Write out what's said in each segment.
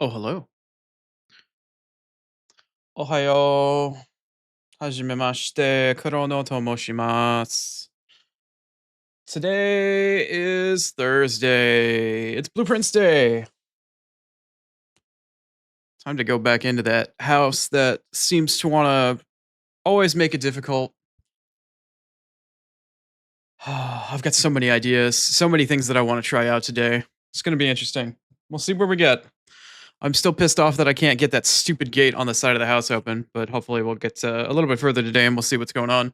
Oh, hello. Ohayo. Hajimemashite. Kurono to moshimasu. Today is Thursday. It's Blueprints Day. Time to go back into that house that seems to want to always make it difficult. I've got so many ideas, so many things that I want to try out today. It's going to be interesting. We'll see where we get. I'm still pissed off that I can't get that stupid gate on the side of the house open, but hopefully we'll get a little bit further today and we'll see what's going on.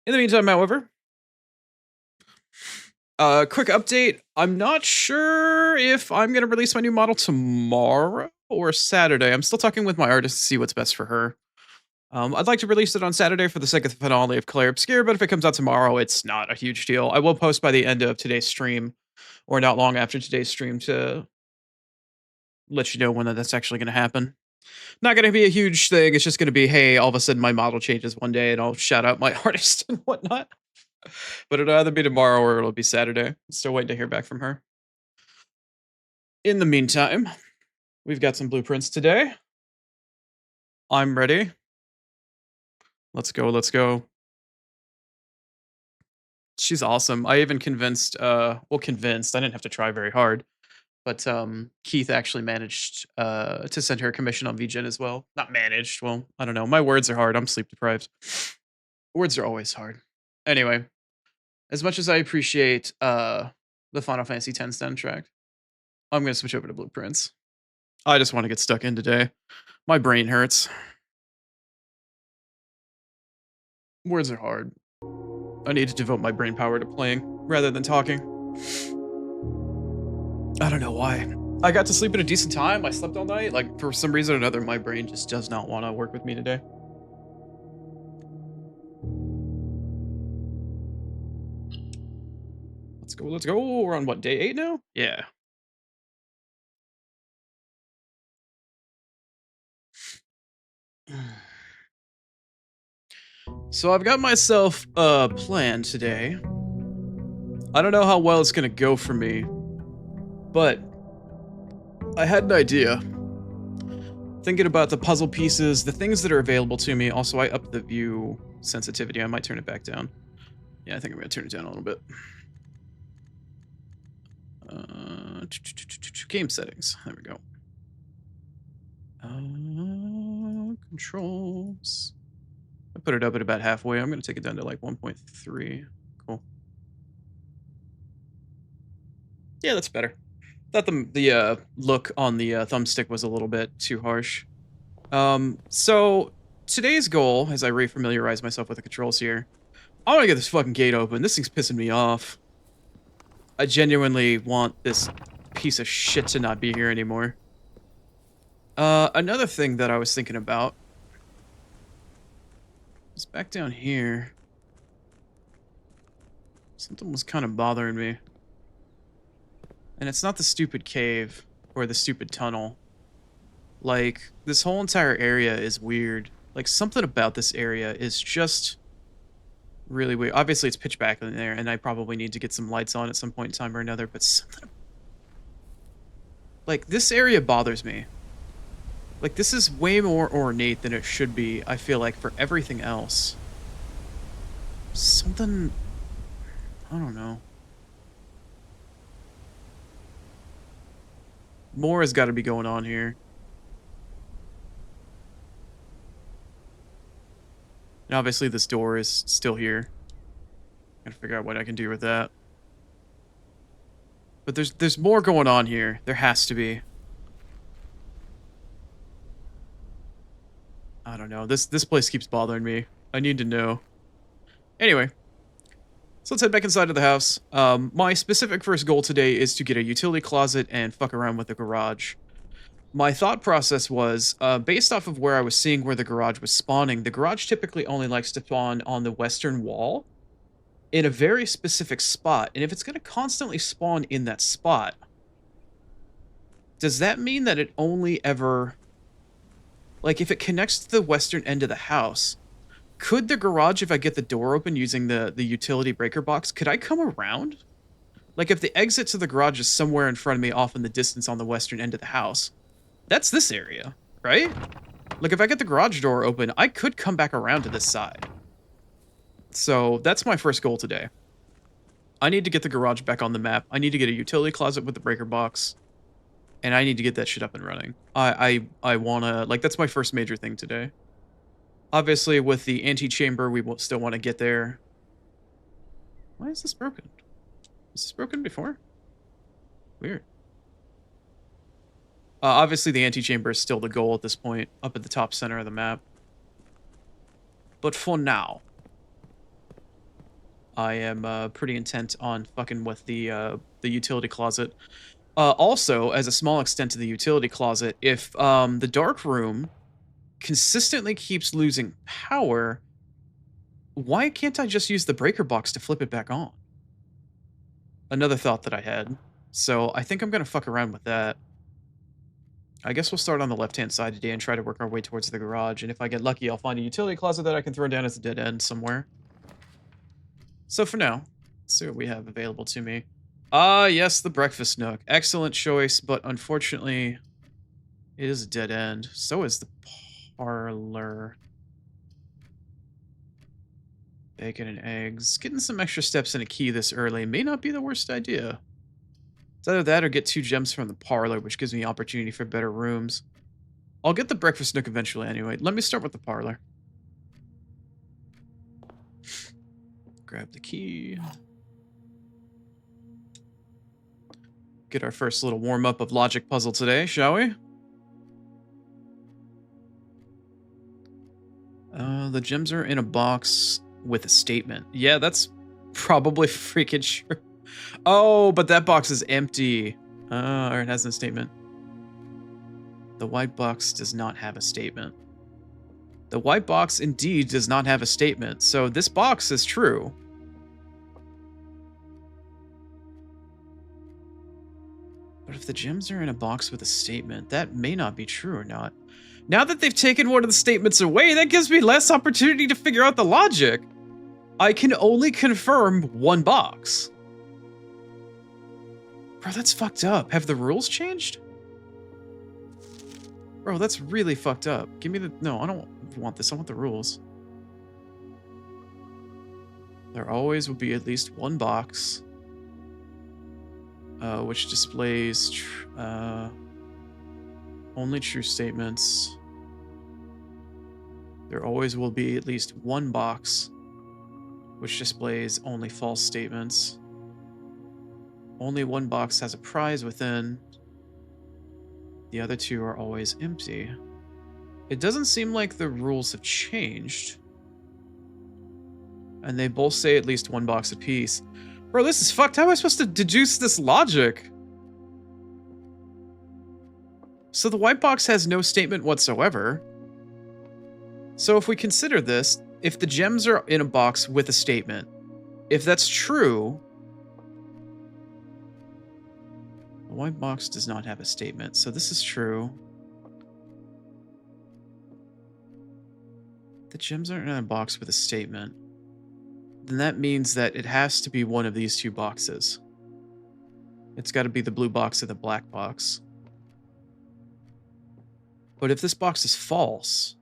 In the meantime, however, quick update. I'm not sure if I'm gonna release my new model tomorrow or Saturday. I'm still talking with my artist to see what's best for her. I'd like to release it on Saturday for the sake of the finale of Claire Obscure, but if it comes out tomorrow, it's not a huge deal. I will post by the end of today's stream, or not long after today's stream, to let you know when that's actually going to happen. Not going to be a huge thing. It's just going to be, hey, all of a sudden my model changes one day, and I'll shout out my artist and whatnot. But it'll either be tomorrow or it'll be Saturday. Still waiting to hear back from her. In the meantime, we've got some blueprints today. I'm ready. Let's go, let's go. She's awesome. I even convinced, convinced, I didn't have to try very hard, but Keith actually managed to send her a commission on VGen as well. Not managed, well, I don't know. My words are hard. I'm sleep deprived. Words are always hard. Anyway, as much as I appreciate the Final Fantasy X soundtrack, I'm going to switch over to blueprints. I just want to get stuck in today. My brain hurts. Words are hard. I need to devote my brain power to playing rather than talking. I don't know why. I got to sleep at a decent time. I slept all night. Like, for some reason or another, my brain just does not want to work with me today. Let's go, let's go. We're on what, day 8 now? Yeah. So I've got myself a plan today. I don't know how well it's gonna go for me, but I had an idea. Thinking about the puzzle pieces, the things that are available to me. Also, I upped the view sensitivity. I might turn it back down. Yeah, I think I'm gonna turn it down a little bit. Game settings. There we go. Controls. I put it up at about halfway. I'm gonna take it down to like 1.3. Cool. Yeah, that's better. Thought the look on the thumbstick was a little bit too harsh. So today's goal, as I refamiliarize myself with the controls here, I want to get this fucking gate open. This thing's pissing me off. I genuinely want this piece of shit to not be here anymore. Another thing that I was thinking about is back down here. Something was kind of bothering me. And it's not the stupid cave or the stupid tunnel. Like, this whole entire area is weird. Like, something about this area is just really weird. Obviously, it's pitch black in there, and I probably need to get some lights on at some point in time or another, but something... Like, this area bothers me. Like, this is way more ornate than it should be, I feel like, for everything else. Something... I don't know. More has got to be going on here. And obviously this door is still here. Gotta figure out what I can do with that. But there's more going on here. There has to be. I don't know. This place keeps bothering me. I need to know. Anyway. So let's head back inside of the house. My specific first goal today is to get a utility closet and fuck around with the garage. My thought process was, based off of where I was seeing where the garage was spawning, the garage typically only likes to spawn on the western wall in a very specific spot. And if it's going to constantly spawn in that spot, does that mean that it only ever... Like, if it connects to the western end of the house, could the garage, if I get the door open using the utility breaker box, could I come around? Like, if the exit to the garage is somewhere in front of me off in the distance on the western end of the house, that's this area, right? Like, if I get the garage door open, I could come back around to this side. So, that's my first goal today. I need to get the garage back on the map. I need to get a utility closet with the breaker box. And I need to get that shit up and running. I wanna, like, that's my first major thing today. Obviously, with the antechamber, we will still want to get there. Why is this broken? Was this broken before? Weird. Obviously, the antechamber is still the goal at this point, up at the top center of the map. But for now, I am pretty intent on fucking with the utility closet. Also, as a small extent to the utility closet, if the dark room consistently keeps losing power, why can't I just use the breaker box to flip it back on? Another thought that I had. So I think I'm going to fuck around with that. I guess we'll start on the left-hand side today and try to work our way towards the garage. And if I get lucky, I'll find a utility closet that I can throw down as a dead end somewhere. So for now, let's see what we have available to me. Yes, the breakfast nook. Excellent choice, but unfortunately, it is a dead end. So is the parlor. Bacon and eggs. Getting some extra steps in a key this early may not be the worst idea. It's either that or get 2 gems from the parlor, which gives me opportunity for better rooms. I'll get the breakfast nook eventually anyway. Let me start with the parlor. Grab the key. Get our first little warm-up of logic puzzle today, shall we? The gems are in a box with a statement. Yeah, that's probably freaking sure. Oh, but that box is empty. Or it has no statement. The white box does not have a statement. The white box indeed does not have a statement, so this box is true. But if the gems are in a box with a statement, that may not be true or not. Now that they've taken one of the statements away, that gives me less opportunity to figure out the logic. I can only confirm one box. Bro, that's fucked up. Have the rules changed? Bro, that's really fucked up. Give me the... No, I don't want this. I want the rules. There always will be at least one box. Which displays only true statements. There always will be at least one box which displays only false statements. Only one box has a prize within. The other 2 are always empty. It doesn't seem like the rules have changed. And they both say at least one box apiece. Bro, this is fucked. How am I supposed to deduce this logic? So the white box has no statement whatsoever. So if we consider this, if the gems are in a box with a statement, if that's true, the white box does not have a statement. So this is true. The gems aren't in a box with a statement. Then that means that it has to be one of these 2 boxes. It's got to be the blue box or the black box. But if this box is false,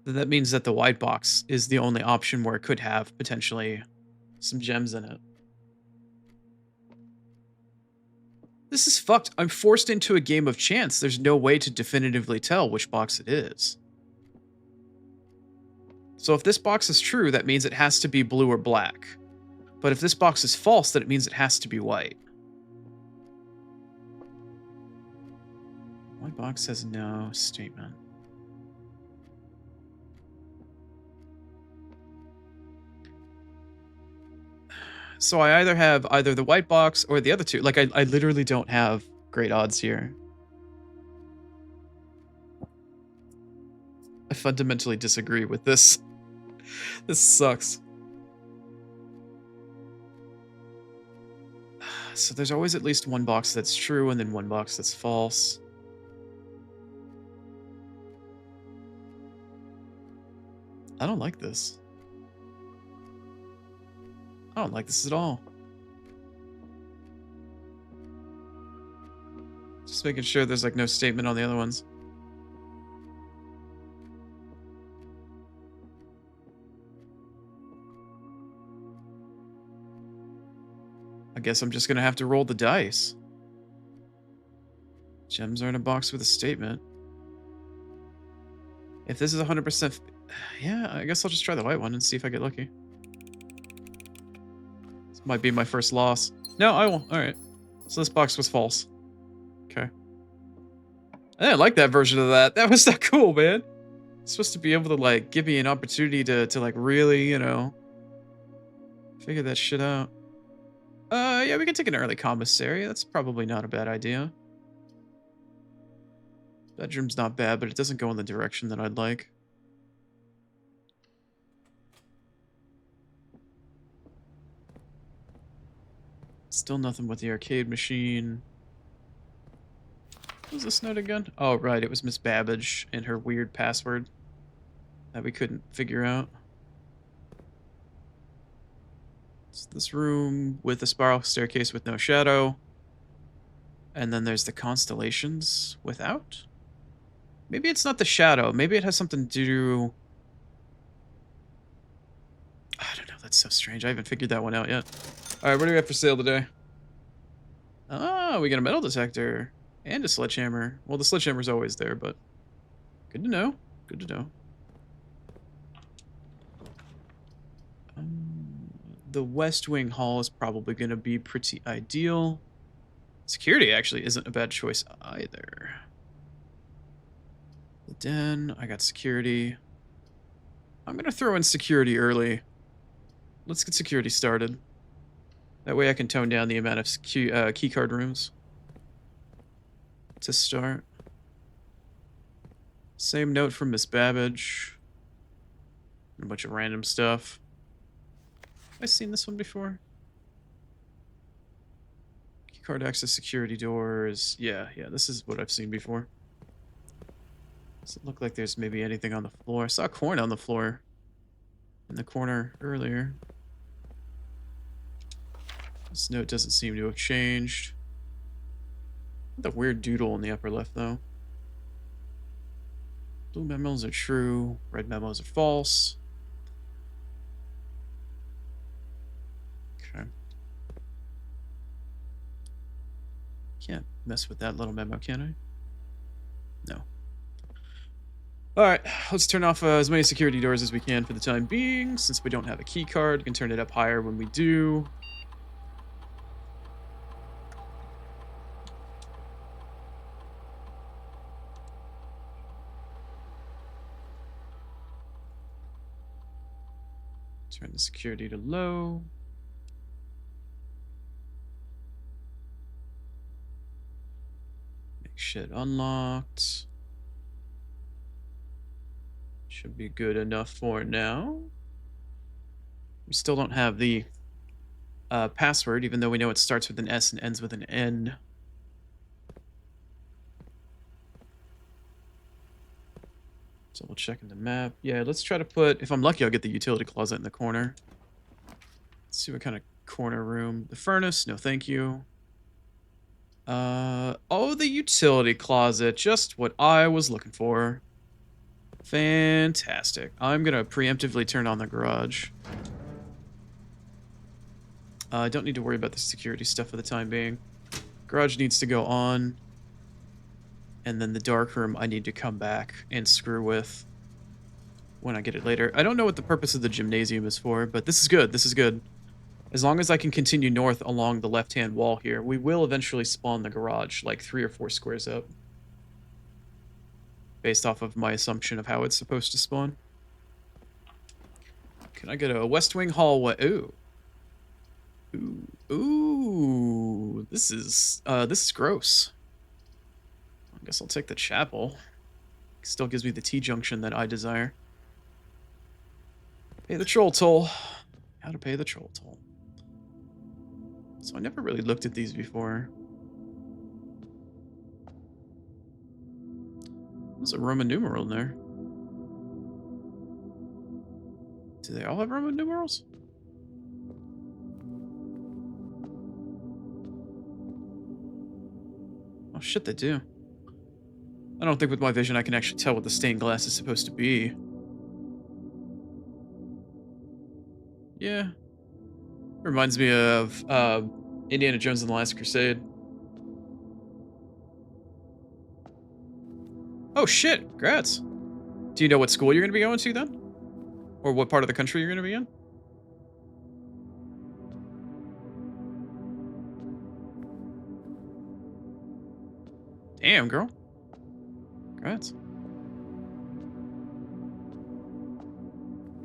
then that means that the white box is the only option where it could have potentially some gems in it. This is fucked. I'm forced into a game of chance. There's no way to definitively tell which box it is. So if this box is true, that means it has to be blue or black. But if this box is false, then it means it has to be white. White box has no statement. So I either have either the white box or the other 2. Like, I literally don't have great odds here. I fundamentally disagree with this. This sucks. So there's always at least one box that's true and then one box that's false. I don't like this. I don't like this at all. Just making sure there's like no statement on the other ones. I guess I'm just gonna have to roll the dice. Gems are in a box with a statement. If this is 100%, yeah, I guess I'll just try the white one and see if I get lucky. This might be my first loss. No, I won't. All right. So this box was false. Okay. I didn't like that version of that. That was not cool, man. It's supposed to be able to like give me an opportunity to like really, you know, figure that shit out. Yeah, we can take an early commissary. That's probably not a bad idea. Bedroom's not bad, but it doesn't go in the direction that I'd like. Still nothing with the arcade machine. What was this note again? Oh, right, it was Miss Babbage and her weird password that we couldn't figure out. It's this room with a spiral staircase with no shadow. And then there's the constellations without? Maybe it's not the shadow. Maybe it has something to do... I don't know, that's so strange. I haven't figured that one out yet. Alright, what do we have for sale today? Ah, we got a metal detector. And a sledgehammer. Well, the sledgehammer's always there, but... Good to know. Good to know. The West Wing Hall is probably going to be pretty ideal. Security actually isn't a bad choice either. The den, I got security. I'm going to throw in security early. Let's get security started. That way I can tone down the amount of key card rooms to start. Same note from Miss Babbage. A bunch of random stuff. Have I seen this one before? Keycard access security doors. Yeah, this is what I've seen before. Does it look like there's maybe anything on the floor? I saw corn on the floor in the corner earlier. This note doesn't seem to have changed. The weird doodle in the upper left, though. Blue memos are true. Red memos are false. Okay. Can't mess with that little memo, can I? No. Alright, let's turn off as many security doors as we can for the time being. Since we don't have a key card, we can turn it up higher when we do. Turn the security to low. Make shit unlocked. Should be good enough for now. We still don't have the password, even though we know it starts with an S and ends with an N. Double checking the map. Yeah, let's try to put... If I'm lucky, I'll get the utility closet in the corner. Let's see what kind of corner room. The furnace, no thank you. Oh, the utility closet. Just what I was looking for. Fantastic. I'm going to preemptively turn on the garage. I don't need to worry about the security stuff for the time being. Garage needs to go on. And then the dark room I need to come back and screw with when I get it later. I don't know what the purpose of the gymnasium is for, but this is good. This is good. As long as I can continue north along the left-hand wall here, we will eventually spawn the garage like 3 or 4 squares up. Based off of my assumption of how it's supposed to spawn. Can I get a West Wing hallway? Ooh. Ooh. This is gross. I guess I'll take the chapel. Still gives me the T-junction that I desire. Pay the troll toll. How to pay the troll toll. So I never really looked at these before. There's a Roman numeral in there. Do they all have Roman numerals? Oh shit, they do. I don't think with my vision I can actually tell what the stained glass is supposed to be. Yeah. Reminds me of Indiana Jones and the Last Crusade. Oh shit, congrats. Do you know what school you're gonna be going to then? Or what part of the country you're gonna be in? Damn, girl. Congrats.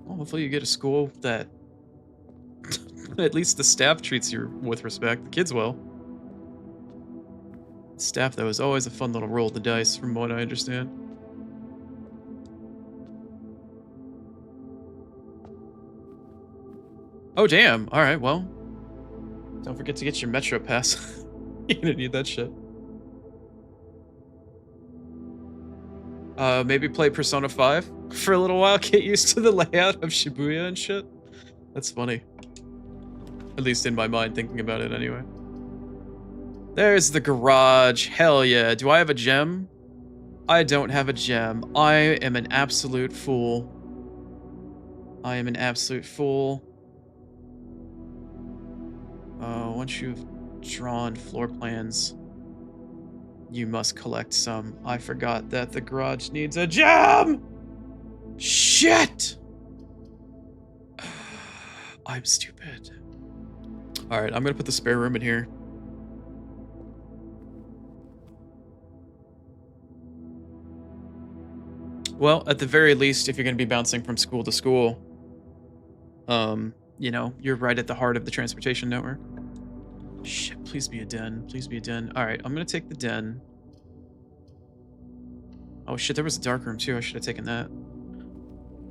Well, hopefully you get a school that at least the staff treats you with respect. The kids will. Staff, though, is always a fun little roll of the dice, from what I understand. Oh, damn. All right, well. Don't forget to get your Metro Pass. You're gonna need that shit. Maybe play Persona 5 for a little while, get used to the layout of Shibuya and shit. That's funny. At least in my mind, thinking about it anyway. There's the garage. Hell yeah. Do I have a gem? I don't have a gem. I am an absolute fool. I am an absolute fool. Once you've drawn floor plans, you must collect some. I forgot that the garage needs a gem! Shit! I'm stupid. Alright, I'm gonna put the spare room in here. Well, at the very least, if you're gonna be bouncing from school to school, you know, you're right at the heart of the transportation network. Shit, please be a den. Please be a den. Alright, I'm gonna take the den. Oh shit, there was a dark room too. I should have taken that.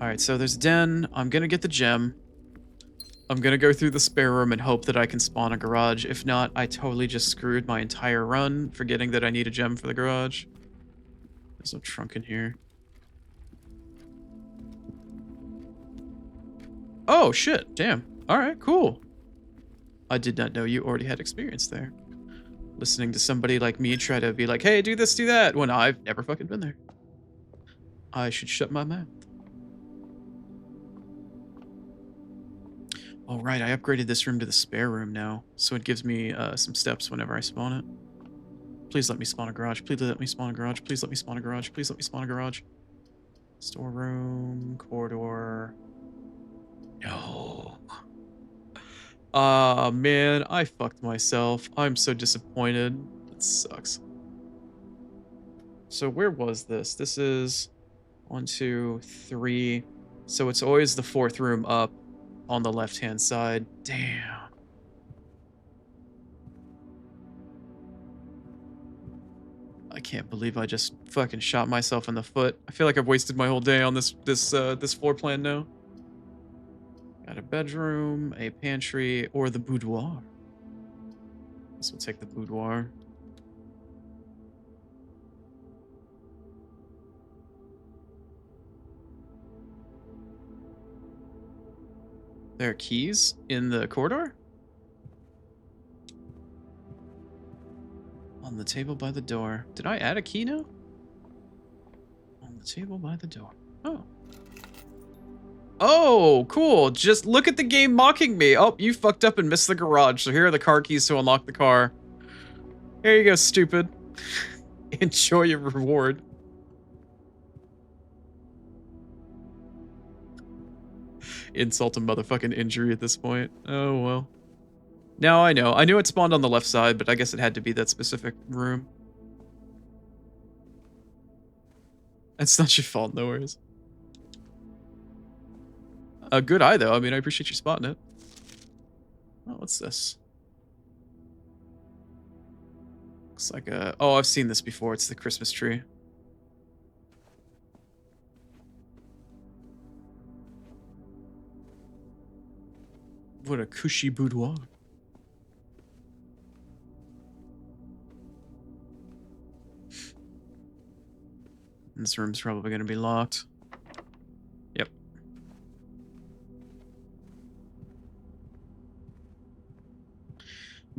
Alright, so there's a den. I'm gonna get the gem. I'm gonna go through the spare room and hope that I can spawn a garage. If not, I totally just screwed my entire run, forgetting that I need a gem for the garage. There's no trunk in here. Oh, shit. Damn. Alright, cool. I did not know you already had experience there. Listening to somebody like me try to be like, hey, do this, do that, when I've never fucking been there. I should shut my mouth. Oh, right, I upgraded this room to the spare room now, so it gives me some steps whenever I spawn it. Please let me spawn a garage. Please let me spawn a garage. Please let me spawn a garage. Please let me spawn a garage. Storeroom, corridor. No. Ah, man, I fucked myself. I'm so disappointed. It sucks. So where was this? This is 1, 2, 3. So it's always the fourth room up on the left-hand side. Damn. I can't believe I just fucking shot myself in the foot. I feel like I've wasted my whole day on this floor plan now. Got a bedroom, a pantry, or the boudoir. Guess we'll take the boudoir. There are keys in the corridor? On the table by the door. Did I add a key now? On the table by the door. Oh. Oh, cool. Just look at the game mocking me. Oh, you fucked up and missed the garage. So here are the car keys to unlock the car. Here you go, stupid. Enjoy your reward. Insult to motherfucking injury at this point. Oh, well. Now I know. I knew it spawned on the left side, but I guess it had to be that specific room. That's not your fault, no worries. A good eye, though. I mean, I appreciate you spotting it. Oh, what's this? Looks like a... Oh, I've seen this before. It's the Christmas tree. What a cushy boudoir. This room's probably going to be locked. Yep.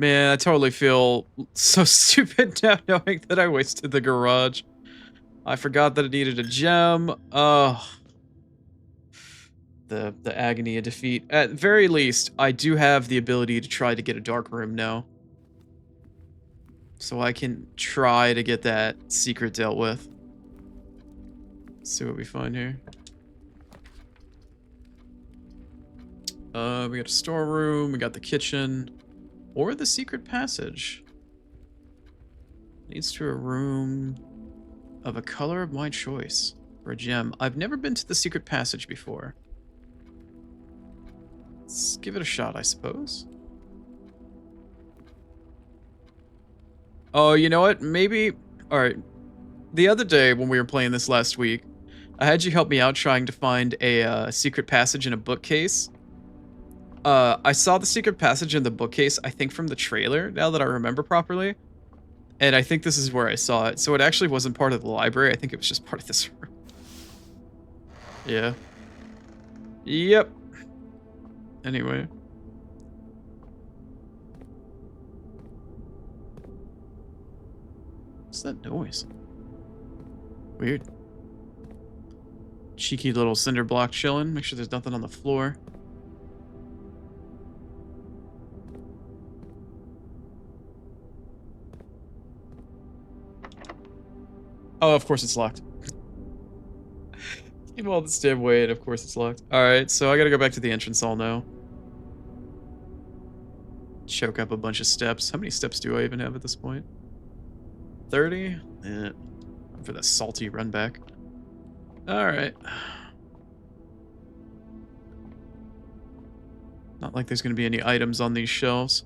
Man, I totally feel so stupid now knowing that I wasted the garage. I forgot that it needed a gem. Oh, the agony of defeat. At very least, I do have the ability to try to get a dark room now. So I can try to get that secret dealt with. Let's see what we find here. We got a storeroom, we got the kitchen, or the secret passage. Leads to a room of a color of my choice for a gem. I've never been to the secret passage before. Let's give it a shot, I suppose. Oh, you know what? Maybe... Alright. The other day when we were playing this last week, I had you help me out trying to find a secret passage in a bookcase. I saw the secret passage in the bookcase, I think from the trailer, now that I remember properly. And I think this is where I saw it. So it actually wasn't part of the library. I think it was just part of this room. Yeah. Yep. Anyway. What's that noise? Weird. Cheeky little cinder block chilling. Make sure there's nothing on the floor. Oh, of course it's locked. Came all this damn way, and of course it's locked. Alright, so I gotta go back to the entrance hall now. Choke up a bunch of steps. How many steps do I even have at this point? 30? Eh. For the salty run back. Alright. Not like there's gonna be any items on these shelves.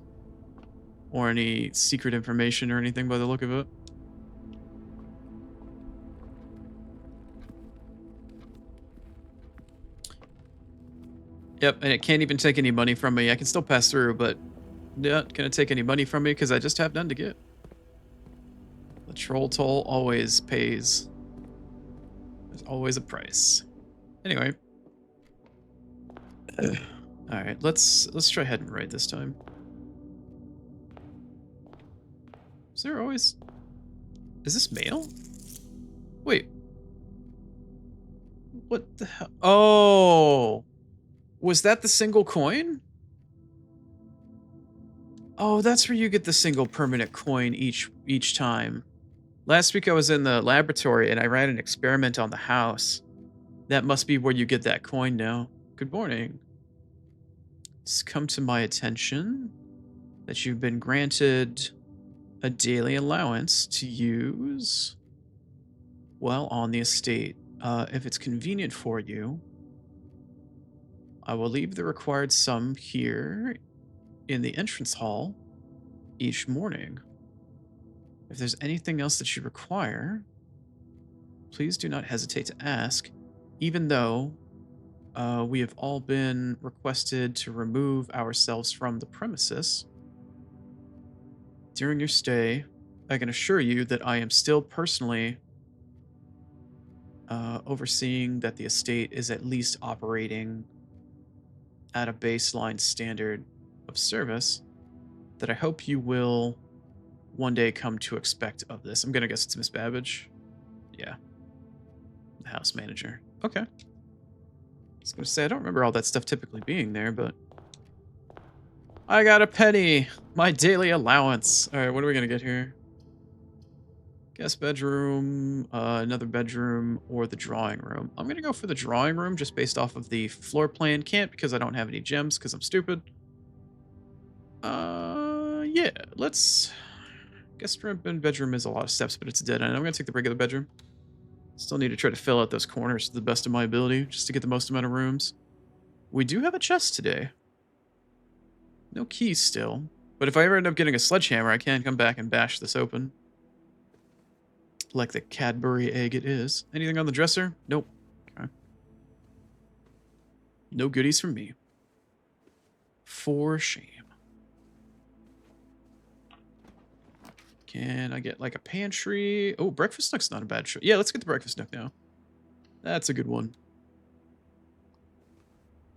Or any secret information or anything by the look of it. Yep, and it can't even take any money from me. I can still pass through, but not gonna take any money from me because I just have none to get. The troll toll always pays. There's always a price. Anyway. Alright, let's try heading right this time. Is there always... Is this mail? Wait. What the hell? Oh! Was that the single coin? Oh, that's where you get the single permanent coin each time. Last week I was in the laboratory and I ran an experiment on the house. That must be where you get that coin now. Good morning. It's come to my attention that you've been granted a daily allowance to use while on the estate. If it's convenient for you, I will leave the required sum here in the entrance hall each morning. If there's anything else that you require, please do not hesitate to ask, even though we have all been requested to remove ourselves from the premises. During your stay, I can assure you that I am still personally overseeing that the estate is at least operating at a baseline standard of service that I hope you will one day come to expect of this. I'm gonna guess it's Miss Babbage. Yeah. The house manager. Okay. I was gonna say, I don't remember all that stuff typically being there, but... I got a penny! My daily allowance! Alright, what are we gonna get here? Guest bedroom, another bedroom, or the drawing room. I'm gonna go for the drawing room just based off of the floor plan. Can't because I don't have any gems because I'm stupid. Yeah, let's... Guest room and bedroom is a lot of steps, but it's dead end. I'm gonna take the regular bedroom. Still need to try to fill out those corners to the best of my ability, just to get the most amount of rooms. We do have a chest today. No keys still. But if I ever end up getting a sledgehammer, I can come back and bash this open. Like the Cadbury egg it is. Anything on the dresser? Nope. Okay. No goodies from me. For shame. Can I get like a pantry? Oh, breakfast nook's not a bad choice. Yeah, let's get the breakfast nook now. That's a good one.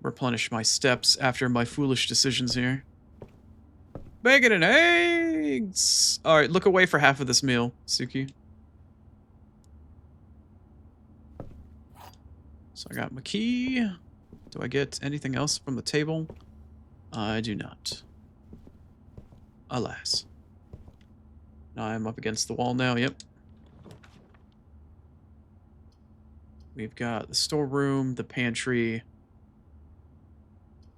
Replenish my steps after my foolish decisions here. Bacon and eggs! Alright, look away for half of this meal, Suki. So I got my key. Do I get anything else from the table? I do not. Alas. I'm up against the wall now, yep. We've got the storeroom, the pantry,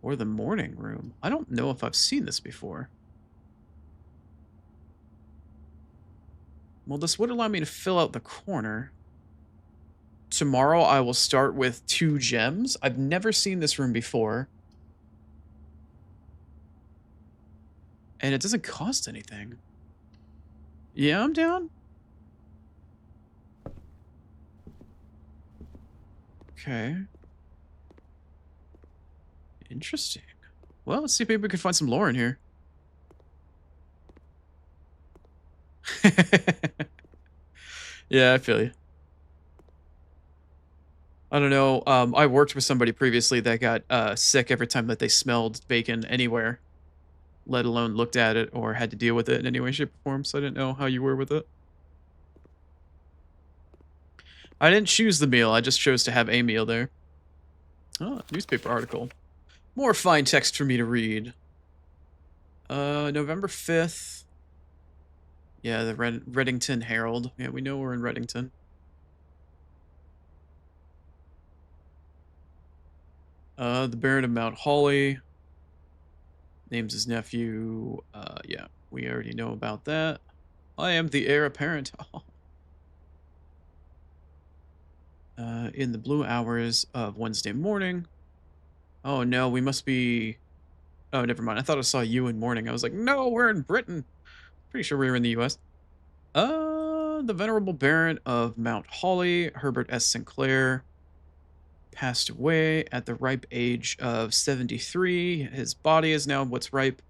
or the morning room. I don't know if I've seen this before. Well, this would allow me to fill out the corner. Tomorrow I will start with 2 gems. I've never seen this room before. And it doesn't cost anything. Yeah, I'm down. Okay. Interesting. Well, let's see if maybe we can find some lore in here. Yeah, I feel you. I don't know. I worked with somebody previously that got sick every time that they smelled bacon anywhere, let alone looked at it or had to deal with it in any way, shape, or form. So I didn't know how you were with it. I didn't choose the meal. I just chose to have a meal there. Oh, newspaper article. More fine text for me to read. November 5th. Yeah, the Reddington Herald. Yeah, we know we're in Reddington. The Baron of Mount Holly. Names his nephew. Yeah, we already know about that. I am the heir apparent. In the blue hours of Wednesday morning. Oh no, we must be... Oh, never mind. I thought I saw you in morning. I was like, no, we're in Britain. Pretty sure we were in the US. The Venerable Baron of Mount Holly, Herbert S. Sinclair, passed away at the ripe age of 73. His body is now what's ripe.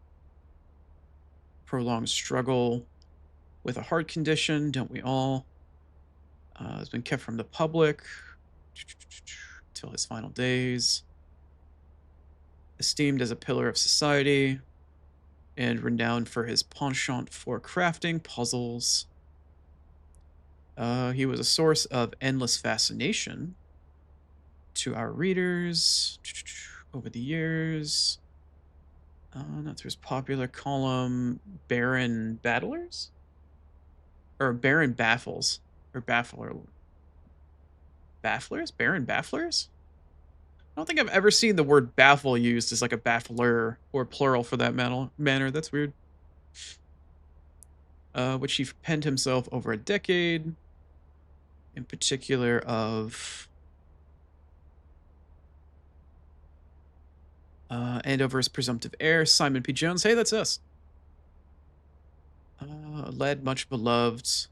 Prolonged struggle with a heart condition, don't we all? Has been kept from the public till his final days. Esteemed as a pillar of society and renowned for his penchant for crafting puzzles. He was a source of endless fascination to our readers over the years. Not through his popular column, Baron Battlers? Or Baron Baffles. Or Baffler. Bafflers? Baron Bafflers? I don't think I've ever seen the word baffle used as like a baffler or plural for that manner. That's weird. Which he penned himself over a decade, in particular of... and over his presumptive heir, Simon P. Jones. Hey, that's us. Led, much beloved,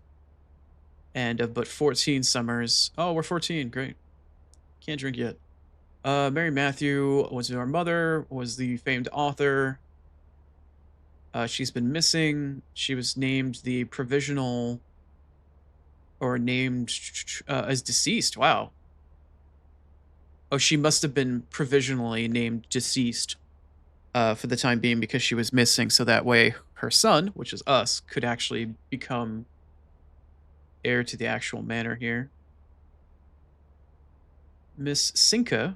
and of but 14 summers. Oh, we're 14. Great. Can't drink yet. Mary Matthew was our mother, was the famed author. She's been missing. She was named the provisional, or named as deceased. Wow. Oh, she must have been provisionally named deceased for the time being because she was missing. So that way her son, which is us, could actually become heir to the actual manor here. Miss Cinca.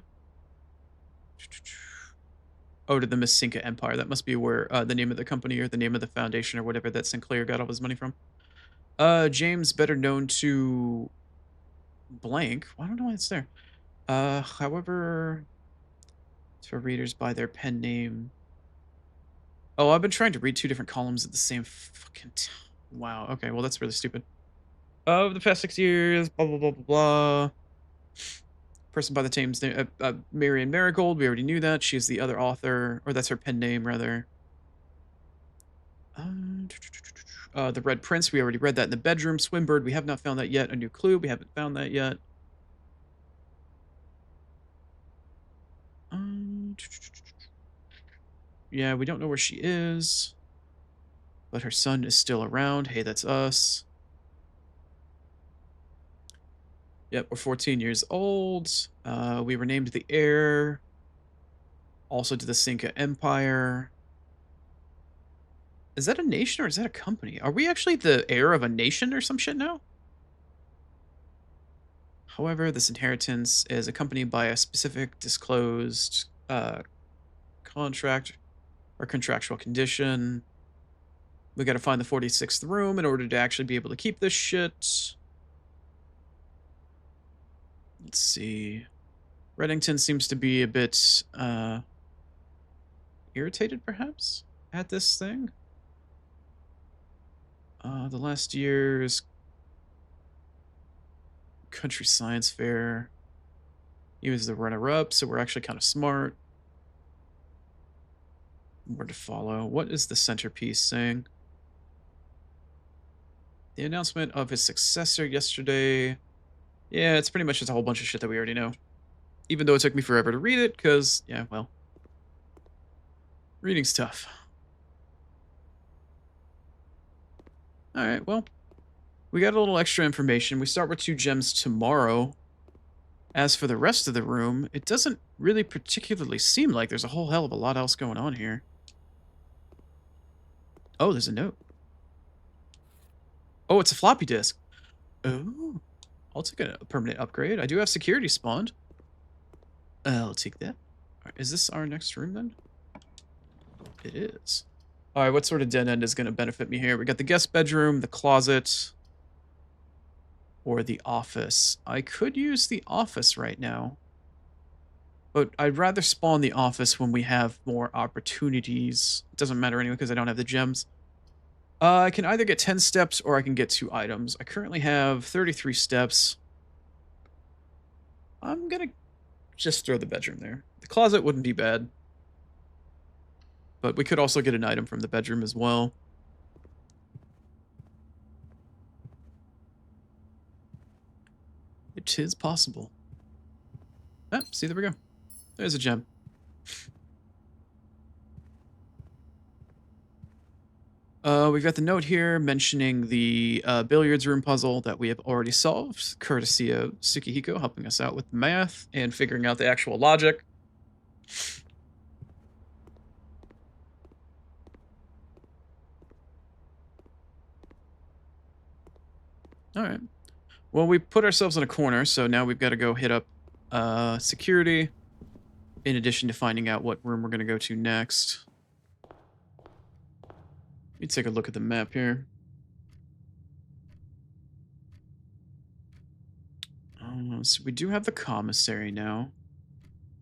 Oh, to the Miss Cinca Empire. That must be where the name of the company or the name of the foundation or whatever that Sinclair got all his money from. James, better known to blank. I don't know why it's there. However, for readers by their pen name. Oh, I've been trying to read 2 different columns at the same fucking time. Wow. Okay, well that's really stupid. Of the past 6 years, blah blah blah blah blah. Person by the name's name, Marian Marigold. We already knew that. She's the other author, or that's her pen name rather. The Red Prince. We already read that in the bedroom. Swinbird. We have not found that yet. A new clue. We haven't found that yet. Yeah, we don't know where she is. But her son is still around. Hey, that's us. Yep, we're 14 years old. We were named the heir. Also to the Cinca Empire. Is that a nation or is that a company? Are we actually the heir of a nation or some shit now? However, this inheritance is accompanied by a specific disclosed contract or contractual condition. We got to find the 46th room in order to actually be able to keep this shit. Let's see. Reddington seems to be a bit irritated, perhaps, at this thing. The last year's country science fair. He was the runner-up, so we're actually kind of smart. Where to follow. What is the centerpiece saying? The announcement of his successor yesterday. Yeah, it's pretty much just a whole bunch of shit that we already know. Even though it took me forever to read it, because, yeah, well, reading's tough. Alright, well, we got a little extra information. We start with 2 gems tomorrow. As for the rest of the room, it doesn't really particularly seem like there's a whole hell of a lot else going on here. Oh, there's a note. Oh, it's a floppy disk. Oh, I'll take a permanent upgrade. I do have security spawned. I'll take that. Right, is this our next room then? It is. All right, what sort of dead end is going to benefit me here? We got the guest bedroom, the closet, or the office. I could use the office right now, but I'd rather spawn the office when we have more opportunities. It doesn't matter anyway because I don't have the gems. I can either get 10 steps or I can get 2 items. I currently have 33 steps. I'm going to just throw the bedroom there. The closet wouldn't be bad. But we could also get an item from the bedroom as well. It is possible. Ah, see, there we go. There's a gem. We've got the note here mentioning the billiards room puzzle that we have already solved, courtesy of Tsukihiko helping us out with math and figuring out the actual logic. All right. Well, we put ourselves in a corner, so now we've got to go hit up security, in addition to finding out what room we're going to go to next. Let me take a look at the map here. So we do have the commissary now.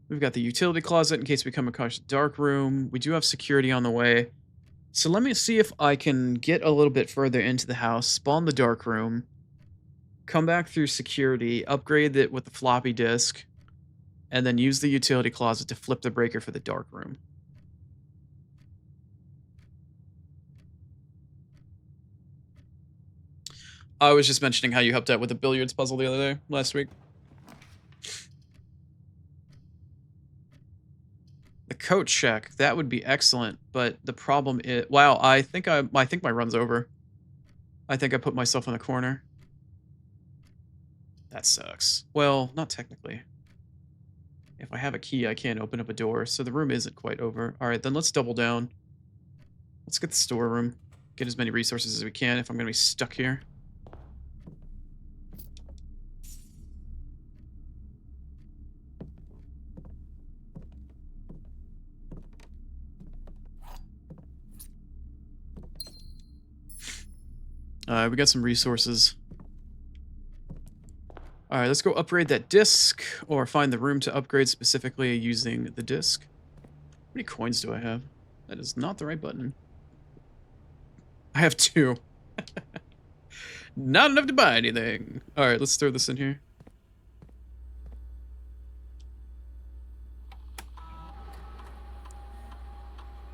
We've got the utility closet in case we come across a dark room. We do have security on the way. So let me see if I can get a little bit further into the house, spawn the dark room, come back through security, upgrade it with the floppy disk, and then use the utility closet to flip the breaker for the dark room. I was just mentioning how you helped out with the billiards puzzle the other day, last week. The coat check, that would be excellent, but the problem is, wow, I think my run's over. I think I put myself in a corner. That sucks. Well, not technically. If I have a key, I can't open up a door, so the room isn't quite over. All right, then let's double down. Let's get the storeroom. Get as many resources as we can if I'm going to be stuck here. We got some resources. All right, let's go upgrade that disc, or find the room to upgrade specifically using the disc. How many coins do I have? That is not the right button. I have 2. Not enough to buy anything. All right, let's throw this in here.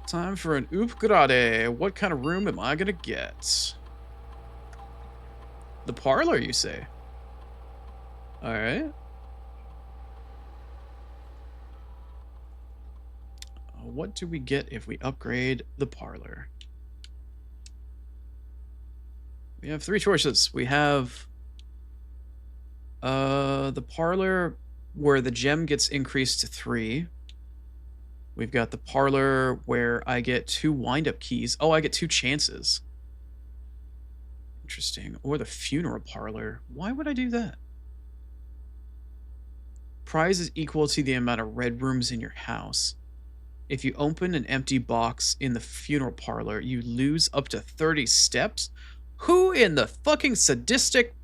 Time for an upgrade. What kind of room am I gonna get? The parlor, you say? All right. What do we get if we upgrade the parlor? We have 3 choices. We have the parlor where the gem gets increased to 3. We've got the parlor where I get 2 wind-up keys. Oh, I get 2 chances. Interesting. Or the funeral parlor. Why would I do that? Prize is equal to the amount of red rooms in your house. If you open an empty box in the funeral parlor, you lose up to 30 steps? Who in the fucking sadistic...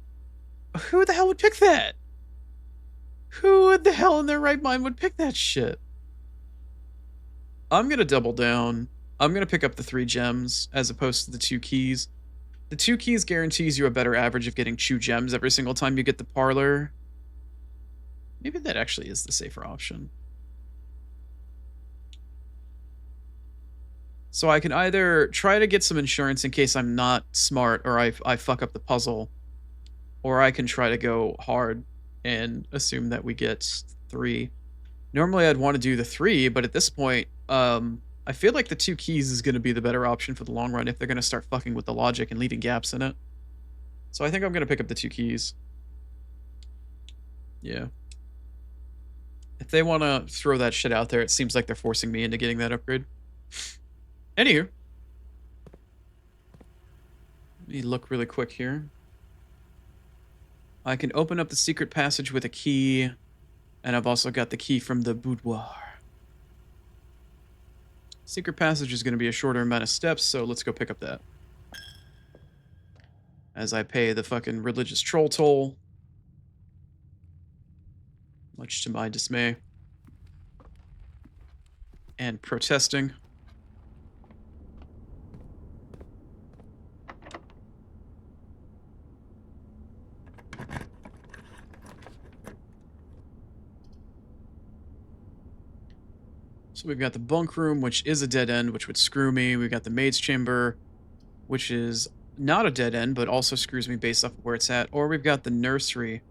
Who the hell would pick that? Who the hell in their right mind would pick that shit? I'm gonna double down. I'm gonna pick up the 3 gems as opposed to the 2 keys. The 2 keys guarantees you a better average of getting 2 gems every single time you get the parlor. Maybe that actually is the safer option. So I can either try to get some insurance in case I'm not smart or I fuck up the puzzle, or I can try to go hard and assume that we get 3. Normally I'd want to do the 3, but at this point, I feel like the 2 keys is going to be the better option for the long run if they're going to start fucking with the logic and leaving gaps in it. So I think I'm going to pick up the 2 keys. Yeah. If they want to throw that shit out there, it seems like they're forcing me into getting that upgrade. Anywho. Let me look really quick here. I can open up the secret passage with a key, and I've also got the key from the boudoir. Secret passage is going to be a shorter amount of steps, so let's go pick up that. As I pay the fucking religious troll toll. Much to my dismay. And protesting. So we've got the bunk room, which is a dead end, which would screw me. We've got the maid's chamber, which is not a dead end, but also screws me based off of where it's at. Or we've got the nursery,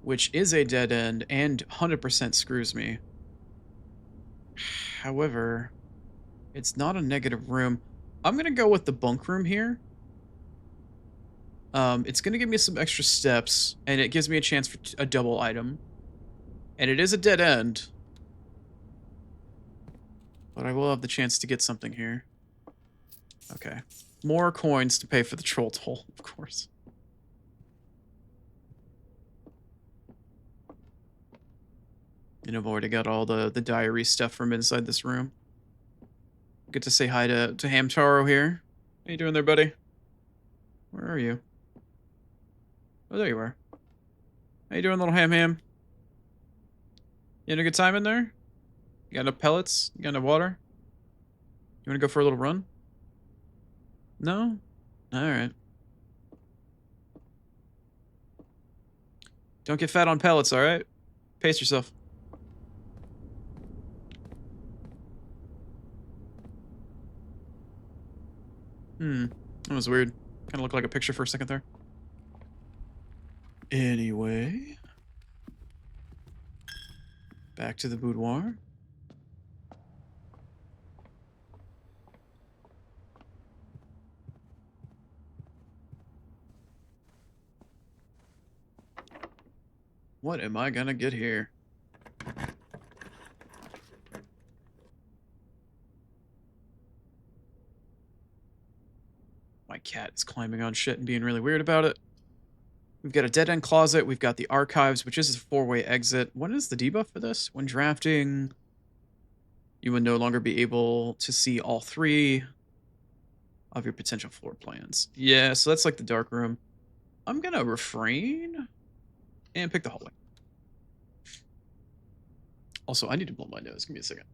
which is a dead end and 100% screws me. However, it's not a negative room. I'm going to go with the bunk room here. It's going to give me some extra steps, and it gives me a chance for a double item. And it is a dead end. But I will have the chance to get something here. Okay. More coins to pay for the troll toll, of course. And I've already got all the diary stuff from inside this room. Good to say hi to Hamtaro here. How you doing there, buddy? Where are you? Oh, there you are. How you doing, little ham? You had a good time in there? You got enough pellets? You got enough water? You want to go for a little run? No? Alright. Don't get fat on pellets, alright? Pace yourself. That was weird. Kind of looked like a picture for a second there. Anyway. Back to the boudoir. What am I gonna get here? My cat is climbing on shit and being really weird about it. We've got a dead-end closet. We've got the archives, which is a 4-way exit. What is the debuff for this? When drafting, you would no longer be able to see all 3 of your potential floor plans. Yeah, so that's like the dark room. I'm gonna refrain and pick the hallway. Also, I need to blow my nose. Give me a second.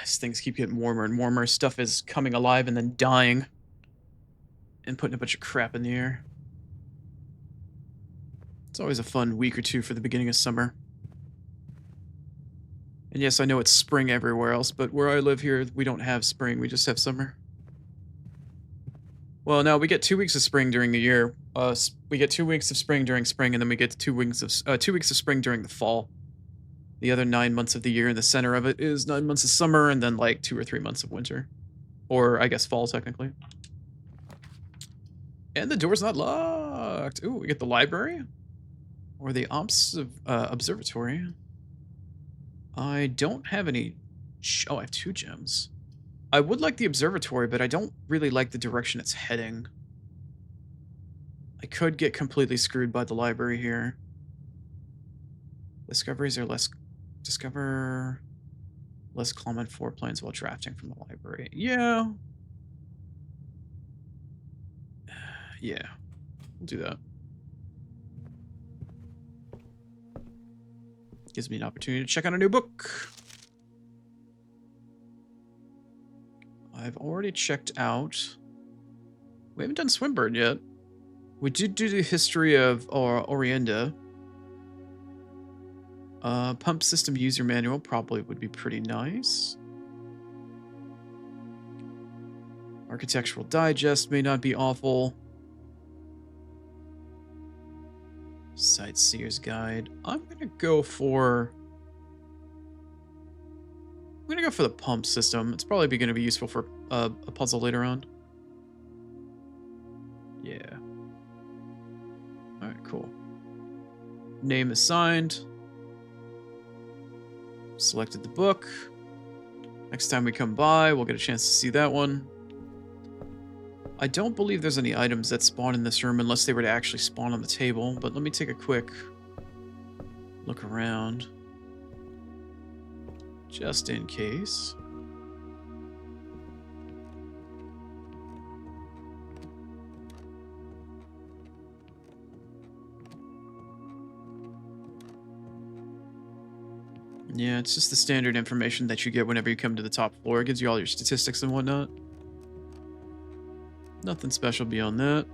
These things keep getting warmer and warmer. Stuff is coming alive and then dying. And putting a bunch of crap in the air. It's always a fun week or two for the beginning of summer. And yes, I know it's spring everywhere else, but where I live here, we don't have spring. We just have summer. Well, no, we get 2 weeks of spring during the year. We get 2 weeks of spring during spring, and then we get 2 weeks of spring during the fall. The other 9 months of the year in the center of it is 9 months of summer, and then like 2 or 3 months of winter. Or, I guess, fall, technically. And the door's not locked. Ooh, we get the library. Or the observatory. I don't have any... Oh, I have 2 gems. I would like the observatory, but I don't really like the direction it's heading. I could get completely screwed by the library here. Discoveries are less... Discover... Less common floor plans while drafting from the library. Yeah. Yeah. We'll do that. Gives me an opportunity to check out a new book. I've already checked out... We haven't done Swinburne yet. We did do the history of Orienda. Pump system user manual probably would be pretty nice. Architectural digest may not be awful. Sightseer's guide. I'm gonna go for the pump system. It's probably gonna be useful for a puzzle later on. Yeah. All right, cool. Name assigned. Selected the book. Next time we come by, we'll get a chance to see that one. I don't believe there's any items that spawn in this room unless they were to actually spawn on the table, but let me take a quick look around. Just in case. Yeah, it's just the standard information that you get whenever you come to the top floor. It gives you all your statistics and whatnot. Nothing special beyond that.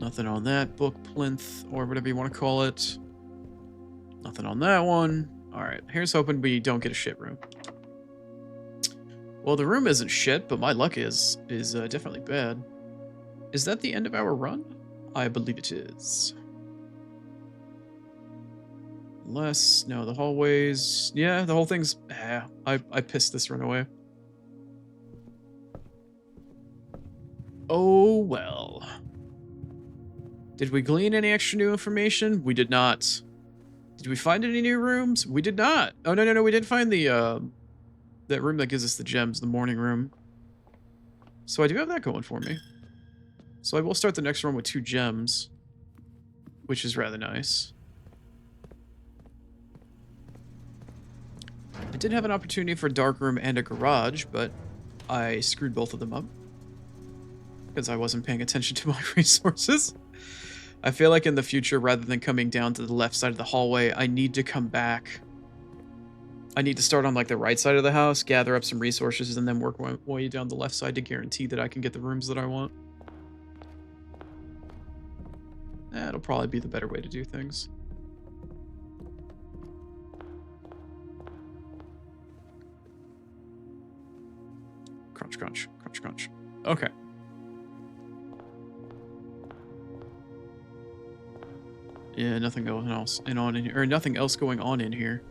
Nothing on that book plinth, or whatever you want to call it. Nothing on that one. Alright, here's hoping we don't get a shit room. Well, the room isn't shit, but my luck is definitely bad. Is that the end of our run? I believe it is. Unless, no, the hallways... Yeah, the whole thing's... I pissed this run away. Oh, well. Did we glean any extra new information? We did not. Did we find any new rooms? We did not. Oh, no, we did find the, that room that gives us the gems, the morning room. So I do have that going for me. So I will start the next run with 2 gems, which is rather nice. I did have an opportunity for a dark room and a garage, but I screwed both of them up because I wasn't paying attention to my resources. I feel like in the future, rather than coming down to the left side of the hallway, I need to come back. I need to start on like the right side of the house, gather up some resources, and then work my way down the left side to guarantee that I can get the rooms that I want. That'll probably be the better way to do things. Crunch, crunch, crunch, crunch. Okay. Yeah, nothing else on in here, or nothing else going on in here.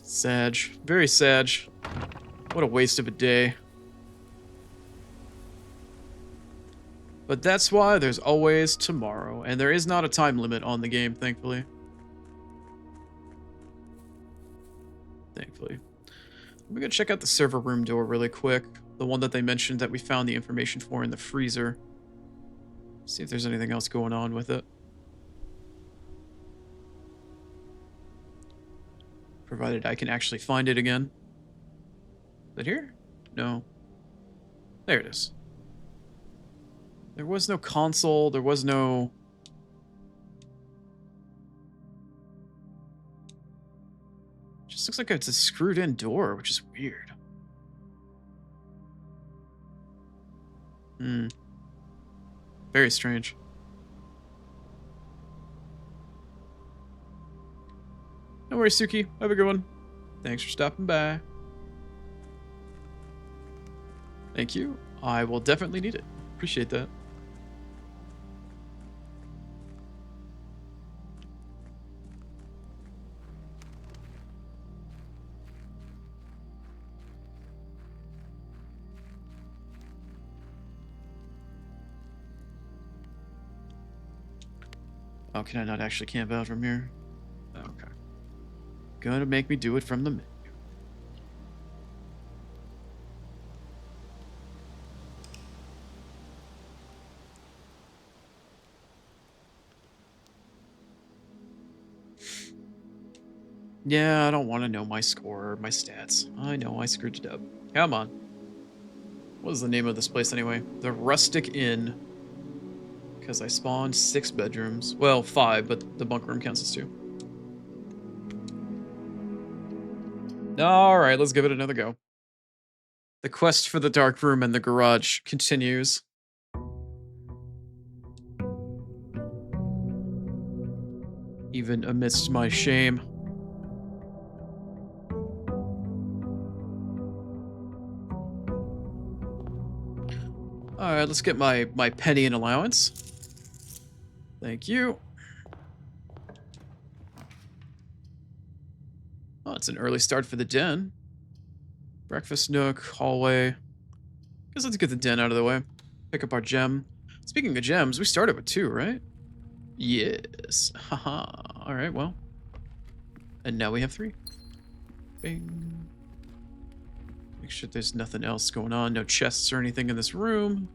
Sag, very sag. What a waste of a day. But that's why there's always tomorrow, and there is not a time limit on the game, thankfully. Thankfully. Let me go check out the server room door really quick. The one that they mentioned that we found the information for in the freezer. See if there's anything else going on with it. Provided I can actually find it again. Is it here? No. There it is. There was no console. There was no... Just looks like it's a screwed in door, which is weird. Very strange. No worries, Suki. Have a good one. Thanks for stopping by. Thank you. I will definitely need it. Appreciate that. Oh, can I not actually camp out from here? Okay. Gonna make me do it from the menu. Yeah, I don't want to know my score or my stats. I know I screwed it up. Come on. What is the name of this place anyway? The Rustic Inn. Because I spawned 6 bedrooms. Well, 5, but the bunk room counts as 2. Alright, let's give it another go. The quest for the dark room and the garage continues. Even amidst my shame. Alright, let's get my penny in allowance. Thank you. Oh, it's an early start for the den. Breakfast nook, hallway. Guess let's get the den out of the way. Pick up our gem. Speaking of gems, we started with 2, right? Yes. Haha. Alright, well. And now we have 3. Bing. Make sure there's nothing else going on. No chests or anything in this room.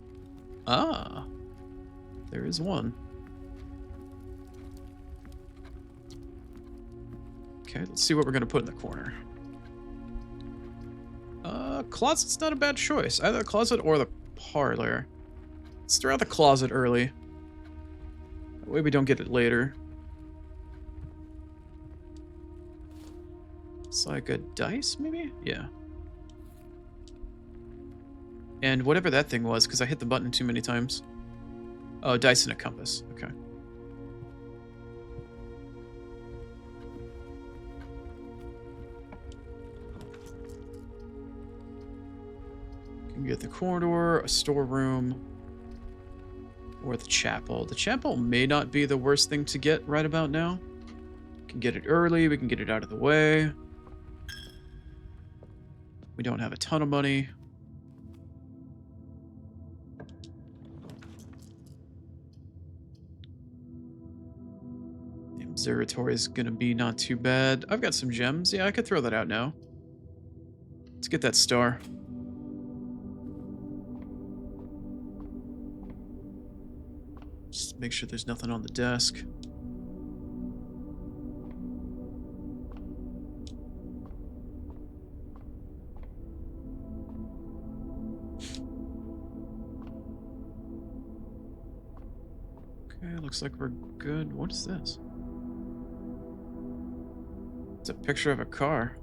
Ah. There is one. Okay, let's see what we're going to put in the corner. Closet's not a bad choice. Either the closet or the parlor. Let's throw out the closet early. That way we don't get it later. It's like a dice, maybe? Yeah. And whatever that thing was, because I hit the button too many times. Oh, dice and a compass. Okay. Can get the corridor, a storeroom, or the chapel. The chapel may not be the worst thing to get right about now. We can get it early, we can get it out of the way. We don't have a ton of money. The observatory is gonna be not too bad. I've got some gems. Yeah, I could throw that out now. Let's get that star. Just make sure there's nothing on the desk. Okay, looks like we're good. What is this? It's a picture of a car.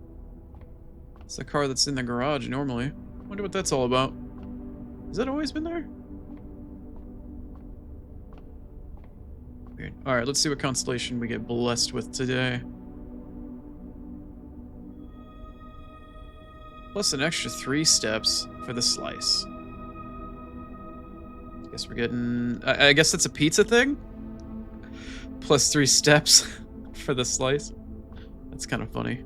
It's the car that's in the garage normally. Wonder what that's all about. Has that always been there? Weird. Alright, let's see what constellation we get blessed with today. Plus an extra 3 steps for the slice. Guess we're getting... I guess that's a pizza thing? Plus 3 steps for the slice. That's kind of funny.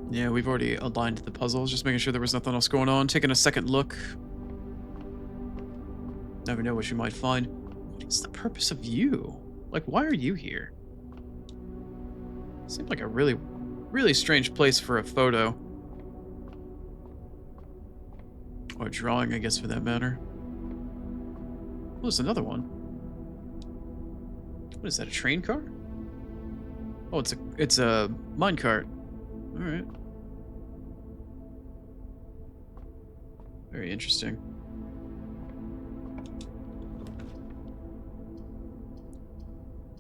Yeah, we've already aligned the puzzles, just making sure there was nothing else going on. Taking a second look. Never know what you might find. What is the purpose of you? Like, why are you here? Seemed like a really, really strange place for a photo. Or a drawing, I guess, for that matter. Oh, there's another one. What is that, a train car? Oh, it's a minecart. Alright. Very interesting.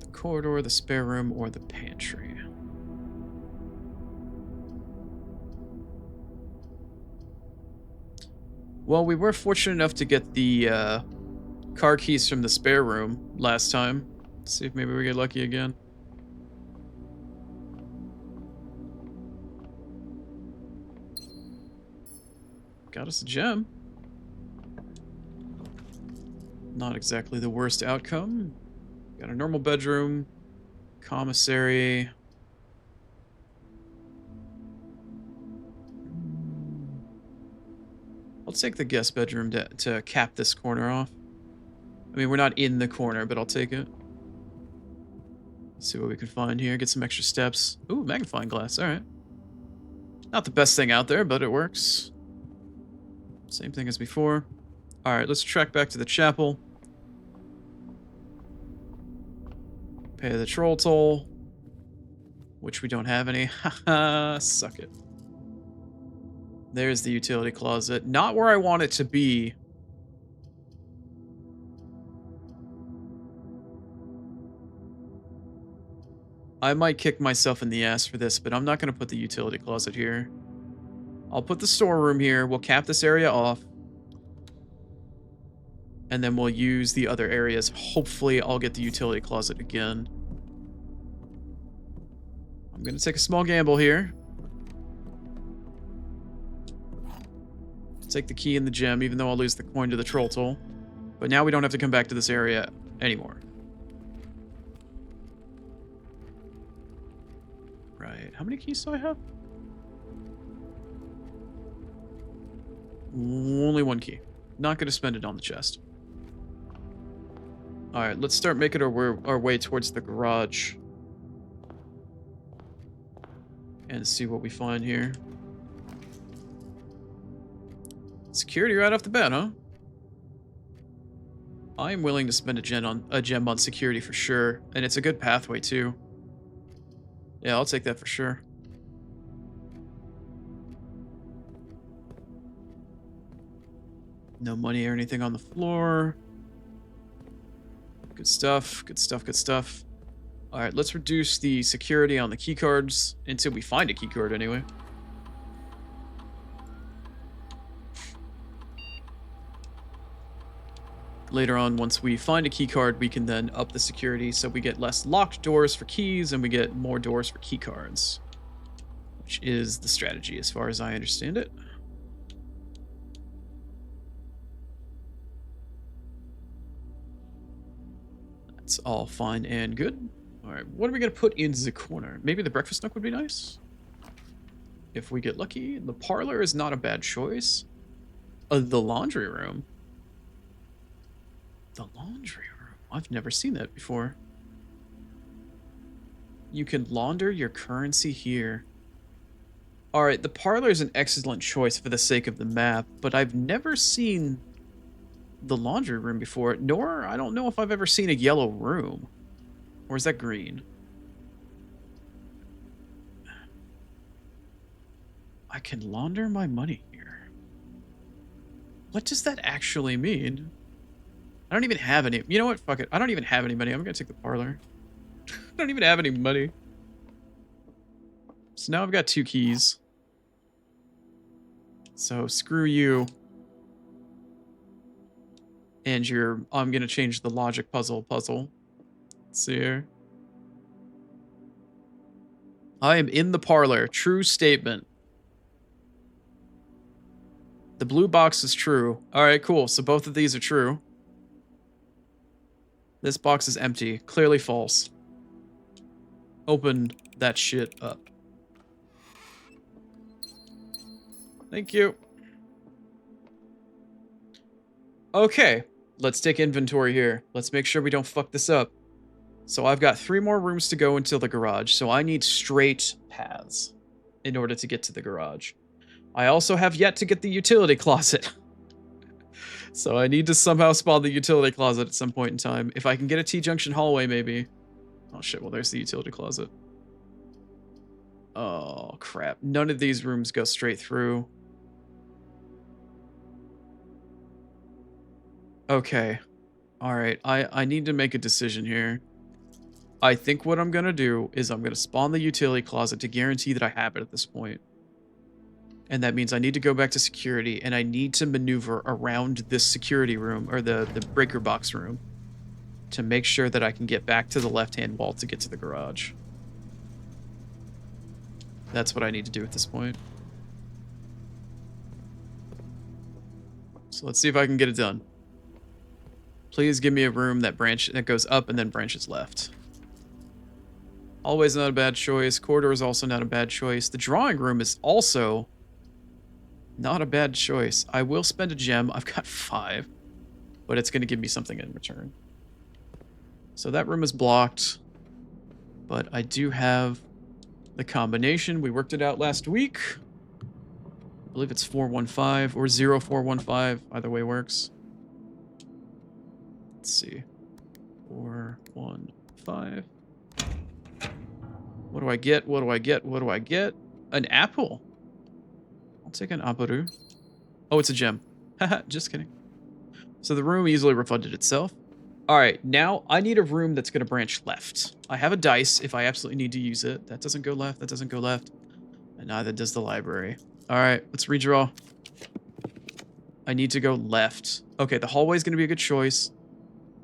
The corridor, the spare room, or the pantry. Well, we were fortunate enough to get the car keys from the spare room last time. Let's see if maybe we get lucky again. Got us a gem. Not exactly the worst outcome. Got a normal bedroom. Commissary. I'll take the guest bedroom to cap this corner off. I mean, we're not in the corner, but I'll take it. Let's see what we can find here. Get some extra steps. Ooh, magnifying glass. All right. Not the best thing out there, but it works. Same thing as before. All right, let's track back to the chapel. Pay the troll toll, which we don't have any. Haha, suck it. There's the utility closet. Not where I want it to be. I might kick myself in the ass for this, but I'm not going to put the utility closet here. I'll put the storeroom here. We'll cap this area off. And then we'll use the other areas. Hopefully, I'll get the utility closet again. I'm going to take a small gamble here. Take the key and the gem, even though I'll lose the coin to the troll toll. But now we don't have to come back to this area anymore. Right. How many keys do I have? Only one key. Not going to spend it on the chest. Alright, let's start making our way towards the garage. And see what we find here. Security right off the bat, huh? I am willing to spend a gem on security for sure. And it's a good pathway, too. Yeah, I'll take that for sure. No money or anything on the floor. Good stuff, good stuff, good stuff. Alright, let's reduce the security on the keycards until we find a keycard anyway. Later on, once we find a keycard, we can then up the security so we get less locked doors for keys and we get more doors for keycards. Which is the strategy as far as I understand it. That's all fine and good. Alright, what are we going to put in the corner? Maybe the breakfast nook would be nice? If we get lucky. The parlor is not a bad choice. The laundry room. The laundry room. I've never seen that before. You can launder your currency here. Alright, the parlor is an excellent choice for the sake of the map, but I've never seen the laundry room before, nor I don't know if I've ever seen a yellow room. Or is that green? I can launder my money here. What does that actually mean? I don't even have any. You know what? Fuck it. I don't even have any money. I'm going to take the parlor. I don't even have any money. So now I've got 2 keys. So screw you. And I'm going to change the logic puzzle. Let's see here. I am in the parlor. True statement. The blue box is true. All right, cool. So both of these are true. This box is empty. Clearly false. Open that shit up. Thank you. Okay, let's take inventory here. Let's make sure we don't fuck this up. So I've got 3 more rooms to go until the garage, so I need straight paths in order to get to the garage. I also have yet to get the utility closet. So I need to somehow spawn the utility closet at some point in time. If I can get a T-junction hallway, maybe. Oh shit, well there's the utility closet. Oh crap, none of these rooms go straight through. Okay. Alright, I need to make a decision here. I think what I'm gonna do is I'm gonna spawn the utility closet to guarantee that I have it at this point. And that means I need to go back to security, and I need to maneuver around this security room, or the breaker box room, to make sure that I can get back to the left-hand wall to get to the garage. That's what I need to do at this point. So let's see if I can get it done. Please give me a room that goes up and then branches left. Hallway's not a bad choice. Corridor is also not a bad choice. The drawing room is also not a bad choice. I will spend a gem. I've got 5, but it's going to give me something in return. So that room is blocked, but I do have the combination. We worked it out last week. I believe it's 415 or 0415. Either way works. Let's see. 415. What do I get? What do I get? What do I get? An apple. I'll take an apple. Oh, it's a gem. Haha, just kidding. So the room easily refunded itself. All right, now I need a room that's going to branch left. I have a dice if I absolutely need to use it. That doesn't go left. That doesn't go left. And neither does the library. All right, let's redraw. I need to go left. Okay, the hallway is going to be a good choice.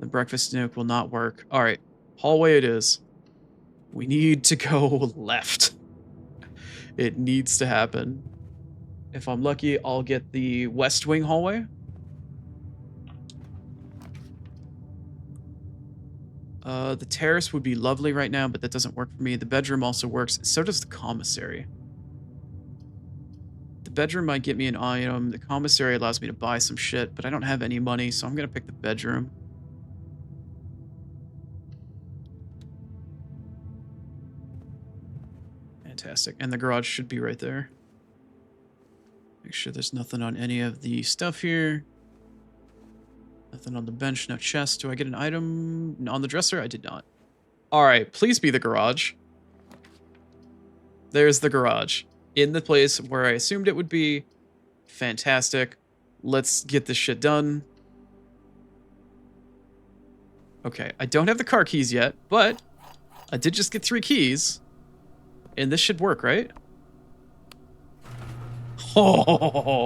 The breakfast nook will not work. All right, hallway it is. We need to go left. It needs to happen. If I'm lucky, I'll get the west wing hallway. The terrace would be lovely right now, but that doesn't work for me. The bedroom also works. So does the commissary. The bedroom might get me an item. The commissary allows me to buy some shit, but I don't have any money, so I'm going to pick the bedroom. Fantastic. And the garage should be right there. Make sure there's nothing on any of the stuff here. Nothing on the bench, no chest. Do I get an item on the dresser? I did not. All right, please be the garage. There's the garage. In the place where I assumed it would be. Fantastic. Let's get this shit done. Okay, I don't have the car keys yet, but I did just get 3 keys. And this should work, right? Oh,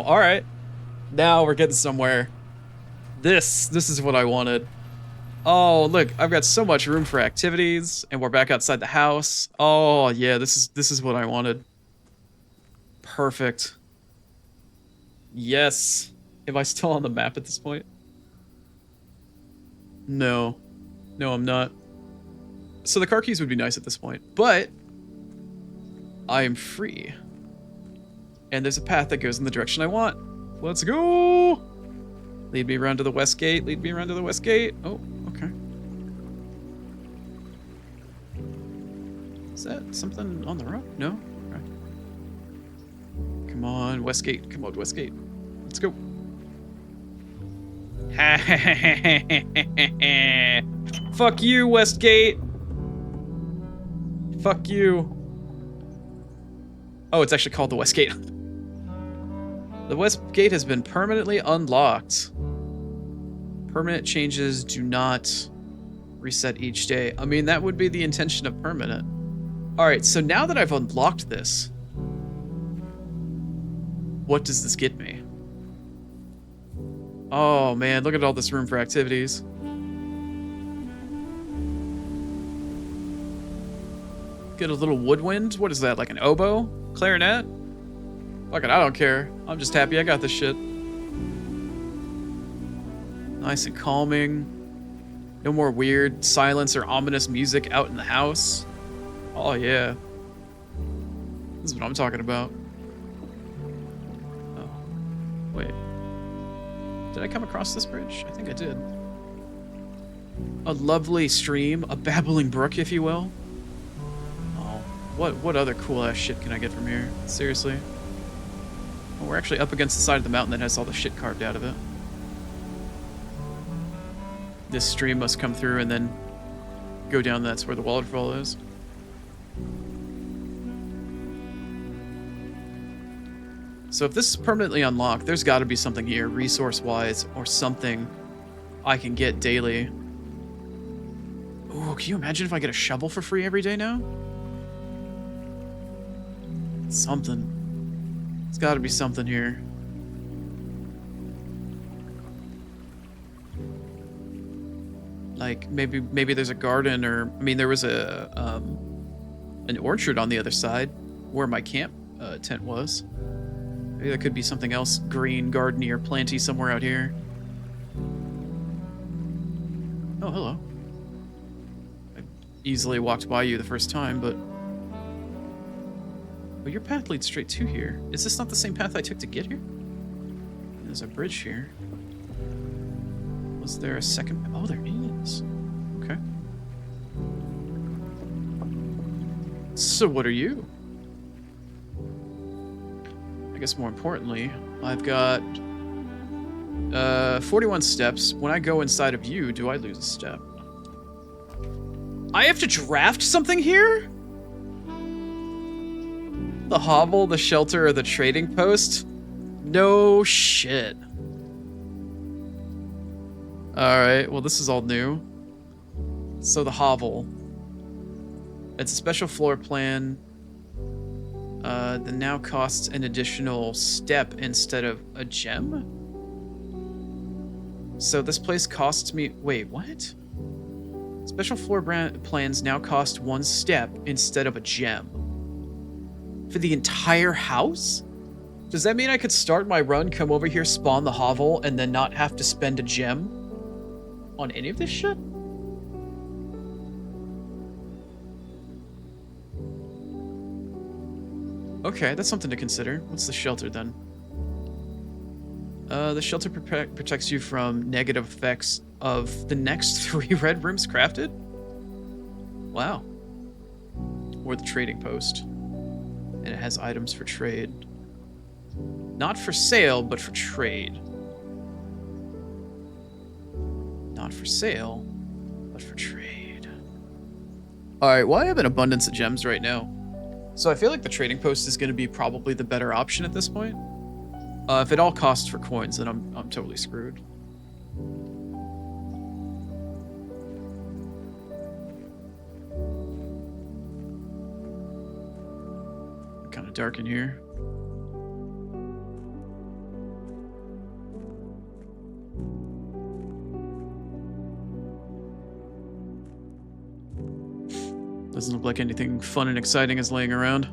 all right. Now we're getting somewhere. This is what I wanted. Oh, look, I've got so much room for activities, and we're back outside the house. Oh, yeah, this is what I wanted. Perfect. Yes. Am I still on the map at this point? No. No, I'm not. So the car keys would be nice at this point, but I am free. And there's a path that goes in the direction I want. Let's go! Lead me around to the west gate. Lead me around to the west gate. Oh, okay. Is that something on the road? No? Okay. Come on, west gate. Come on, west gate. Let's go. Fuck you, Westgate. Fuck you. Oh, it's actually called the Westgate. The Westgate has been permanently unlocked. Permanent changes do not reset each day. I mean, that would be the intention of permanent. All right, so now that I've unlocked this, what does this get me? Oh man, look at all this room for activities. Get a little woodwind. What is that, like an oboe? Clarinet? Fuck it, I don't care. I'm just happy I got this shit. Nice and calming. No more weird silence or ominous music out in the house. Oh yeah. This is what I'm talking about. Oh, wait. Did I come across this bridge? I think I did. A lovely stream, a babbling brook, if you will. Oh, what other cool ass shit can I get from here? Seriously. Oh, we're actually up against the side of the mountain that has all the shit carved out of it. This stream must come through and then go down. That's where the waterfall is. So if this is permanently unlocked, there's got to be something here, resource-wise, or something I can get daily. Ooh, can you imagine if I get a shovel for free every day now? Something. There's got to be something here. Like maybe there's a garden, or I mean there was a an orchard on the other side where my camp tent was. Maybe there could be something else green, gardeny, or planty somewhere out here. Oh, hello. easily walked by you the first time, but... Oh, your path leads straight to here. Is this not the same path I took to get here? There's a bridge here. Was there a second? Oh, there is. Okay. So what are you? I guess more importantly, I've got 41 steps. When I go inside of you, do I lose a step? I have to draft something here? The hovel, the shelter, or the trading post? No shit. Alright, well this is all new. So the hovel. It's a special floor plan that now costs an additional step instead of a gem? So this place costs me... Wait, what? Special floor plans now cost 1 step instead of a gem. For the entire house? Does that mean I could start my run, come over here, spawn the hovel, and then not have to spend a gem on any of this shit? Okay, that's something to consider. What's the shelter then? The shelter protects you from negative effects of the next 3 red rooms crafted? Wow. Or the trading post. And it has items for trade. Not for sale, but for trade. Not for sale, but for trade. Alright, well I have an abundance of gems right now. So I feel like the trading post is going to be probably the better option at this point. If it all costs for coins, then I'm totally screwed. Kind of dark in here. Doesn't look like anything fun and exciting is laying around.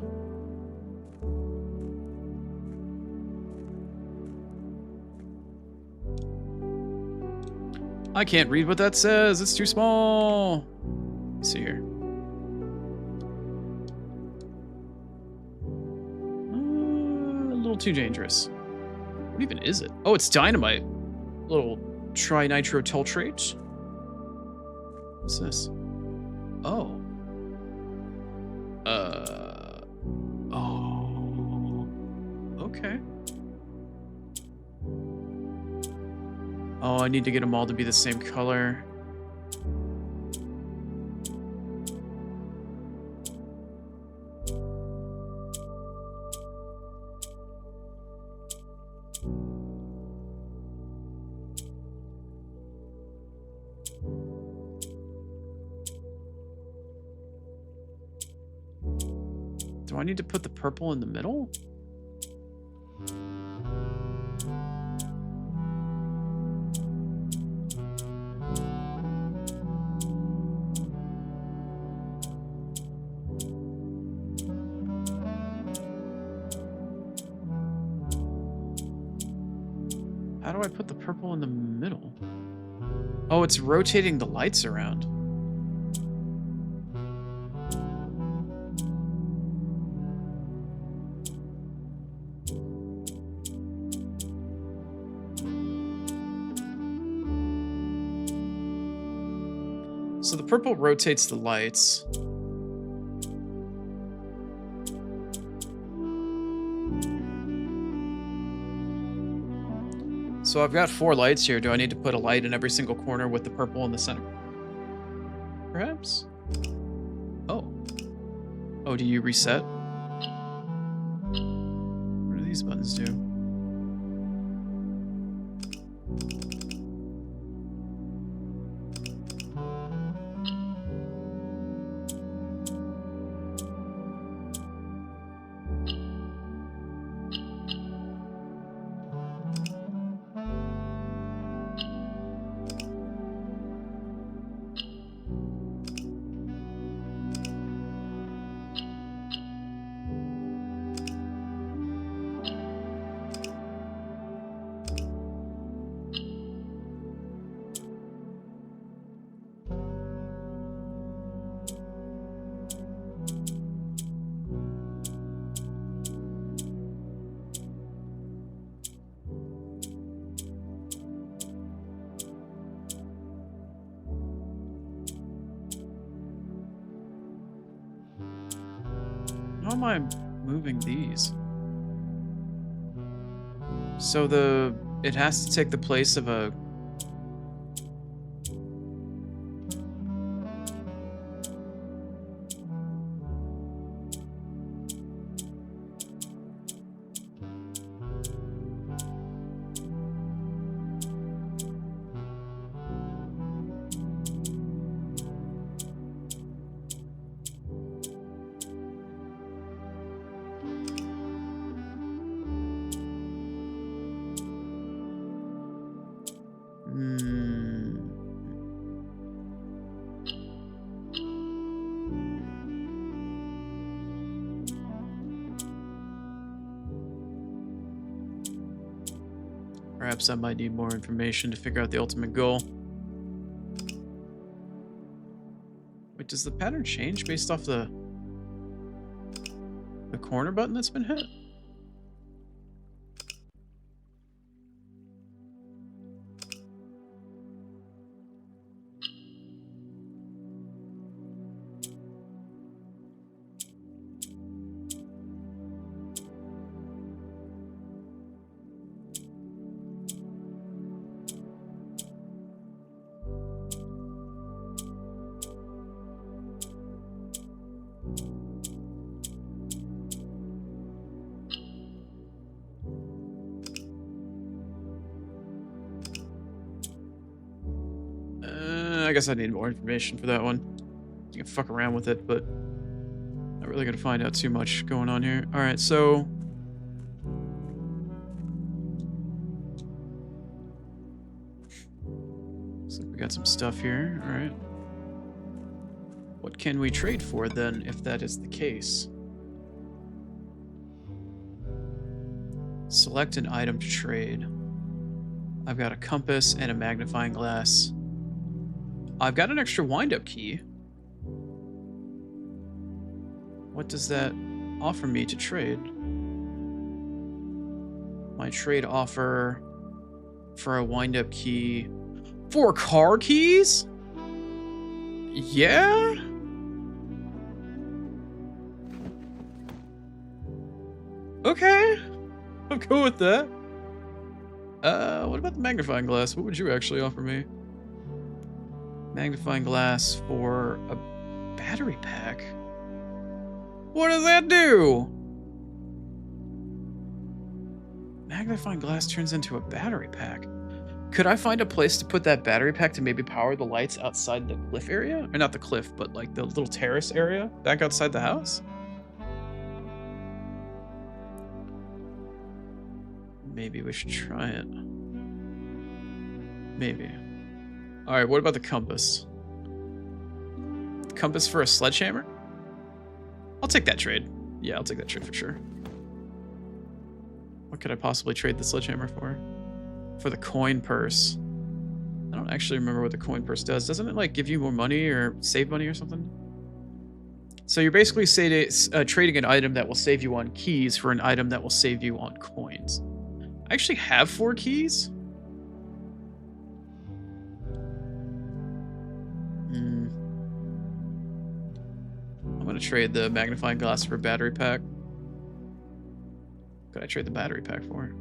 I can't read what that says. It's too small. Let's see here. A little too dangerous. What even is it? Oh, it's dynamite. A little trinitro-tultrate. What's this? Oh. Oh. Okay. Oh, I need to get them all to be the same color. Do I need to put the purple in the middle? How do I put the purple in the middle? Oh, it's rotating the lights around. So the purple rotates the lights. So I've got 4 lights here. Do I need to put a light in every single corner with the purple in the center? Perhaps? Oh. Oh, do you reset? What do these buttons do? How am I moving these? So it has to take the place of a... Perhaps I might need more information to figure out the ultimate goal. Wait, does the pattern change based off the corner button that's been hit? I guess I need more information for that one. You can fuck around with it, but not really gonna find out too much going on here. All right, so looks like we got some stuff here. All right, what can we trade for then, if that is the case? Select an item to trade. I've got a compass and a magnifying glass. I've got an extra wind-up key. What does that offer me to trade? My trade offer for a wind-up key. 4 car keys? Yeah? Okay. I'm cool with that. What about the magnifying glass? What would you actually offer me? Magnifying glass for a battery pack. What does that do? Magnifying glass turns into a battery pack. Could I find a place to put that battery pack to maybe power the lights outside the cliff area? Or not the cliff, but like the little terrace area back outside the house? Maybe we should try it. Maybe. Alright, what about the compass? Compass for a sledgehammer? I'll take that trade. Yeah, I'll take that trade for sure. What could I possibly trade the sledgehammer for? For the coin purse. I don't actually remember what the coin purse does. Doesn't it like give you more money or save money or something? So you're basically trading an item that will save you on keys for an item that will save you on coins. I actually have 4 keys. I'm gonna trade the magnifying glass for a battery pack. Could I trade the battery pack for?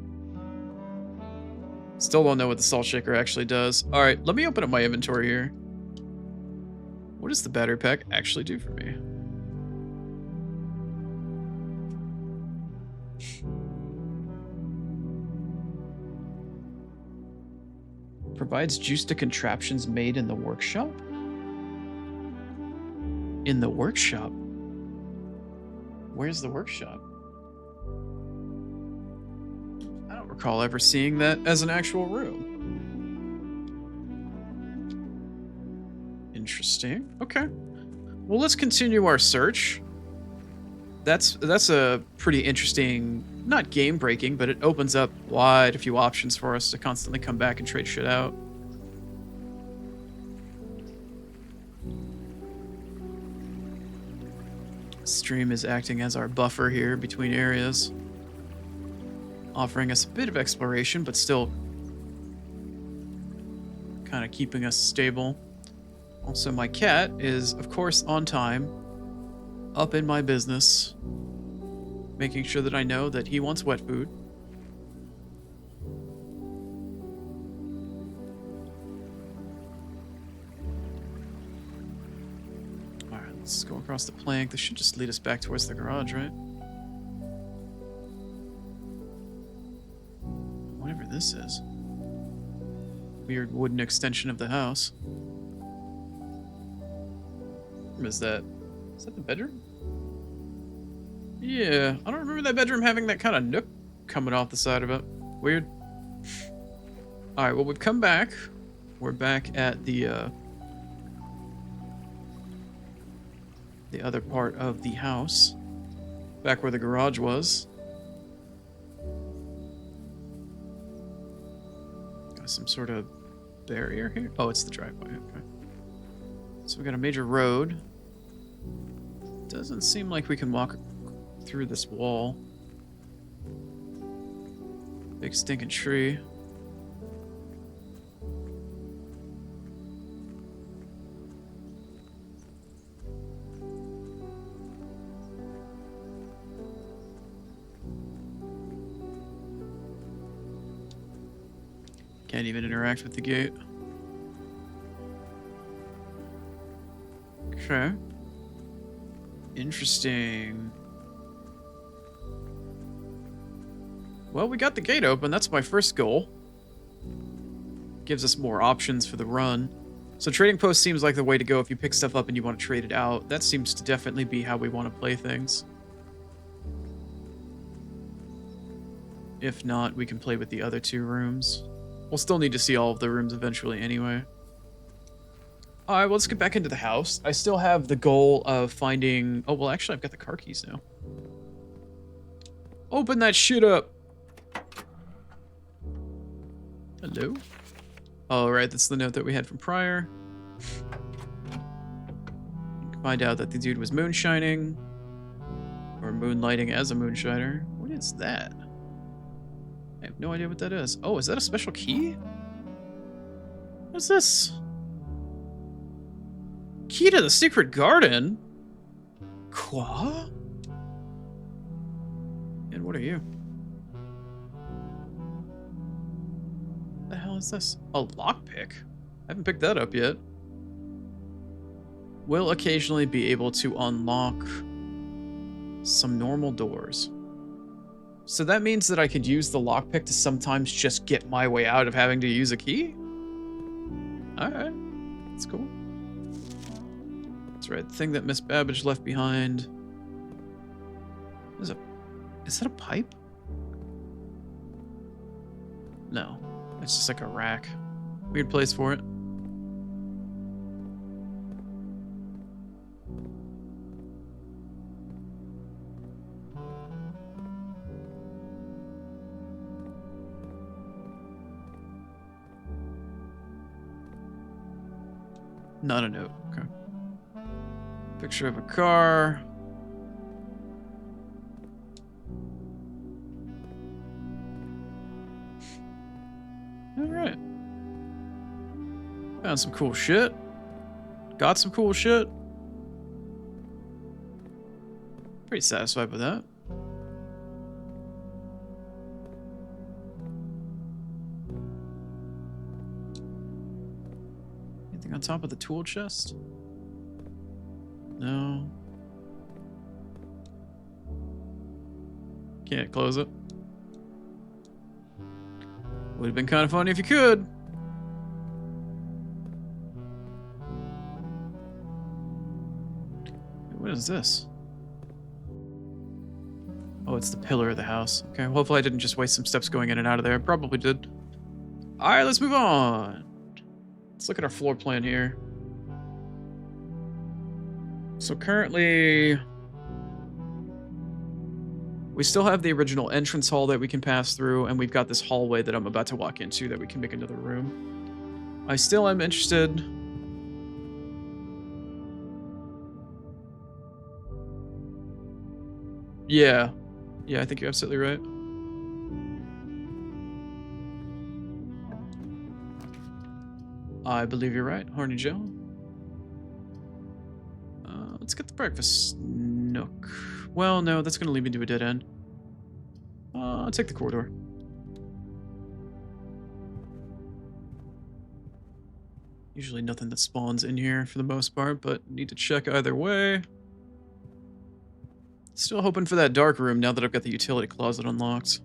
Still don't know what the salt shaker actually does. All right, let me open up my inventory here. What does the battery pack actually do for me? Provides juice to contraptions made in the workshop? In the workshop? Where's the workshop? I don't recall ever seeing that as an actual room. Interesting. Okay. Well, let's continue our search. That's a pretty interesting, not game breaking, but it opens up quite a few options for us to constantly come back and trade shit out. Stream is acting as our buffer here between areas, offering us a bit of exploration, but still kind of keeping us stable. Also, my cat is, of course, on time, up in my business, making sure that I know that he wants wet food. Alright, let's go across the plank. This should just lead us back towards the garage, right? Whatever this is. Weird wooden extension of the house. Is that the bedroom? Yeah, I don't remember that bedroom having that kind of nook coming off the side of it. Weird. Alright, well, we've come back. We're back at the other part of the house. Back where the garage was. Got some sort of barrier here? Oh, it's the driveway, okay. So we got a major road. Doesn't seem like we can walk through this wall. Big stinking tree. Can't even interact with the gate. Okay. Interesting. Well, we got the gate open. That's my first goal. Gives us more options for the run. So trading post seems like the way to go if you pick stuff up and you want to trade it out. That seems to definitely be how we want to play things. If not, we can play with the other two rooms. We'll still need to see all of the rooms eventually anyway. Alright, well, let's get back into the house. I still have the goal of finding... Oh, well, actually, I've got the car keys now. Open that shit up! Hello? Oh, right, that's the note that we had from prior. Find out that the dude was moonshining. Or moonlighting as a moonshiner. What is that? I have no idea what that is. Oh, is that a special key? What's this? Key to the secret garden? Quoi? And what are you? What the hell is this? A lockpick? I haven't picked that up yet. Will occasionally be able to unlock some normal doors. So that means that I could use the lockpick to sometimes just get my way out of having to use a key? Alright. That's cool. That's right, the thing that Miss Babbage left behind. Is that a pipe? No. It's just like a rack. Weird place for it. Not a note. Okay. Picture of a car. Alright. Found some cool shit. Got some cool shit. Pretty satisfied with that. Anything on top of the tool chest? No. Can't close it. Would have been kind of funny if you could. What is this? Oh, it's the pillar of the house. Okay, well, hopefully I didn't just waste some steps going in and out of there. I probably did. Alright, let's move on. Let's look at our floor plan here. So currently, we still have the original entrance hall that we can pass through, and we've got this hallway that I'm about to walk into that we can make another room. I still am interested. Yeah. Yeah, I think you're absolutely right. I believe you're right, Horny Joe. Let's get the breakfast nook. Well, no, that's going to lead me to a dead end. I'll take the corridor. Usually nothing that spawns in here for the most part, but need to check either way. Still hoping for that dark room now that I've got the utility closet unlocked.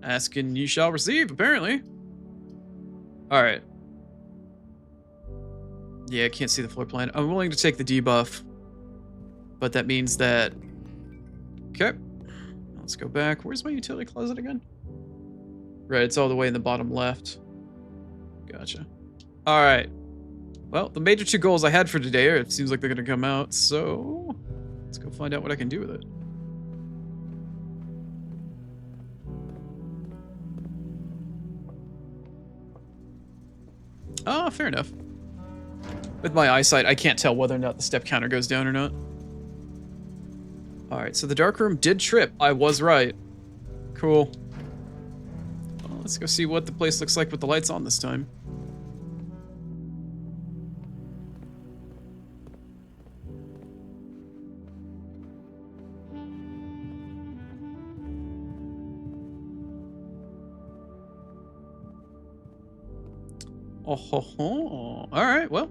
Ask and you shall receive, apparently. Alright. Yeah, I can't see the floor plan. I'm willing to take the debuff. But that means that... Okay. Let's go back. Where's my utility closet again? Right, it's all the way in the bottom left. Gotcha. Alright. Well, the major two goals I had for today, it seems like they're going to come out, so... Let's go find out what I can do with it. Oh, fair enough. With my eyesight, I can't tell whether or not the step counter goes down or not. Alright, so the dark room did trip. I was right. Cool. Well, let's go see what the place looks like with the lights on this time. Oh ho ho. Alright, well.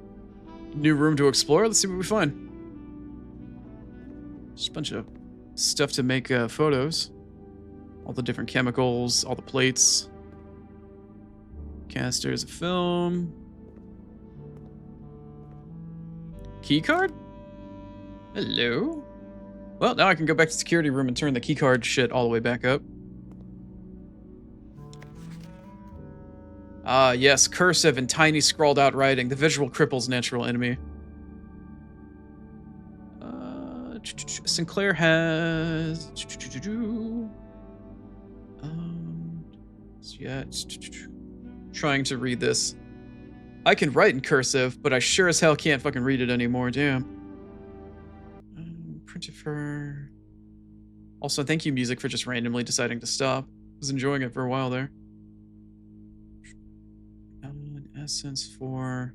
New room to explore. Let's see what we find. Just a bunch of stuff to make photos. All the different chemicals, all the plates. Canisters of film. Keycard? Hello? Well, now I can go back to the security room and turn the keycard shit all the way back up. Ah, yes, cursive and tiny scrawled out writing. The visual cripple's natural enemy. Sinclair has... yeah, trying to read this. I can write in cursive, but I sure as hell can't fucking read it anymore, damn. Printed for... Also, thank you, music, for just randomly deciding to stop. I was enjoying it for a while there. An essence for...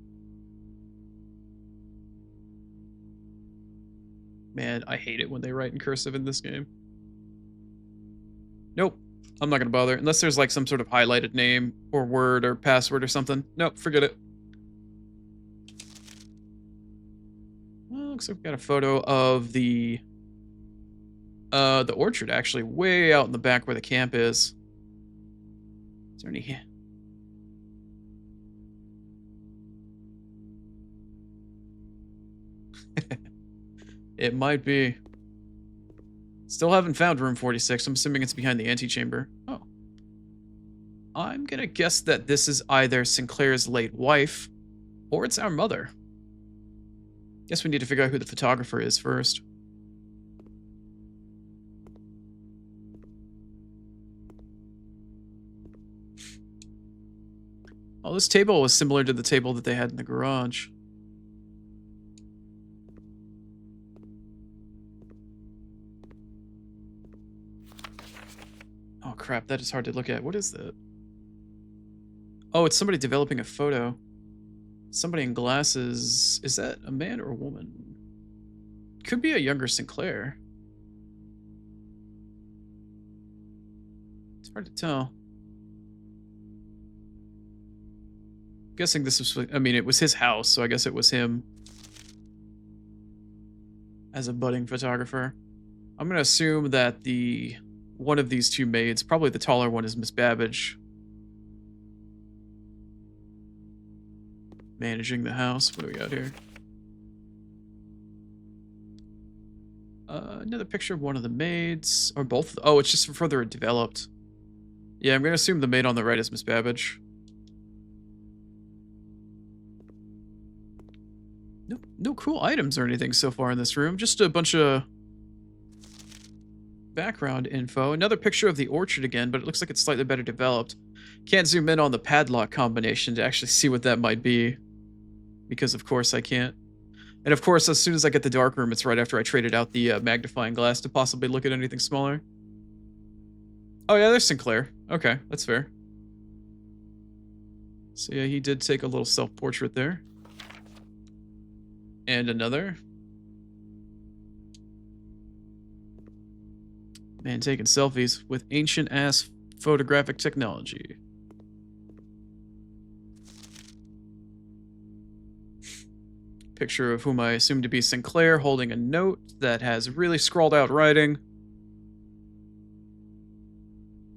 Man, I hate it when they write in cursive in this game. Nope. I'm not gonna bother. Unless there's like some sort of highlighted name or word or password or something. Nope, forget it. Well, looks like we've got a photo of the orchard actually way out in the back where the camp is. Is there any... It might be. Still haven't found room 46. I'm assuming it's behind the antechamber. Oh. I'm gonna guess that this is either Sinclair's late wife, or it's our mother. Guess we need to figure out who the photographer is first. Oh, this table was similar to the table that they had in the garage. Oh crap, that is hard to look at. What is that? Oh, it's somebody developing a photo. Somebody in glasses. Is that a man or a woman? Could be a younger Sinclair. It's hard to tell. I'm guessing this was, I mean, it was his house, so I guess it was him as a budding photographer. I'm gonna assume that one of these two maids, probably the taller one, is Miss Babbage. Managing the house. What do we got here? Another picture of one of the maids. Or both. Oh, it's just further developed. Yeah, I'm going to assume the maid on the right is Miss Babbage. No cool items or anything so far in this room. Just a bunch of background info. Another picture of the orchard again, but it looks like it's slightly better developed. Can't zoom in on the padlock combination to actually see what that might be. Because of course I can't. And of course, as soon as I get the dark room, it's right after I traded out the magnifying glass to possibly look at anything smaller. Oh yeah, there's Sinclair. Okay, that's fair. So yeah, he did take a little self-portrait there. And another. Man taking selfies with ancient ass photographic technology. Picture of whom I assume to be Sinclair holding a note that has really scrawled out writing.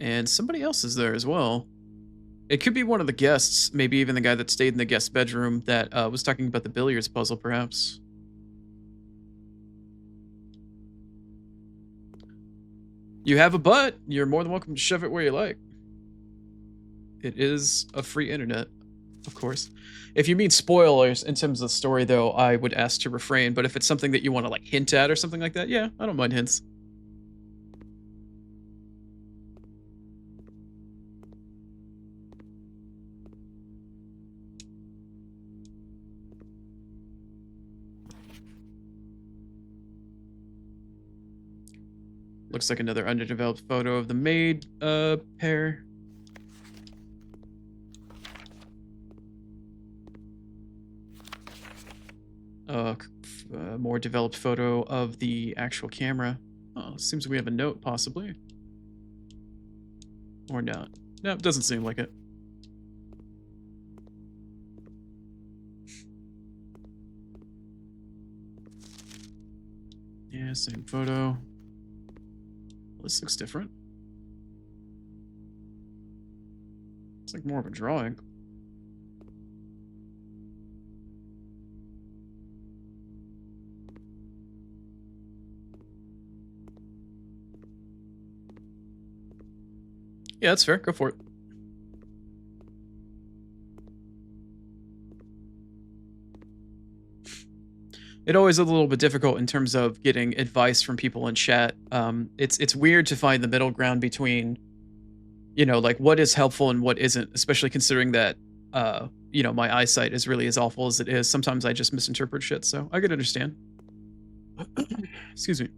And somebody else is there as well. It could be one of the guests, maybe even the guy that stayed in the guest bedroom that was talking about the billiards puzzle, perhaps. You have a butt. You're more than welcome to shove it where you like. It is a free internet, of course. If you mean spoilers in terms of the story, though, I would ask to refrain. But if it's something that you want to like hint at or something like that, yeah, I don't mind hints. Looks like another underdeveloped photo of the maid pair. More developed photo of the actual camera. Oh, seems we have a note, possibly. Or not. No, it doesn't seem like it. Yeah, same photo. This looks different. It's like more of a drawing. Yeah, that's fair. Go for it. It always is a little bit difficult in terms of getting advice from people in chat. It's weird to find the middle ground between, you know, like what is helpful and what isn't, especially considering that, you know, my eyesight is really as awful as it is. Sometimes I just misinterpret shit, so I could understand. Excuse me.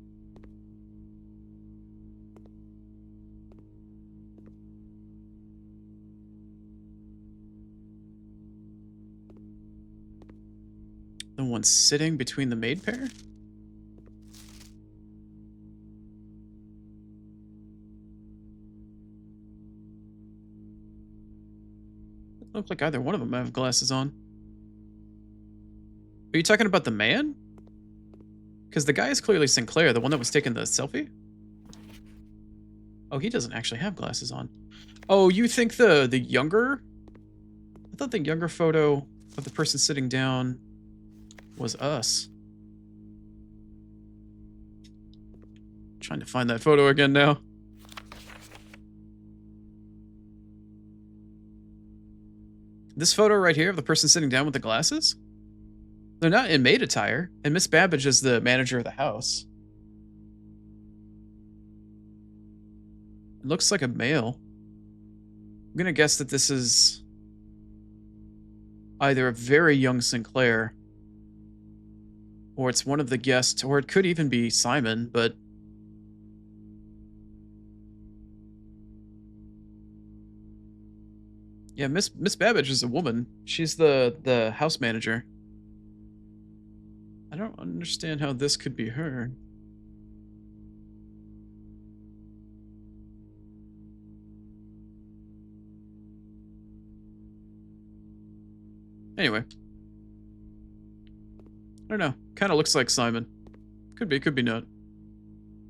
The one sitting between the maid pair? Look like either one of them have glasses on. Are you talking about the man? Because the guy is clearly Sinclair, the one that was taking the selfie? Oh, he doesn't actually have glasses on. Oh, you think the younger? I thought the younger photo of the person sitting down was us. Trying to find that photo again now. This photo right here of the person sitting down with the glasses? They're not in maid attire, and Miss Babbage is the manager of the house. It looks like a male. I'm gonna guess that this is either a very young Sinclair, or it's one of the guests, or it could even be Simon, but yeah, Miss Babbage is a woman. She's the house manager. I don't understand how this could be her. Anyway. I don't know. Kind of looks like Simon. Could be not.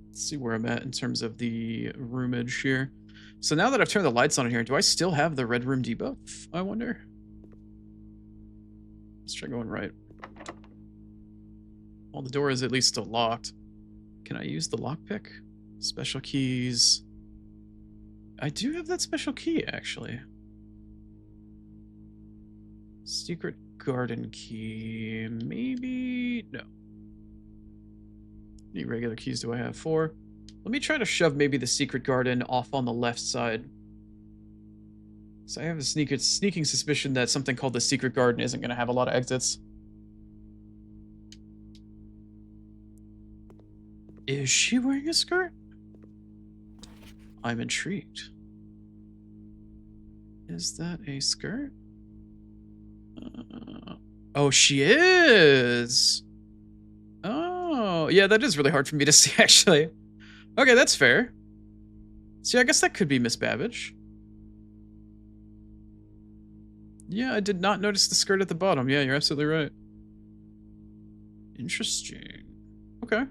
Let's see where I'm at in terms of the roomage here. So now that I've turned the lights on in here, do I still have the red room debuff, I wonder? Let's try going right. Well, the door is at least still locked. Can I use the lockpick? Special keys. I do have that special key, actually. Secret garden key. Maybe... No. How many regular keys do I have? 4. Let me try to shove maybe the secret garden off on the left side. So I have a sneaking suspicion that something called the secret garden isn't going to have a lot of exits. Is she wearing a skirt? I'm intrigued. Is that a skirt? Oh, she is! Oh, yeah, that is really hard for me to see, actually. Okay, that's fair. See, I guess that could be Miss Babbage. Yeah, I did not notice the skirt at the bottom. Yeah, you're absolutely right. Interesting. Okay.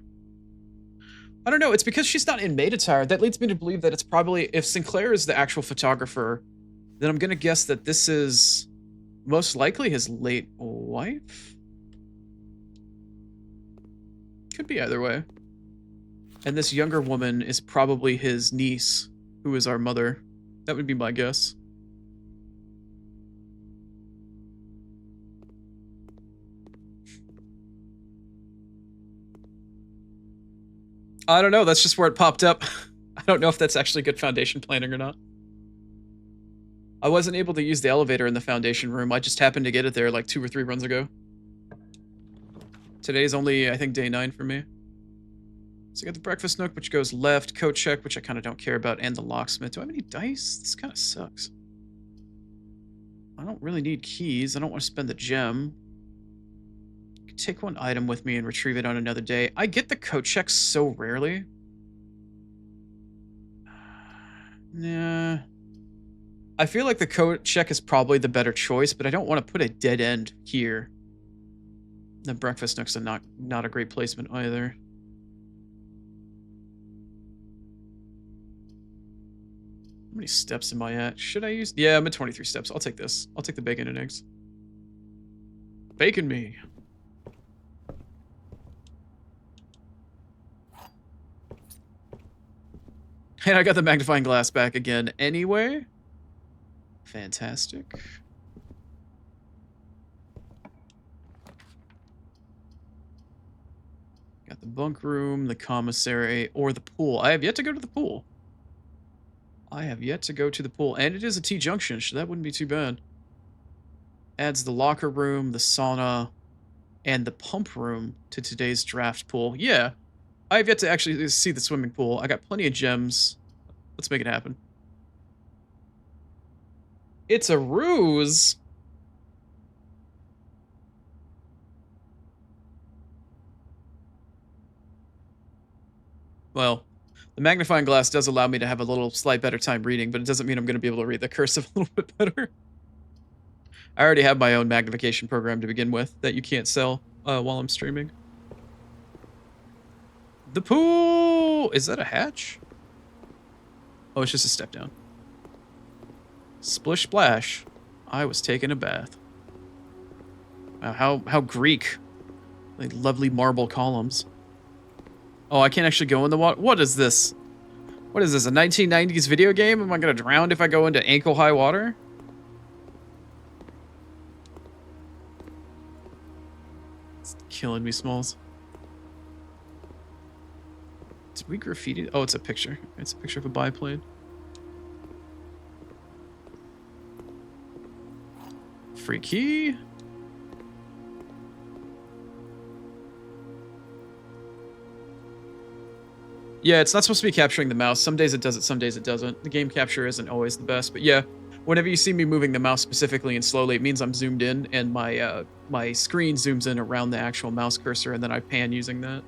I don't know. It's because she's not in maid attire. That leads me to believe that it's probably, if Sinclair is the actual photographer, then I'm going to guess that this is most likely his late wife? Could be either way. And this younger woman is probably his niece, who is our mother. That would be my guess. I don't know. That's just where it popped up. I don't know if that's actually good foundation planning or not. I wasn't able to use the elevator in the foundation room. I just happened to get it there like 2 or 3 runs ago. Today's only, I think, day 9 for me. So I got the breakfast nook, which goes left, coat check, which I kind of don't care about, and the locksmith. Do I have any dice? This kind of sucks. I don't really need keys. I don't want to spend the gem. I can take one item with me and retrieve it on another day. I get the coat check so rarely. Nah. I feel like the coat check is probably the better choice, but I don't want to put a dead end here. The breakfast nook's not a great placement either. How many steps am I at? Should I use? Yeah, I'm at 23 steps. I'll take this. I'll take the bacon and eggs. Bacon me. And I got the magnifying glass back again anyway. Fantastic. Got the bunk room, the commissary, or the pool. I have yet to go to the pool. And it is a T-junction, so that wouldn't be too bad. Adds the locker room, the sauna, and the pump room to today's draft pool. Yeah, I have yet to actually see the swimming pool. I got plenty of gems. Let's make it happen. It's a ruse. Well, the magnifying glass does allow me to have a little slight better time reading, but it doesn't mean I'm going to be able to read the cursive a little bit better. I already have my own magnification program to begin with that you can't sell while I'm streaming. The pool! Is that a hatch? Oh, it's just a step down. Splish splash. I was taking a bath. Wow, how Greek. Like lovely marble columns. Oh, I can't actually go in the water. What is this? What is this, a 1990s video game? Am I gonna drown if I go into ankle-high water? It's killing me, Smalls. Did we graffiti? Oh, it's a picture. It's a picture of a biplane. Free key. Yeah, it's not supposed to be capturing the mouse. Some days it does it, some days it doesn't. The game capture isn't always the best, but yeah, whenever you see me moving the mouse specifically and slowly, it means I'm zoomed in, and my screen zooms in around the actual mouse cursor, and then I pan using that.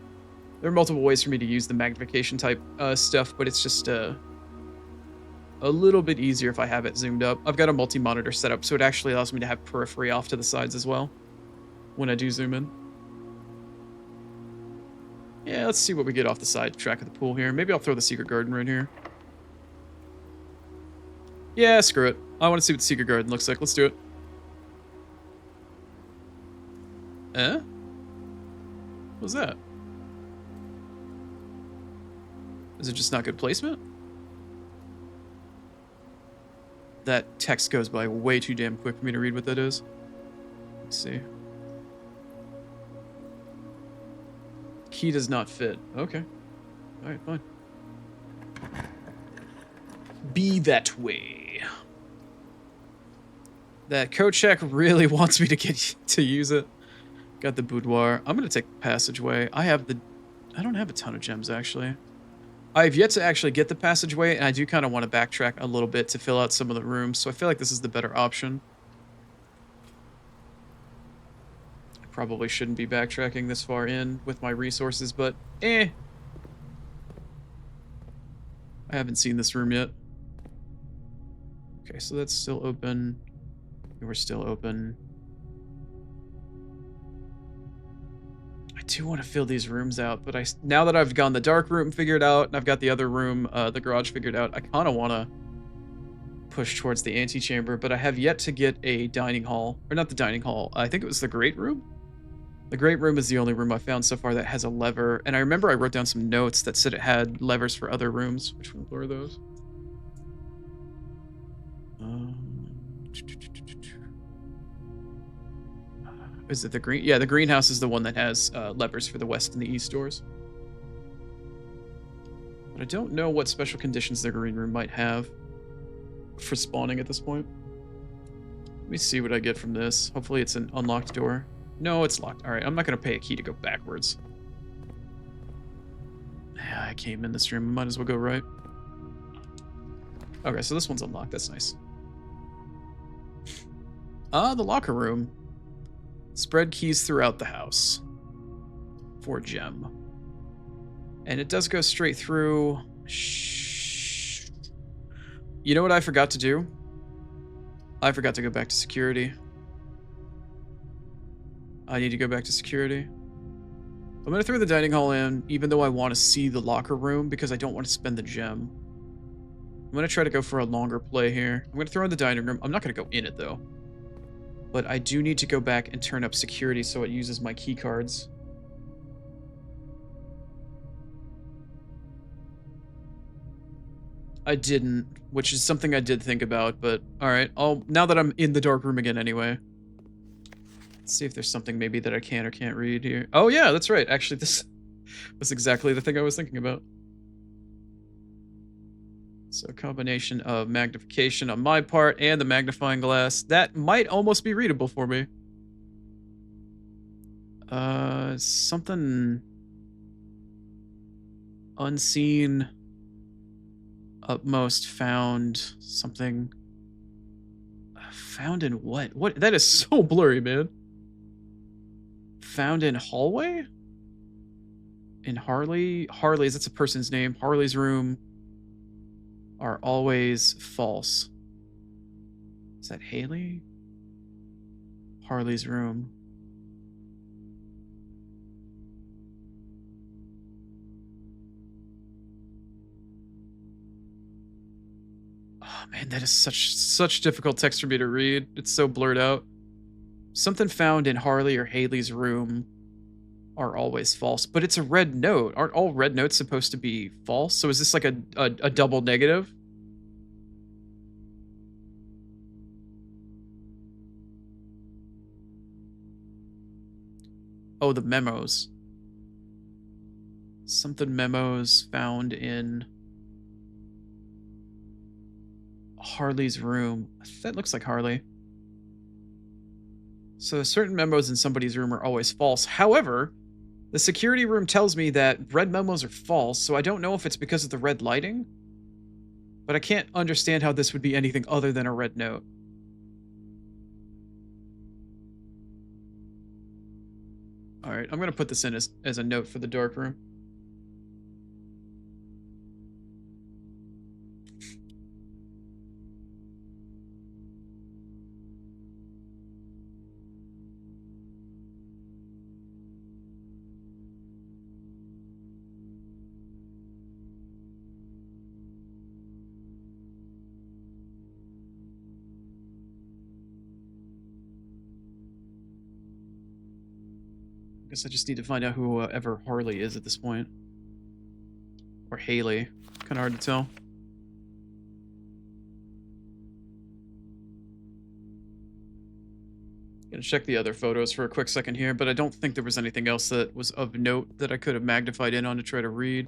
There are multiple ways for me to use the magnification type stuff, but it's just a little bit easier if I have it zoomed up. I've got a multi-monitor setup, so it actually allows me to have periphery off to the sides as well when I do zoom in. Yeah, let's see what we get off the side track of the pool here. Maybe I'll throw the secret garden right here. Yeah, screw it. I want to see what the secret garden looks like. Let's do it. What was that? Is it just not good placement? That text goes by way too damn quick for me to read what that is. Let's see. Key does not fit. Okay. Alright, fine. Be that way. That coat check really wants me to get to use it. Got the boudoir. I'm gonna take the passageway. I don't have a ton of gems, actually. I've yet to actually get the passageway, and I do kind of want to backtrack a little bit to fill out some of the rooms, so I feel like this is the better option. I probably shouldn't be backtracking this far in with my resources, but eh. I haven't seen this room yet. Okay, so that's still open. We're still open. I do want to fill these rooms out, but now that I've gotten the dark room figured out and I've got the other room, the garage figured out, I kind of want to push towards the antechamber, but I have yet to get a dining hall. Or not the dining hall. I think it was the great room. The great room is the only room I found so far that has a lever. And I remember I wrote down some notes that said it had levers for other rooms. Which ones were those? Is it the green? Yeah, the greenhouse is the one that has levers for the west and the east doors. But I don't know what special conditions the green room might have for spawning at this point. Let me see what I get from this. Hopefully it's an unlocked door. No, it's locked. All right, I'm not going to pay a key to go backwards. Yeah, I came in this room. Might as well go right. Okay, so this one's unlocked. That's nice. The locker room. Spread keys throughout the house. For gem. And it does go straight through. Shh. You know what I forgot to do? I forgot to go back to security. I need to go back to security. I'm going to throw the dining hall in, even though I want to see the locker room, because I don't want to spend the gem. I'm going to try to go for a longer play here. I'm going to throw in the dining room. I'm not going to go in it, though. But I do need to go back and turn up security so it uses my key cards. I didn't, which is something I did think about, but alright. Now that I'm in the dark room again anyway. Let's see if there's something maybe that I can or can't read here. Oh yeah, that's right. Actually, this was exactly the thing I was thinking about. So a combination of magnification on my part and the magnifying glass. That might almost be readable for me. Something unseen upmost found something. Found in what? What? That is so blurry, man. Found in hallway? In Harley's, that's a person's name. Harley's room are always false. Is that Haley? Harley's room. Oh man, that is such difficult text for me to read. It's so blurred out. Something found in Harley or Haley's room are always false, but it's a red note. Aren't all red notes supposed to be false? So is this like a double negative? Oh, the memos. Something memos found in Harley's room. That looks like Harley. So certain memos in somebody's room are always false. However, the security room tells me that red memos are false, so I don't know if it's because of the red lighting. But I can't understand how this would be anything other than a red note. Alright, I'm going to put this in as a note for the dark room. I guess I just need to find out whoever Harley is at this point. Or Haley. Kind of hard to tell. Gonna check the other photos for a quick second here, but I don't think there was anything else that was of note that I could have magnified in on to try to read.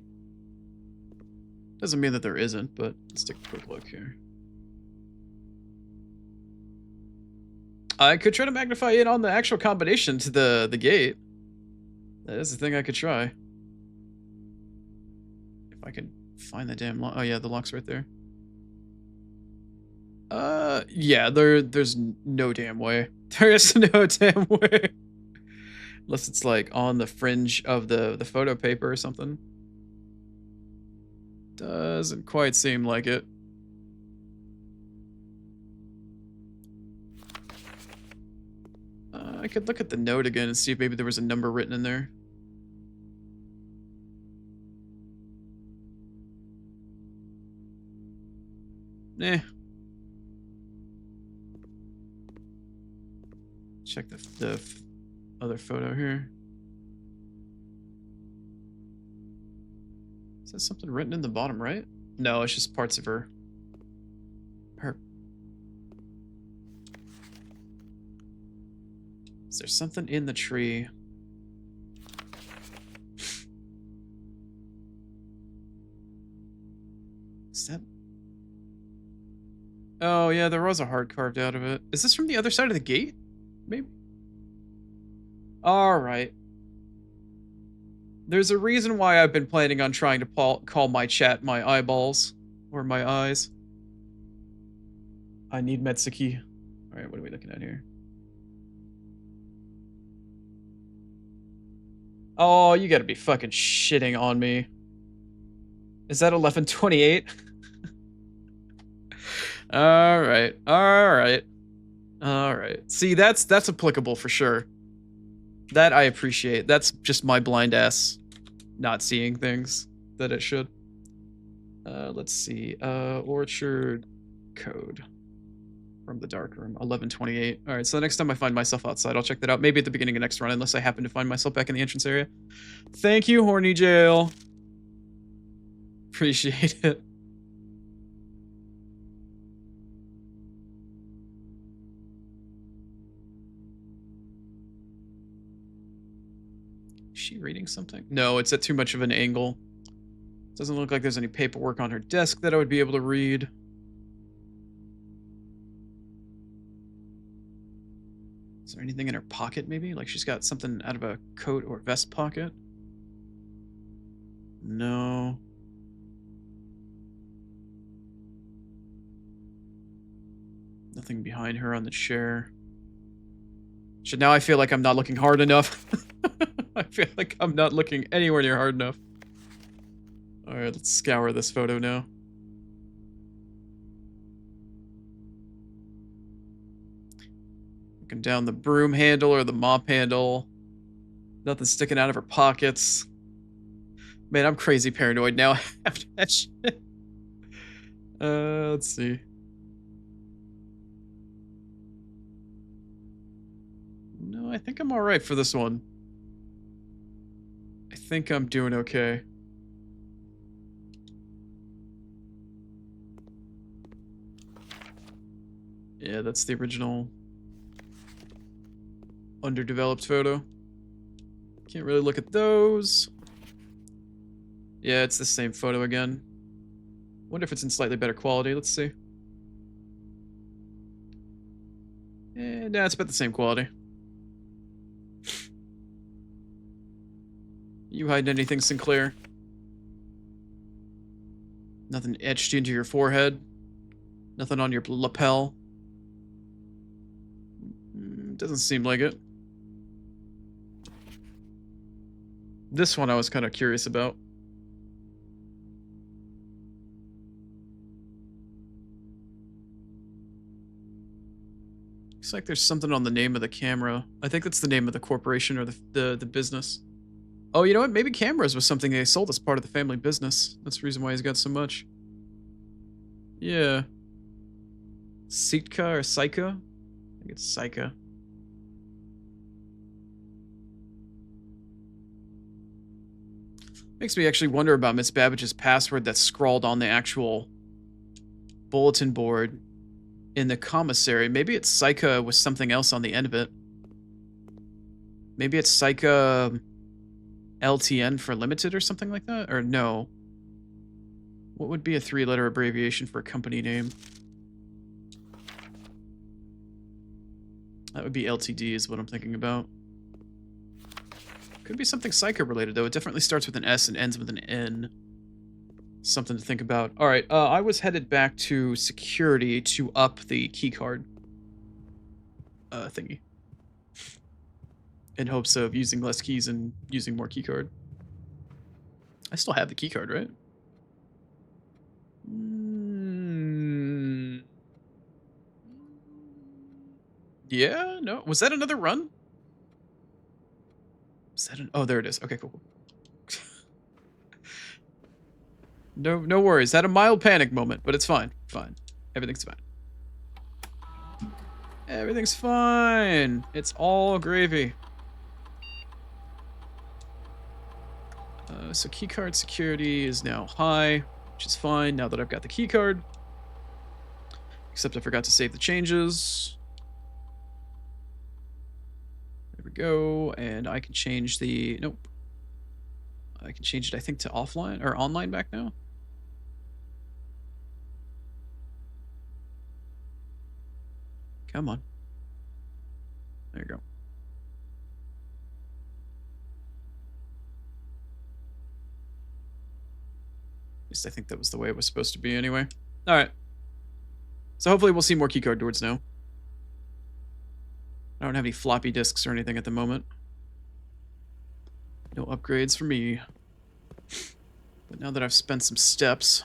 Doesn't mean that there isn't, but let's take a quick look here. I could try to magnify in on the actual combination to the gate. That is the thing I could try. If I could find the damn lock. Oh yeah, the lock's right there. Yeah, there's no damn way. There is no damn way. Unless it's like on the fringe of the photo paper or something. Doesn't quite seem like it. I could look at the note again and see if maybe there was a number written in there. Eh. Check the other photo here. Is that something written in the bottom right? No, it's just parts of her. Is there something in the tree? Is that... Oh, yeah, there was a heart carved out of it. Is this from the other side of the gate? Maybe? Alright. There's a reason why I've been planning on trying to call my chat my eyeballs. Or my eyes. I need Metsuki. Alright, what are we looking at here? Oh, you gotta be fucking shitting on me. Is that 1128? Alright, alright. Alright. See, that's applicable for sure. That I appreciate. That's just my blind ass not seeing things that it should. Let's see. Orchard code from the dark room. 1128. Alright, so the next time I find myself outside, I'll check that out. Maybe at the beginning of next run, unless I happen to find myself back in the entrance area. Thank you, Horny Jail. Appreciate it. Is she reading something? No, it's at too much of an angle. Doesn't look like there's any paperwork on her desk that I would be able to read. Is there anything in her pocket, maybe? Like she's got something out of a coat or vest pocket? No. Nothing behind her on the chair. So now I feel like I'm not looking hard enough. I feel like I'm not looking anywhere near hard enough. Alright, let's scour this photo now. Looking down the broom handle or the mop handle. Nothing sticking out of her pockets. Man, I'm crazy paranoid now after that shit. Let's see. No, I think I'm alright for this one. I think I'm doing okay. Yeah, that's the original underdeveloped photo. Can't really look at those. Yeah, it's the same photo again. Wonder if it's in slightly better quality. Let's see. Nah, it's about the same quality. You hiding anything, Sinclair? Nothing etched into your forehead? Nothing on your lapel? Doesn't seem like it. This one I was kind of curious about. Looks like there's something on the name of the camera. I think that's the name of the corporation or the business. Oh, you know what? Maybe cameras was something they sold as part of the family business. That's the reason why he's got so much. Yeah. Sitka or Psycha? I think it's Psycha. Makes me actually wonder about Miss Babbage's password that's scrawled on the actual bulletin board in the commissary. Maybe it's Psycha with something else on the end of it. Maybe it's Psycha LTN for limited or something like that? Or no. What would be a 3-letter abbreviation for a company name? That would be LTD is what I'm thinking about. Could be something Psycho related, though. It definitely starts with an S and ends with an N. Something to think about. Alright, I was headed back to security to up the keycard thingy. in hopes of using less keys and using more keycard. I still have the keycard, right? Yeah, no. Was that another run? Is that oh, there it is. Okay, cool. No worries. Had a mild panic moment, but it's fine. Fine. Everything's fine. Everything's fine. It's all gravy. So keycard security is now high, which is fine now that I've got the keycard. Except I forgot to save the changes. There we go. And I can change the... Nope. I can change it, I think, to offline or online back now. Come on. There you go. At least I think that was the way it was supposed to be anyway. All right. So hopefully we'll see more keycard doors now. I don't have any floppy disks or anything at the moment. No upgrades for me. But now that I've spent some steps,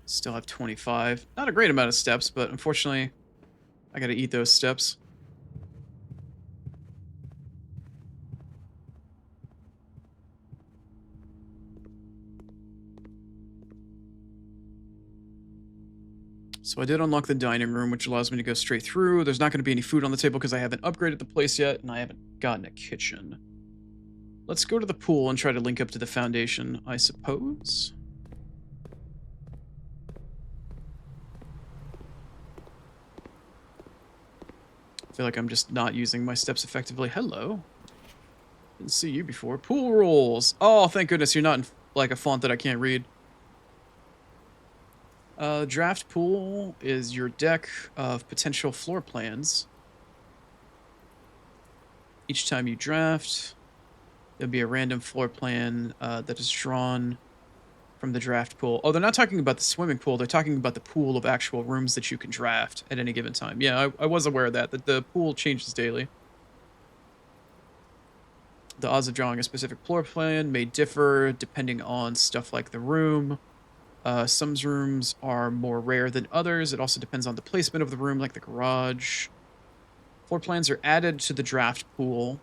still have 25. Not a great amount of steps, but unfortunately, I gotta eat those steps. So I did unlock the dining room, which allows me to go straight through. There's not going to be any food on the table because I haven't upgraded the place yet, and I haven't gotten a kitchen. Let's go to the pool and try to link up to the foundation, I suppose. I feel like I'm just not using my steps effectively. Hello. Didn't see you before. Pool rules. Oh, thank goodness you're not in like a font that I can't read. Draft pool is your deck of potential floor plans. Each time you draft, there'll be a random floor plan that is drawn from the draft pool. Oh, they're not talking about the swimming pool. They're talking about the pool of actual rooms that you can draft at any given time. Yeah, I was aware of that the pool changes daily. The odds of drawing a specific floor plan may differ depending on stuff like the room. Some rooms are more rare than others. It also depends on the placement of the room, like the garage. Floor plans are added to the draft pool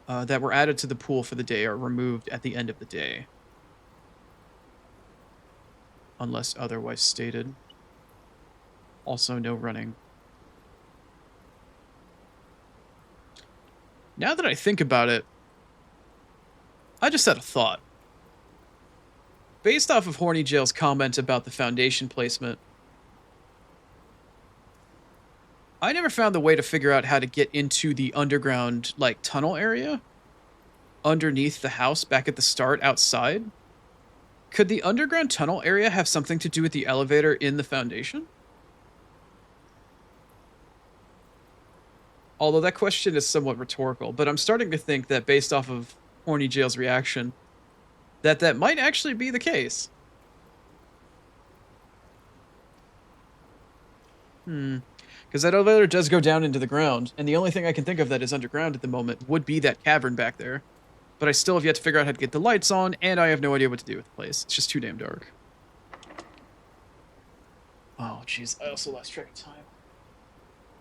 that were added to the pool for the day are removed at the end of the day. Unless otherwise stated. Also, no running. Now that I think about it, I just had a thought. Based off of Horny Jail's comment about the foundation placement, I never found the way to figure out how to get into the underground, like, tunnel area underneath the house back at the start outside. Could the underground tunnel area have something to do with the elevator in the foundation? Although that question is somewhat rhetorical, but I'm starting to think that based off of Horny Jail's reaction, that might actually be the case. Because that elevator does go down into the ground, and the only thing I can think of that is underground at the moment would be that cavern back there. But I still have yet to figure out how to get the lights on, and I have no idea what to do with the place. It's just too damn dark. Oh, jeez. I also lost track of time.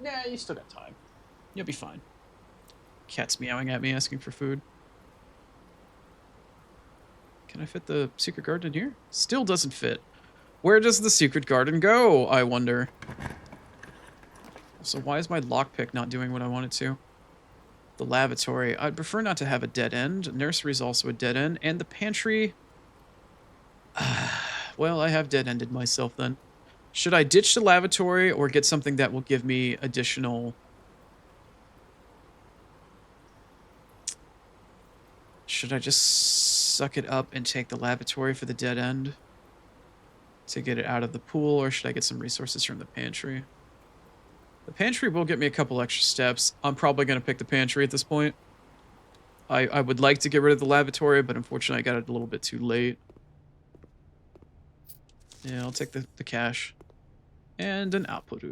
Nah, you still got time. You'll be fine. Cat's meowing at me, asking for food. Can I fit the secret garden in here? Still doesn't fit. Where does the secret garden go, I wonder? So why is my lockpick not doing what I want it to? The lavatory. I'd prefer not to have a dead end. Nursery is also a dead end. And the pantry... well, I have dead-ended myself then. Should I ditch the lavatory or get something that will give me additional... Should I just suck it up and take the lavatory for the dead end to get it out of the pool, or should I get some resources from the pantry? The pantry will get me a couple extra steps. I'm probably going to pick the pantry at this point. I would like to get rid of the lavatory, but unfortunately I got it a little bit too late. Yeah, I'll take the cash. And an output.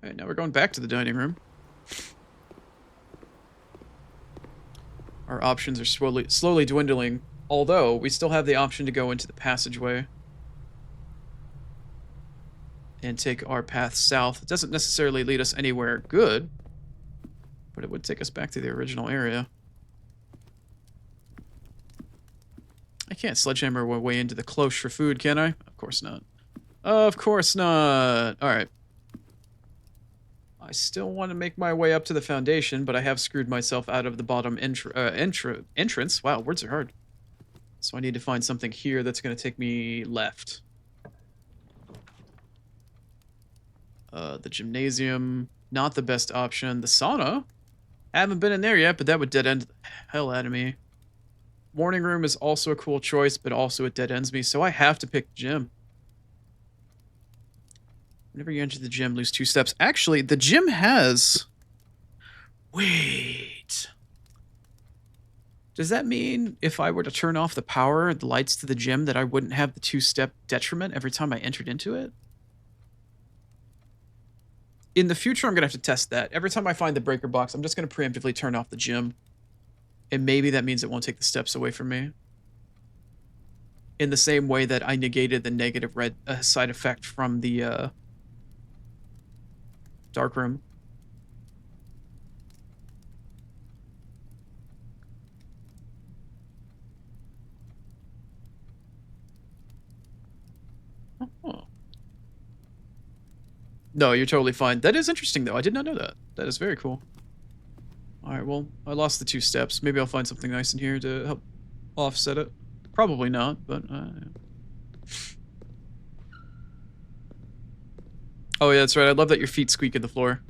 All right, now we're going back to the dining room. Our options are slowly dwindling, although we still have the option to go into the passageway and take our path south. It doesn't necessarily lead us anywhere good, but it would take us back to the original area. I can't sledgehammer my way into the cloche for food, can I? Of course not. Of course not. All right. I still want to make my way up to the foundation, but I have screwed myself out of the bottom entrance. Wow, words are hard. So I need to find something here that's going to take me left. The gymnasium, not the best option. The sauna, I haven't been in there yet, but that would dead end the hell out of me. Morning room is also a cool choice, but also it dead ends me, so I have to pick gym. Whenever you enter the gym, lose 2 steps. Actually, the gym has... Wait. Does that mean if I were to turn off the power, the lights to the gym, that I wouldn't have the 2-step detriment every time I entered into it? In the future, I'm going to have to test that. Every time I find the breaker box, I'm just going to preemptively turn off the gym. And maybe that means it won't take the steps away from me. In the same way that I negated the negative red side effect from the dark room. Oh. No, you're totally fine. That is interesting, though. I did not know that. That is very cool. All right, well, I lost the 2 steps. Maybe I'll find something nice in here to help offset it. Probably not, but... Oh, yeah, that's right. I love that your feet squeak in the floor.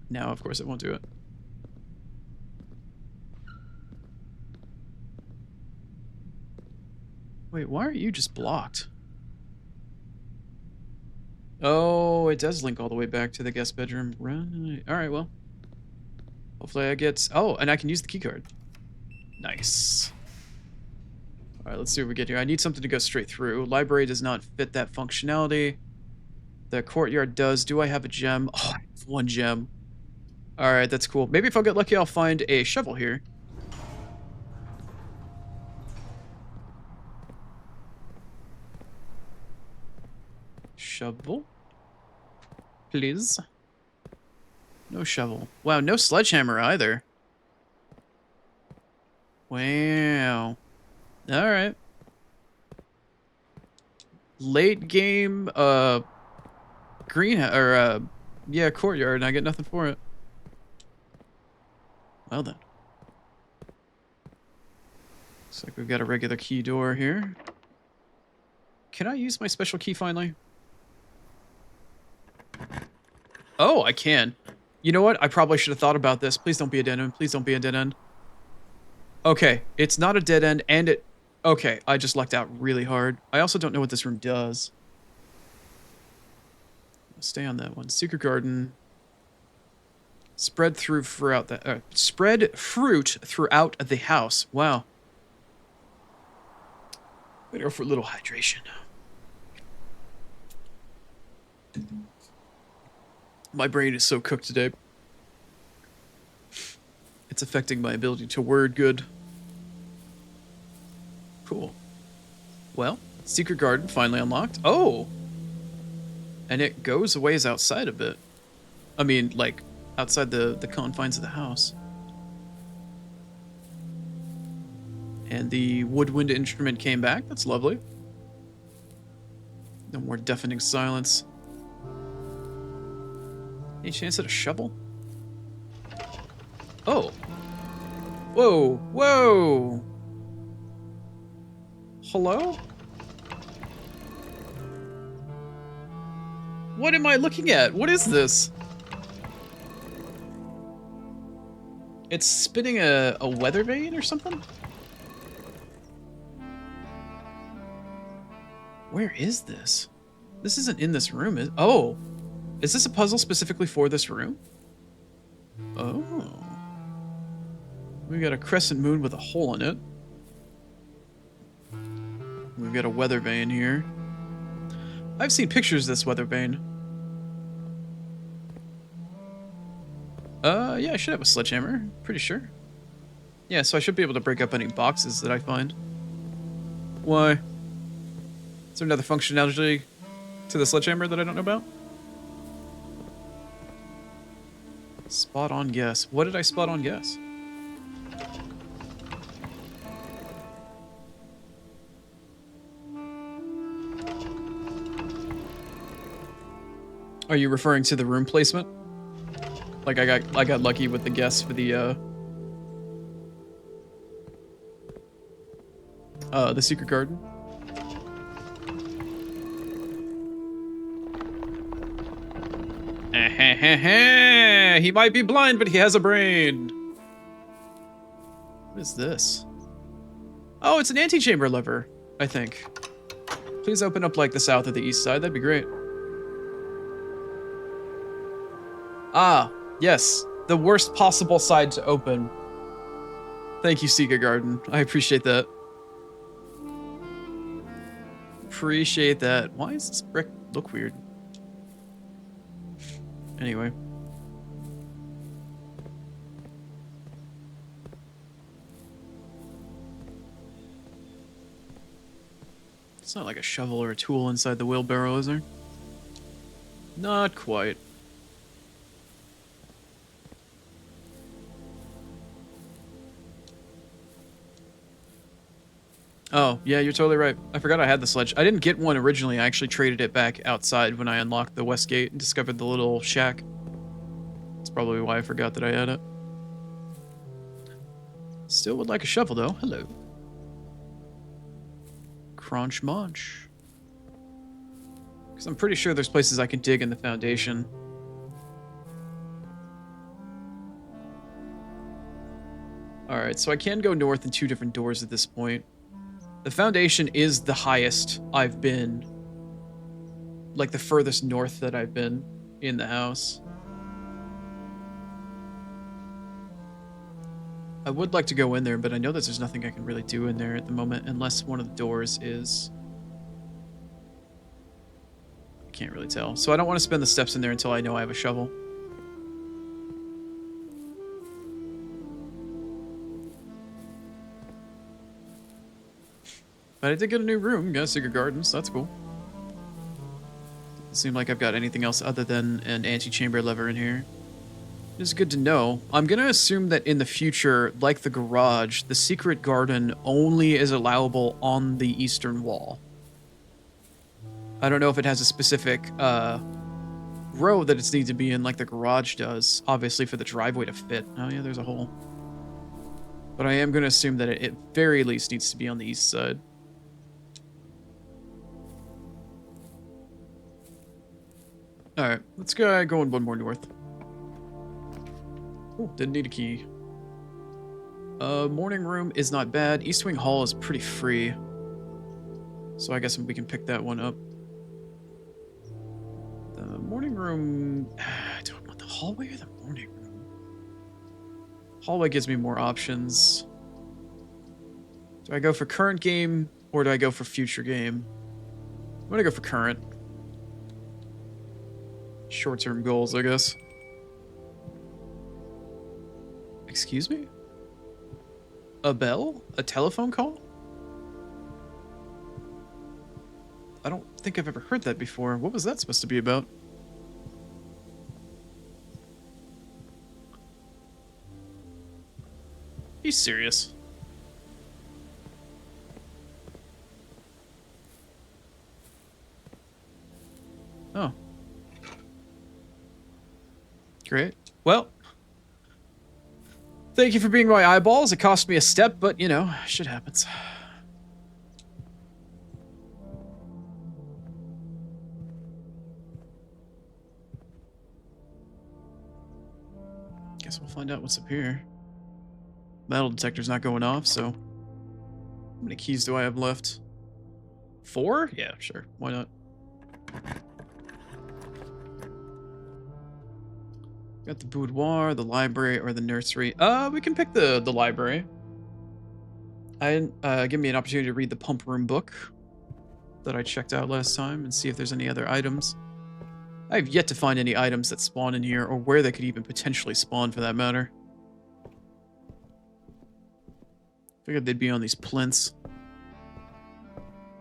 Now, of course, it won't do it. Wait, why aren't you just blocked? Oh, it does link all the way back to the guest bedroom. Right. All right, well. Hopefully I get... Oh, and I can use the keycard. Nice. All right, let's see what we get here. I need something to go straight through. Library does not fit that functionality. The courtyard does. Do I have a gem? Oh, I have 1 gem. All right, that's cool. Maybe if I'll get lucky, I'll find a shovel here. Shovel? Please. No shovel. Wow, no sledgehammer either. Wow. All right. Late game, greenhouse, or, yeah, courtyard, and I get nothing for it. Well then. Looks like we've got a regular key door here. Can I use my special key finally? Oh, I can. You know what? I probably should have thought about this. Please don't be a dead end. Please don't be a dead end. Okay, it's not a dead end, and it... Okay, I just lucked out really hard. I also don't know what this room does. I'll stay on that one. Secret garden. Spread fruit throughout the... spread fruit throughout the house. Wow. Better for a little hydration. My brain is so cooked today. It's affecting my ability to word good. Cool. Well, secret garden finally unlocked. Oh! And it goes a ways outside a bit. I mean, like, outside the confines of the house. And the woodwind instrument came back. That's lovely. No more deafening silence. Any chance at a shovel? Oh. Whoa. Whoa. Hello? What am I looking at? What is this? It's spinning a weather vane or something? Where is this? This isn't in this room. Oh. Is this a puzzle specifically for this room? Oh. We got a crescent moon with a hole in it. We've got a weather vane here. I've seen pictures of this weatherbane. Yeah, I should have a sledgehammer. Pretty sure. Yeah, so I should be able to break up any boxes that I find. Why? Is there another functionality to the sledgehammer that I don't know about? Spot on guess. What did I spot on guess? Are you referring to the room placement? Like I got lucky with the guess for the secret garden. He might be blind, but he has a brain. What is this? Oh, it's an antechamber lever, I think. Please open up like the south or the east side. That'd be great. Ah, yes. The worst possible side to open. Thank you, Secret Garden. I appreciate that. Appreciate that. Why does this brick look weird? Anyway. It's not like a shovel or a tool inside the wheelbarrow, is there? Not quite. Oh, yeah, you're totally right. I forgot I had the sledge. I didn't get one originally. I actually traded it back outside when I unlocked the west gate and discovered the little shack. That's probably why I forgot that I had it. Still would like a shovel, though. Hello. Crunch munch. Because I'm pretty sure there's places I can dig in the foundation. Alright, so I can go north in 2 different doors at this point. The foundation is the highest I've been. Like the furthest north that I've been in the house. I would like to go in there, but I know that there's nothing I can really do in there at the moment unless one of the doors is... I can't really tell. So I don't want to spend the steps in there until I know I have a shovel. But I did get a new room, got a secret garden, so that's cool. Doesn't seem like I've got anything else other than an antechamber lever in here. It's good to know. I'm gonna assume that in the future, like the garage, the secret garden only is allowable on the eastern wall. I don't know if it has a specific row that it's needs to be in like the garage does, obviously for the driveway to fit. Oh yeah, there's a hole. But I am gonna assume that it at very least needs to be on the east side. Alright, let's go going one more north. Oh, didn't need a key. Morning room is not bad. East Wing Hall is pretty free. So I guess we can pick that one up. The morning room... Do I want the hallway or the morning room? Hallway gives me more options. Do I go for current game or do I go for future game? I'm gonna go for current. Short-term goals, I guess. Excuse me? A bell? A telephone call? I don't think I've ever heard that before. What was that supposed to be about? He's serious. Oh. Great. Well, thank you for being my eyeballs. It cost me a step, but, you know, shit happens. Guess we'll find out what's up here. Metal detector's not going off, so... How many keys do I have left? 4? Yeah, sure. Why not? Got the boudoir, the library, or the nursery. We can pick the library. Give me an opportunity to read the pump room book. that I checked out last time and see if there's any other items. I have yet to find any items that spawn in here, or where they could even potentially spawn for that matter. Figured they'd be on these plinths.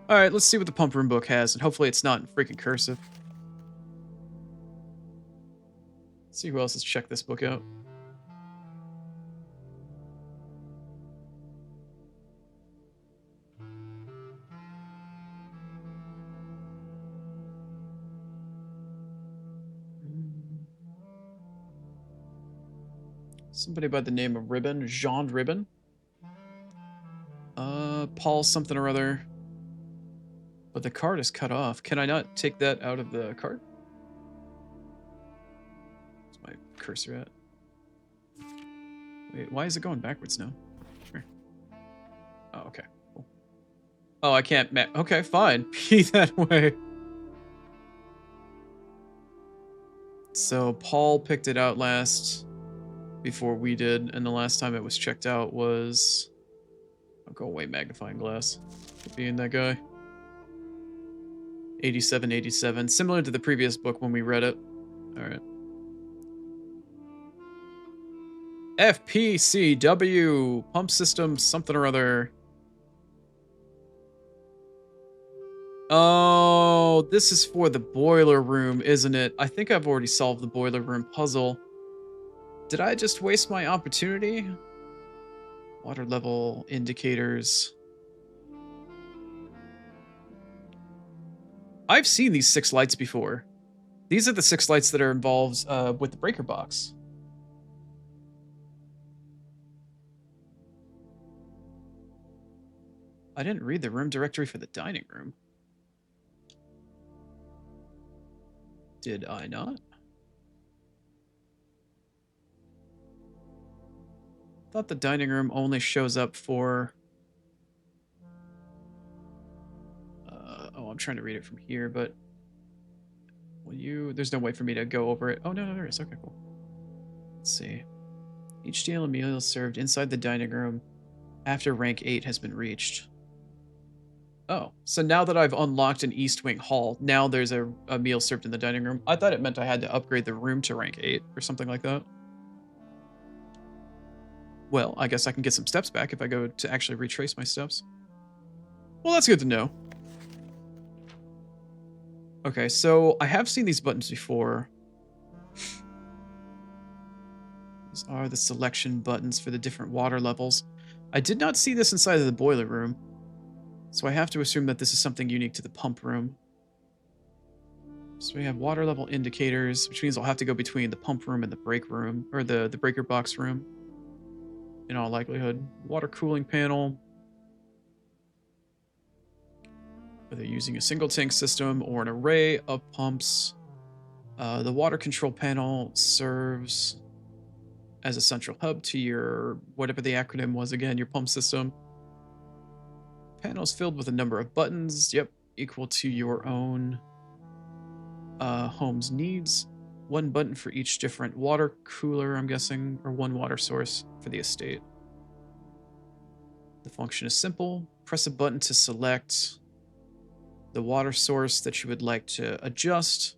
Alright, let's see what the pump room book has, and hopefully it's not in freaking cursive. Let's see who else has checked this book out. Somebody by the name of Ribbon, Jean Ribbon. Paul something or other. But the card is cut off. Can I not take that out of the card? Where's my cursor at? Wait, why is it going backwards now? Here. Oh, okay. Cool. Oh, I can't okay, fine. Be that way. So Paul picked it out last before we did, and the last time it was checked out was... I'll go away, magnifying glass. Being that guy. 8787. Similar to the previous book when we read it. Alright. FPCW. Pump system something or other. Oh, this is for the boiler room, isn't it? I think I've already solved the boiler room puzzle. Did I just waste my opportunity? Water level indicators. I've seen these 6 lights before. These are the 6 lights that are involved with the breaker box. I didn't read the room directory for the dining room. Did I not? Thought the dining room only shows up for... oh, I'm trying to read it from here, but... There's no way for me to go over it. Oh, no, there is. Okay, cool. Let's see. Each daily meal is served inside the dining room after rank 8 has been reached. Oh, so now that I've unlocked an East Wing Hall, now there's a meal served in the dining room. I thought it meant I had to upgrade the room to rank 8 or something like that. Well, I guess I can get some steps back if I go to actually retrace my steps. Well, that's good to know. Okay, so I have seen these buttons before. These are the selection buttons for the different water levels. I did not see this inside of the boiler room, so I have to assume that this is something unique to the pump room. So we have water level indicators, which means I'll have to go between the pump room and the break room, or the breaker box room. In all likelihood. Water cooling panel. Whether using a single tank system or an array of pumps. The water control panel serves as a central hub to your, whatever the acronym was again, your pump system. Panel is filled with a number of buttons, yep, equal to your own home's needs. 1 button for each different water cooler, I'm guessing, or 1 water source for the estate. The function is simple. Press a button to select the water source that you would like to adjust.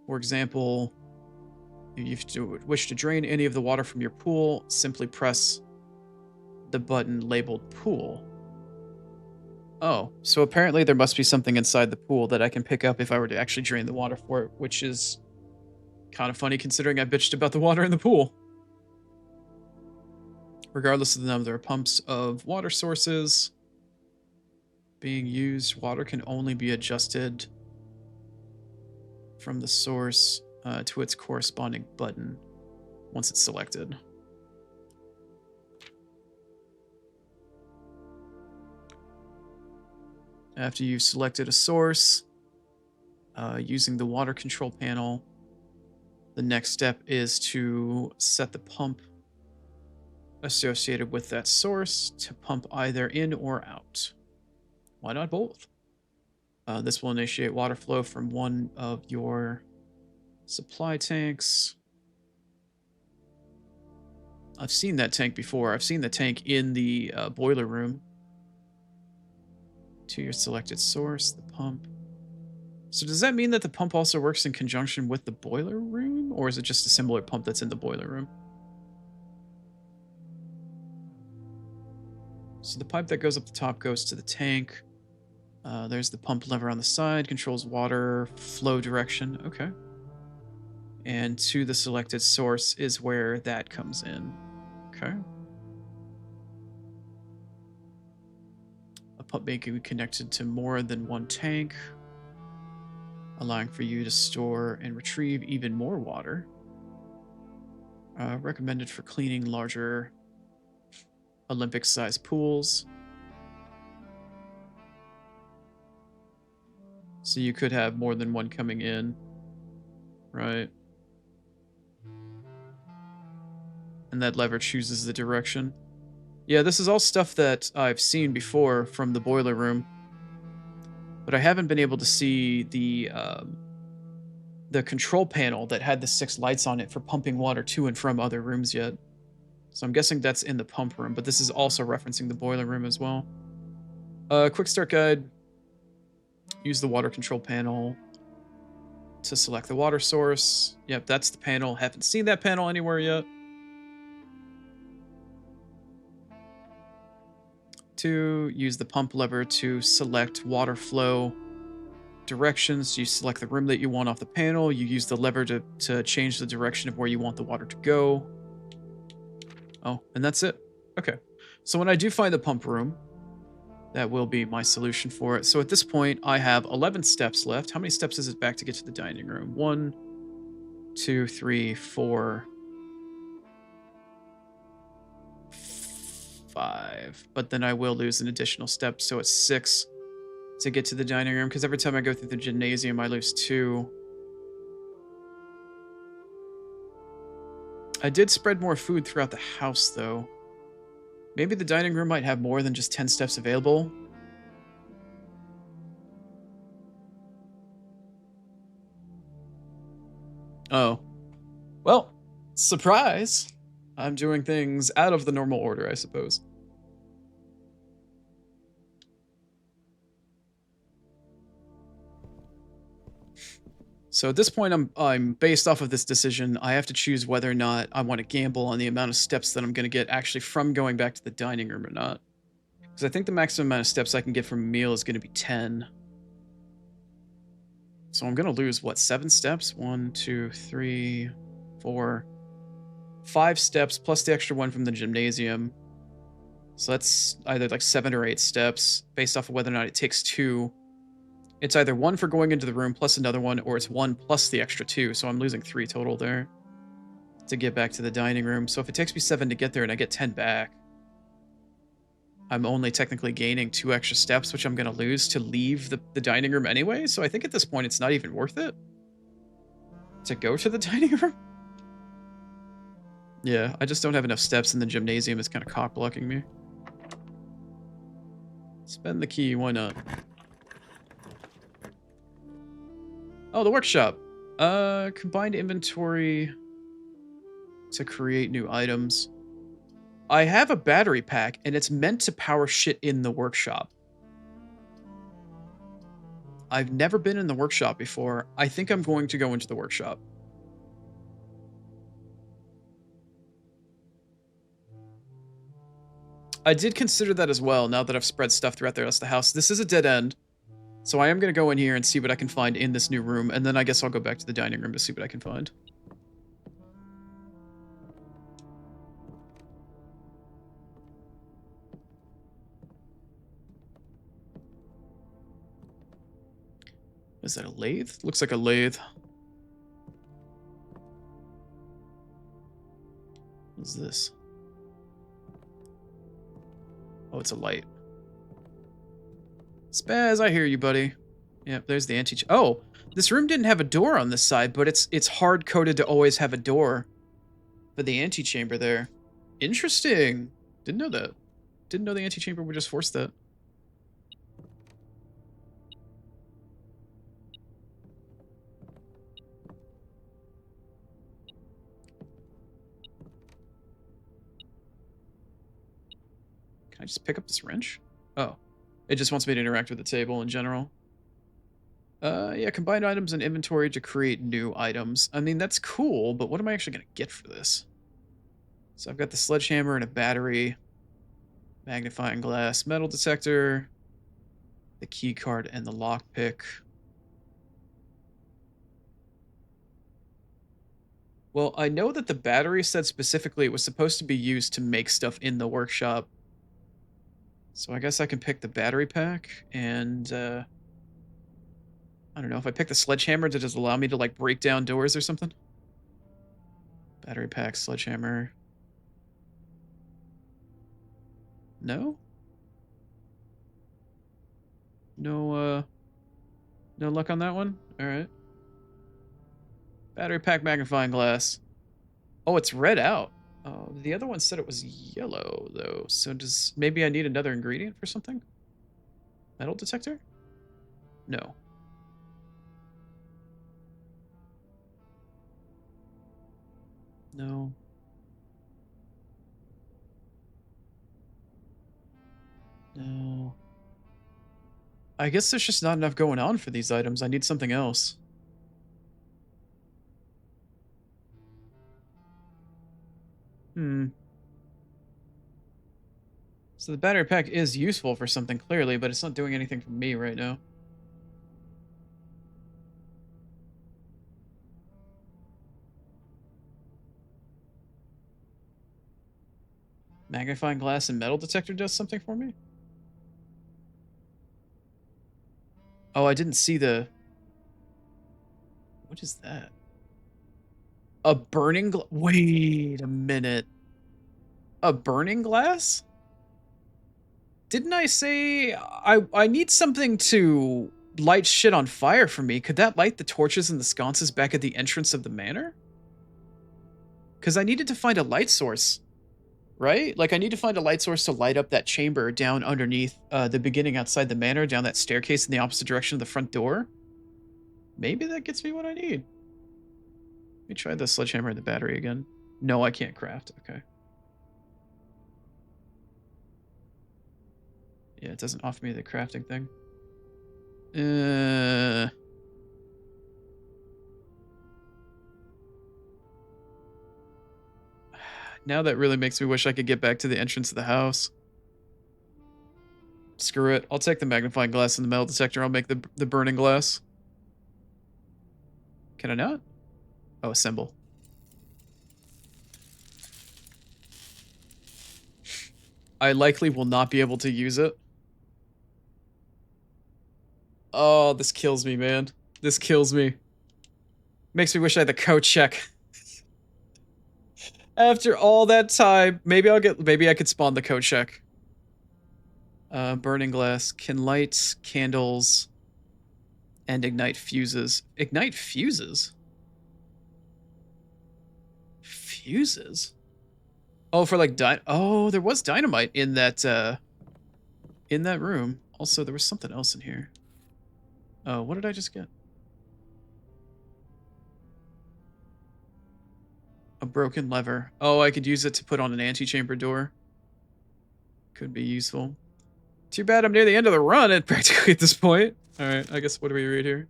For example, if you wish to drain any of the water from your pool, simply press the button labeled pool. Oh, so apparently there must be something inside the pool that I can pick up if I were to actually drain the water for it, which is kind of funny considering I bitched about the water in the pool. Regardless of the number of pumps of water sources being used, water can only be adjusted from the source to its corresponding button once it's selected. After you've selected a source, using the water control panel, the next step is to set the pump associated with that source to pump either in or out. Why not both? This will initiate water flow from one of your supply tanks. I've seen that tank before. I've seen the tank in the boiler room. to your selected source, the pump. So does that mean that the pump also works in conjunction with the boiler room, or is it just a similar pump that's in the boiler room? So the pipe that goes up the top goes to the tank. There's the pump lever on the side, controls water flow direction. Okay. And to the selected source is where that comes in. Okay. A pump may be connected to more than one tank, allowing for you to store and retrieve even more water. Recommended for cleaning larger Olympic-sized pools. So you could have more than one coming in, right? And that lever chooses the direction. Yeah, this is all stuff that I've seen before from the boiler room, but I haven't been able to see the control panel that had the 6 lights on it for pumping water to and from other rooms yet. So I'm guessing that's in the pump room, but this is also referencing the boiler room as well. Quick start guide. Use the water control panel to select the water source. Yep, that's the panel. Haven't seen that panel anywhere yet. 2, use the pump lever to select water flow directions. You select the room that you want off the panel. You use the lever to change the direction of where you want the water to go. Oh, and that's it. Okay. So when I do find the pump room, that will be my solution for it. So at this point, I have 11 steps left. How many steps is it back to get to the dining room? 1, 2, 3, 4, 5. But then I will lose an additional step, so it's 6 to get to the dining room, because every time I go through the gymnasium, I lose 2. I did spread more food throughout the house, though. Maybe the dining room might have more than just 10 steps available. Oh. Well, surprise! I'm doing things out of the normal order, I suppose. So at this point, I'm based off of this decision. I have to choose whether or not I want to gamble on the amount of steps that I'm going to get actually from going back to the dining room or not. Because I think the maximum amount of steps I can get from a meal is going to be 10. So I'm going to lose, what, 7 steps? 1, 2, 3, 4, 5 steps plus the extra one from the gymnasium. So that's either like 7 or 8 steps based off of whether or not it takes 2. It's either 1 for going into the room plus another one, or it's 1 plus the extra 2. So I'm losing 3 total there to get back to the dining room. So if it takes me 7 to get there and I get 10 back, I'm only technically gaining 2 extra steps, which I'm going to lose to leave the dining room anyway. So I think at this point, it's not even worth it to go to the dining room. Yeah, I just don't have enough steps in the gymnasium. It's kind of cock blocking me. Spend the key, why not? Oh, the workshop. Combined inventory to create new items. I have a battery pack, and it's meant to power shit in the workshop. I've never been in the workshop before. I think I'm going to go into the workshop. I did consider that as well, now that I've spread stuff throughout the rest of the house. This is a dead end. So I am going to go in here and see what I can find in this new room, and then I guess I'll go back to the dining room to see what I can find. Is that a lathe? Looks like a lathe. What's this? Oh, it's a light. Spaz, I hear you, buddy. Yep, there's the ante. Oh, this room didn't have a door on this side, but it's hard coded to always have a door for the antechamber there. Interesting. Didn't know that. Didn't know the antechamber would just force that. Can I just pick up this wrench? Oh. It just wants me to interact with the table in general. Yeah, combine items and inventory to create new items. I mean, that's cool, but what am I actually going to get for this? So I've got the sledgehammer and a battery, magnifying glass, metal detector, the key card, and the lockpick. Well, I know that the battery said specifically it was supposed to be used to make stuff in the workshop. So I guess I can pick the battery pack, and I don't know, if I pick the sledgehammer, does it just allow me to, like, break down doors or something? Battery pack, sledgehammer. No? No, no luck on that one? Alright. Battery pack, magnifying glass. Oh, it's red out. Oh, the other one said it was yellow, though. So does... maybe I need another ingredient for something? Metal detector? No. No. No. I guess there's just not enough going on for these items. I need something else. Hmm. So the battery pack is useful for something, clearly, but it's not doing anything for me right now. Magnifying glass and metal detector does something for me? Oh, I didn't see the... what is that? A burning wait a minute. A burning glass? Didn't I say I need something to light shit on fire for me? Could that light the torches and the sconces back at the entrance of the manor? Because I needed to find a light source, right? Like, I need to find a light source to light up that chamber down underneath the beginning outside the manor, down that staircase in the opposite direction of the front door. Maybe that gets me what I need. Let me try the sledgehammer and the battery again. No, I can't craft. Okay. Yeah, it doesn't offer me the crafting thing. Now that really makes me wish I could get back to the entrance of the house. Screw it. I'll take the magnifying glass and the metal detector. I'll make the burning glass. Can I not? Oh, assemble. I likely will not be able to use it. Oh, this kills me, man. This kills me. Makes me wish I had the code check. After all that time, maybe I could spawn the code check. Burning glass can light candles and ignite fuses. Ignite fuses? Fuses? Oh, for like oh, there was dynamite in that room. Also, there was something else in here. Oh, what did I just get? A broken lever. Oh, I could use it to put on an antechamber door. Could be useful. Too bad I'm near the end of the run at practically at this point. Alright, I guess what do we read here?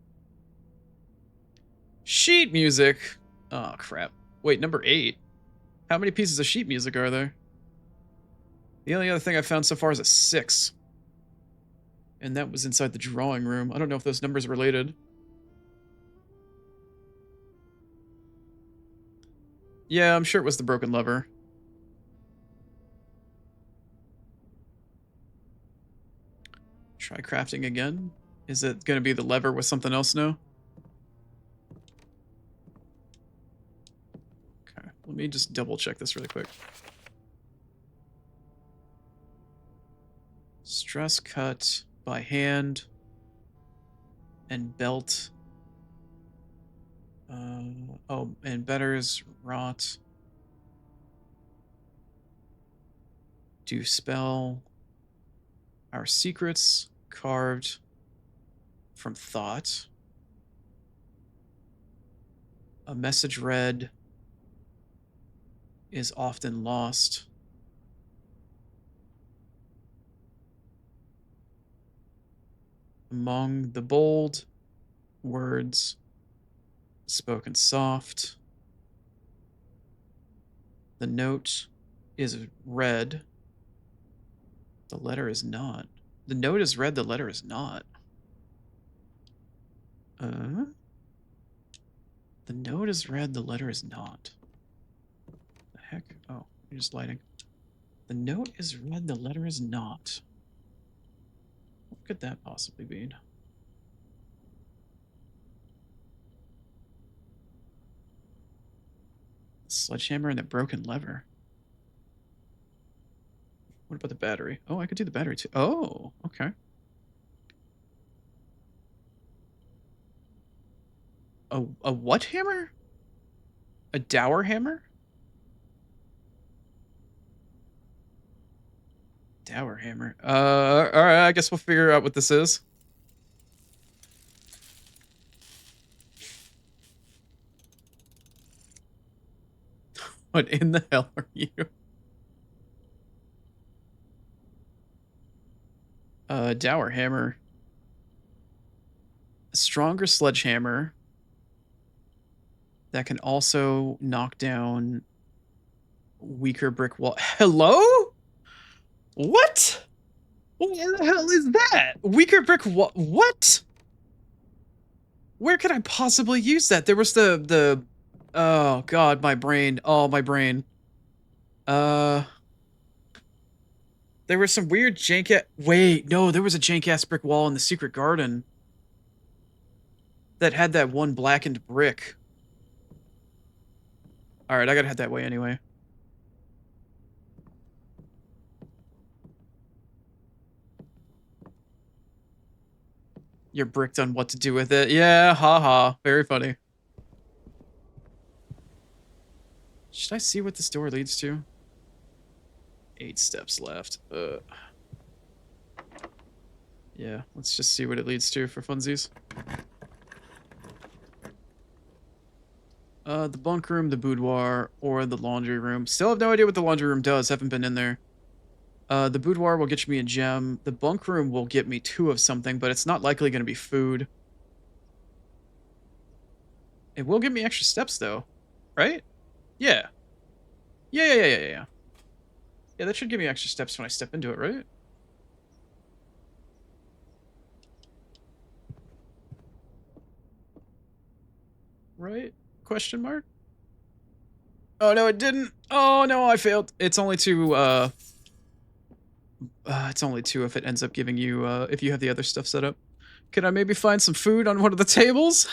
Sheet music. Oh, crap. Wait, number 8. How many pieces of sheet music are there? The only other thing I've found so far is a 6. And that was inside the drawing room. I don't know if those numbers are related. Yeah, I'm sure it was the broken lever. Try crafting again. Is it going to be the lever with something else now? Okay, let me just double check this really quick. Stress cut by hand and belt. Oh, and betters rot. Do spell. Our secrets carved from thought. A message read is often lost. Among the bold words spoken soft, the note is red. The letter is not. The note is red, the letter is not. The note is red, the letter is not. The heck? Oh, you're just lighting. The note is red, the letter is not. What could that possibly mean? Sledgehammer and the broken lever. What about the battery? Oh, I could do the battery too. Oh, okay. A what hammer? A dower hammer? Dower hammer. Alright, I guess we'll figure out what this is. What in the hell are you? Dower hammer. A stronger sledgehammer that can also knock down weaker brick wall. Hello? What? What the hell is that? Weaker brick wall. What? Where could I possibly use that? There was the. Oh god, my brain. Oh, my brain. There was some weird jank. Wait, no, there was a jank ass brick wall in the secret garden that had that one blackened brick. All right, I gotta head that way anyway. You're bricked on what to do with it. Yeah, haha. Very funny. Should I see what this door leads to? 8 steps left. Yeah, let's just see what it leads to for funsies. The bunk room, the boudoir, or the laundry room. Still have no idea what the laundry room does. Haven't been in there. The boudoir will get me a gem. The bunk room will get me 2 of something, but it's not likely going to be food. It will give me extra steps, though. Right? Yeah. Yeah. Yeah, that should give me extra steps when I step into it, right? Right? Question mark? Oh, no, it didn't. Oh, no, I failed. It's only 2, it's only 2 if it ends up giving you, if you have the other stuff set up. Can I maybe find some food on one of the tables?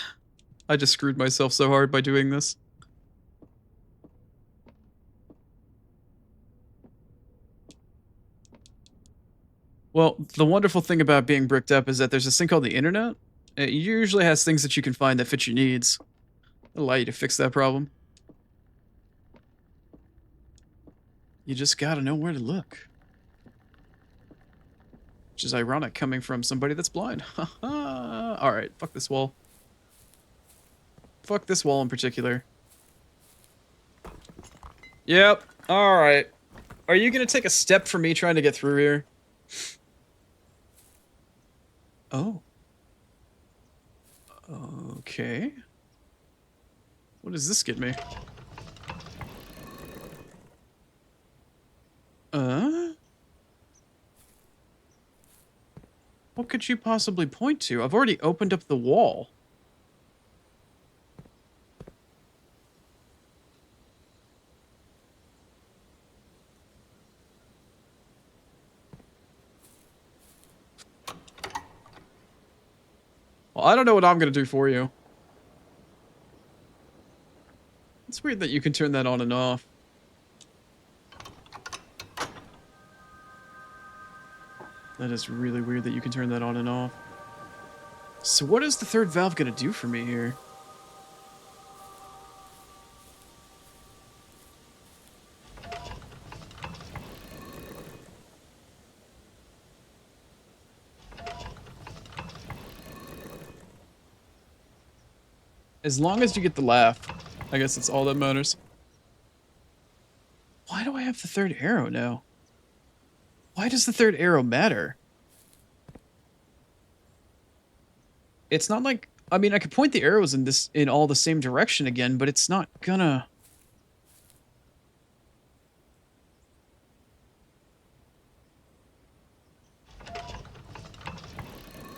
I just screwed myself so hard by doing this. Well, the wonderful thing about being bricked up is that there's this thing called the internet. It usually has things that you can find that fit your needs. It'll allow you to fix that problem. You just gotta know where to look. Which is ironic coming from somebody that's blind. Haha. Alright, fuck this wall. Fuck this wall in particular. Yep. Alright. Are you gonna take a step for me trying to get through here? Oh. Okay. What does this get me? What could you possibly point to? I've already opened up the wall. Well, I don't know what I'm gonna do for you. It's weird that you can turn that on and off. That is really weird that you can turn that on and off. So what is the third valve gonna do for me here? As long as you get the laugh, I guess that's all that matters. Why do I have the third arrow now? Why does the third arrow matter? It's not like, I mean, I could point the arrows in all the same direction again, but it's not gonna.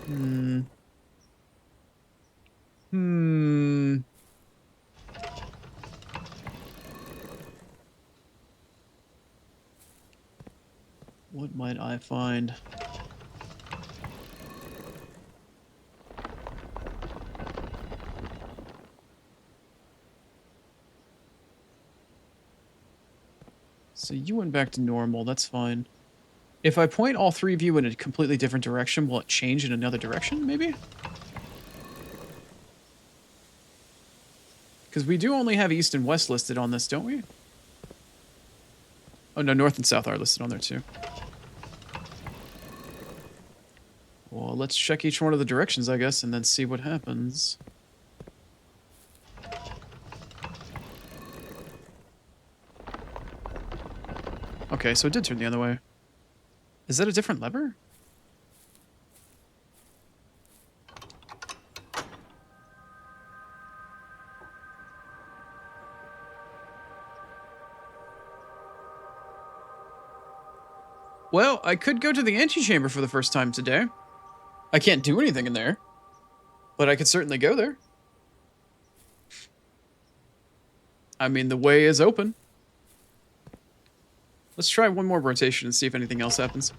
Hmm. Hmm. What might I find? So you went back to normal, that's fine. If I point all three of you in a completely different direction, will it change in another direction, maybe? Because we do only have east and west listed on this, don't we? Oh no, north and south are listed on there too. Well, let's check each one of the directions, I guess, and then see what happens. Okay, so it did turn the other way. Is that a different lever? Well, I could go to the antechamber for the first time today. I can't do anything in there, but I could certainly go there. I mean, the way is open. Let's try one more rotation and see if anything else happens.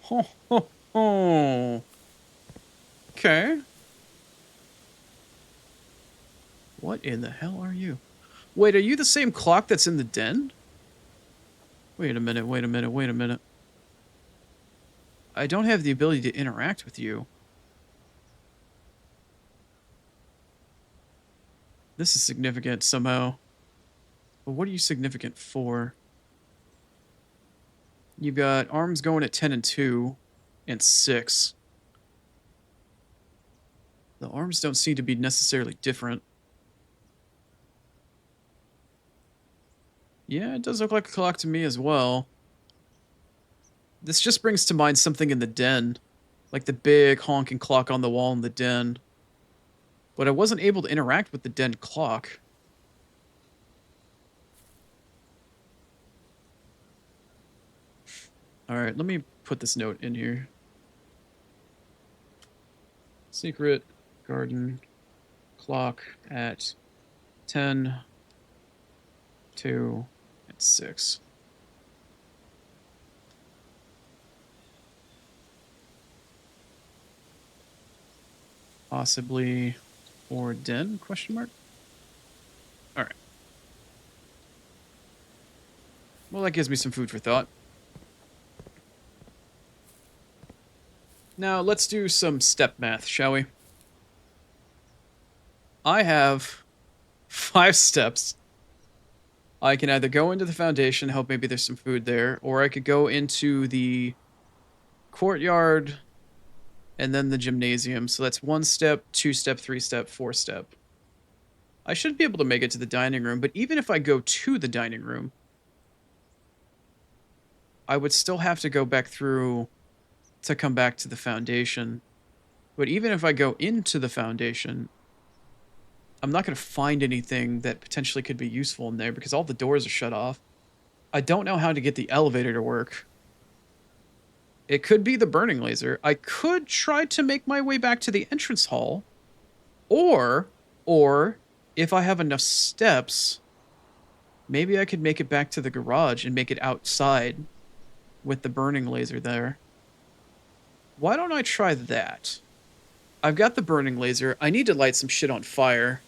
Ho, ho, ho. Okay. What in the hell are you? Wait, are you the same clock that's in the den? Wait a minute, wait a minute, wait a minute. I don't have the ability to interact with you. This is significant somehow. But what are you significant for? You've got arms going at 10 and 2 and 6. The arms don't seem to be necessarily different. Yeah, it does look like a clock to me as well. This just brings to mind something in the den. Like the big honking clock on the wall in the den. But I wasn't able to interact with the den clock. Alright, let me put this note in here. Secret garden clock at 10, 2, and 6. Possibly for den, question mark? Alright. Well, that gives me some food for thought. Now, let's do some step math, shall we? I have 5 steps. I can either go into the foundation, hope maybe there's some food there, or I could go into the courtyard and then the gymnasium. So that's 1 step, 2 step, 3 step, 4 step. I should be able to make it to the dining room, but even if I go to the dining room, I would still have to go back through to come back to the foundation. But even if I go into the foundation, I'm not going to find anything that potentially could be useful in there because all the doors are shut off. I don't know how to get the elevator to work. It could be the burning laser. I could try to make my way back to the entrance hall. Or if I have enough steps, maybe I could make it back to the garage and make it outside with the burning laser there. Why don't I try that? I've got the burning laser. I need to light some shit on fire.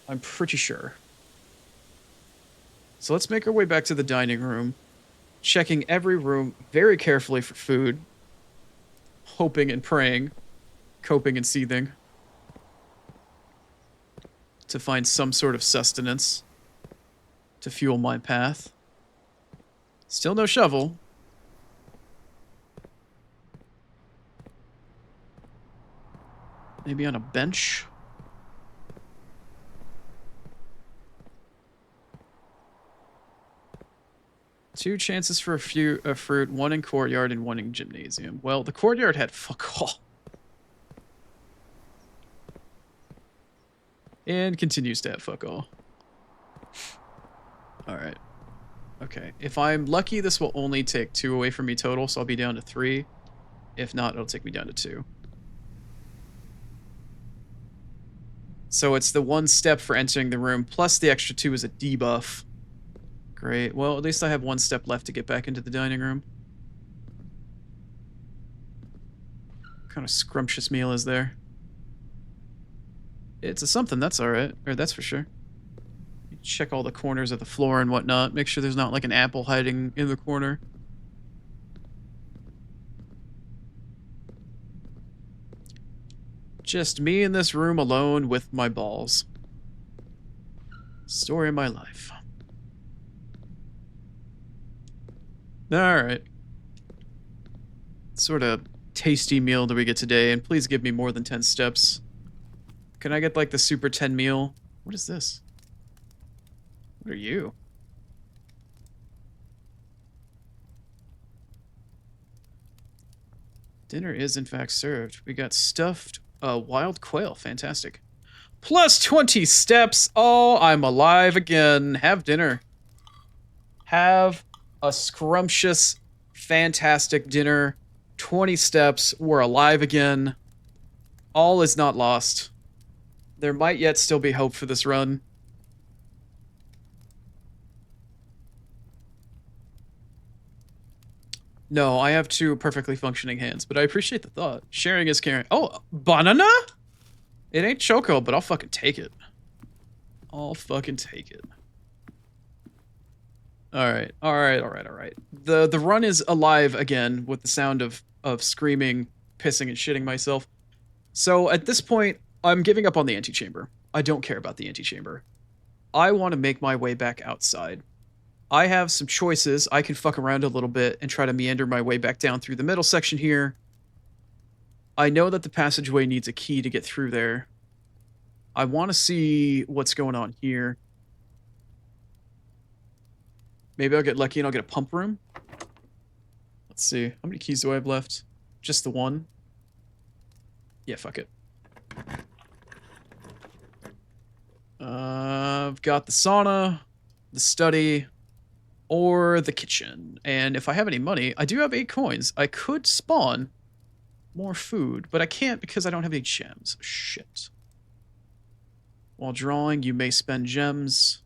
I'm pretty sure. So let's make our way back to the dining room, checking every room very carefully for food, hoping and praying, coping and seething, to find some sort of sustenance to fuel my path. Still no shovel. Maybe on a bench. Two chances for a fruit, one in courtyard and one in gymnasium. Well, the courtyard had fuck all. And continues to have fuck all. Alright. Okay. If I'm lucky, this will only take 2 away from me total, so I'll be down to 3. If not, it'll take me down to 2. So it's the 1 step for entering the room, plus the extra 2 is a debuff. Great. Well, at least I have 1 step left to get back into the dining room. What kind of scrumptious meal is there? It's a something, that's alright. Or that's for sure. Check all the corners of the floor and whatnot. Make sure there's not like an apple hiding in the corner. Just me in this room alone with my balls. Story of my life. Alright. Sort of tasty meal do we get today? And please give me more than 10 steps. Can I get like the super 10 meal? What is this? What are you? Dinner is in fact served. We got stuffed wild quail. Fantastic. Plus 20 steps. Oh, I'm alive again. Have dinner. Have a scrumptious, fantastic dinner. 20 steps. We're alive again. All is not lost. There might yet still be hope for this run. No, I have 2 perfectly functioning hands, but I appreciate the thought. Sharing is caring. Oh, banana? It ain't choco, but I'll fucking take it. I'll fucking take it. Alright, alright. The run is alive again with the sound of screaming, pissing, and shitting myself. So at this point, I'm giving up on the antechamber. I don't care about the antechamber. I want to make my way back outside. I have some choices. I can fuck around a little bit and try to meander my way back down through the middle section here. I know that the passageway needs a key to get through there. I want to see what's going on here. Maybe I'll get lucky and I'll get a pump room. Let's see. How many keys do I have left? Just the 1? Yeah, fuck it. I've got the sauna, the study, or the kitchen. And if I have any money, I do have 8 coins. I could spawn more food, but I can't because I don't have any gems. Shit. While drawing, you may spend gems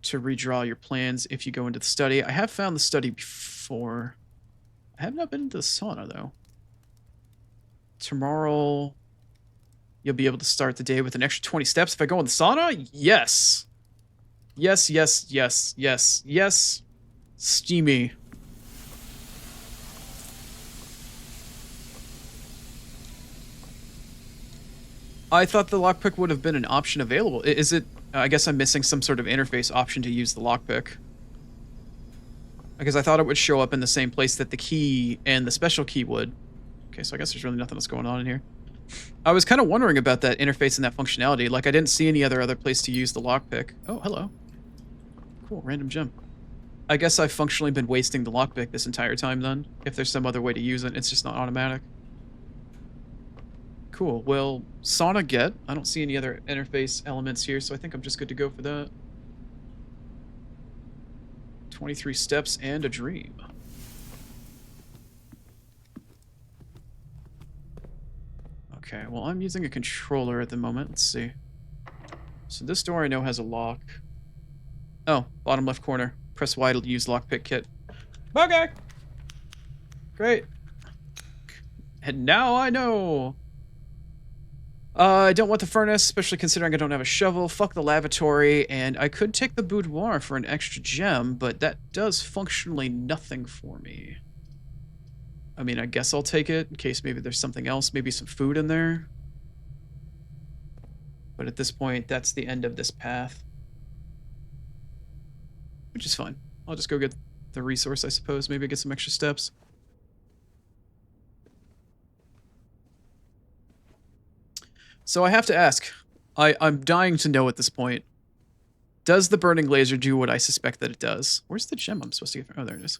to redraw your plans if you go into the study. I have found the study before. I have not been into the sauna, though. Tomorrow, you'll be able to start the day with an extra 20 steps if I go in the sauna? Yes. Yes. Steamy. I thought the lockpick would have been an option available. Is it... I guess I'm missing some sort of interface option to use the lockpick. Because I thought it would show up in the same place that the key and the special key would. Okay, so I guess there's really nothing else going on in here. I was kind of wondering about that interface and that functionality. Like, I didn't see any other place to use the lockpick. Oh, hello. Cool, random gem. I guess I've functionally been wasting the lockpick this entire time then. If there's some other way to use it, it's just not automatic. Cool, well, sauna get. I don't see any other interface elements here, so I think I'm just good to go for that. 23 steps and a dream. Okay, well, I'm using a controller at the moment. Let's see. So this door I know has a lock. Oh, bottom left corner. Press Y to use lockpick kit. Okay. Great. And now I know. I don't want the furnace, especially considering I don't have a shovel. Fuck the lavatory, and I could take the boudoir for an extra gem, but that does functionally nothing for me. I mean, I guess I'll take it in case maybe there's something else, maybe some food in there. But at this point, that's the end of this path. Which is fine. I'll just go get the resource, I suppose. Maybe get some extra steps. So I have to ask. I'm dying to know at this point. Does the burning laser do what I suspect that it does? Where's the gem I'm supposed to get? Oh, there it is.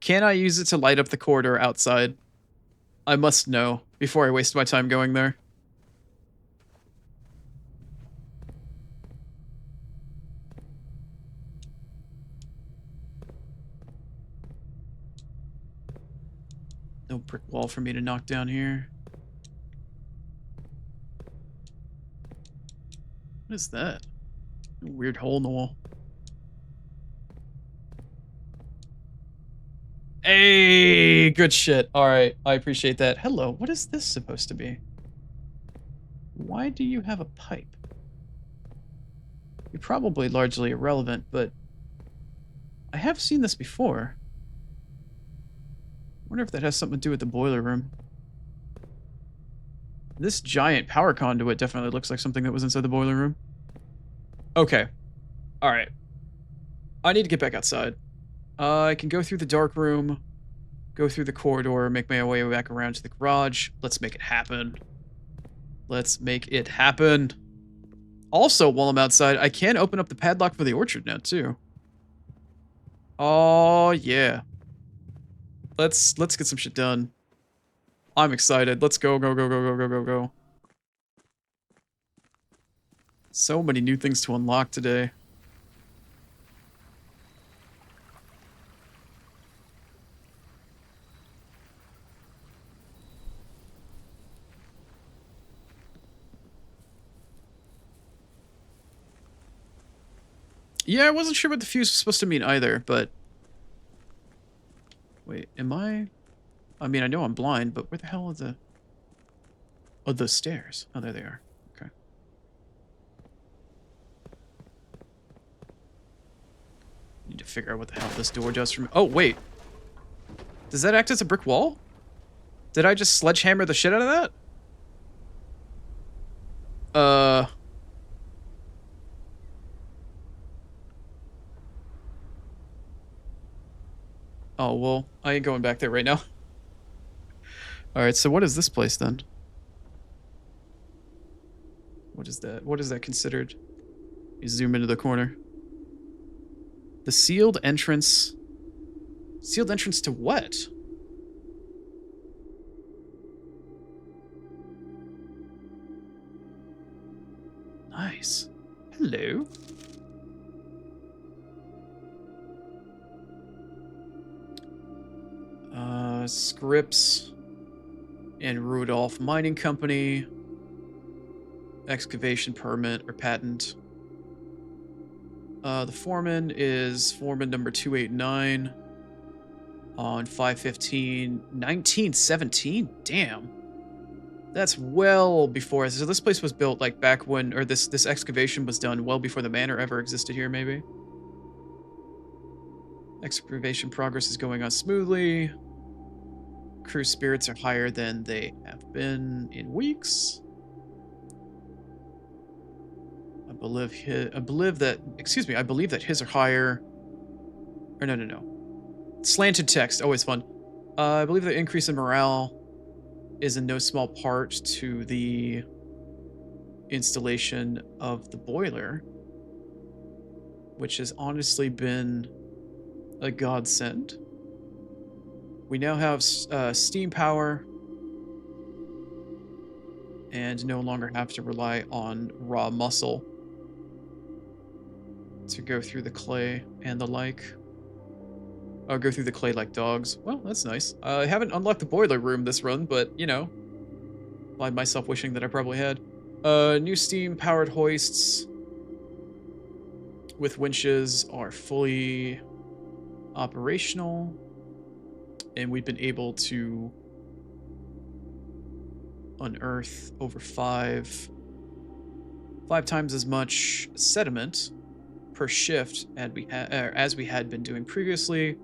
Can I use it to light up the corridor outside? I must know before I waste my time going there. No brick wall for me to knock down here. What is that? A weird hole in the wall. Hey, good shit. All right, I appreciate that. Hello, what is this supposed to be? Why do you have a pipe? You're probably largely irrelevant, but I have seen this before. Wonder if that has something to do with the boiler room. This giant power conduit definitely looks like something that was inside the boiler room. Okay. All right. I need to get back outside. I can go through the dark room, go through the corridor, make my way back around to the garage. Let's make it happen. Let's make it happen. Also, while I'm outside, I can open up the padlock for the orchard now, too. Oh, yeah. Let's get some shit done. I'm excited. Let's go, go, go, go, go, go, go, go. So many new things to unlock today. Yeah, I wasn't sure what the fuse was supposed to mean either, but... Wait, am I... I mean, I know I'm blind, but where the hell are the... Oh, those stairs. Oh, there they are. Okay. Need to figure out what the hell this door does from... Oh, wait. Does that act as a brick wall? Did I just sledgehammer the shit out of that? Oh, well, I ain't going back there right now. Alright, so what is this place then? What is that? What is that considered? You zoom into the corner. The sealed entrance... Sealed entrance to what? Nice. Hello. Scripps and Rudolph Mining Company. Excavation permit or patent. The foreman is foreman number 289 on 5/15/1917. Damn. That's well before. So this place was built like back when, or this excavation was done well before the manor ever existed here, maybe. Excavation progress is going on smoothly. Crew spirits are higher than they have been in weeks. I believe that his are higher. Or no. Slanted text, always fun. I believe the increase in morale is in no small part to the installation of the boiler, which has honestly been a godsend. We now have steam power and no longer have to rely on raw muscle to go through the clay and the like. I'll go through the clay like dogs. Well, that's nice. I haven't unlocked the boiler room this run, but, you know, find myself wishing that I probably had. New steam-powered hoists with winches are fully operational, and we've been able to unearth over five times as much sediment per shift as we had been doing previously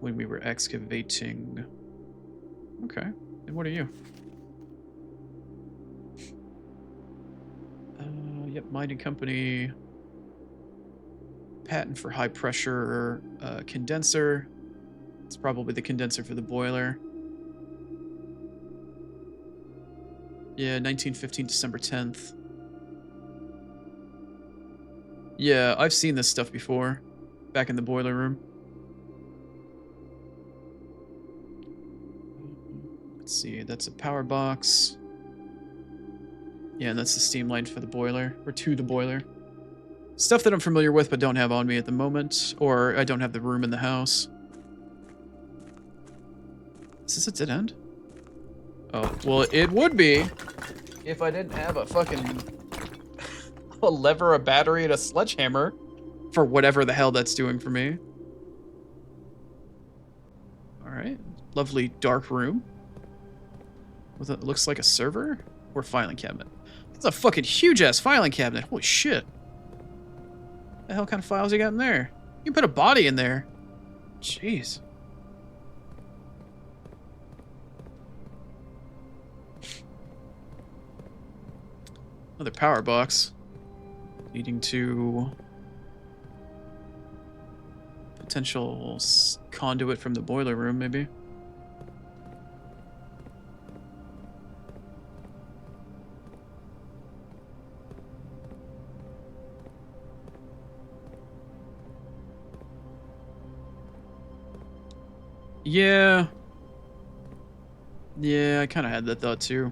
when we were excavating. Okay, and what are you? Yep, mining company. patent for high pressure condenser. It's probably the condenser for the boiler. Yeah, 1915, December 10th. Yeah, I've seen this stuff before. Back in the boiler room. Let's see, that's a power box. Yeah, and that's the steam line for the boiler, or to the boiler. Stuff that I'm familiar with but don't have on me at the moment, or I don't have the room in the house. Is this a dead end? Oh, well, it would be if I didn't have a fucking a lever, a battery, and a sledgehammer for whatever the hell that's doing for me. All right, lovely dark room. With it looks like a server or filing cabinet. That's a fucking huge ass filing cabinet. Holy shit! What the hell kind of files you got in there? You can put a body in there. Jeez. Another power box leading to potential conduit from the boiler room, maybe. Yeah. Yeah, I kind of had that thought too.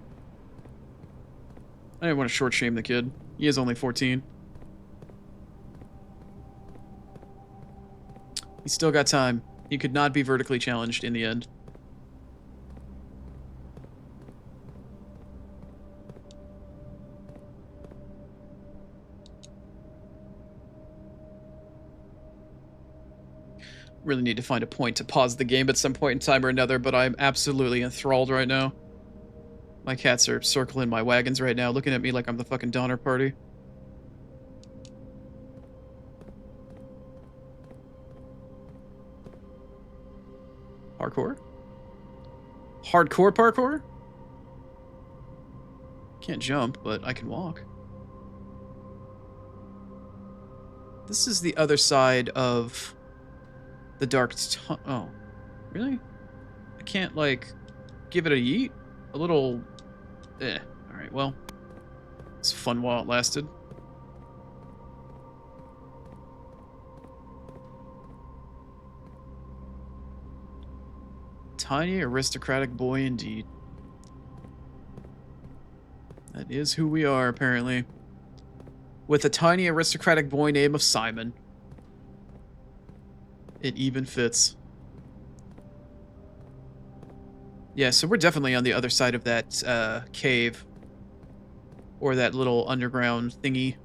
I didn't want to short shame the kid. He is only 14. He's still got time. He could not be vertically challenged in the end. Really need to find a point to pause the game at some point in time or another, but I'm absolutely enthralled right now. My cats are circling my wagons right now, looking at me like I'm the fucking Donner Party. Parkour? Hardcore parkour? Can't jump, but I can walk. This is the other side of the dark oh, really? I can't, like, give it a yeet? A little... Alright, well. It's fun while it lasted. Tiny aristocratic boy indeed. That is who we are, apparently. With a tiny aristocratic boy name of Simon. It even fits. Yeah, so we're definitely on the other side of that cave. Or that little underground thingy.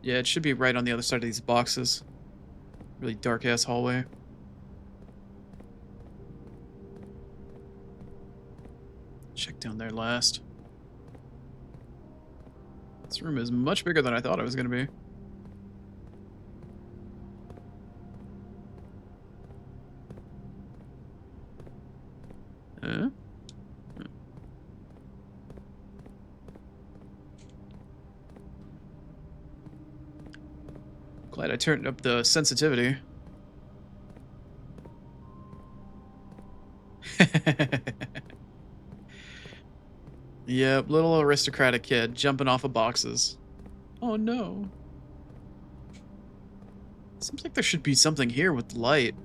Yeah, it should be right on the other side of these boxes. Really dark-ass hallway. Check down there last. This room is much bigger than I thought it was going to be. Glad I turned up the sensitivity. Yep, little aristocratic kid jumping off of boxes. Oh no. Seems like there should be something here with the light.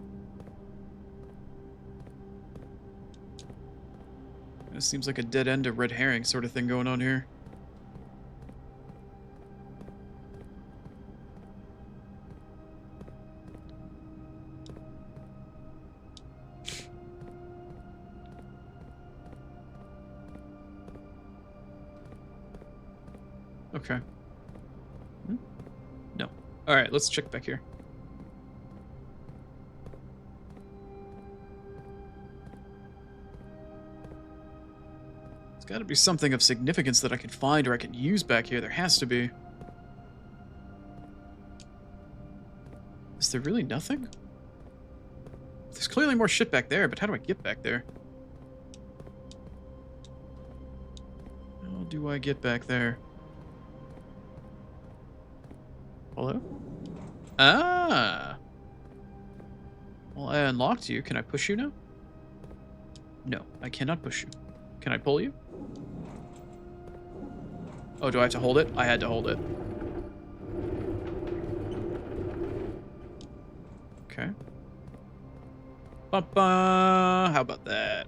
It seems like a dead end of red herring sort of thing going on here. Okay. No. Alright, let's check back here. There's gotta be something of significance that I can find or I can use back here. There has to be. Is there really nothing? There's clearly more shit back there, but how do I get back there? How do I get back there? Hello? Ah. Well, I unlocked you. Can I push you now? No, I cannot push you. Can I pull you? Oh, do I have to hold it? I had to hold it. Okay. Ba-ba. How about that?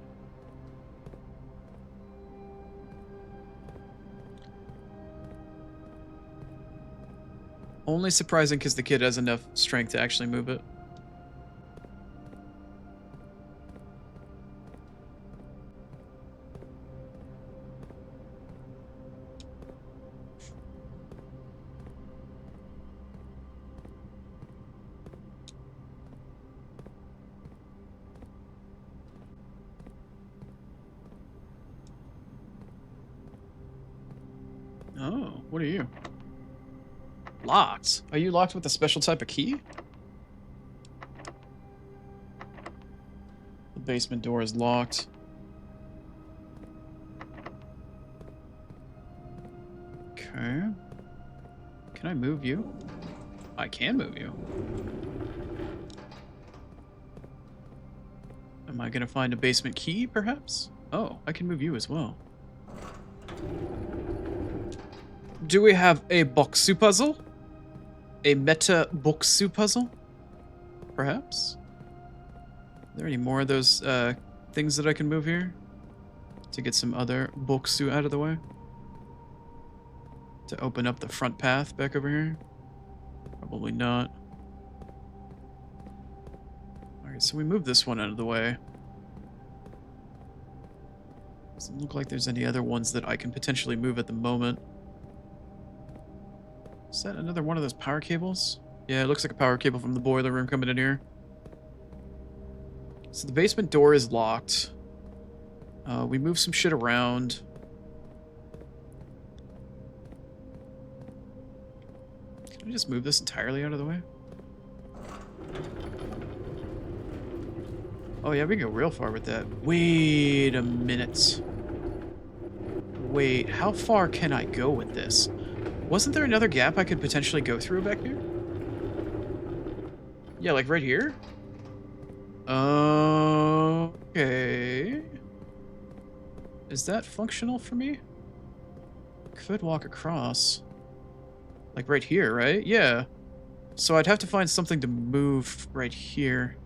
Only surprising because the kid has enough strength to actually move it. Oh, what are you? Locked? Are you locked with a special type of key? The basement door is locked. Okay. Can I move you? I can move you. Am I gonna find a basement key, perhaps? Oh, I can move you as well. Do we have a boxu puzzle? A meta boxu puzzle? Perhaps? Are there any more of those things that I can move here? To get some other boxu out of the way? To open up the front path back over here? Probably not. Alright, so we move this one out of the way. Doesn't look like there's any other ones that I can potentially move at the moment. Is that another one of those power cables? Yeah, it looks like a power cable from the boiler room coming in here. So the basement door is locked. We move some shit around. Can we just move this entirely out of the way? Oh yeah, we can go real far with that. Wait a minute. Wait, how far can I go with this? Wasn't there another gap I could potentially go through back here? Yeah, like right here? Okay. Is that functional for me? Could walk across. Like right here, right? Yeah. So I'd have to find something to move right here.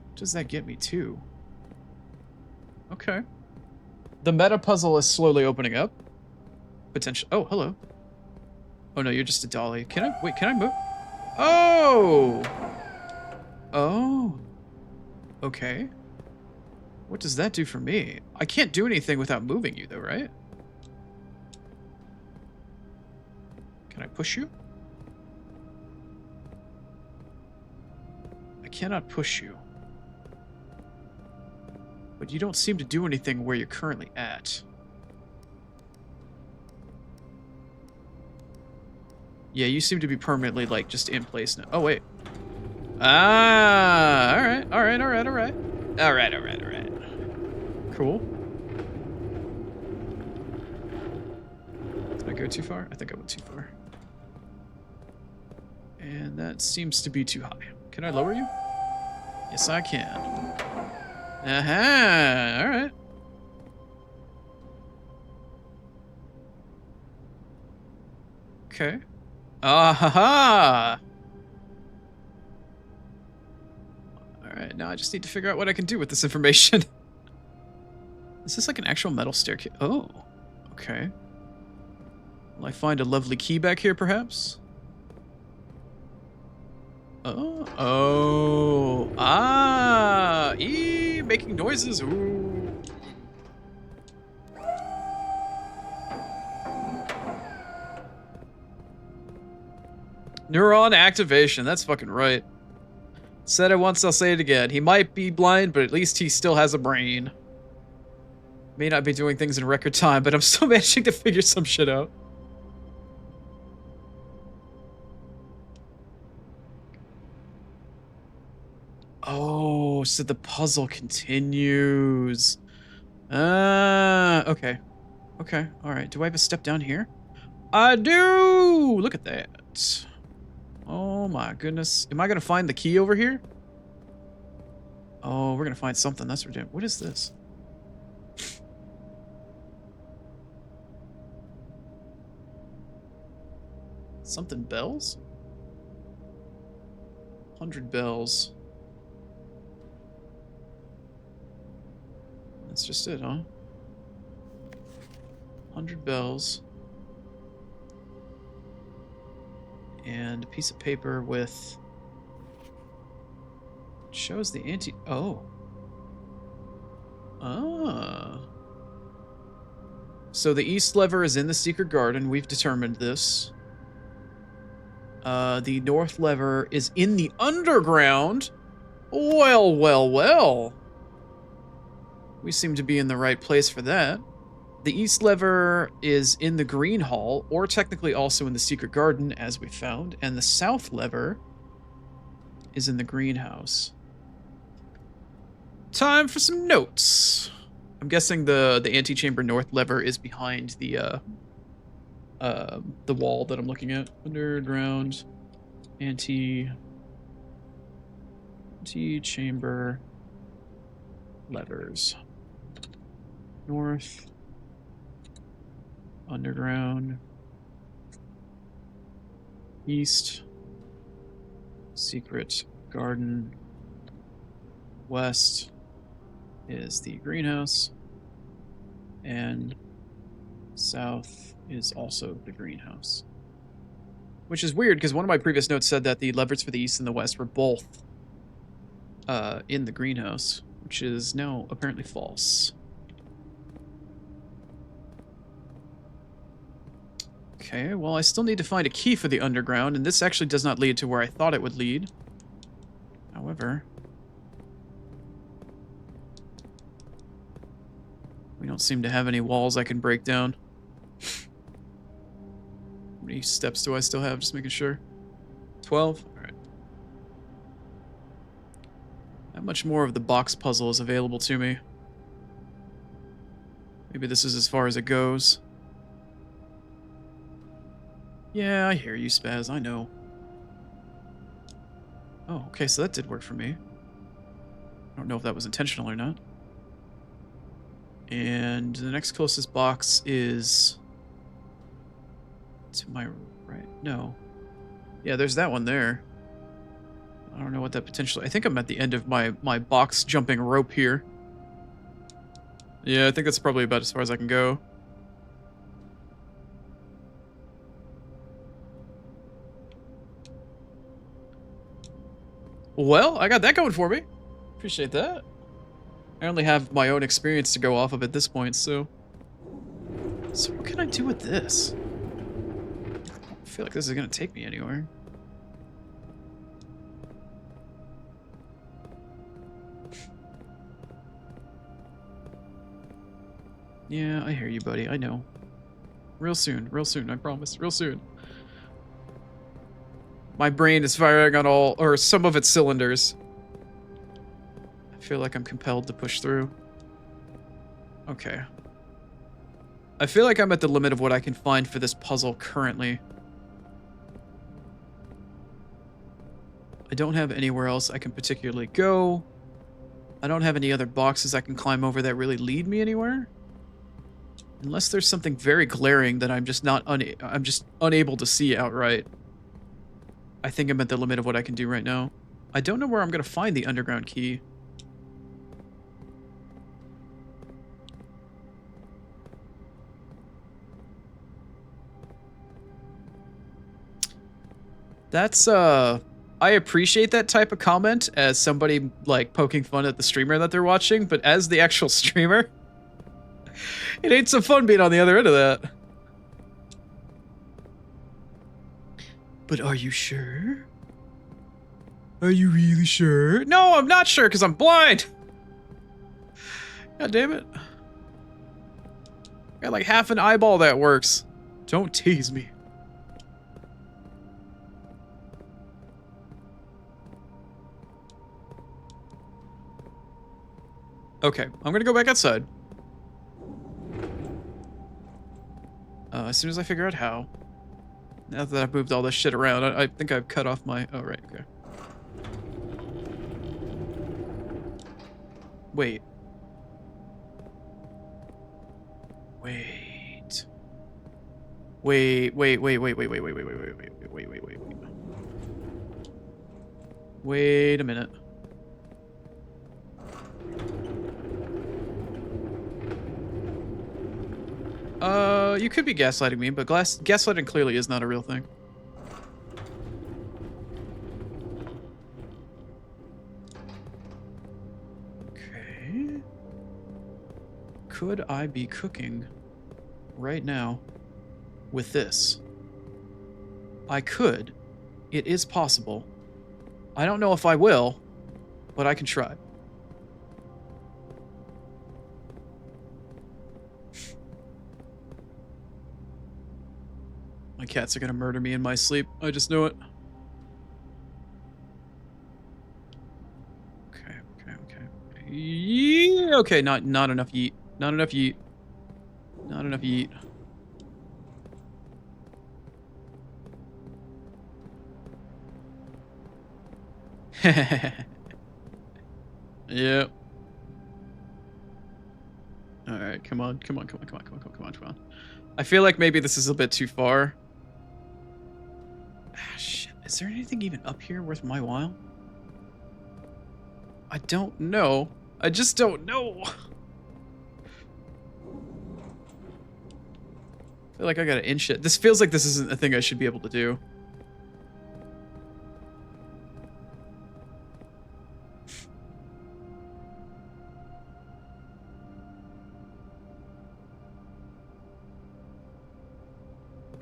What does that get me to? Okay. The meta puzzle is slowly opening up. Potential. Oh, hello. Oh no, you're just a dolly. Can I? Wait, can I move? Oh! Oh. Okay. What does that do for me? I can't do anything without moving you though, right? Can I push you? I cannot push you. But you don't seem to do anything where you're currently at. Yeah, you seem to be permanently, like, just in place now. Oh, wait. Ah, alright, alright, alright, alright. Alright, alright, alright. Cool. Did I go too far? I think I went too far. And that seems to be too high. Can I lower you? Yes, I can. Aha, alright. Okay. Ah ha ha! Alright, now I just need to figure out what I can do with this information. Is this like an actual metal staircase? Oh, okay. Will I find a lovely key back here, perhaps? Oh, oh, ah, making noises. Ooh. Neuron activation. That's fucking right. Said it once, I'll say it again. He might be blind, but at least he still has a brain. May not be doing things in record time, but I'm still managing to figure some shit out. Oh, so the puzzle continues. Okay. Okay, alright. Do I have a step down here? I do! Look at that. Oh my goodness. Am I gonna find the key over here? Oh, we're gonna find something. That's ridiculous. What is this? Something bells? 100 bells. That's just it, huh? 100 bells. And a piece of paper with... shows the anti... Oh. Ah. So the east lever is in the secret garden. We've determined this. The north lever is in the underground. Well, well, well. We seem to be in the right place for that. The east lever is in the green hall, or technically also in the secret garden, as we found. And the south lever is in the greenhouse. Time for some notes. I'm guessing the antechamber north lever is behind the wall that I'm looking at. Underground antechamber levers. North, underground, east, secret garden, west is the greenhouse, and south is also the greenhouse. Which is weird, because one of my previous notes said that the levers for the east and the west were both in the greenhouse, which is now apparently false. Okay, well, I still need to find a key for the underground, and this actually does not lead to where I thought it would lead. However, we don't seem to have any walls I can break down. How many steps do I still have? Just making sure. 12? Alright. How much more of the box puzzle is available to me? Maybe this is as far as it goes. Yeah, I hear you, Spaz. I know. Oh, okay, so that did work for me. I don't know if that was intentional or not. And the next closest box is... to my right. No. Yeah, there's that one there. I don't know what that potentially... I think I'm at the end of my box jumping rope here. Yeah, I think that's probably about as far as I can go. Well, I got that going for me. Appreciate that. I only have my own experience to go off of at this point, so... So what can I do with this? I feel like this is going to take me anywhere. Yeah, I hear you, buddy. I know. Real soon, I promise. Real soon. My brain is firing on all, or some of its cylinders. I feel like I'm compelled to push through. Okay. I feel like I'm at the limit of what I can find for this puzzle currently. I don't have anywhere else I can particularly go. I don't have any other boxes I can climb over that really lead me anywhere. Unless there's something very glaring that I'm just unable to see outright. I think I'm at the limit of what I can do right now. I don't know where I'm going to find the underground key. That's, I appreciate that type of comment as somebody, like, poking fun at the streamer that they're watching, but as the actual streamer, it ain't so fun being on the other end of that. But are you sure? Are you really sure? No, I'm not sure because I'm blind. God damn it. Got like half an eyeball that works. Don't tease me. Okay, I'm gonna go back outside. As soon as I figure out how. Now that I've moved all this shit around, I think I've cut off my... Oh, right, okay. Wait. Wait. Wait. Wait a minute. You could be gaslighting me, but gaslighting clearly is not a real thing. Okay. Could I be cooking right now with this? I could. It is possible. I don't know if I will, but I can try. My cats are gonna murder me in my sleep. I just know it. Okay. Yeah, okay, not enough yeet. Not enough yeet. Not enough yeet. Yep. Alright, come on. I feel like maybe this is a bit too far. Ah, shit. Is there anything even up here worth my while? I don't know. I just don't know. I feel like I gotta inch it. This feels like this isn't a thing I should be able to do.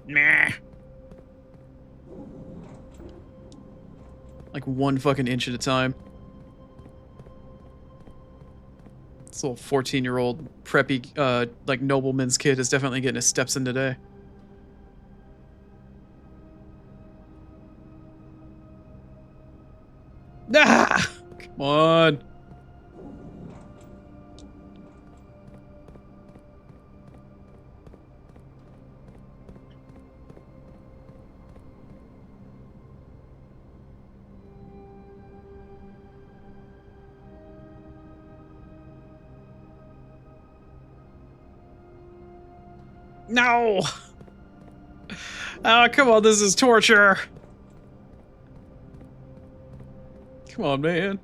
Nah. Like 1 fucking inch at a time. This little 14-year-old preppy, like nobleman's kid is definitely getting his steps in today. Ah! Come on. No! Oh, come on, this is torture. Come on, man.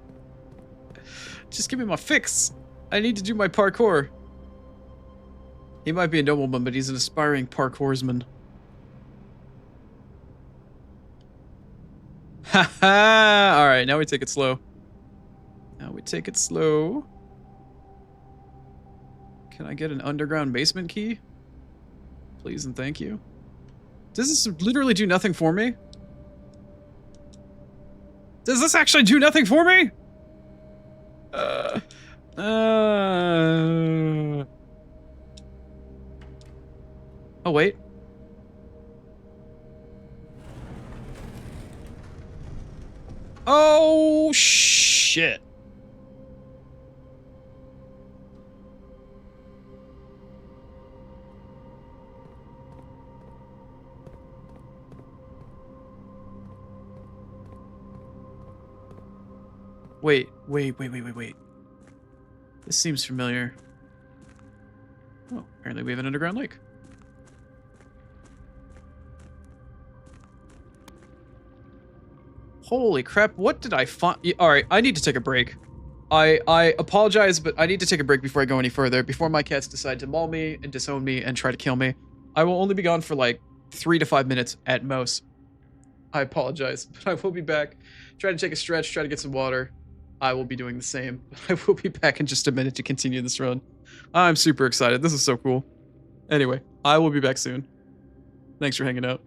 Just give me my fix. I need to do my parkour. He might be a nobleman, but he's an aspiring parkoursman. Haha! Alright, now we take it slow. Can I get an underground basement key? Please and thank you. Does this literally do nothing for me? Does this actually do nothing for me? Oh, wait. Oh, shit. Wait. This seems familiar. Oh, apparently we have an underground lake. Holy crap, what did I find? Alright, I need to take a break. I apologize, but I need to take a break before I go any further, before my cats decide to maul me and disown me and try to kill me. I will only be gone for like 3 to 5 minutes at most. I apologize, but I will be back. Try to take a stretch, try to get some water. I will be doing the same. I will be back in just a minute to continue this run. I'm super excited. This is so cool. Anyway, I will be back soon. Thanks for hanging out.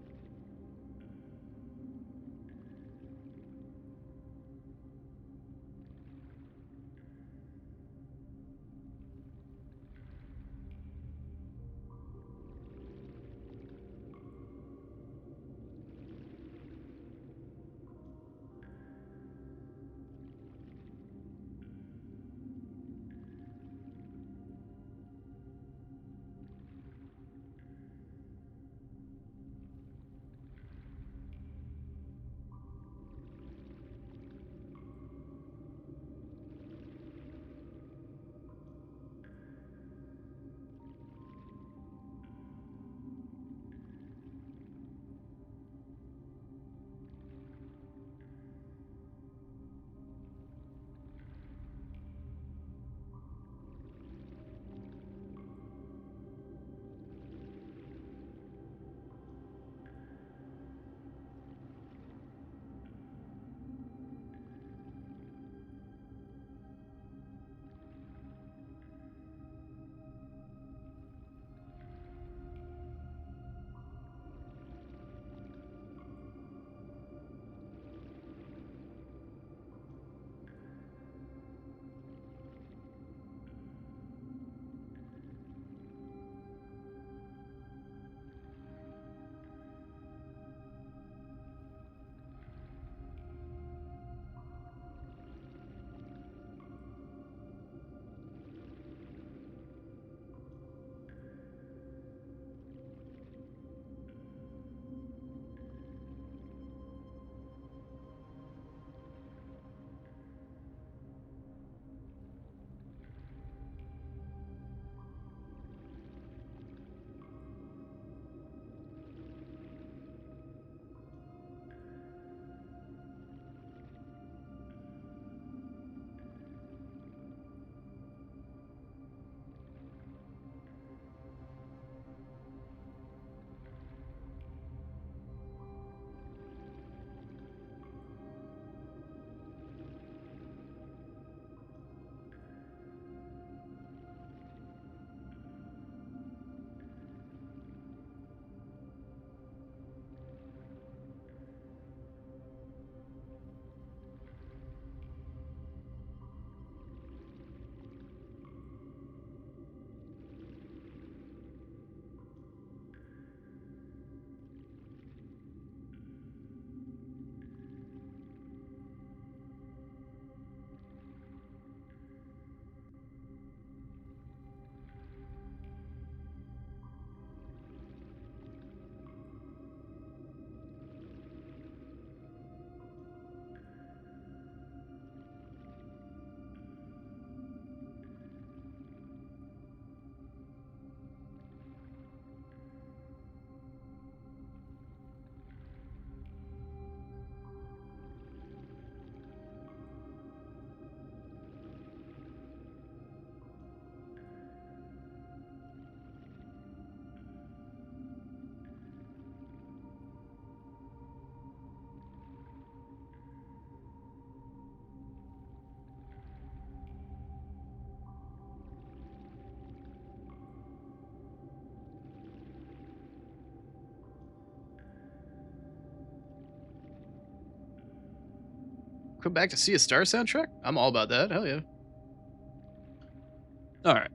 Come back to see a Star soundtrack? I'm all about that. Hell yeah. All right.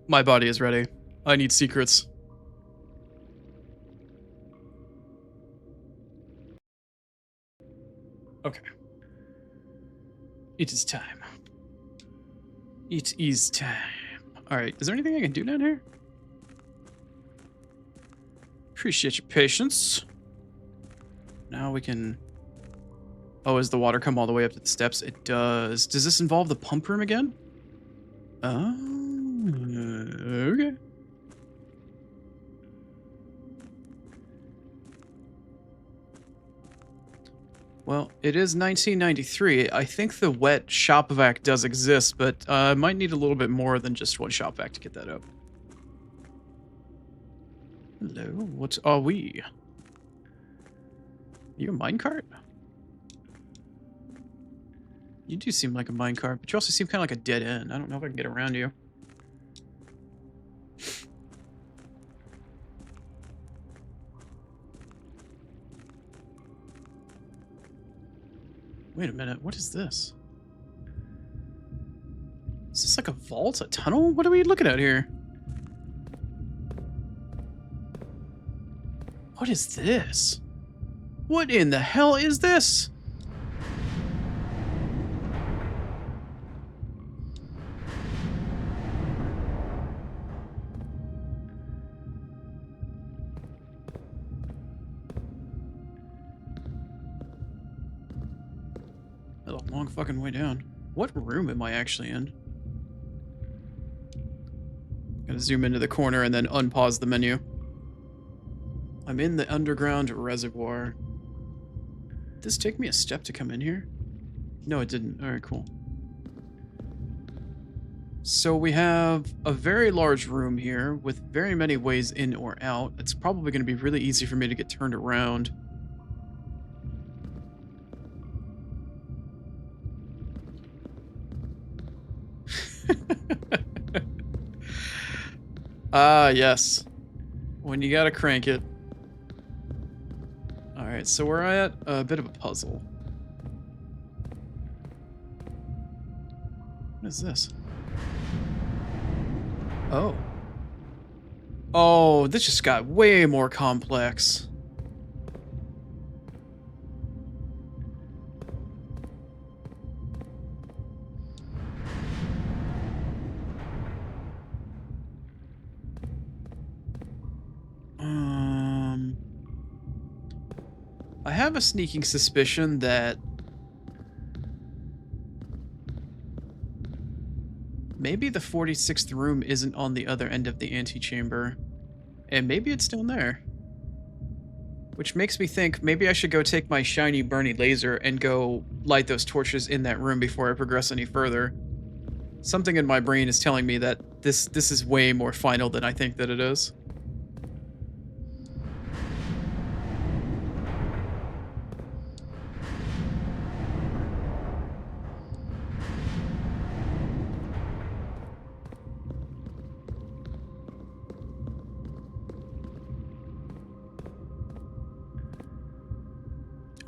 My body is ready. I need secrets. Okay. It is time. It is time. All right. Is there anything I can do down here? Appreciate your patience. Now we can... Oh, does the water come all the way up to the steps? It does. Does this involve the pump room again? Oh, okay. Well, it is 1993. I think the wet shop vac does exist, but I might need a little bit more than just one shop vac to get that up. Hello, what are we? Are you a minecart? You do seem like a minecart, but you also seem kind of like a dead end. I don't know if I can get around you. Wait a minute, what is this? Is this like a vault? A tunnel? What are we looking at here? What is this? What in the hell is this? That's a long fucking way down. What room am I actually in? Gonna zoom into the corner and then unpause the menu. I'm in the underground reservoir. Did this take me a step to come in here? No, it didn't. Alright, cool. So we have a very large room here with very many ways in or out. It's probably going to be really easy for me to get turned around. Ah, yes. When you gotta crank it. Alright, so we're at a bit of a puzzle. What is this? Oh. Oh, this just got way more complex. I have a sneaking suspicion that maybe the 46th room isn't on the other end of the antechamber, and maybe it's down there. Which makes me think maybe I should go take my shiny Bernie laser and go light those torches in that room before I progress any further. Something in my brain is telling me that this is way more final than I think that it is.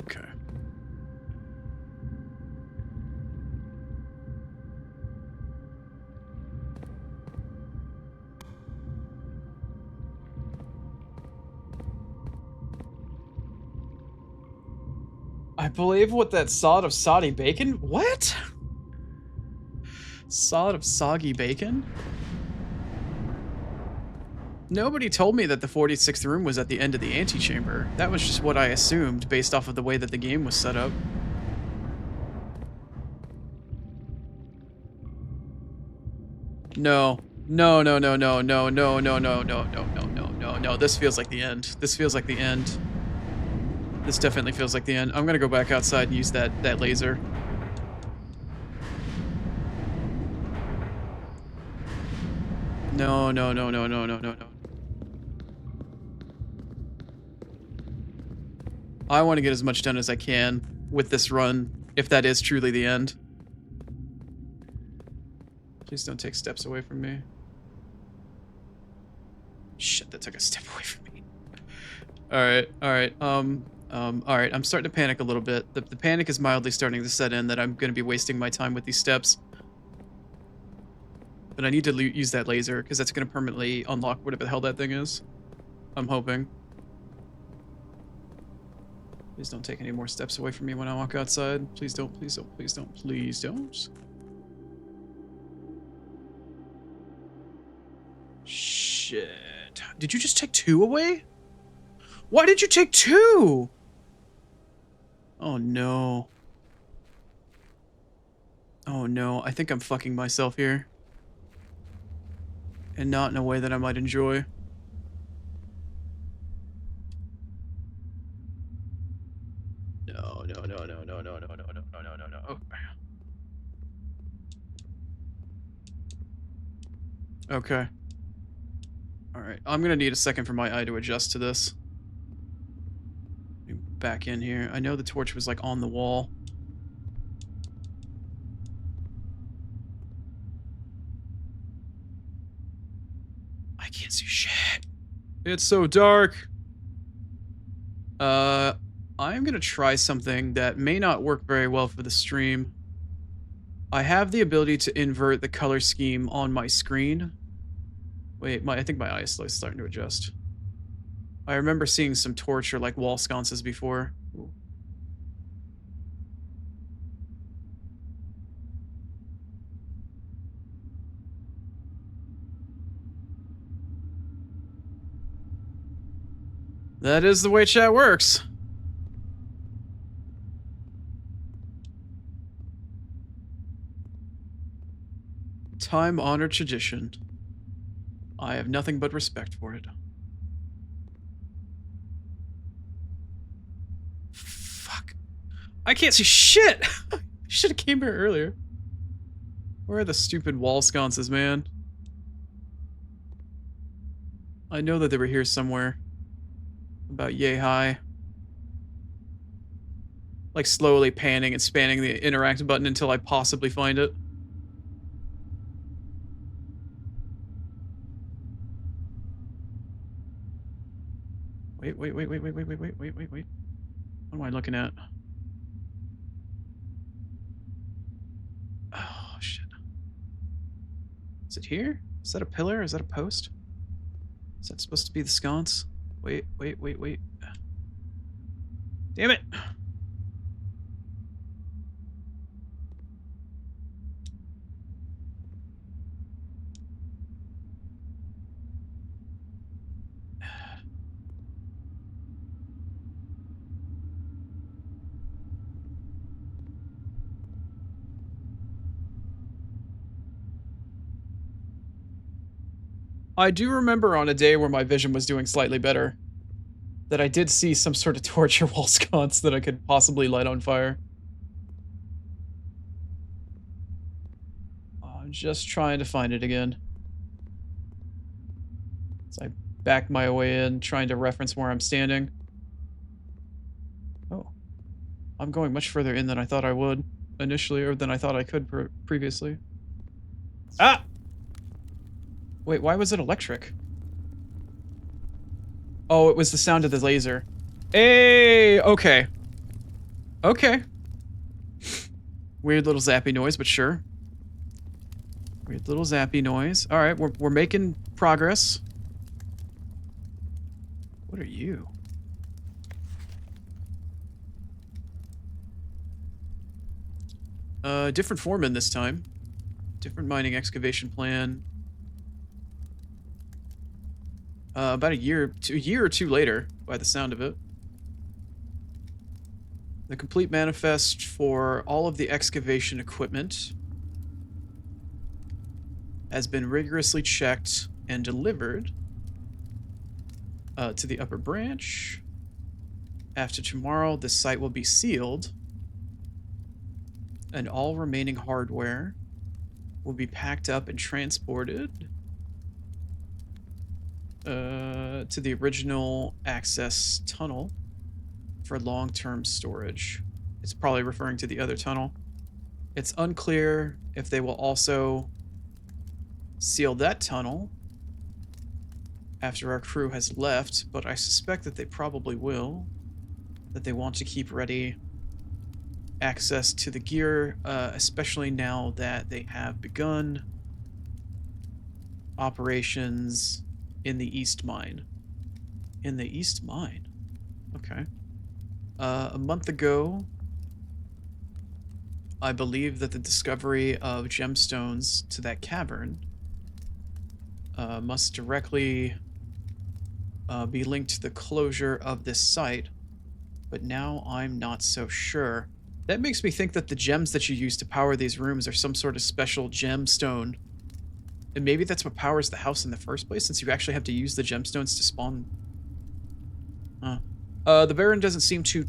Okay. I believe with that sod of soggy bacon? What? Sod of soggy bacon? Nobody told me that the 46th room was at the end of the antechamber. That was just what I assumed based off of the way that the game was set up. No. No, no, no, no, no, no, no, no, no, no, no, no, no, no. This feels like the end. This feels like the end. This definitely feels like the end. I'm gonna go back outside and use that laser. No, no, no, no, no, no, no, no. I want to get as much done as I can with this run, if that is truly the end. Please don't take steps away from me. Shit, that took a step away from me. Alright, alright. Alright, I'm starting to panic a little bit. The panic is mildly starting to set in that I'm gonna be wasting my time with these steps. But I need to use that laser, because that's gonna permanently unlock whatever the hell that thing is. I'm hoping. Please don't take any more steps away from me when I walk outside. Please don't, please don't, please don't, please don't. Shit. Did you just take 2 away? Why did you take 2? Oh no. Oh no, I think I'm fucking myself here. And not in a way that I might enjoy. No, no, no, no, no, no, no, no, no, no, no, no, no. Oh. Okay. Alright, I'm gonna need a second for my eye to adjust to this. Back in here. I know the torch was like on the wall. I can't see shit. It's so dark. I'm gonna try something that may not work very well for the stream. I have the ability to invert the color scheme on my screen. Wait, I think my eye is starting to adjust. I remember seeing some torch or like wall sconces before. Ooh. That is the way chat works. Time-honored tradition. I have nothing but respect for it. Fuck. I can't see shit! I should have came here earlier. Where are the stupid wall sconces, man? I know that they were here somewhere. About yay high. Like slowly panning and spanning the interact button until I possibly find it. Wait. What am I looking at? Oh, shit. Is it here? Is that a pillar? Is that a post? Is that supposed to be the sconce? Wait. Damn it! I do remember on a day where my vision was doing slightly better that I did see some sort of torture wall sconce that I could possibly light on fire. I'm just trying to find it again. As I back my way in, trying to reference where I'm standing. Oh. I'm going much further in than I thought I would initially, or than I thought I could previously. Ah! Wait, why was it electric? Oh, it was the sound of the laser. Hey, okay. Okay. Weird little zappy noise, but sure. Weird little zappy noise. All right, we're making progress. What are you? Different foreman this time. Different mining excavation plan. About a year or two later, by the sound of it. The complete manifest for all of the excavation equipment has been rigorously checked and delivered to the upper branch. After tomorrow, the site will be sealed, and all remaining hardware will be packed up and transported to the original access tunnel for long-term storage. It's probably referring to the other tunnel. It's unclear if they will also seal that tunnel after our crew has left, but I suspect that they probably will. that they want to keep ready access to the gear, especially now that they have begun operations in the East Mine. In the East Mine? Okay. A month ago, I believe that the discovery of gemstones to that cavern must directly be linked to the closure of this site, but now I'm not so sure. That makes me think that the gems that you use to power these rooms are some sort of special gemstone. And maybe that's what powers the house in the first place, since you actually have to use the gemstones to spawn. The Baron doesn't seem to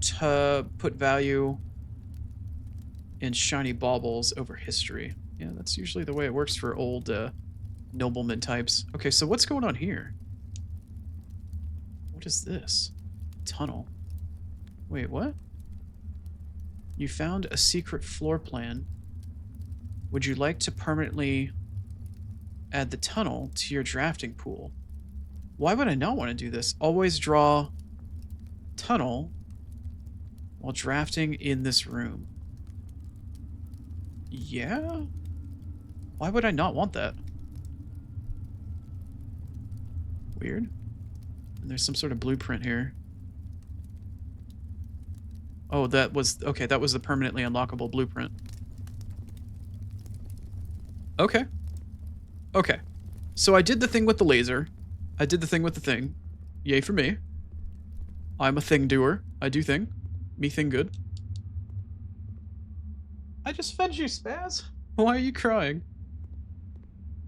put value in shiny baubles over history. Yeah, that's usually the way it works for old nobleman types. Okay, so what's going on here? What is this? Tunnel. Wait, what? You found a secret floor plan. Would you like to permanently add the tunnel to your drafting pool? Why would I not want to do this? Always draw tunnel while drafting in this room. Yeah? Why would I not want that? Weird. And there's some sort of blueprint here. Oh, that was... Okay, that was the permanently unlockable blueprint. Okay. Okay. So I did the thing with the laser. I did the thing with the thing. Yay for me. I'm a thing doer. I do thing. Me thing good. I just fed you, Spaz. Why are you crying?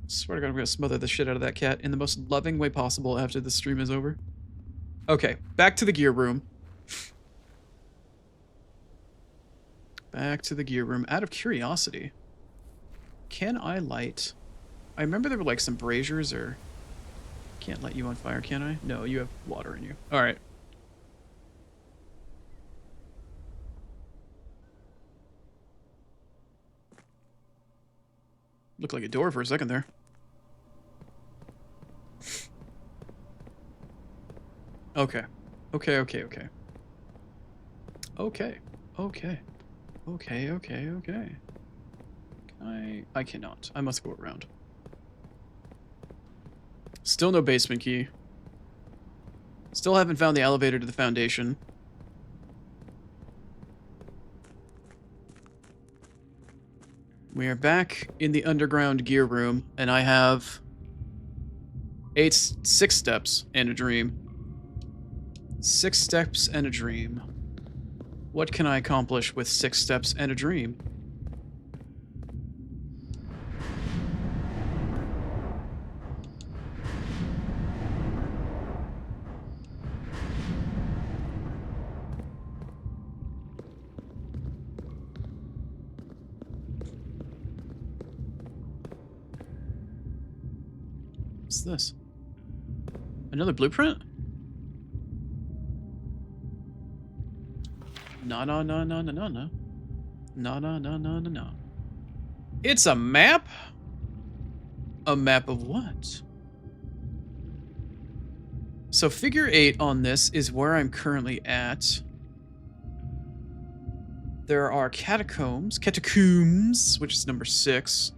I swear to God, I'm gonna smother the shit out of that cat in the most loving way possible after the stream is over. Okay, back to the gear room. Back to the gear room. Out of curiosity, can I light... I remember there were like some braziers or... Can't light you on fire, can I? No, you have water in you. Alright. Looked like a door for a second there. Okay. Okay, okay, okay. Okay. Okay. Okay, okay, okay. I cannot. I must go around. Still no basement key. Still haven't found the elevator to the foundation. We are back in the underground gear room, and I have 6 steps and a dream. 6 steps and a dream. What can I accomplish with 6 steps and a dream? What's this? Another blueprint? No, no, no, no, no, no, no. No, no, no, no, no, no. It's a map? A map of what? So figure 8 on this is where I'm currently at. There are catacombs, which is number 6.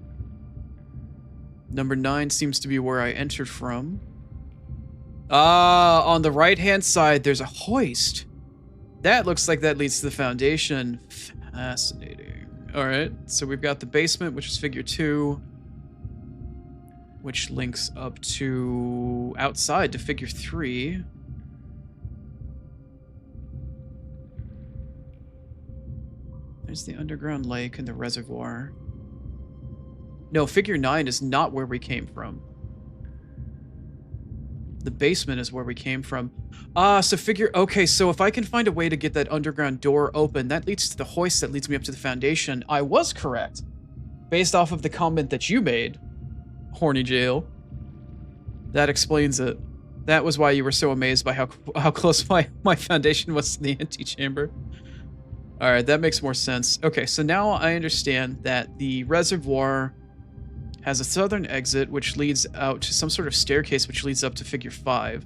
Number 9 seems to be where I entered from. Ah, on the right-hand side, there's a hoist. That looks like that leads to the foundation. Fascinating. Alright, so we've got the basement, which is figure 2. Which links up to outside to figure 3. There's the underground lake and the reservoir. No, figure 9 is not where we came from. The basement is where we came from. Ah, so figure... Okay, so if I can find a way to get that underground door open, that leads to the hoist that leads me up to the foundation. I was correct. Based off of the comment that you made, Horny Jail. That explains it. That was why you were so amazed by how close my foundation was to the antechamber. Alright, that makes more sense. Okay, so now I understand that the reservoir has a southern exit, which leads out to some sort of staircase, which leads up to figure 5.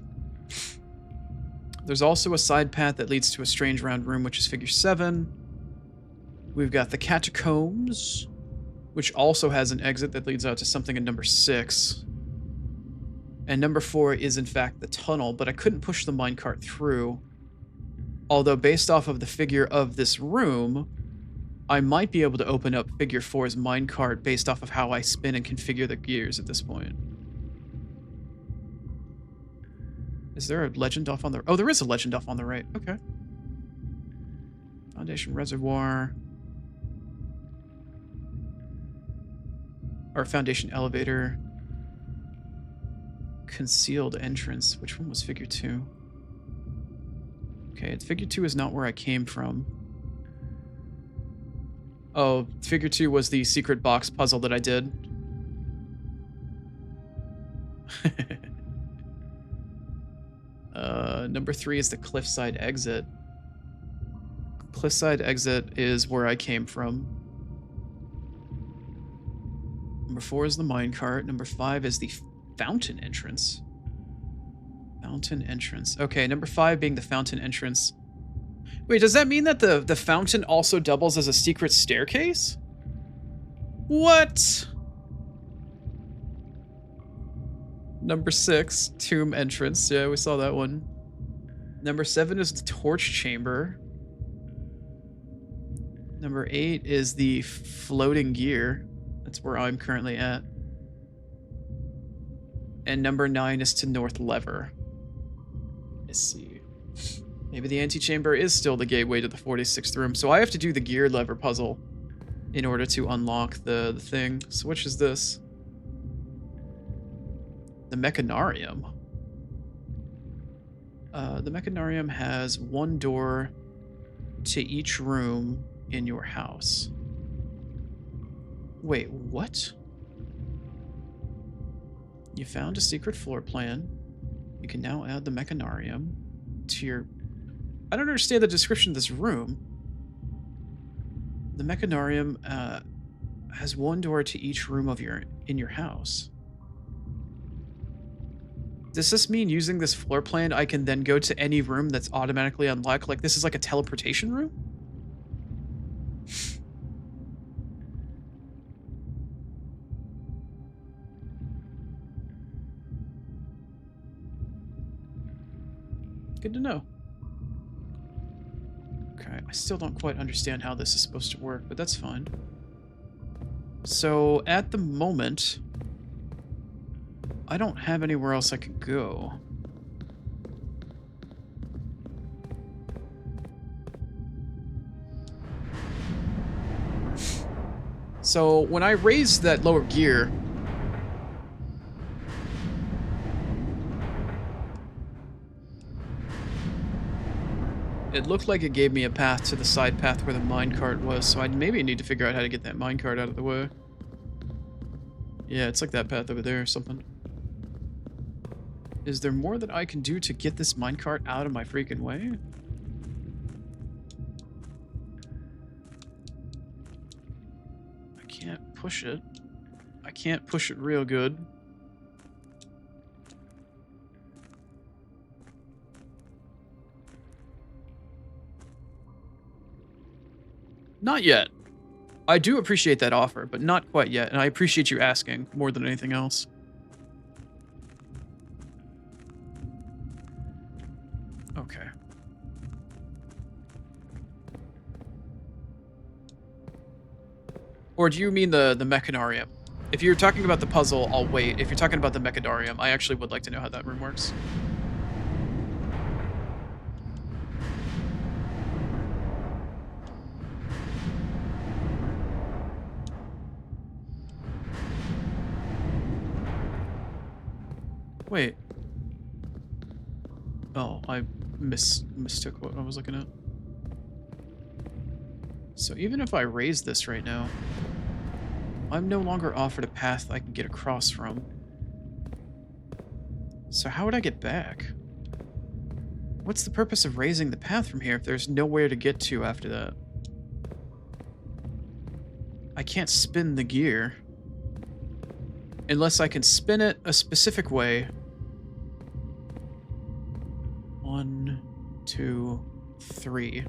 There's also a side path that leads to a strange round room, which is figure 7. We've got the catacombs, which also has an exit that leads out to something in number 6. And number 4 is, in fact, the tunnel, but I couldn't push the minecart through. Although, based off of the figure of this room, I might be able to open up figure 4's minecart based off of how I spin and configure the gears at this point. Is there a legend off on the... Oh, there is a legend off on the right. Okay. Foundation reservoir. Or foundation elevator. Concealed entrance. Which one was figure 2? Okay, figure 2 is not where I came from. Oh, figure 2 was the secret box puzzle that I did. Number 3 is the cliffside exit. Cliffside exit is where I came from. Number 4 is the minecart. Number 5 is the fountain entrance. Fountain entrance. Okay, number 5 being the fountain entrance. Wait, does that mean that the fountain also doubles as a secret staircase? What? Number 6, tomb entrance. Yeah, we saw that one. Number 7 is the torch chamber. Number 8 is the floating gear. That's where I'm currently at. And number 9 is to north lever. Let's see. Maybe the antechamber is still the gateway to the 46th room. So I have to do the gear lever puzzle in order to unlock the thing. So which is this? The mechanarium. The mechanarium has one door to each room in your house. Wait, what? You found a secret floor plan. You can now add the mechanarium to your... I don't understand the description of this room. The mechanarium has one door to each room of in your house. Does this mean using this floor plan, I can then go to any room that's automatically unlocked? Like this is like a teleportation room? Good to know. Okay, I still don't quite understand how this is supposed to work, but that's fine. So, at the moment, I don't have anywhere else I could go. So, when I raised that lower gear, it looked like it gave me a path to the side path where the minecart was, so I'd maybe need to figure out how to get that minecart out of the way. Yeah, it's like that path over there or something. Is there more that I can do to get this minecart out of my freaking way? I can't push it. I can't push it real good. Not yet. I do appreciate that offer, but not quite yet, and I appreciate you asking more than anything else. Okay. Or do you mean the mechanarium? If you're talking about the puzzle, I'll wait. If you're talking about the mechanarium, I actually would like to know how that room works. Wait. Oh, I mistook what I was looking at. So even if I raise this right now, I'm no longer offered a path I can get across from. So how would I get back? What's the purpose of raising the path from here if there's nowhere to get to after that? I can't spin the gear. Unless I can spin it a specific way. 1, 2, 3.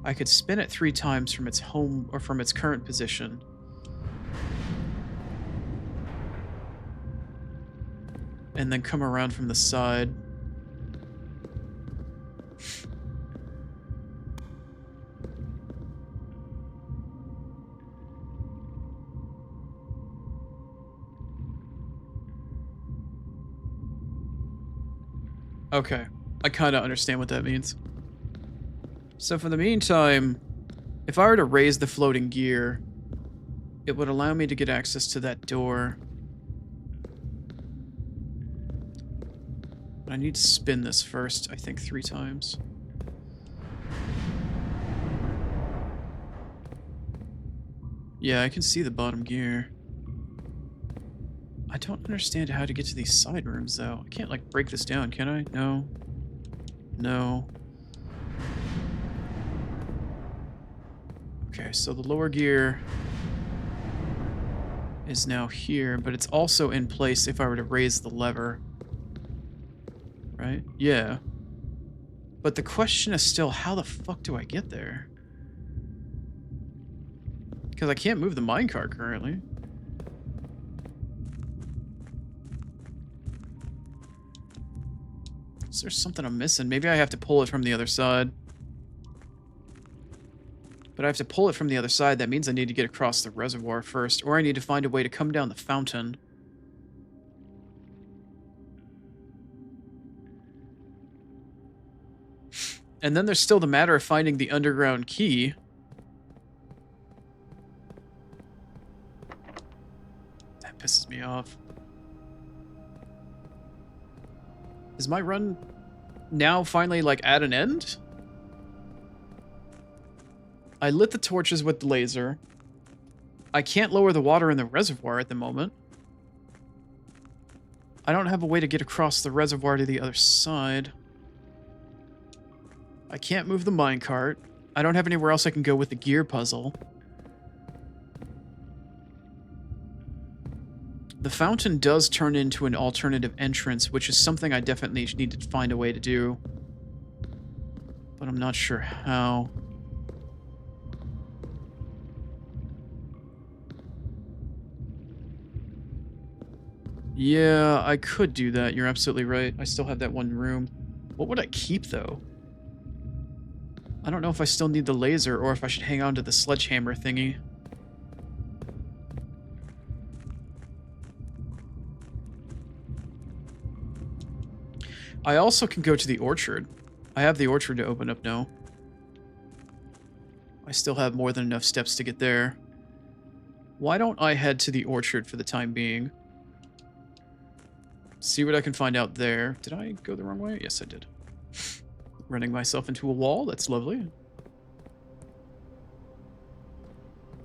I could spin it 3 times from its home or from its current position. And then come around from the side. Okay, I kind of understand what that means. So for the meantime, if I were to raise the floating gear, it would allow me to get access to that door. I need to spin this first, I think 3 times. Yeah, I can see the bottom gear. I don't understand how to get to these side rooms, though. I can't, like, break this down, can I? No. No. Okay, so the lower gear is now here, but it's also in place if I were to raise the lever. Right? Yeah. But the question is still, how the fuck do I get there? Because I can't move the minecart currently. Is there something I'm missing? Maybe I have to pull it from the other side. But I have to pull it from the other side. That means I need to get across the reservoir first, or I need to find a way to come down the fountain. And then there's still the matter of finding the underground key. That pisses me off. Is my run now finally, like, at an end? I lit the torches with the laser. I can't lower the water in the reservoir at the moment. I don't have a way to get across the reservoir to the other side. I can't move the minecart. I don't have anywhere else I can go with the gear puzzle. The fountain does turn into an alternative entrance, which is something I definitely need to find a way to do. But I'm not sure how. Yeah, I could do that. You're absolutely right. I still have that one room. What would I keep, though? I don't know if I still need the laser or if I should hang on to the sledgehammer thingy. I also can go to the orchard. I have the orchard to open up now. I still have more than enough steps to get there. Why don't I head to the orchard for the time being? See what I can find out there. Did I go the wrong way? Yes, I did. Running myself into a wall. That's lovely.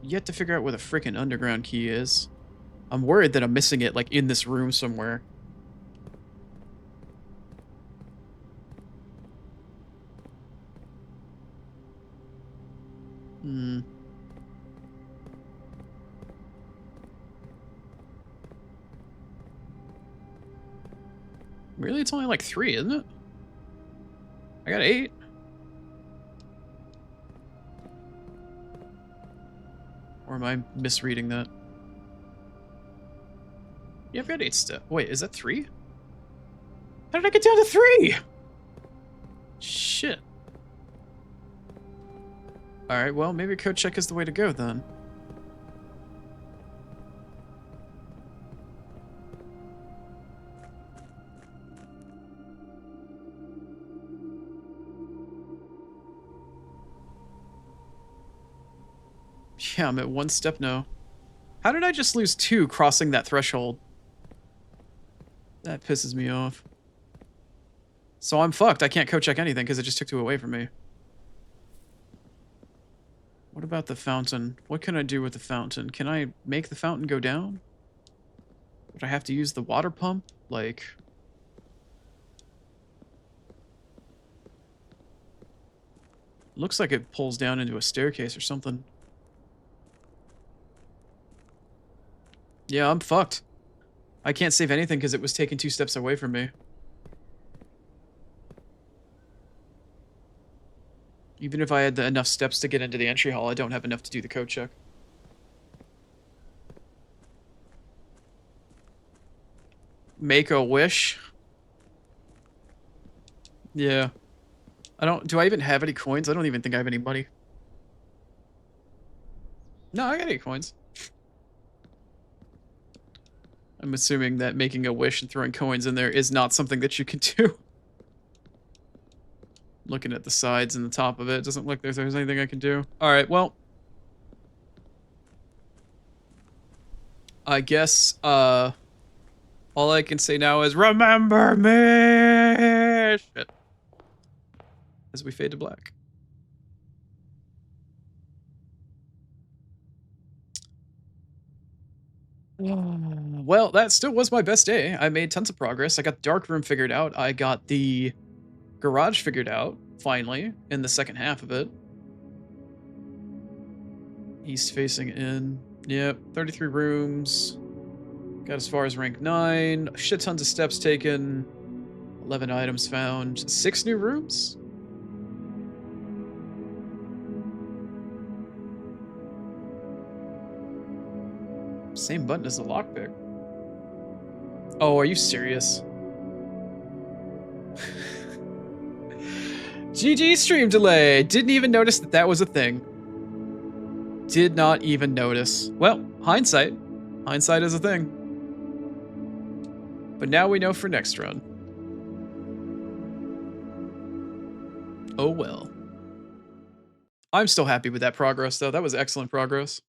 Yet to figure out where the freaking underground key is. I'm worried that I'm missing it, like, in this room somewhere. Really? It's only like 3, isn't it? I got 8. Or am I misreading that? Yeah, I've got 8 steps. Wait, is that 3? How did I get down to 3? Shit. Alright, well, maybe code check is the way to go then. Yeah, I'm at 1 step now. How did I just lose 2 crossing that threshold? That pisses me off. So I'm fucked. I can't code check anything because it just took 2 away from me. What about the fountain? What can I do with the fountain? Can I make the fountain go down? Would I have to use the water pump? Like... Looks like it pulls down into a staircase or something. Yeah, I'm fucked. I can't save anything because it was taken 2 steps away from me. Even if I had enough steps to get into the entry hall, I don't have enough to do the code check. Make a wish. Yeah. Do I even have any coins? I don't even think I have any money. No, I got 8 coins. I'm assuming that making a wish and throwing coins in there is not something that you can do. Looking at the sides and the top of it, doesn't look like there's anything I can do. Alright, well. I guess, all I can say now is, remember me! Shit. As we fade to black. Well, that still was my best day. I made tons of progress. I got the dark room figured out. I got the garage figured out, finally, in the second half of it. East facing in. Yep, 33 rooms. Got as far as rank 9. Shit tons of steps taken. 11 items found. 6 new rooms? Same button as the lockpick. Oh, are you serious? GG stream delay. Didn't even notice that that was a thing. Did not even notice. Well, hindsight. Hindsight is a thing. But now we know for next run. Oh well. I'm still happy with that progress, though. That was excellent progress.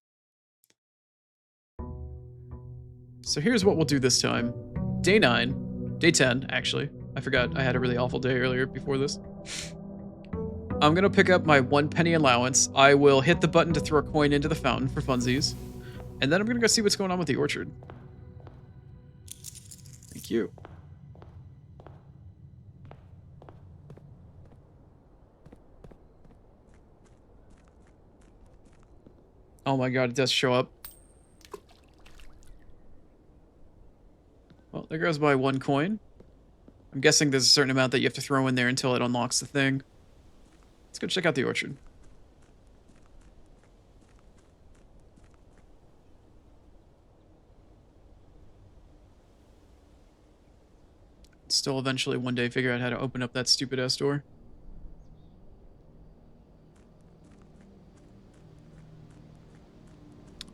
So here's what we'll do this time. Day 9. Day 10, actually. I forgot I had a really awful day earlier before this. I'm going to pick up my 1 penny allowance. I will hit the button to throw a coin into the fountain for funsies. And then I'm going to go see what's going on with the orchard. Thank you. Oh my god, it does show up. Well, there goes my 1 coin. I'm guessing there's a certain amount that you have to throw in there until it unlocks the thing. Let's go check out the orchard. Still eventually one day figure out how to open up that stupid ass door.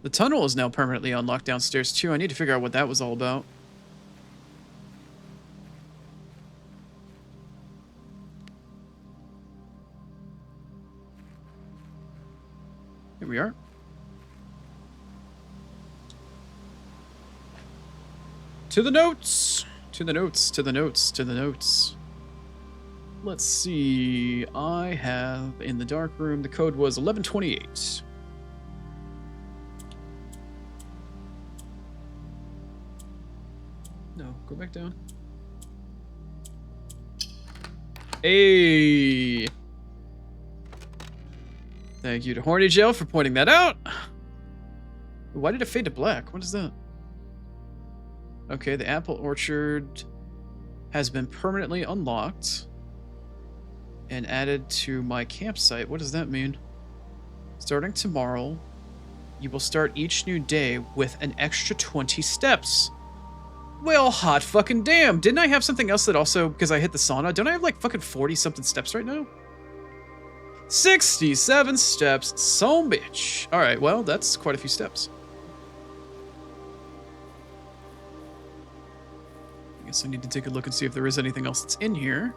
The tunnel is now permanently unlocked downstairs too. I need to figure out what that was all about. Here we are. To the notes! To the notes, to the notes, to the notes. Let's see. I have in the dark room, the code was 1128. No, go back down. Hey! Thank you to Horny Jail for pointing that out. Why did it fade to black? What is that? Okay, the apple orchard has been permanently unlocked and added to my campsite. What does that mean? Starting tomorrow, you will start each new day with an extra 20 steps. Well, hot fucking damn. Didn't I have something else that also, because I hit the sauna, don't I have like fucking 40 something steps right now? 67 steps, son bitch. All right, well, that's quite a few steps. I guess I need to take a look and see if there is anything else that's in here.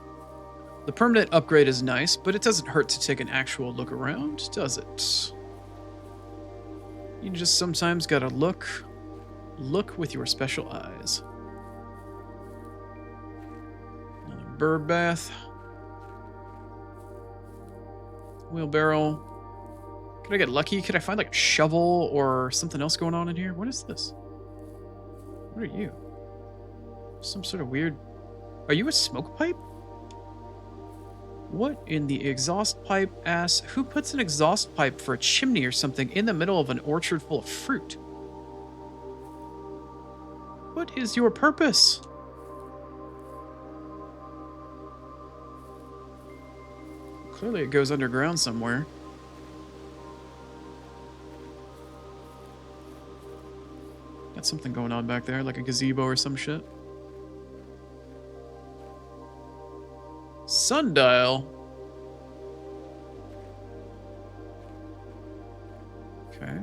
The permanent upgrade is nice, but it doesn't hurt to take an actual look around, does it? You just sometimes gotta look with your special eyes. Another bird bath. Wheelbarrow. Could I get lucky? Could I find like a shovel or something else going on in here? What is this? What are you? Some sort of weird... Are you a smoke pipe? What in the exhaust pipe ass? Who puts an exhaust pipe for a chimney or something in the middle of an orchard full of fruit? What is your purpose? Clearly it goes underground somewhere. Got something going on back there, like a gazebo or some shit. Sundial. Okay.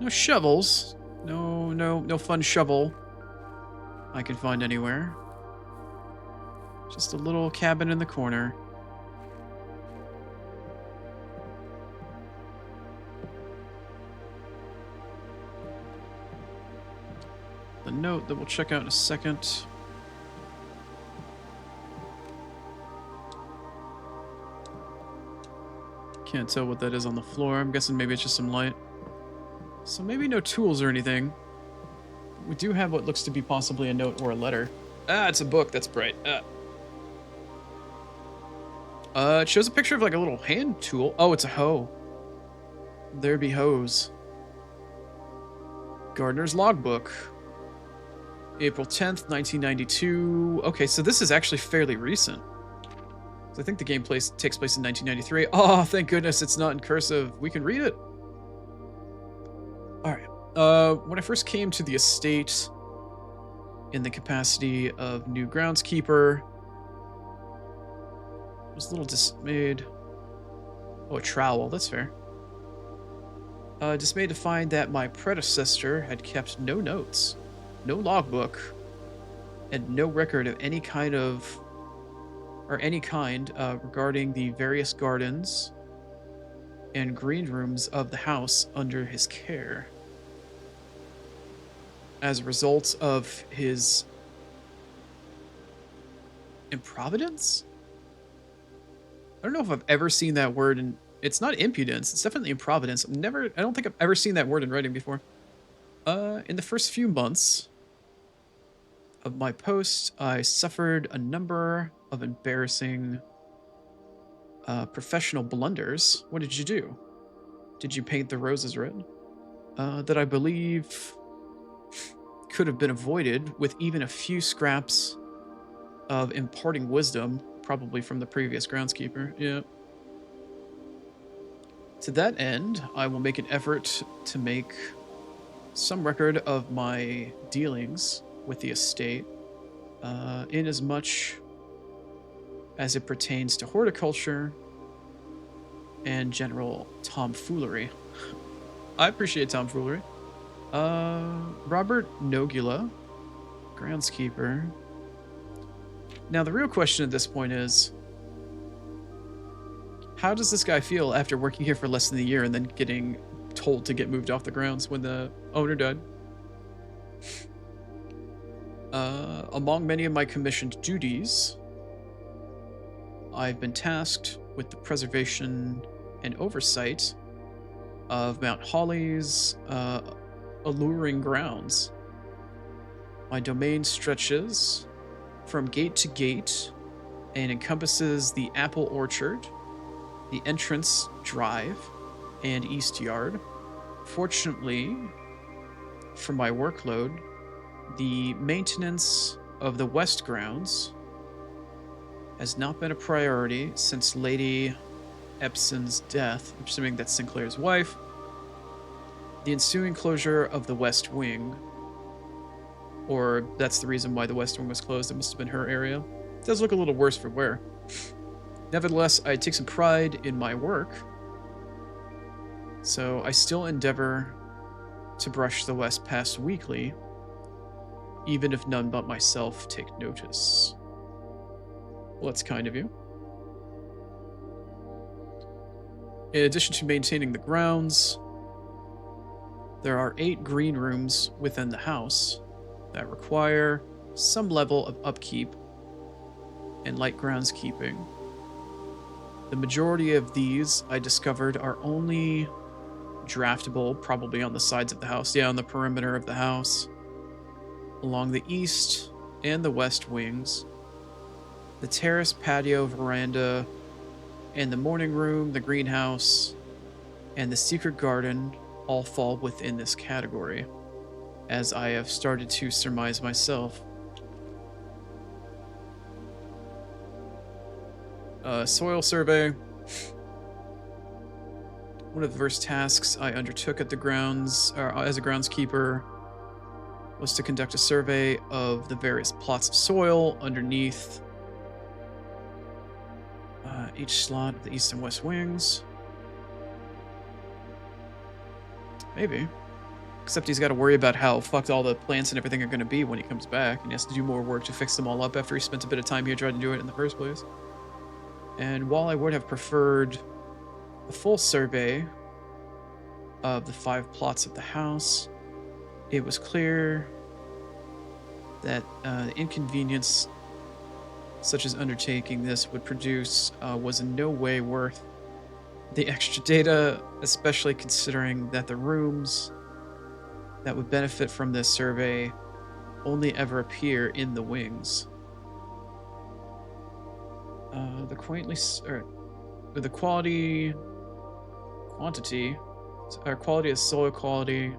No shovels. No fun shovel I can find anywhere. Just a little cabin in the corner. The note that we'll check out in a second. Can't tell what that is on the floor. I'm guessing maybe it's just some light. So maybe no tools or anything. We do have what looks to be possibly a note or a letter. Ah, it's a book. That's bright. It shows a picture of like a little hand tool. Oh, it's a hoe. There be hoes. Gardener's logbook. April 10th, 1992. Okay, so this is actually fairly recent. So I think the game takes place in 1993. Oh, thank goodness it's not in cursive. We can read it. All right. When I first came to the estate in the capacity of new groundskeeper, I was a little dismayed. Oh, a trowel. That's fair. Dismayed to find that my predecessor had kept no notes, no logbook, and no record of any kind regarding the various gardens and green rooms of the house under his care. As a result of his improvidence? I don't know if I've ever seen that word in... It's not impudence, it's definitely improvidence. I don't think I've ever seen that word in writing before. In the first few months of my post, I suffered a number of embarrassing professional blunders. What did you do? Did you paint the roses red? That I believe could have been avoided with even a few scraps of imparting wisdom, probably from the previous groundskeeper. Yeah. To that end, I will make an effort to make some record of my dealings with the estate, in as much as it pertains to horticulture and general tomfoolery. I appreciate tomfoolery. Robert Nogula, groundskeeper. Now, the real question at this point is, how does this guy feel after working here for less than a year and then getting told to get moved off the grounds when the owner died? Among many of my commissioned duties, I've been tasked with the preservation and oversight of Mount Holly's alluring grounds. My domain stretches from gate to gate and encompasses the apple orchard, the entrance drive, and east yard. Fortunately, for my workload, the maintenance of the west grounds has not been a priority since Lady Epson's death. I'm assuming that's Sinclair's wife. The ensuing closure of the west wing, or that's the reason why the west wing was closed. It must have been her area. It does look a little worse for wear. Nevertheless, I take some pride in my work, so I still endeavor to brush the west past weekly, even if none but myself take notice. Well, that's kind of you. In addition to maintaining the grounds, there are 8 green rooms within the house that require some level of upkeep and light groundskeeping. The majority of these, I discovered, are only draftable, probably on the sides of the house. Yeah, on the perimeter of the house, along the east and the west wings. The terrace, patio, veranda, and the morning room, the greenhouse, and the secret garden all fall within this category, as I have started to surmise myself. Soil survey. One of the first tasks I undertook at the grounds, as a groundskeeper, was to conduct a survey of the various plots of soil underneath each slot of the east and west wings. Maybe. Except he's got to worry about how fucked all the plants and everything are going to be when he comes back, and he has to do more work to fix them all up after he spent a bit of time here trying to do it in the first place. And while I would have preferred a full survey of the 5 plots of the house, it was clear that the inconvenience such as undertaking this would produce was in no way worth the extra data, especially considering that the rooms that would benefit from this survey only ever appear in the wings. The quality of soil quality.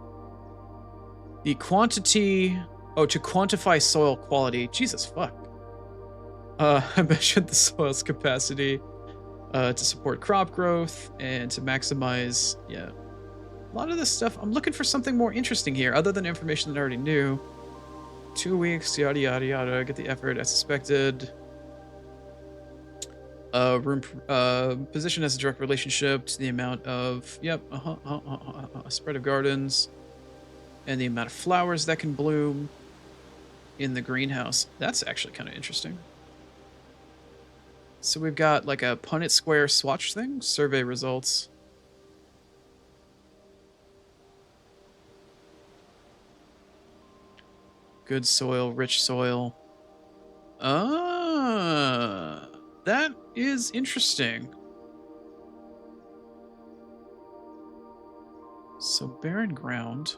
The quantity. Oh, to quantify soil quality. Jesus fuck. I measured the soil's capacity to support crop growth and to maximize. Yeah. A lot of this stuff, I'm looking for something more interesting here, other than information that I already knew. 2 weeks, yada yada yada. Get the effort as suspected. Room position has a direct relationship to the amount of spread of gardens and the amount of flowers that can bloom in the greenhouse. That's actually kind of interesting. So we've got like a Punnett square swatch thing. Survey results. Good soil, rich soil. That is interesting. So barren ground.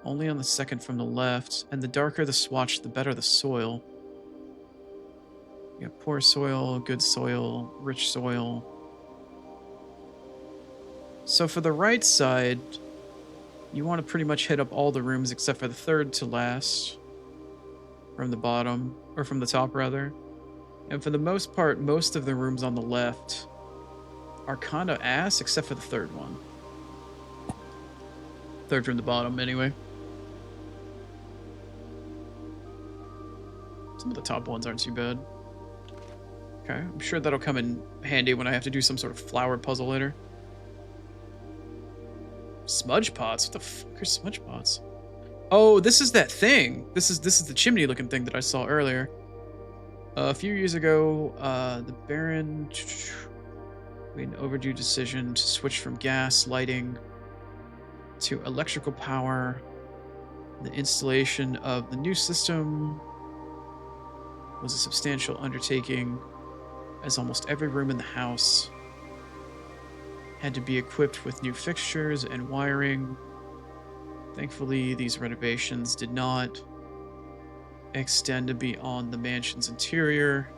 Only on the second from the left, and the darker the swatch, the better the soil. You got poor soil, good soil, rich soil. So for the right side, you want to pretty much hit up all the rooms except for the third to last. From the bottom, or from the top rather. And for the most part, most of the rooms on the left are kind of ass except for the third one. Third from the bottom anyway. Some of the top ones aren't too bad. Okay, I'm sure that'll come in handy when I have to do some sort of flower puzzle later. Smudge pots? What the fuck are smudge pots? Oh, this is that thing. This is the chimney looking thing that I saw earlier. A few years ago, the Baron made an overdue decision to switch from gas lighting to electrical power. The installation of the new system was a substantial undertaking, as almost every room in the house had to be equipped with new fixtures and wiring. Thankfully, these renovations did not extend to beyond the mansion's interior,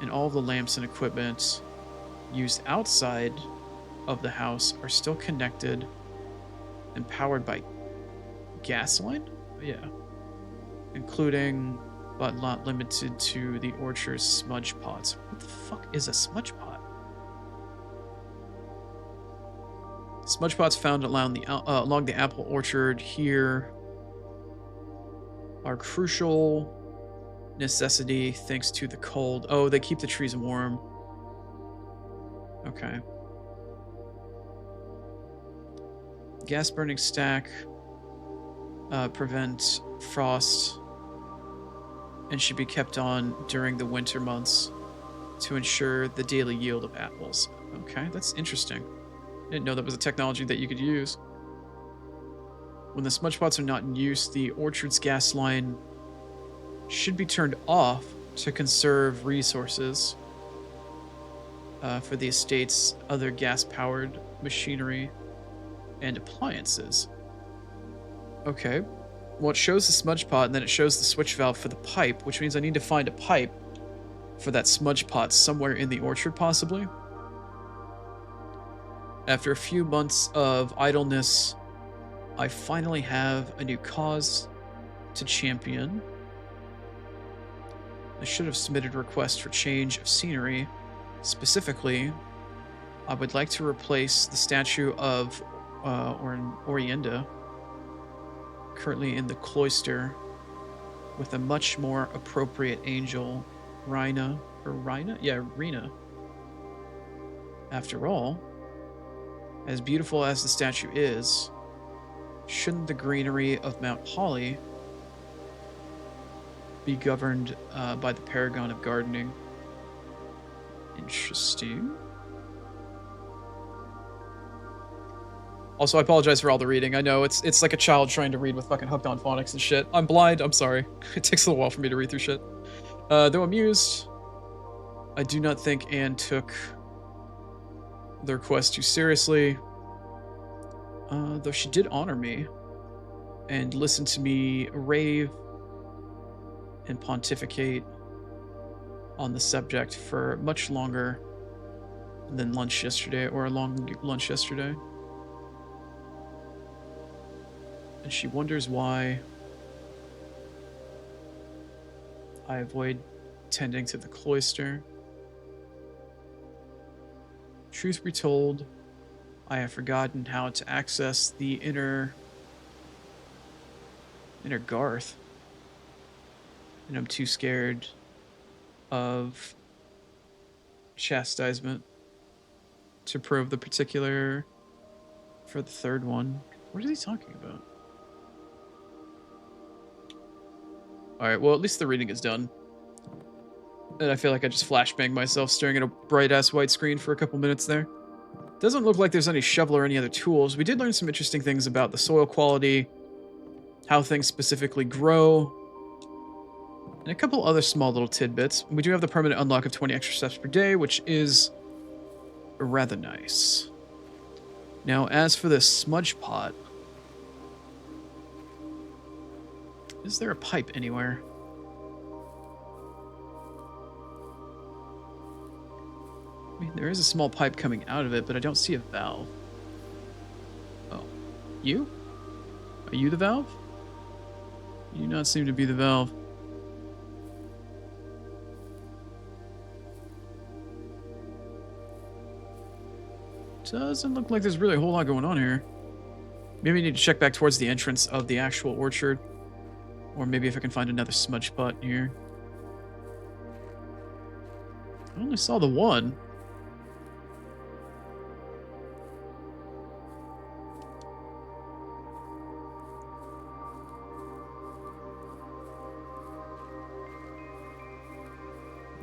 and all of the lamps and equipment used outside of the house are still connected and powered by gas line? Yeah. Including, but not limited to, the orchard's smudge pots. What the fuck is a smudge pot? Smudge pots found along the apple orchard here are crucial necessity thanks to the cold. Oh, they keep the trees warm. Okay. Gas burning stack prevent frost and should be kept on during the winter months to ensure the daily yield of apples. Okay, that's interesting. I didn't know that was a technology that you could use. When the smudge pots are not in use, the orchard's gas line should be turned off to conserve resources for the estate's other gas-powered machinery and appliances. Okay. Well, it shows the smudge pot, and then it shows the switch valve for the pipe, which means I need to find a pipe for that smudge pot somewhere in the orchard, possibly. After a few months of idleness, I finally have a new cause to champion. I should have submitted a request for change of scenery. Specifically, I would like to replace the statue of Orienda, currently in the cloister, with a much more appropriate angel, Rhina, or Rhina? Yeah, Rena. After all, as beautiful as the statue is, shouldn't the greenery of Mount Holly be governed by the paragon of gardening? Interesting. Also, I apologize for all the reading. I know it's like a child trying to read with fucking hooked on phonics and shit. I'm blind. I'm sorry. It takes a little while for me to read through shit. Though amused, I do not think Anne took the request too seriously. Though she did honor me and listen to me rave and pontificate on the subject for much longer than lunch yesterday, or a long lunch yesterday. And she wonders why I avoid tending to the cloister. Truth be told, I have forgotten how to access the inner Garth. And I'm too scared of chastisement to probe the particular for the third one. What is he talking about? Alright, well, at least the reading is done. And I feel like I just flashbanged myself staring at a bright-ass white screen for a couple minutes there. Doesn't look like there's any shovel or any other tools. We did learn some interesting things about the soil quality, how things specifically grow, and a couple other small little tidbits. We do have the permanent unlock of 20 extra steps per day, which is rather nice. Now, as for this smudge pot, is there a pipe anywhere? I mean, there is a small pipe coming out of it, but I don't see a valve. Oh. You? Are you the valve? You do not seem to be the valve. Doesn't look like there's really a whole lot going on here. Maybe I need to check back towards the entrance of the actual orchard. Or maybe if I can find another smudge pot here. I only saw the one.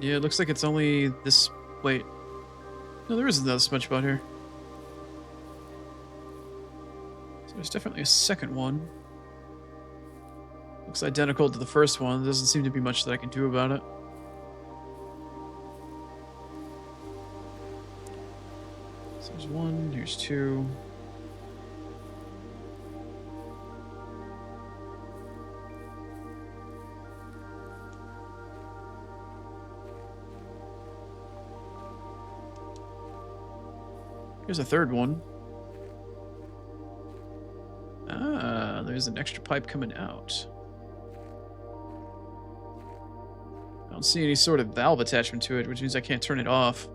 Yeah, it looks like it's only this... Wait. No, there is another smudge pot here. So there's definitely a second one. Looks identical to the first one. There doesn't seem to be much that I can do about it. So there's one, here's two. Here's a third one. Ah, there's an extra pipe coming out. I don't see any sort of valve attachment to it, which means I can't turn it off.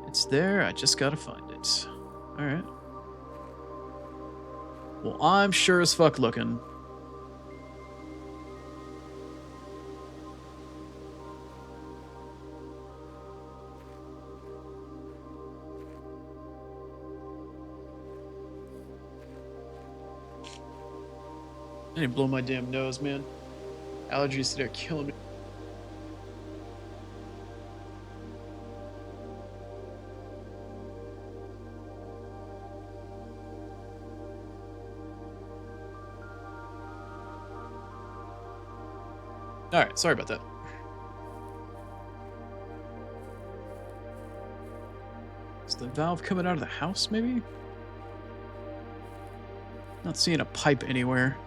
It's there, I just gotta find it. Alright. Well, I'm sure as fuck looking. I need to blow my damn nose, man. Allergies today are killing me. Alright, sorry about that. Is the valve coming out of the house, maybe? Not seeing a pipe anywhere.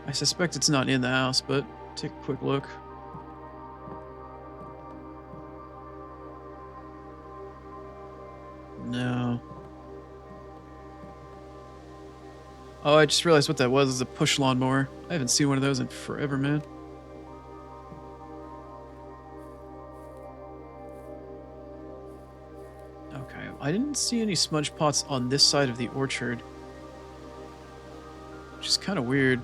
I suspect it's not in the house, but take a quick look. No. Oh, I just realized what that was. It's a push lawnmower. I haven't seen one of those in forever, man. Okay, I didn't see any smudge pots on this side of the orchard. Which is kind of weird.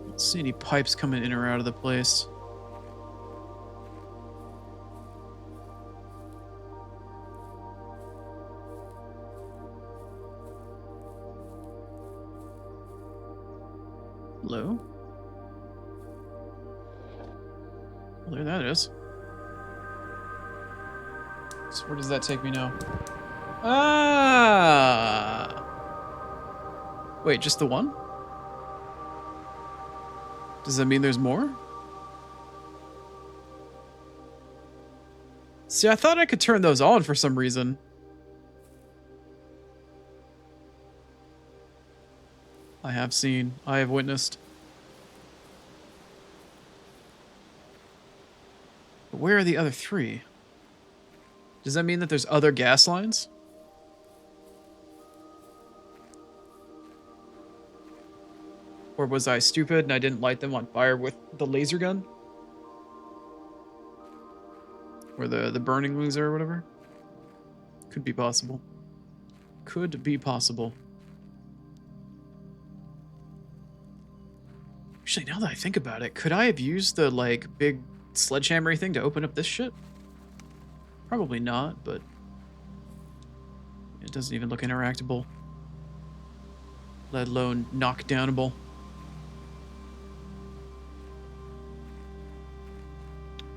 Don't see any pipes coming in or out of the place. Hello? Well, there that is. So where does that take me now? Ah! Wait, just the one? Does that mean there's more? See, I thought I could turn those on for some reason. I have seen. I have witnessed. But where are the other three? Does that mean that there's other gas lines? Or was I stupid and I didn't light them on fire with the laser gun? Or the burning laser or whatever? Could be possible. Could be possible. Actually, now that I think about it, could I have used the, like, big sledgehammer thing to open up this shit? Probably not, but it doesn't even look interactable. Let alone knockdownable.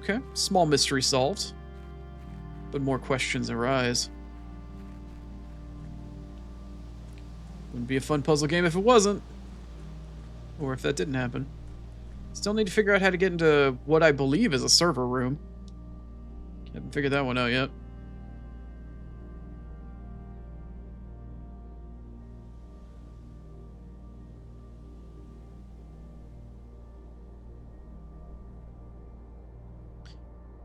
Okay, small mystery solved. But more questions arise. Wouldn't be a fun puzzle game if it wasn't. Or if that didn't happen. Still need to figure out how to get into what I believe is a server room. Haven't figured that one out yet.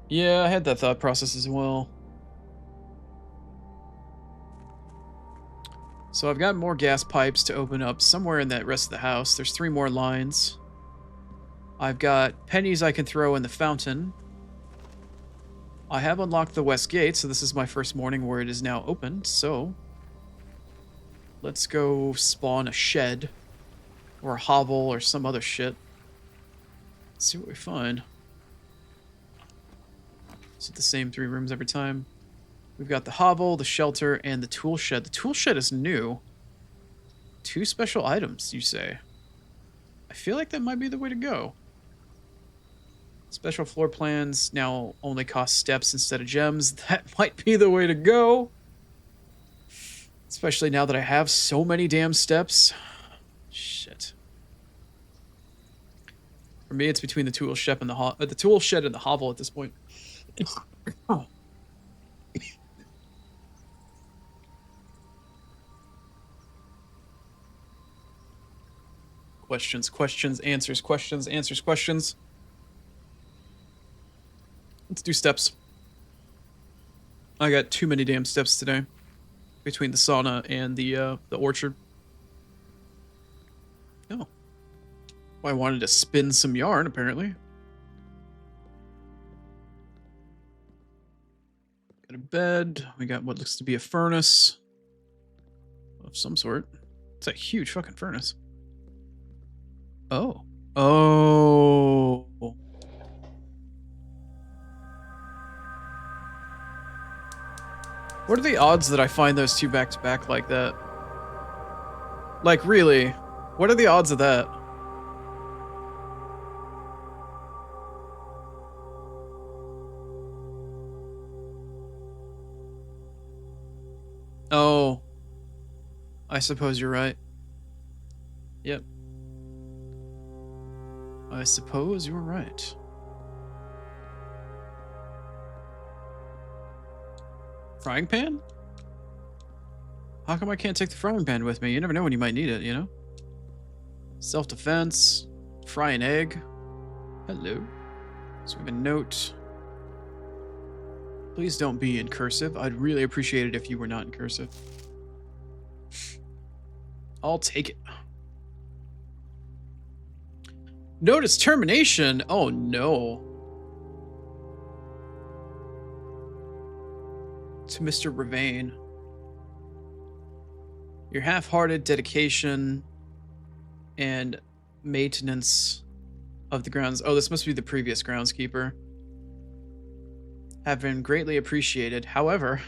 Yeah, I had that thought process as well. So I've got more gas pipes to open up somewhere in that rest of the house. There's 3 more lines. I've got pennies I can throw in the fountain. I have unlocked the west gate, so this is my first morning where it is now open, so let's go spawn a shed or a hovel or some other shit. Let's see what we find. Is it the same 3 rooms every time? We've got the hovel, the shelter, and the tool shed. The tool shed is new. 2 special items, you say? I feel like that might be the way to go. Special floor plans now only cost steps instead of gems. That might be the way to go. Especially now that I have so many damn steps. Shit. For me, it's between the tool shed and the tool shed and the hovel at this point. Oh. Questions, questions, answers, questions, answers, questions. Let's do steps. I got too many damn steps today. Between the sauna and the orchard. Oh. Well, I wanted to spin some yarn, apparently. Got a bed. We got what looks to be a furnace. Of some sort. It's a huge fucking furnace. Oh. Oh. What are the odds that I find those 2 back to back like that? Like, really? What are the odds of that? Oh. I suppose you're right. Yep. I suppose you're right. Frying pan? How come I can't take the frying pan with me? You never know when you might need it, you know? Self-defense. Fry an egg. Hello. So we have a note. Please don't be in cursive. I'd really appreciate it if you were not in cursive. I'll take it. Notice termination. Oh no. To Mr. Ravain. Your half-hearted dedication and maintenance of the grounds. Oh, this must be the previous groundskeeper. Have been greatly appreciated. However,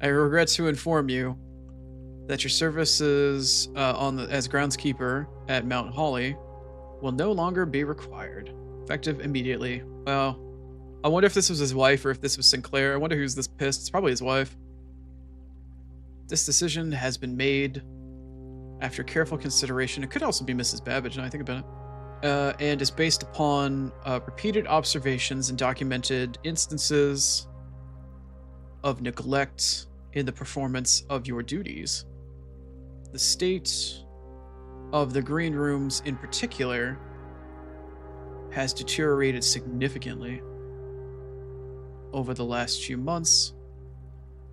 I regret to inform you that your services as groundskeeper at Mount Holly will no longer be required. Effective immediately. Well, I wonder if this was his wife or if this was Sinclair. I wonder who's this pissed. It's probably his wife. This decision has been made after careful consideration. It could also be Mrs. Babbage, now I think about it. And is based upon repeated observations and documented instances of neglect in the performance of your duties. The state of the green rooms in particular has deteriorated significantly over the last few months,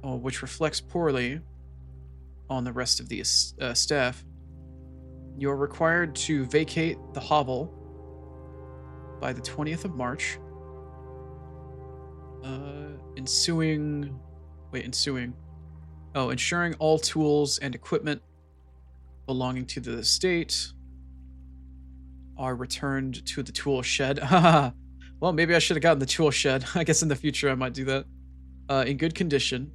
which reflects poorly on the rest of the staff. You're required to vacate the hovel by the 20th of March. Ensuring all tools and equipment belonging to the estate are returned to the tool shed. Well, maybe I should have gotten the tool shed. I guess in the future I might do that. In good condition.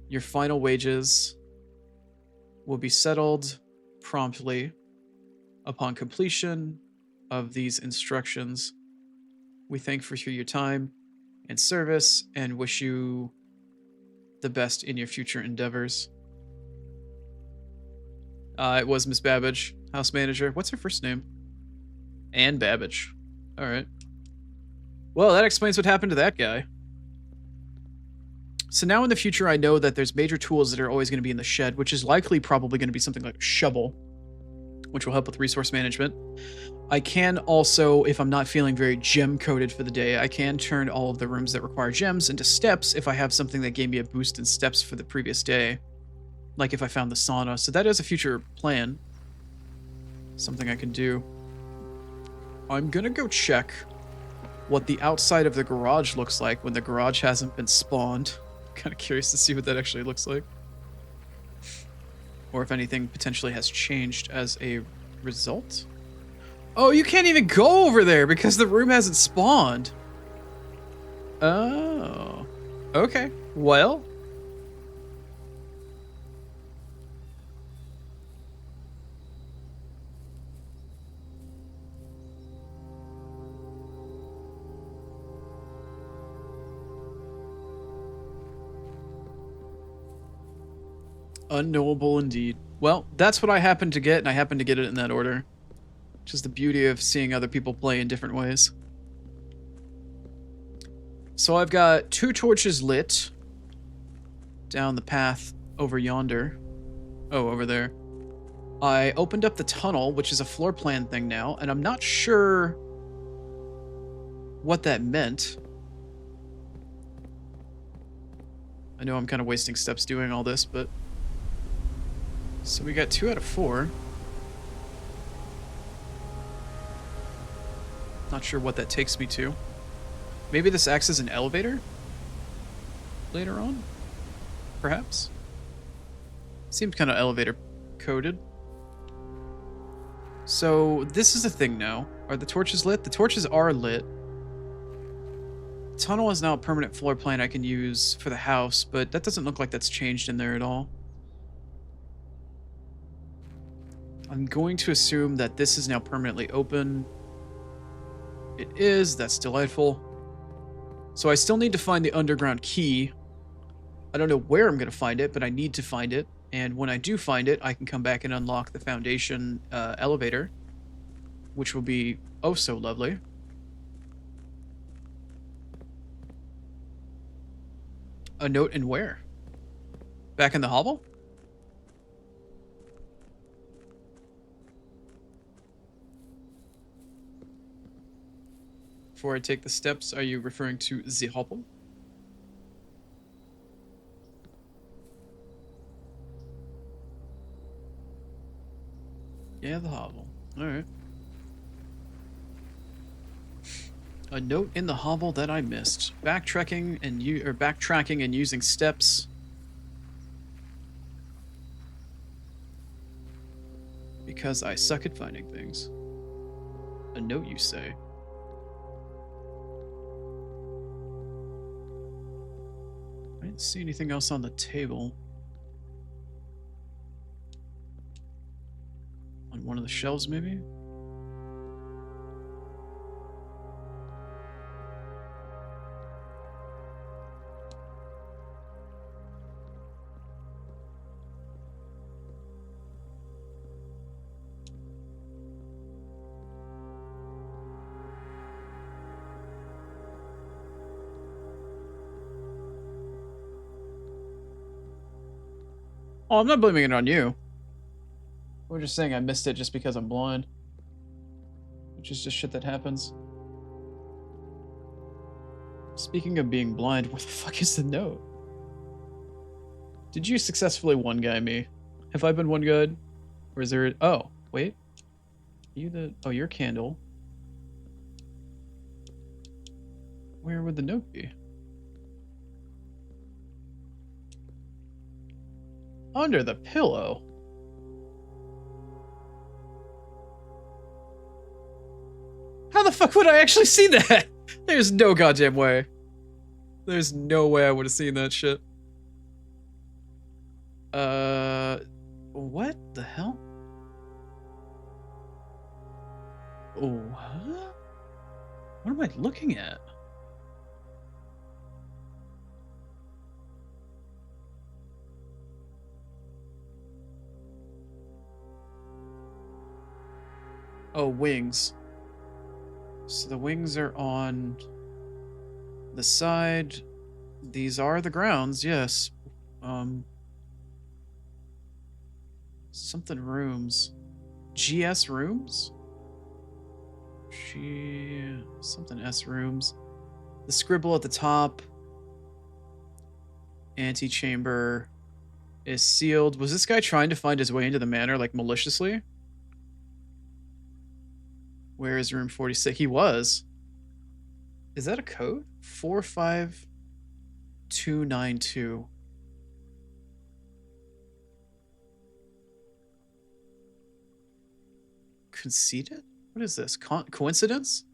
Your final wages will be settled promptly upon completion of these instructions. We thank you for your time and service and wish you the best in your future endeavors. It was Miss Babbage, house manager. What's her first name? Anne Babbage. All right. Well, that explains what happened to that guy. So now in the future, I know that there's major tools that are always going to be in the shed, which is likely probably going to be something like a shovel, which will help with resource management. I can also, if I'm not feeling very gem-coded for the day, I can turn all of the rooms that require gems into steps if I have something that gave me a boost in steps for the previous day. Like if I found the sauna. So that is a future plan. Something I can do. I'm going to go check what the outside of the garage looks like when the garage hasn't been spawned. Kind of curious to see what that actually looks like. Or if anything potentially has changed as a result. Oh, you can't even go over there because the room hasn't spawned. Oh. Okay. Well. Unknowable indeed. Well, that's what I happened to get, and I happened to get it in that order. Which is the beauty of seeing other people play in different ways. So I've got 2 torches lit down the path over yonder. Oh, over there. I opened up the tunnel, which is a floor plan thing now, and I'm not sure what that meant. I know I'm kind of wasting steps doing all this, but... So we got 2 out of 4. Not sure what that takes me to. Maybe this acts as an elevator? Later on? Perhaps? Seems kind of elevator coded. So this is the thing now. Are the torches lit? The torches are lit. Tunnel is now a permanent floor plan I can use for the house, but that doesn't look like that's changed in there at all. I'm going to assume that this is now permanently open. It is. That's delightful. So I still need to find the underground key. I don't know where I'm going to find it, but I need to find it. And when I do find it, I can come back and unlock the foundation elevator, which will be oh so lovely. A note and where? Back in the hovel? Before I take the steps, are you referring to the hovel? Yeah, the hovel. Alright. A note in the hovel that I missed. Backtracking and using steps. Because I suck at finding things. A note, you say? I didn't see anything else on the table. On one of the shelves, maybe? Oh, I'm not blaming it on you. We're just saying I missed it just because I'm blind. Which is just shit that happens. Speaking of being blind, where the fuck is the note? Did you successfully one-guy me? Have I been one-guyed? Or is there... Oh, wait. You the... Oh, your candle. Where would the note be? Under the pillow. How the fuck would I actually see that? There's no goddamn way. There's no way I would have seen that shit. What the hell? Oh, huh? What am I looking at? Oh, wings. So the wings are on the side. These are the grounds, yes. Something rooms. GS rooms? Something S rooms. The scribble at the top. Antechamber is sealed. Was this guy trying to find his way into the manor, like, maliciously? Where is room 46? He was. Is that a code? 45292. Conceited? What is this? Coincidence?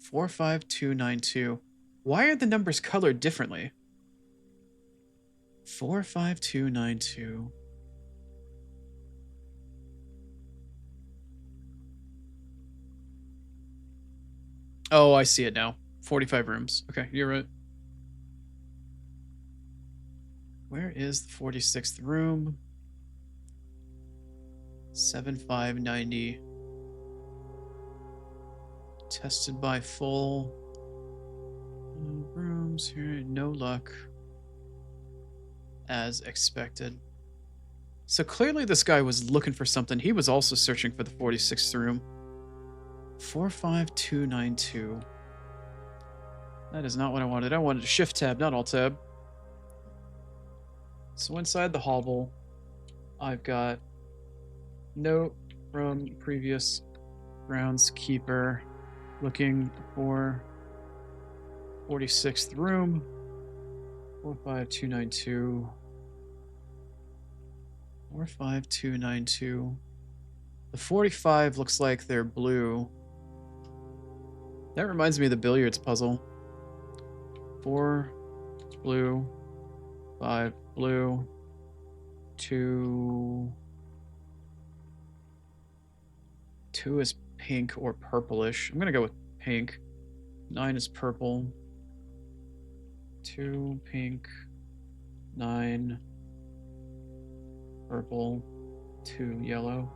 45292. Why are the numbers colored differently? 45292. Oh, I see it now. 45 rooms. Okay, you're right. Where is the 46th room? 7590. Tested by full. Rooms here. No luck. As expected. So clearly this guy was looking for something. He was also searching for the 46th room. 45292. That is not what I wanted. I wanted a shift tab, not alt tab. So inside the hovel, I've got note from previous groundskeeper looking for 46th room. 45292. 45292. The 45 looks like they're blue. That reminds me of the billiards puzzle. 4 blue, 5 blue, 2 is pink or purplish. I'm gonna go with pink. 9 is purple. 2 pink, 9 purple, 2 yellow.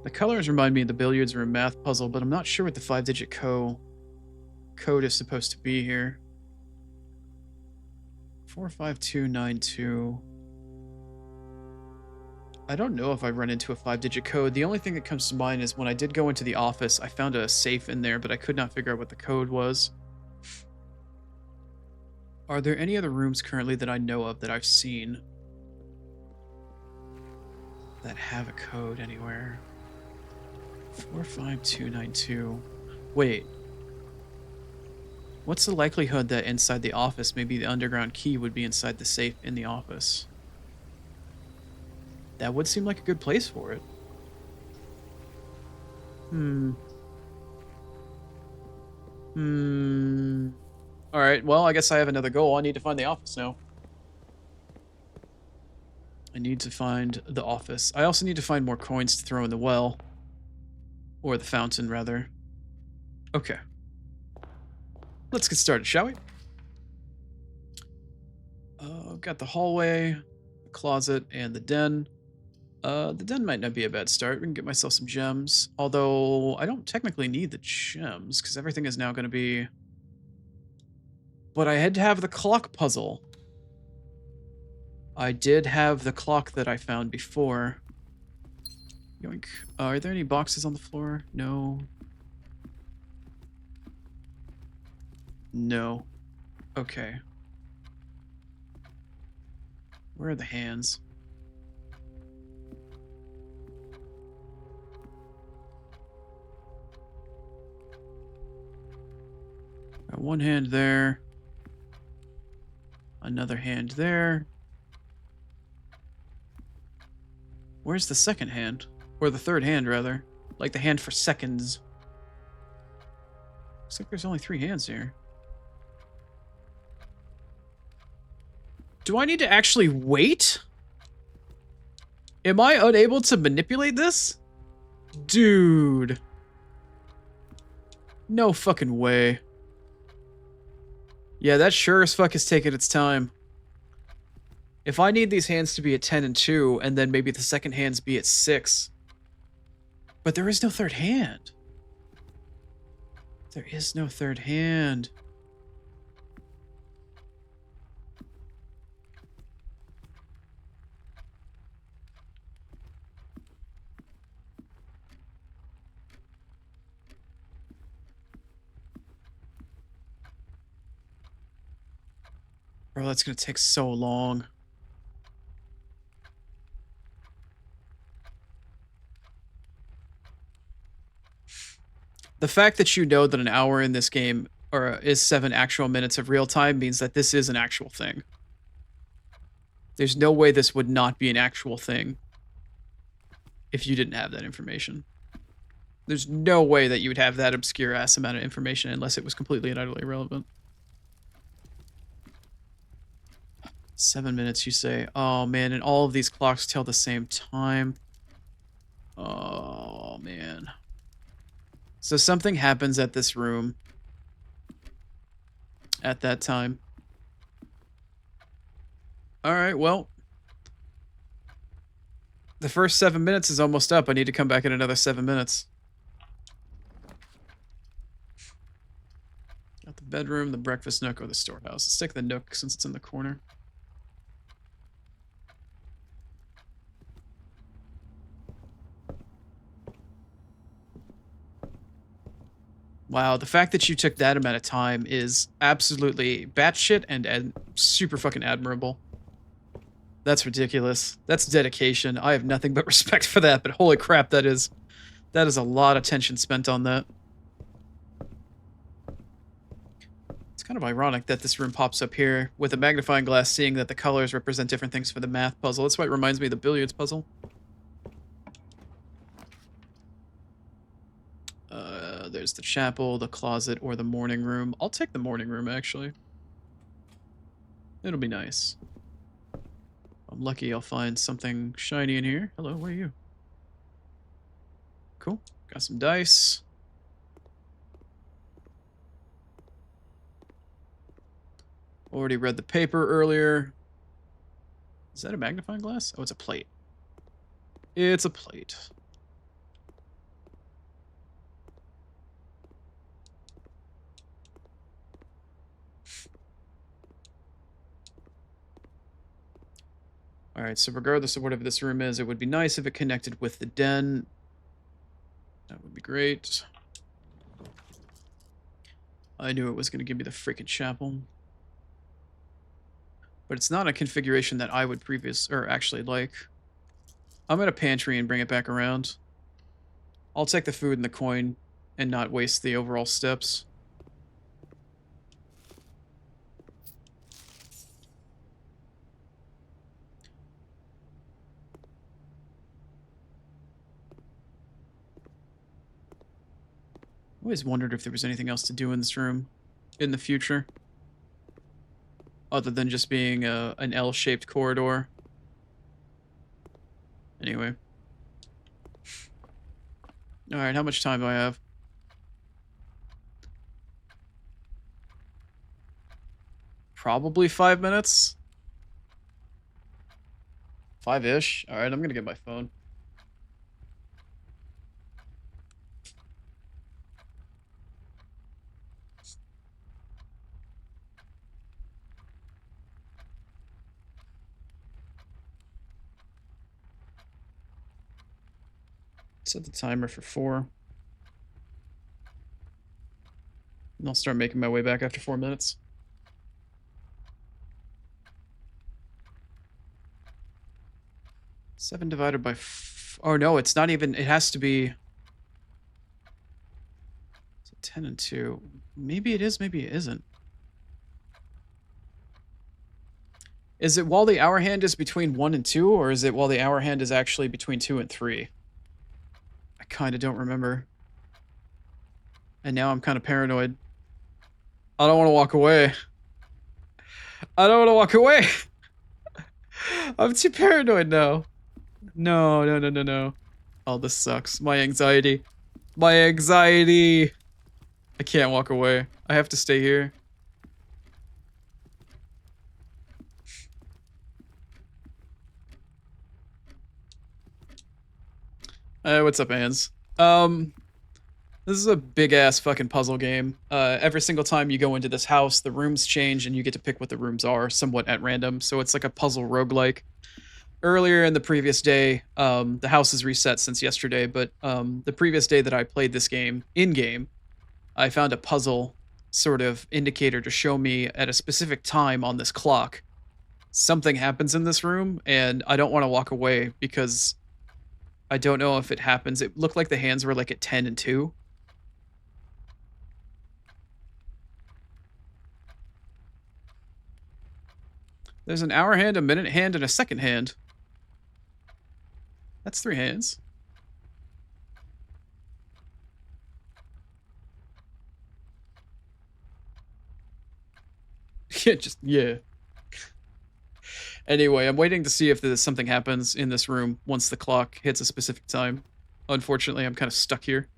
The colors remind me of the billiards room math puzzle, but I'm not sure what the 5-digit code is supposed to be here. 45292. I don't know if I run into a 5-digit code. The only thing that comes to mind is when I did go into the office, I found a safe in there, but I could not figure out what the code was. Are there any other rooms currently that I know of that I've seen that have a code anywhere? 45292. Wait. What's the likelihood that inside the office, maybe the underground key would be inside the safe in the office? That would seem like a good place for it. All right, well, I guess I have another goal. I need to find the office now. I need to find the office. I also need to find more coins to throw in the well. Or the fountain, rather. Okay. Let's get started, shall we? Got the hallway, the closet, and the den. The den might not be a bad start. We can get myself some gems. Although, I don't technically need the gems, because everything is now going to be... But I had to have the clock puzzle. I did have the clock that I found before. Yoink. Are there any boxes on the floor? No. No. Okay. Where are the hands? Got one hand there. Another hand there. Where's the second hand? Or the third hand, rather. Like the hand for seconds. Looks like there's only 3 hands here. Do I need to actually wait? Am I unable to manipulate this? Dude. No fucking way. Yeah, that sure as fuck is taking its time. If I need these hands to be at 10 and 2, and then maybe the second hands be at 6. But there is no third hand. There is no third hand. Bro, that's gonna take so long. The fact that you know that an hour in this game is 7 actual minutes of real time means that this is an actual thing. There's no way this would not be an actual thing if you didn't have that information. There's no way that you would have that obscure ass amount of information unless it was completely and utterly irrelevant. 7 minutes, you say? Oh, man, and all of these clocks tell the same time. Oh, man. So something happens at this room at that time. All right, well. The first 7 minutes is almost up. I need to come back in another 7 minutes. Got the bedroom, the breakfast nook, or the storehouse. Let's take the nook since it's in the corner. Wow, the fact that you took that amount of time is absolutely batshit and super fucking admirable. That's ridiculous. That's dedication. I have nothing but respect for that, but holy crap, that is a lot of attention spent on that. It's kind of ironic that this room pops up here with a magnifying glass, seeing that the colors represent different things for the math puzzle. That's why it reminds me of the billiards puzzle. There's the chapel, the closet, or the morning room. I'll take the morning room, actually. It'll be nice. I'm lucky I'll find something shiny in here. Hello, where are you? Cool. Got some dice. Already read the paper earlier. Is that a magnifying glass? Oh, it's a plate. It's a plate. Alright, so regardless of whatever this room is, it would be nice if it connected with the den. That would be great. I knew it was going to give me the freaking chapel. But it's not a configuration that I would actually like. I'm going to pantry and bring it back around. I'll take the food and the coin and not waste the overall steps. I always wondered if there was anything else to do in this room in the future. Other than just being an L-shaped corridor. Anyway. Alright, how much time do I have? Probably 5 minutes. 5-ish. Alright, I'm gonna get my phone. Set the timer for 4. And I'll start making my way back after 4 minutes. Seven divided by oh no, it's not even, it has to be 10 and 2. Maybe it is, maybe it isn't. Is it while the hour hand is between 1 and 2, or is it while the hour hand is actually between 2 and 3? I kind of don't remember. And now I'm kind of paranoid. I don't want to walk away. I don't want to walk away. I'm too paranoid now. No, no, no, no, no. Oh, this sucks. My anxiety. My anxiety. I can't walk away. I have to stay here. What's up, Ans? This is a big-ass fucking puzzle game. Every single time you go into this house, the rooms change and you get to pick what the rooms are, somewhat at random, so it's like a puzzle roguelike. Earlier in the previous day, the house is reset since yesterday, but the previous day that I played this game, in-game, I found a puzzle sort of indicator to show me at a specific time on this clock. Something happens in this room, and I don't want to walk away because I don't know if it happens. It looked like the hands were like at 10 and 2. There's an hour hand, a minute hand, and a second hand. That's 3 hands. Yeah, yeah. Anyway, I'm waiting to see if there's something happens in this room once the clock hits a specific time. Unfortunately, I'm kind of stuck here.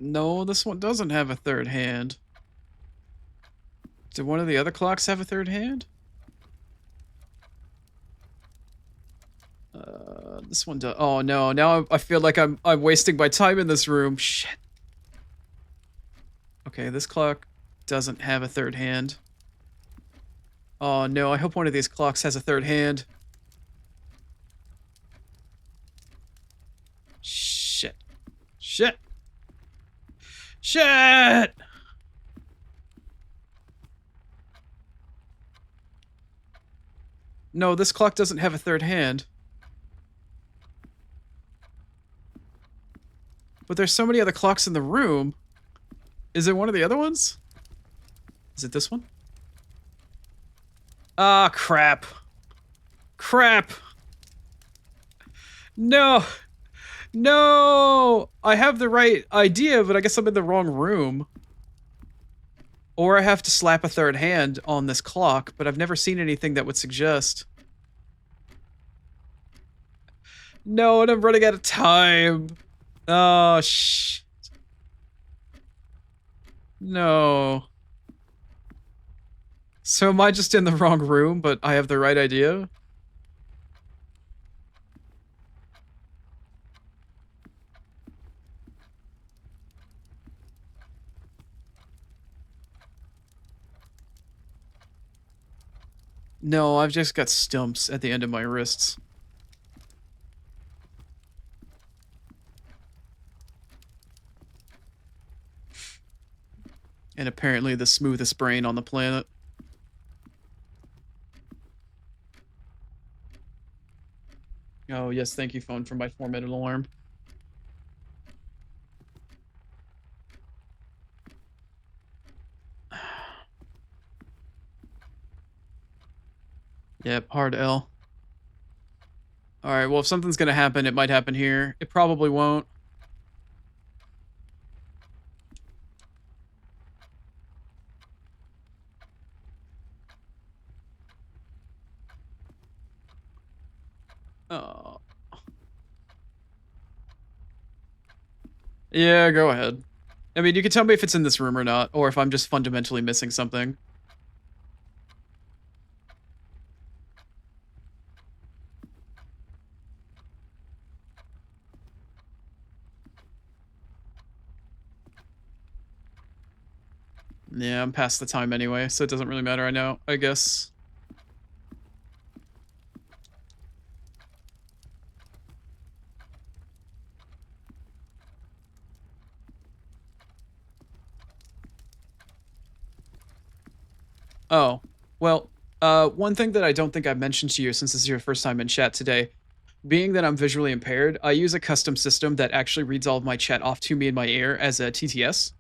No, this one doesn't have a third hand. Did one of the other clocks have a third hand? This one does. Oh no, now I feel like I'm wasting my time in this room. Shit. Okay, this clock doesn't have a third hand. Oh no, I hope one of these clocks has a third hand. Shit. Shit. Shit! No, this clock doesn't have a third hand. But there's so many other clocks in the room. Is it one of the other ones? Is it this one? Ah, crap. Crap. No. No! I have the right idea, but I guess I'm in the wrong room. Or I have to slap a third hand on this clock, but I've never seen anything that would suggest. No, and I'm running out of time. Oh, no. So am I just in the wrong room, but I have the right idea? No, I've just got stumps at the end of my wrists. And apparently the smoothest brain on the planet. Oh, yes, thank you, phone, for my 4-minute alarm. Yep, hard L. Alright, well, if something's gonna happen, it might happen here. It probably won't. Oh. Yeah, go ahead. I mean, you can tell me if it's in this room or not, or if I'm just fundamentally missing something. Yeah, I'm past the time anyway, so it doesn't really matter, I know, I guess. Oh, well, one thing that I don't think I've mentioned to you since this is your first time in chat today, being that I'm visually impaired, I use a custom system that actually reads all of my chat off to me in my ear as a TTS.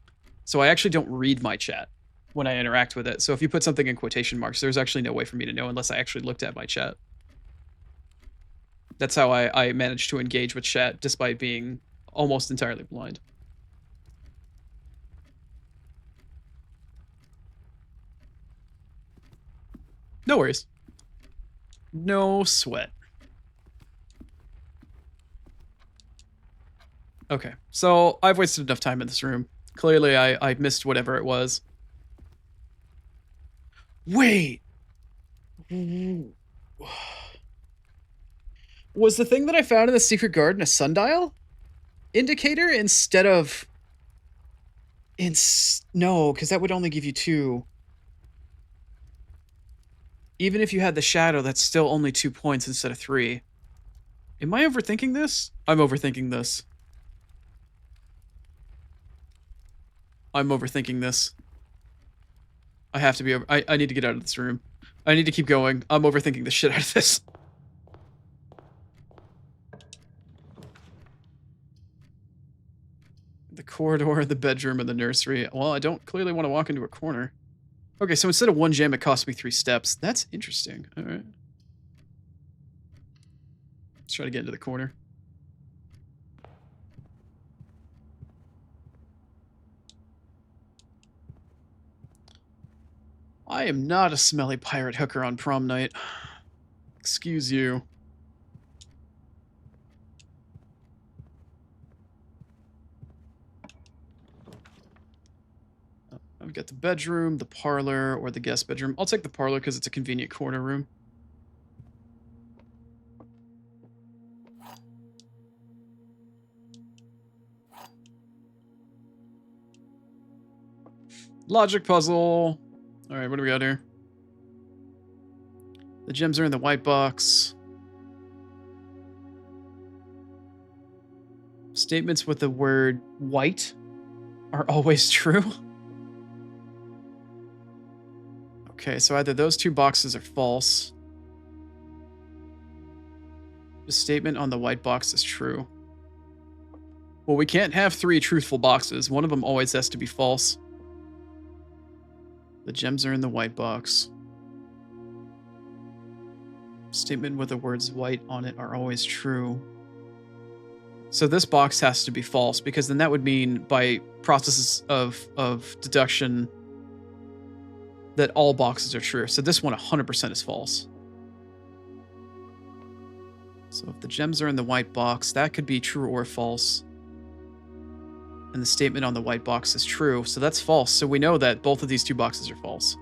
So I actually don't read my chat when I interact with it. So if you put something in quotation marks, there's actually no way for me to know unless I actually looked at my chat. That's how I managed to engage with chat despite being almost entirely blind. No worries. No sweat. Okay, so I've wasted enough time in this room. Clearly, I missed whatever it was. Wait! Was the thing that I found in the secret garden a sundial indicator instead of... No, because that would only give you 2. Even if you had the shadow, that's still only 2 points instead of 3. Am I overthinking this? I'm overthinking this. I'm overthinking this. I have to be over... I need to get out of this room. I need to keep going. I'm overthinking the shit out of this. The corridor, the bedroom, and the nursery. Well, I don't clearly want to walk into a corner. Okay, so instead of 1 gem, it cost me 3 steps. That's interesting. All right. Let's try to get into the corner. I am not a smelly pirate hooker on prom night. Excuse you. I've got the bedroom, the parlor, or the guest bedroom. I'll take the parlor because it's a convenient corner room. Logic puzzle. All right, what do we got here? The gems are in the white box. Statements with the word white are always true. Okay, so either those 2 boxes are false. The statement on the white box is true. Well, we can't have 3 truthful boxes. One of them always has to be false. The gems are in the white box. Statement with the words white on it are always true. So this box has to be false, because then that would mean by processes of deduction that all boxes are true. So this one 100% is false. So if the gems are in the white box, that could be true or false. And the statement on the white box is true, so that's false. So we know that both of these 2 boxes are false.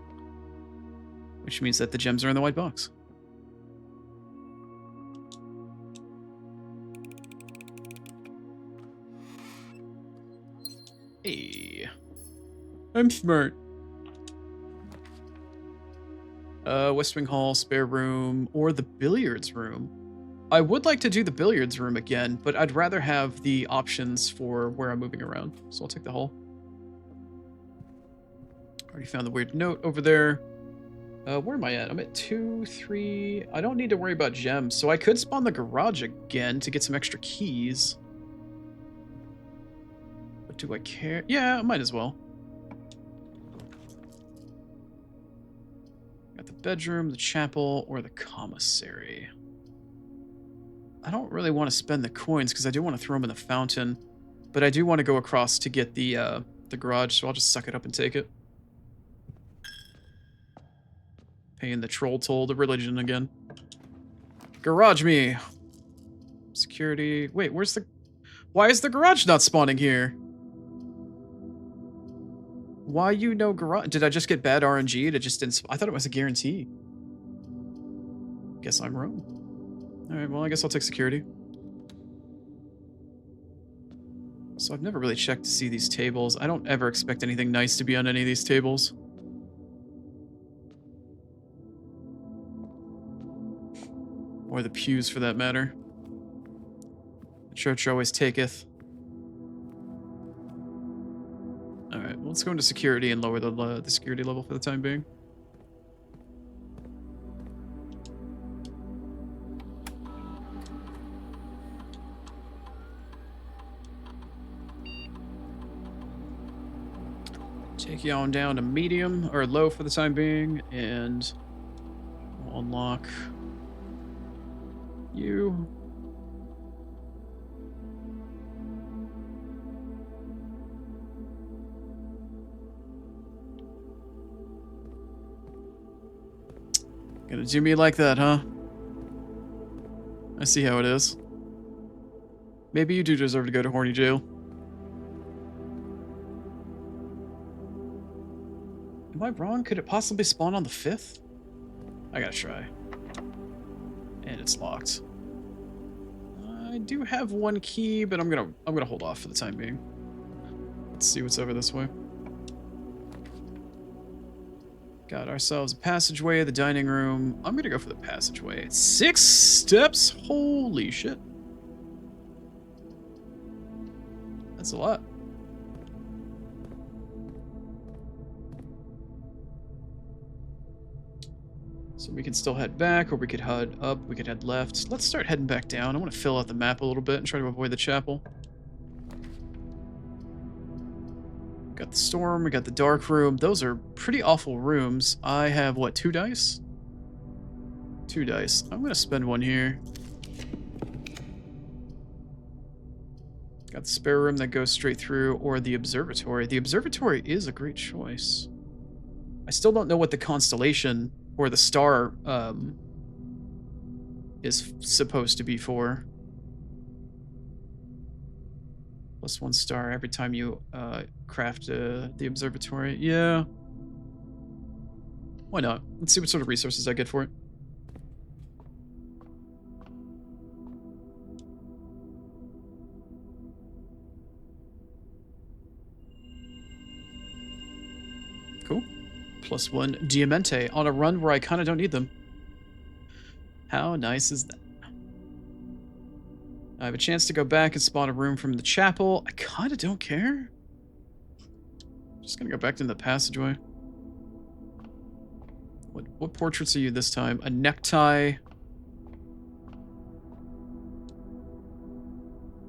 Which means that the gems are in the white box. Hey. I'm smart. West Wing Hall, spare room, or the billiards room. I would like to do the billiards room again, but I'd rather have the options for where I'm moving around. So I'll take the hall. Already found the weird note over there. Where am I at? I'm at 2, 3. I don't need to worry about gems, so I could spawn the garage again to get some extra keys. But do I care? Yeah, I might as well. Got the bedroom, the chapel, or the commissary. I don't really want to spend the coins because I do want to throw them in the fountain, but I do want to go across to get the garage, so I'll just suck it up and take it. Paying the troll toll, the religion again. Garage me. Security. Wait, where's the... Why is the garage not spawning here? Why you know garage? Did I just get bad RNG? It just didn't... I thought it was a guarantee. Guess I'm wrong. Alright, well, I guess I'll take security. So I've never really checked to see these tables. I don't ever expect anything nice to be on any of these tables. Or the pews, for that matter. The church always taketh. Alright, well, let's go into security and lower the security level for the time being. Take you on down to medium, or low for the time being, and we'll unlock you. Gonna do me like that, huh? I see how it is. Maybe you do deserve to go to horny jail. Am I wrong? Could it possibly spawn on the 5th? I gotta try. And it's locked. I do have one key, but I'm gonna hold off for the time being. Let's see what's over this way. Got ourselves a passageway, the dining room. I'm gonna go for the passageway. 6 steps? Holy shit. That's a lot. So we can still head back, or we could head up, we could head left. Let's start heading back down. I want to fill out the map a little bit and try to avoid the chapel. Got the storm, we got the dark room. Those are pretty awful rooms. I have, what, 2 dice? 2 dice. I'm going to spend one here. Got the spare room that goes straight through, or the observatory. The observatory is a great choice. I still don't know what the constellation or the star is supposed to be for. +1 star every time you craft the observatory. Yeah. Why not? Let's see what sort of resources I get for it. Cool. +1 Diamante on a run where I kind of don't need them. How nice is that? I have a chance to go back and spawn a room from the chapel. I kind of don't care. Just gonna go back to the passageway. What portraits are you this time? A necktie.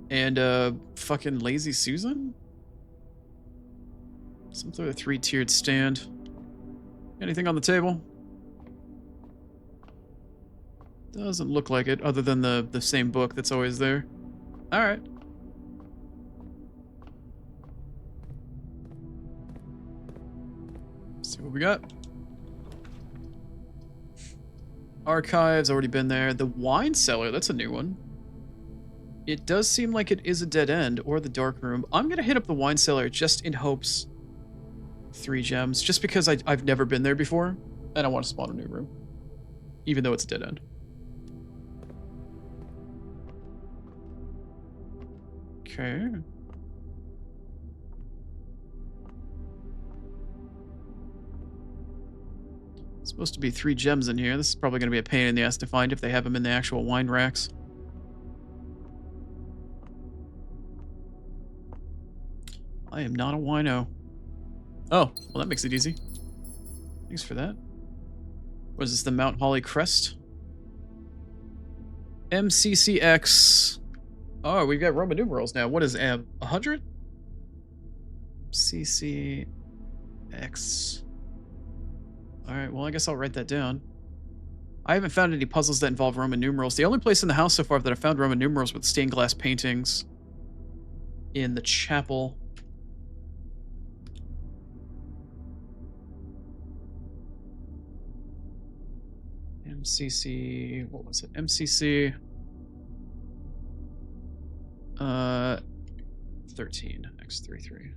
And a fucking Lazy Susan? Some sort of 3-tiered stand. Anything on the table? Doesn't look like it, other than the same book that's always there. Alright. See what we got. Archives, already been there. The wine cellar, that's a new one. It does seem like it is a dead end, or the dark room. I'm gonna hit up the wine cellar just in hopes. 3 gems, just because I've never been there before, and I want to spawn a new room. Even though it's a dead end. Okay. Supposed to be 3 gems in here. This is probably going to be a pain in the ass to find if they have them in the actual wine racks. I am not a wino. Oh, well that makes it easy. Thanks for that. What is this, the Mount Holly Crest? MCCX. Oh, we've got Roman numerals now. What is M? 100? CCX. Alright, well I guess I'll write that down. I haven't found any puzzles that involve Roman numerals. The only place in the house so far that I found Roman numerals with stained glass paintings in the chapel. MCC, what was it? MCC 13 X33.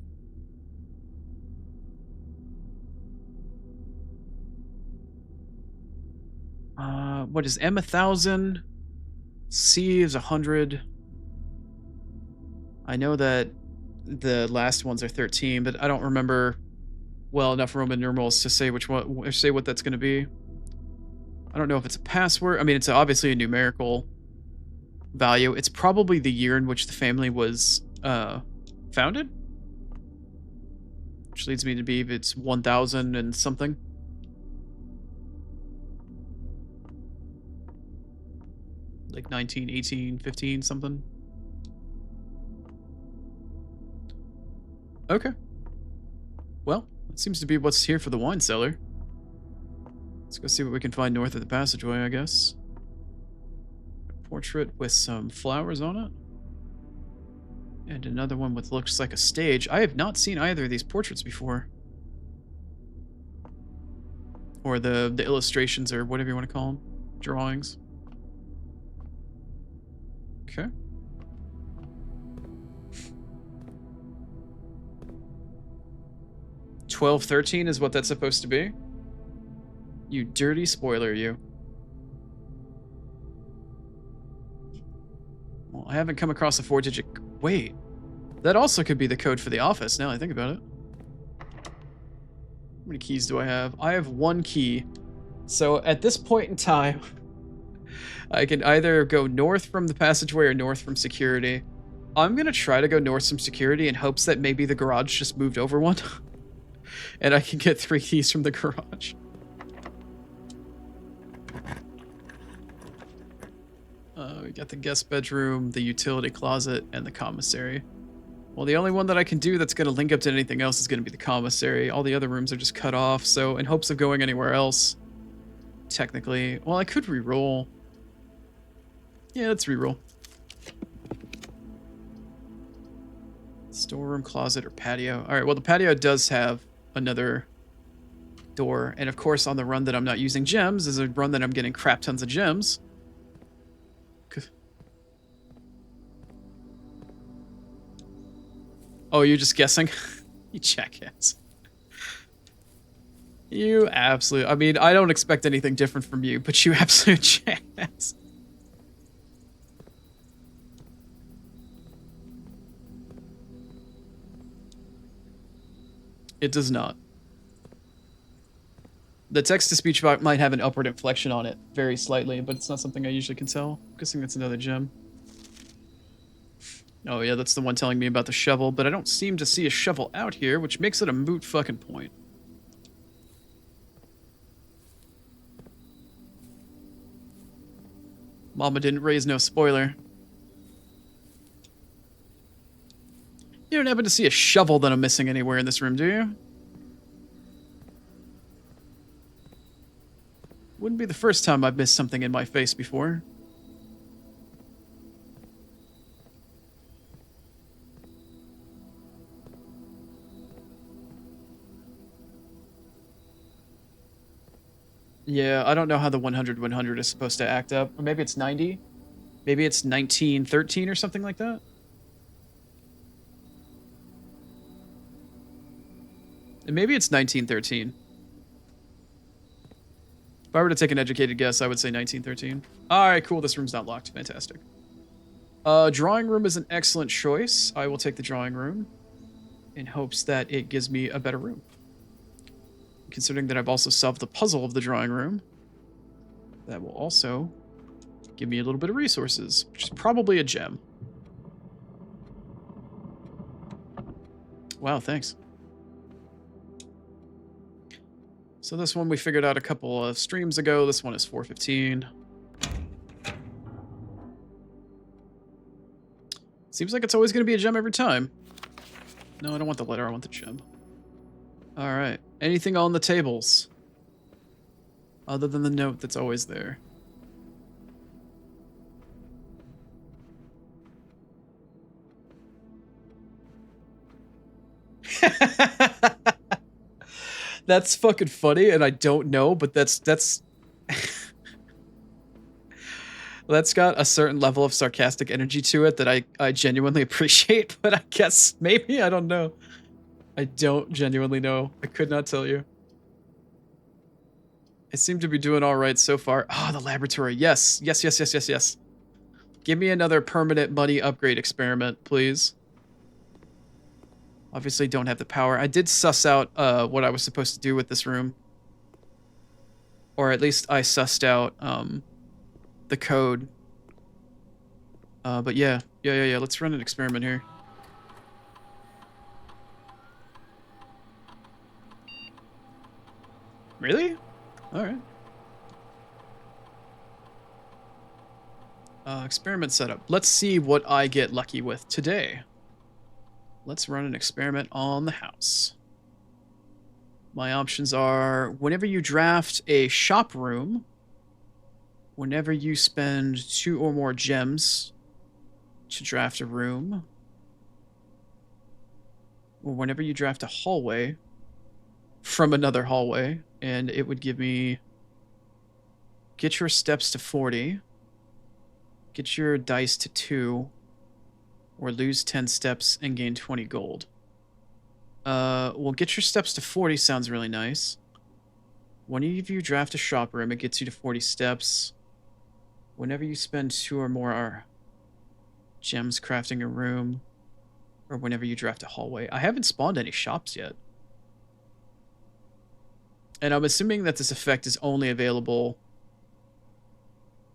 What is M 1000? C is 100. I know that the last ones are 13, but I don't remember well enough Roman numerals to say which one, or say what that's going to be. I don't know if it's a password. I mean, it's obviously a numerical value. It's probably the year in which the family was founded, which leads me to believe it's 1000 and something. Like 19, 18, 15, something. Okay. Well, that seems to be what's here for the wine cellar. Let's go see what we can find north of the passageway, I guess. A portrait with some flowers on it. And another one with looks like a stage. I have not seen either of these portraits before. Or the illustrations, or whatever you want to call them. Drawings. Okay. $12.13 is what that's supposed to be. You dirty spoiler, you. Well, I haven't come across a 4-digit... Wait. That also could be the code for the office, now that I think about it. How many keys do I have? I have 1 key. So at this point in time, I can either go north from the passageway or north from security. I'm going to try to go north from security in hopes that maybe the garage just moved over one. And I can get 3 keys from the garage. We got the guest bedroom, the utility closet, and the commissary. Well, the only one that I can do that's going to link up to anything else is going to be the commissary. All the other rooms are just cut off, so in hopes of going anywhere else, technically... Well, I could re-roll. Yeah, let's re-roll. Storeroom, closet, or patio. Alright, well, the patio does have another door. And of course, on the run that I'm not using gems is a run that I'm getting crap tons of gems. Oh, you're just guessing? You jackass. You absolute... I mean, I don't expect anything different from you, but you absolute jackass. It does not. The text-to-speech might have an upward inflection on it, very slightly, but it's not something I usually can tell. I'm guessing that's another gem. Oh yeah, that's the one telling me about the shovel, but I don't seem to see a shovel out here, which makes it a moot fucking point. Mama didn't raise no spoiler. You don't happen to see a shovel that I'm missing anywhere in this room, do you? Wouldn't be the first time I've missed something in my face before. Yeah, I don't know how the 100-100 is supposed to act up. Or maybe it's 90? Maybe it's 1913 or something like that? And maybe it's 1913. If I were to take an educated guess, I would say 1913. Alright, cool. This room's not locked. Fantastic. Drawing room is an excellent choice. I will take the drawing room in hopes that it gives me a better room. considering that I've also solved the puzzle of the drawing room. That will also give me a little bit of resources, which is probably a gem. Wow, thanks. So this one we figured out a couple of streams ago. This one is 415. Seems like it's always going to be a gem every time. No, I don't want the letter. I want the gem. All right. Anything on the tables? Other than the note that's always there. That's fucking funny, and I don't know, but that's that's got a certain level of sarcastic energy to it that I genuinely appreciate, but I guess maybe, I don't know. I don't genuinely know. I could not tell you. I seem to be doing all right so far. Ah, the laboratory. Yes. Yes, yes, yes, yes, yes. Give me another permanent money upgrade experiment, please. Obviously don't have the power. I did suss out what I was supposed to do with this room. Or at least I sussed out the code. But yeah. Yeah. Let's run an experiment here. Really? Alright. Experiment setup. Let's see what I get lucky with today. Let's run an experiment on the house. My options are whenever you draft a shop room, whenever you spend 2 or more gems to draft a room, or whenever you draft a hallway from another hallway, and it would give me get your steps to 40, get your dice to 2, or lose 10 steps and gain 20 gold. Well, get your steps to 40 sounds really nice. Whenever you draft a shop room, it gets you to 40 steps. Whenever you spend 2 or more gems crafting a room, or whenever you draft a hallway. I haven't spawned any shops yet. And I'm assuming that this effect is only available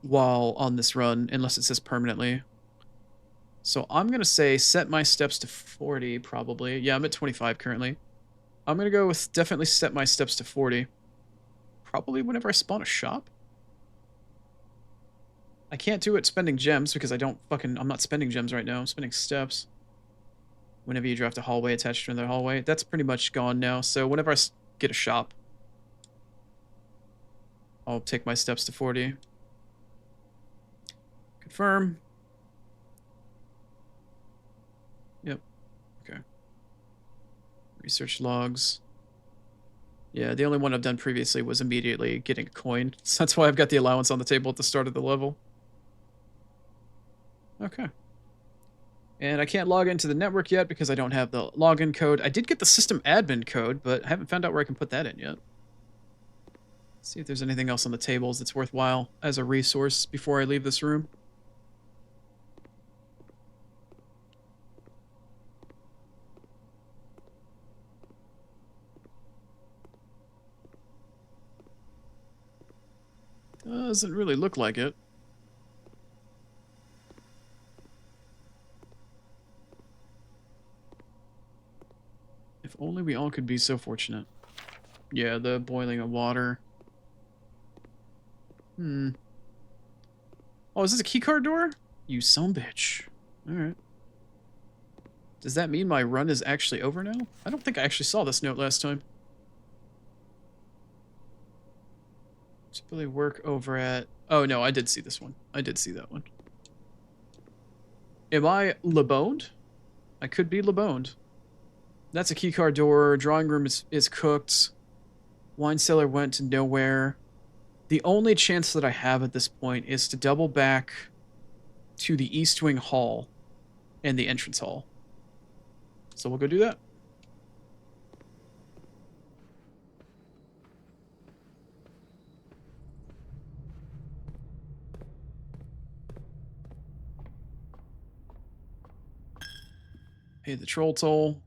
while on this run, unless it says permanently. So I'm going to say set my steps to 40, probably. Yeah, I'm at 25 currently. I'm going to go with definitely set my steps to 40. Probably whenever I spawn a shop. I can't do it spending gems because I'm not spending gems right now. I'm spending steps. Whenever you draft a hallway attached to another hallway. That's pretty much gone now. So whenever I get a shop, I'll take my steps to 40. Confirm. Yep. Okay. Research logs. Yeah, the only one I've done previously was immediately getting a coin. So that's why I've got the allowance on the table at the start of the level. Okay. And I can't log into the network yet because I don't have the login code. I did get the system admin code, but I haven't found out where I can put that in yet. Let's see if there's anything else on the tables that's worthwhile as a resource before I leave this room. Doesn't really look like it. If only we all could be so fortunate. Yeah, the boiling of water. Oh, is this a keycard door? You son bitch. Alright. Does that mean my run is actually over now? I don't think I actually saw this note last time. Typically work over at... Oh, no, I did see this one. I did see that one. Am I leboned? I could be leboned. That's a keycard door. Drawing room is cooked. Wine cellar went to nowhere. The only chance that I have at this point is to double back to the East Wing Hall and the entrance hall. So we'll go do that. Pay the troll toll.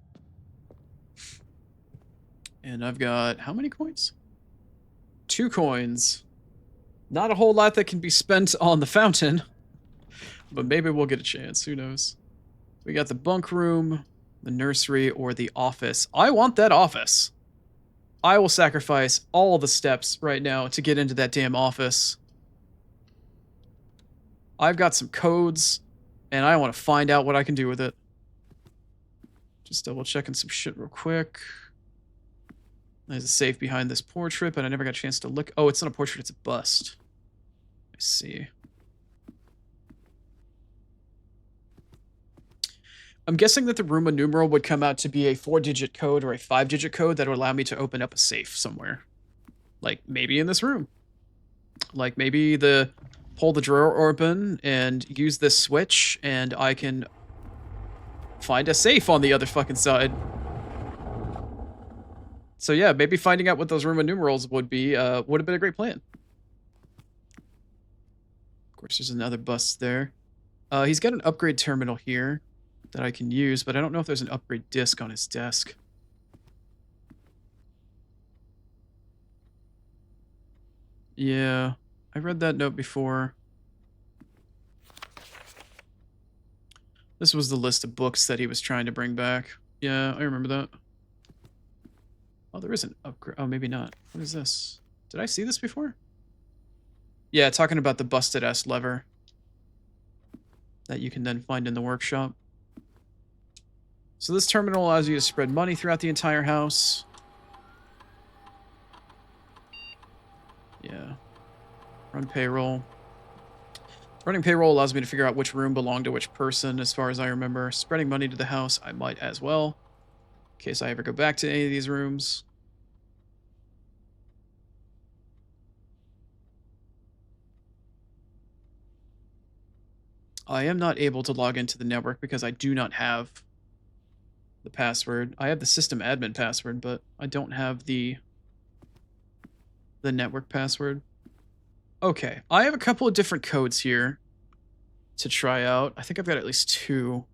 And I've got how many coins? 2 coins. Not a whole lot that can be spent on the fountain, but maybe we'll get a chance. Who knows? We got the bunk room, the nursery, or the office. I want that office. I will sacrifice all the steps right now to get into that damn office. I've got some codes, and I want to find out what I can do with it. Just double checking some shit real quick. There's a safe behind this portrait, but I never got a chance to look. Oh, it's not a portrait, it's a bust. I see. I'm guessing that the Roomba numeral would come out to be a 4-digit code or a 5-digit code that would allow me to open up a safe somewhere. Like, maybe in this room. Like, maybe pull the drawer open and use this switch, and I can find a safe on the other fucking side. So yeah, maybe finding out what those Roomba numerals would have been a great plan. Of course, there's another bus there. He's got an upgrade terminal here that I can use, but I don't know if there's an upgrade disc on his desk. Yeah, I read that note before. This was the list of books that he was trying to bring back. Yeah, I remember that. Oh, there is an upgrade. Oh, maybe not. What is this? Did I see this before? Yeah, talking about the busted-ass lever that you can then find in the workshop. So this terminal allows you to spread money throughout the entire house. Yeah. Run payroll. Running payroll allows me to figure out which room belonged to which person, as far as I remember. Spreading money to the house, I might as well, in case I ever go back to any of these rooms. I am not able to log into the network because I do not have the password. I have the system admin password, but I don't have the network password. Okay, I have a couple of different codes here to try out. I think I've got at least 2.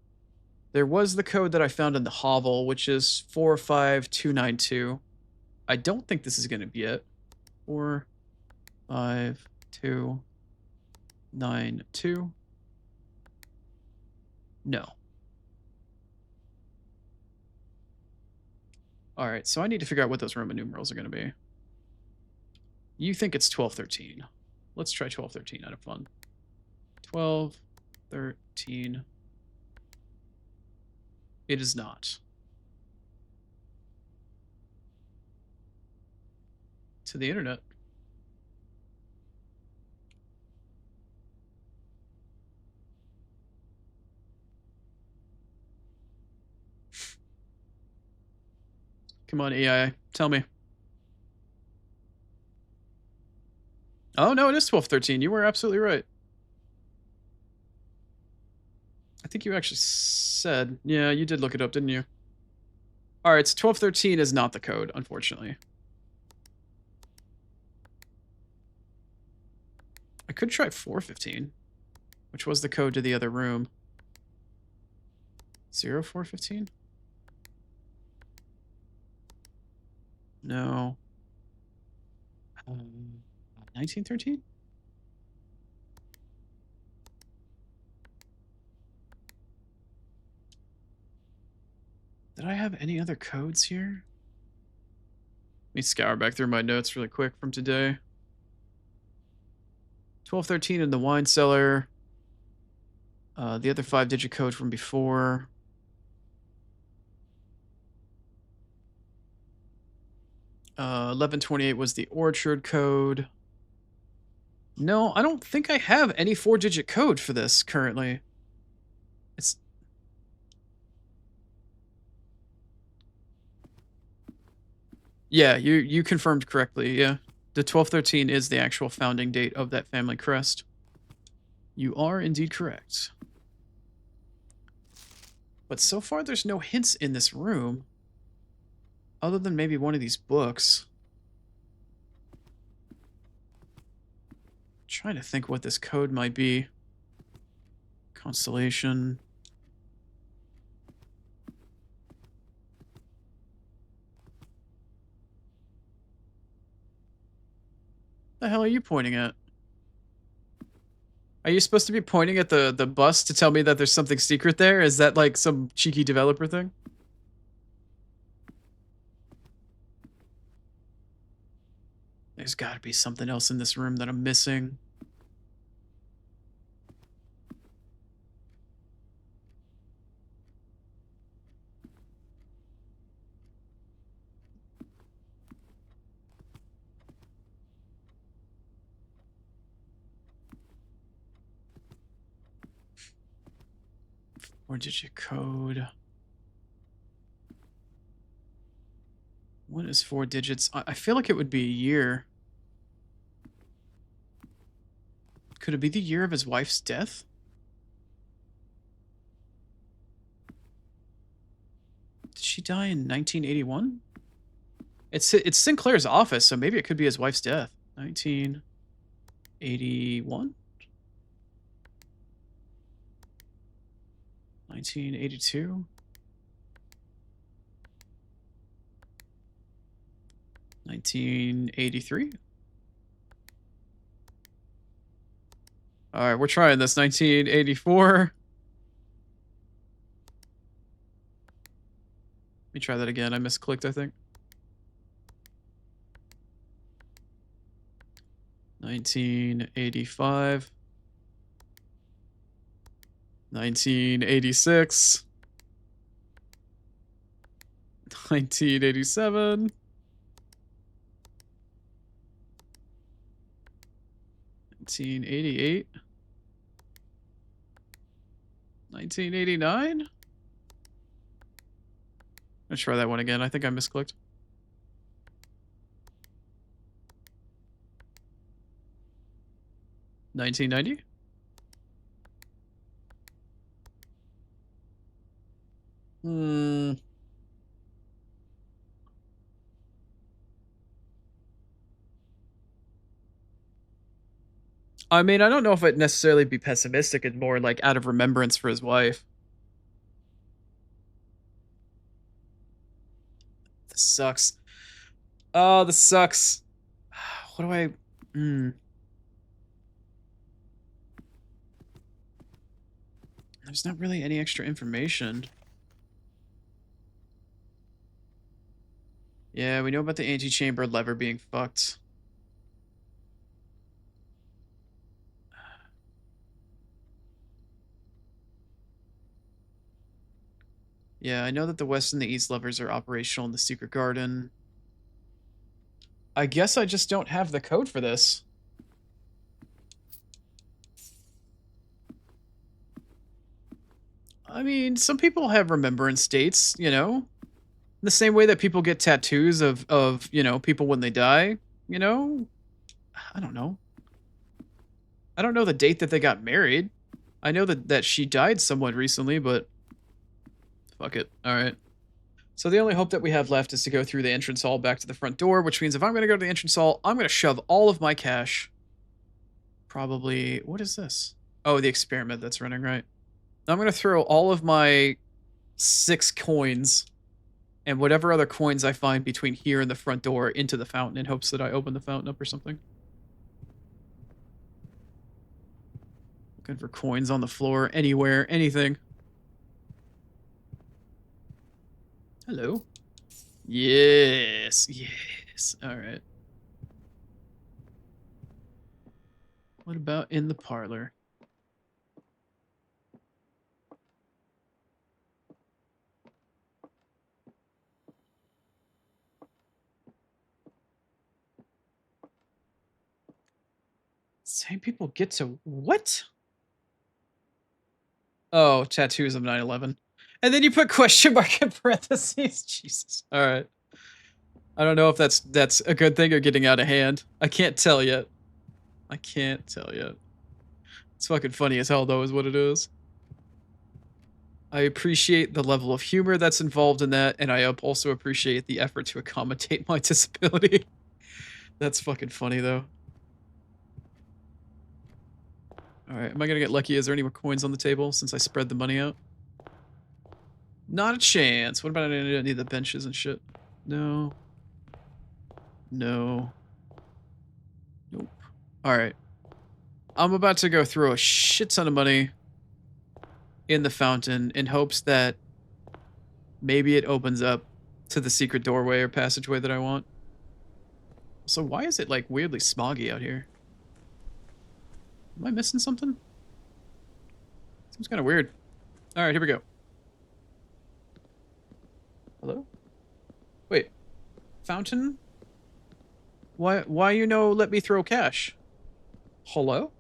There was the code that I found in the hovel, which is 45292. I don't think this is going to be it. 45292. No. Alright, so I need to figure out what those Roman numerals are going to be. You think it's 1213. Let's try 1213 out of fun. 1213. It is not. To the internet. Come on, AI, tell me. Oh, no, it is 1213. You were absolutely right. I think you actually said... Yeah, you did look it up, didn't you? Alright, so 1213 is not the code, unfortunately. I could try 415, which was the code to the other room. 0415? No. 1913? Did I have any other codes here? Let me scour back through my notes really quick from today. 1213 in the wine cellar. The other 5-digit code from before. Uh, 1128 was the orchard code. No, I don't think I have any 4-digit code for this currently. It's... Yeah, you confirmed correctly, yeah. The 1213 is the actual founding date of that family crest. You are indeed correct. But so far there's no hints in this room. Other than maybe one of these books. I'm trying to think what this code might be. Constellation. The hell are you pointing at? Are you supposed to be pointing at the bus to tell me that there's something secret there? Is that like some cheeky developer thing? There's got to be something else in this room that I'm missing. Four-digit code. What is 4 digits? I feel like it would be a year. Could it be the year of his wife's death? Did she die in 1981? It's Sinclair's office, so maybe it could be his wife's death. 1981? 1982? 1983? Alright, we're trying this. 1984. Let me try that again. I misclicked, I think. 1985. 1986. 1987. 1988. 1989? Let's try that one again. I think I misclicked. 1990? I mean, I don't know if I'd necessarily be pessimistic. It's more like out of remembrance for his wife. This sucks. Oh, this sucks. What do I... There's not really any extra information. Yeah, we know about the antechamber lever being fucked. Yeah, I know that the west and the east levers are operational in the secret garden. I guess I just don't have the code for this. I mean, some people have remembrance dates, you know? The same way that people get tattoos of, you know, people when they die, you know? I don't know. I don't know the date that they got married. I know that she died somewhat recently, but fuck it. All right. So the only hope that we have left is to go through the entrance hall back to the front door, which means if I'm going to go to the entrance hall, I'm going to shove all of my cash. Probably, what is this? Oh, the experiment that's running, right? I'm going to throw all of my 6 coins and whatever other coins I find between here and the front door into the fountain in hopes that I open the fountain up or something. Looking for coins on the floor, anywhere, anything. Hello. Yes, yes. All right. What about in the parlor? Same people get to what? Oh, tattoos of 9/11. And then you put question mark in parentheses. Jesus. All right. I don't know if that's a good thing or getting out of hand. I can't tell yet. I can't tell yet. It's fucking funny as hell, though, is what it is. I appreciate the level of humor that's involved in that, and I also appreciate the effort to accommodate my disability. That's fucking funny, though. Alright, am I gonna get lucky? Is there any more coins on the table since I spread the money out? Not a chance. What about any of the benches and shit? No. No. Nope. All right. I'm about to go throw a shit ton of money in the fountain in hopes that maybe it opens up to the secret doorway or passageway that I want. So why is it like weirdly smoggy out here? Am I missing something? Seems kind of weird. All right, here we go. Hello? Wait. Fountain? Why you know let me throw cash? Hello?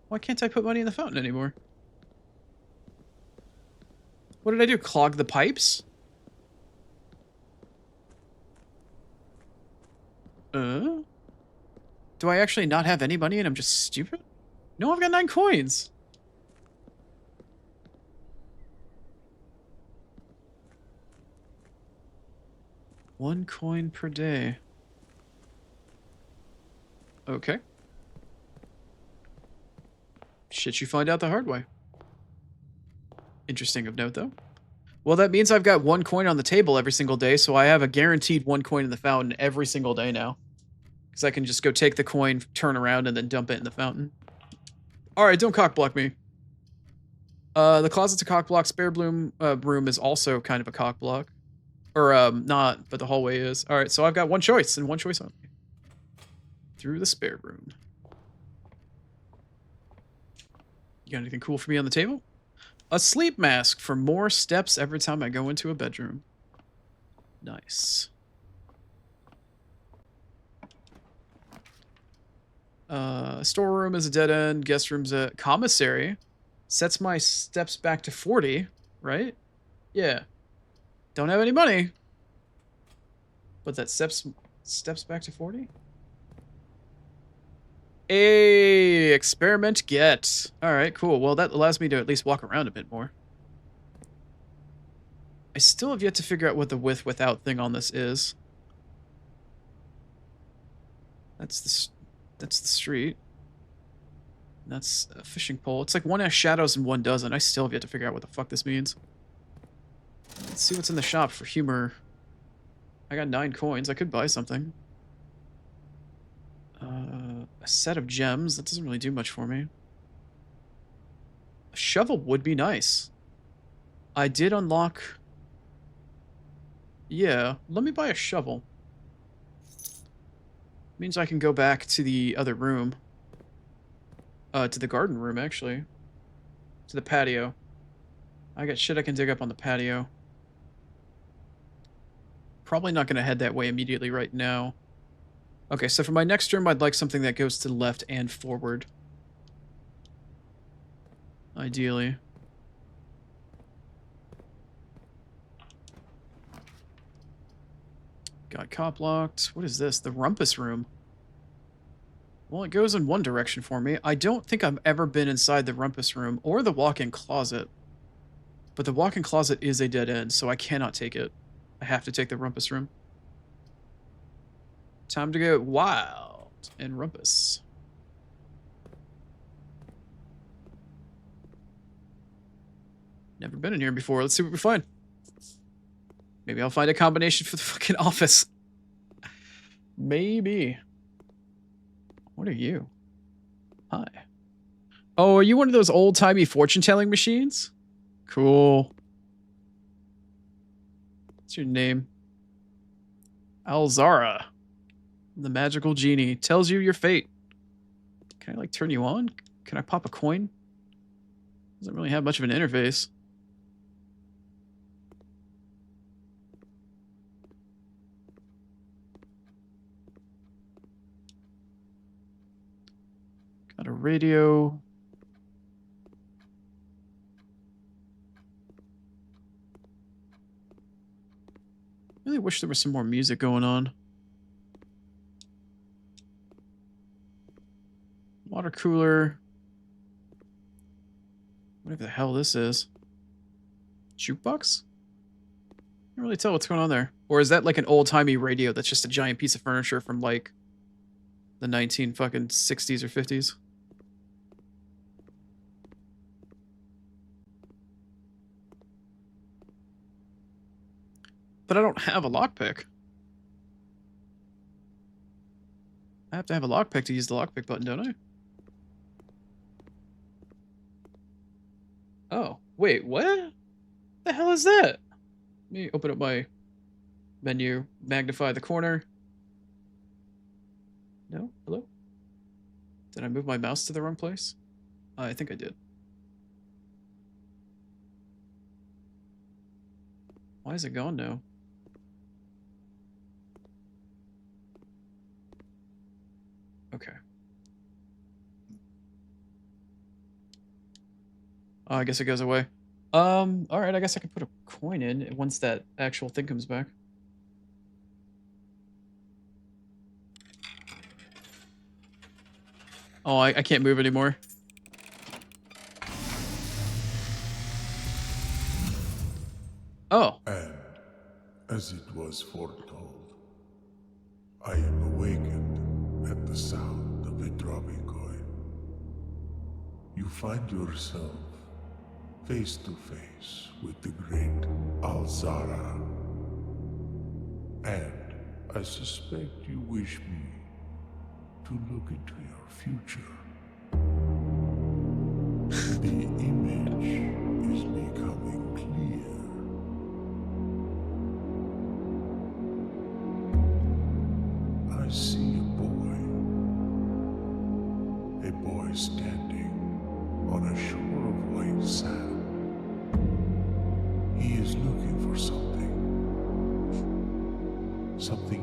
Why can't I put money in the fountain anymore? What did I do? Clog the pipes? Do I actually not have any money and I'm just stupid? No, I've got 9 coins. One coin per day. Okay. Shit you find out the hard way. Interesting of note, though. Well, that means I've got 1 coin on the table every single day, so I have a guaranteed 1 coin in the fountain every single day now. Because I can just go take the coin, turn around, and then dump it in the fountain. Alright, don't cockblock me. The closet's a cockblock. Spare room is also kind of a cockblock. Or, not, but the hallway is. Alright, so I've got 1 choice, and 1 choice only. Through the spare room. You got anything cool for me on the table? A sleep mask for more steps every time I go into a bedroom. Nice. Storeroom is a dead end. Guest room's a commissary. Sets my steps back to 40, right? Yeah. Don't have any money. But that steps back to 40? Hey, experiment get. Alright, cool. Well, that allows me to at least walk around a bit more. I still have yet to figure out what the with-without thing on this is. That's the street. That's a fishing pole. It's like 1 has shadows and 1 doesn't. I still have yet to figure out what the fuck this means. Let's see what's in the shop for humor. I got 9 coins. I could buy something. A set of gems. That doesn't really do much for me. A shovel would be nice. I did unlock... Yeah, let me buy a shovel. Means I can go back to the other room. To the garden room, actually. To the patio. I got shit I can dig up on the patio. Probably not going to head that way immediately right now. Okay, so for my next room, I'd like something that goes to the left and forward. Ideally. Got cop locked. What is this? The rumpus room. Well, it goes in one direction for me. I don't think I've ever been inside the rumpus room or the walk-in closet. But the walk-in closet is a dead end, so I cannot take it. I have to take the rumpus room. Time to go wild and rumpus. Never been in here before. Let's see what we find. Maybe I'll find a combination for the fucking office. Maybe. What are you? Hi. Oh, are you one of those old-timey fortune-telling machines? Cool. What's your name? Alzara. The magical genie. Tells you your fate. Can I, like, turn you on? Can I pop a coin? Doesn't really have much of an interface. Got a radio. Really wish there was some more music going on. Water cooler. Whatever the hell this is. Jukebox? Can't really tell what's going on there. Or is that like an old-timey radio that's just a giant piece of furniture from like the 19 fucking 60s or 50s? But I don't have a lockpick. I have to have a lockpick to use the lockpick button, don't I? Oh, wait, what? The hell is that? Let me open up my menu, magnify the corner. No? Hello? Did I move my mouse to the wrong place? I think I did. Why is it gone now? Okay. Oh, I guess it goes away. Alright, I guess I can put a coin in once that actual thing comes back. Oh, I can't move anymore. Oh. And, as it was foretold, I am awakened at the sound of a dropping coin. You find yourself face to face with the great Alzara. And I suspect you wish me to look into your future. The image is becoming clear. I see a boy standing on a shore of white sand. He is looking for something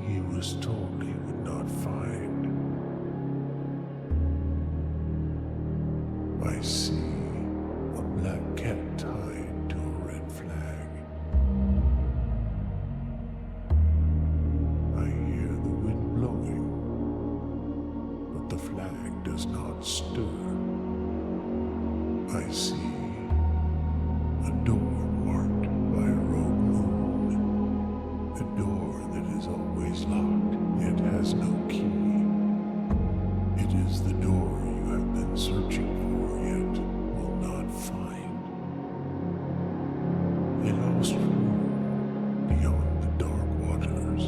he was told he would not find. I see a black cat tied to a red flag. I hear the wind blowing, but the flag does not stir. I see a door marked by a rogue moon. A door that is always locked, yet has no key. It is the door you have been searching for, yet will not find. A lost room beyond the dark waters.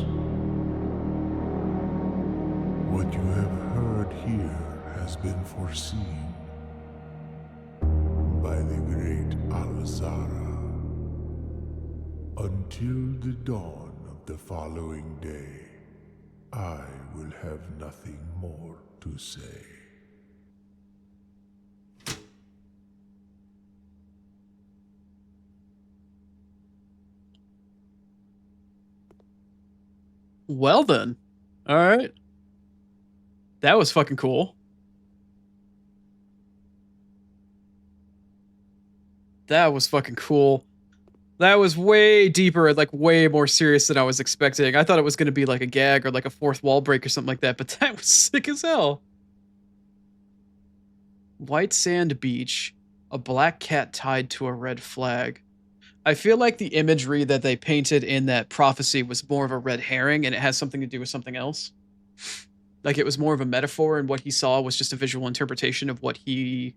What you have heard here has been foreseen by the great Alzara. Until the dawn of the following day, I will have nothing more to say. Well then. Alright. That was fucking cool. That was fucking cool. That was way deeper and like way more serious than I was expecting. I thought it was going to be like a gag or like a fourth wall break or something like that, but that was sick as hell. White sand beach, a black cat tied to a red flag. I feel like the imagery that they painted in that prophecy was more of a red herring and it has something to do with something else. Like it was more of a metaphor and what he saw was just a visual interpretation of what he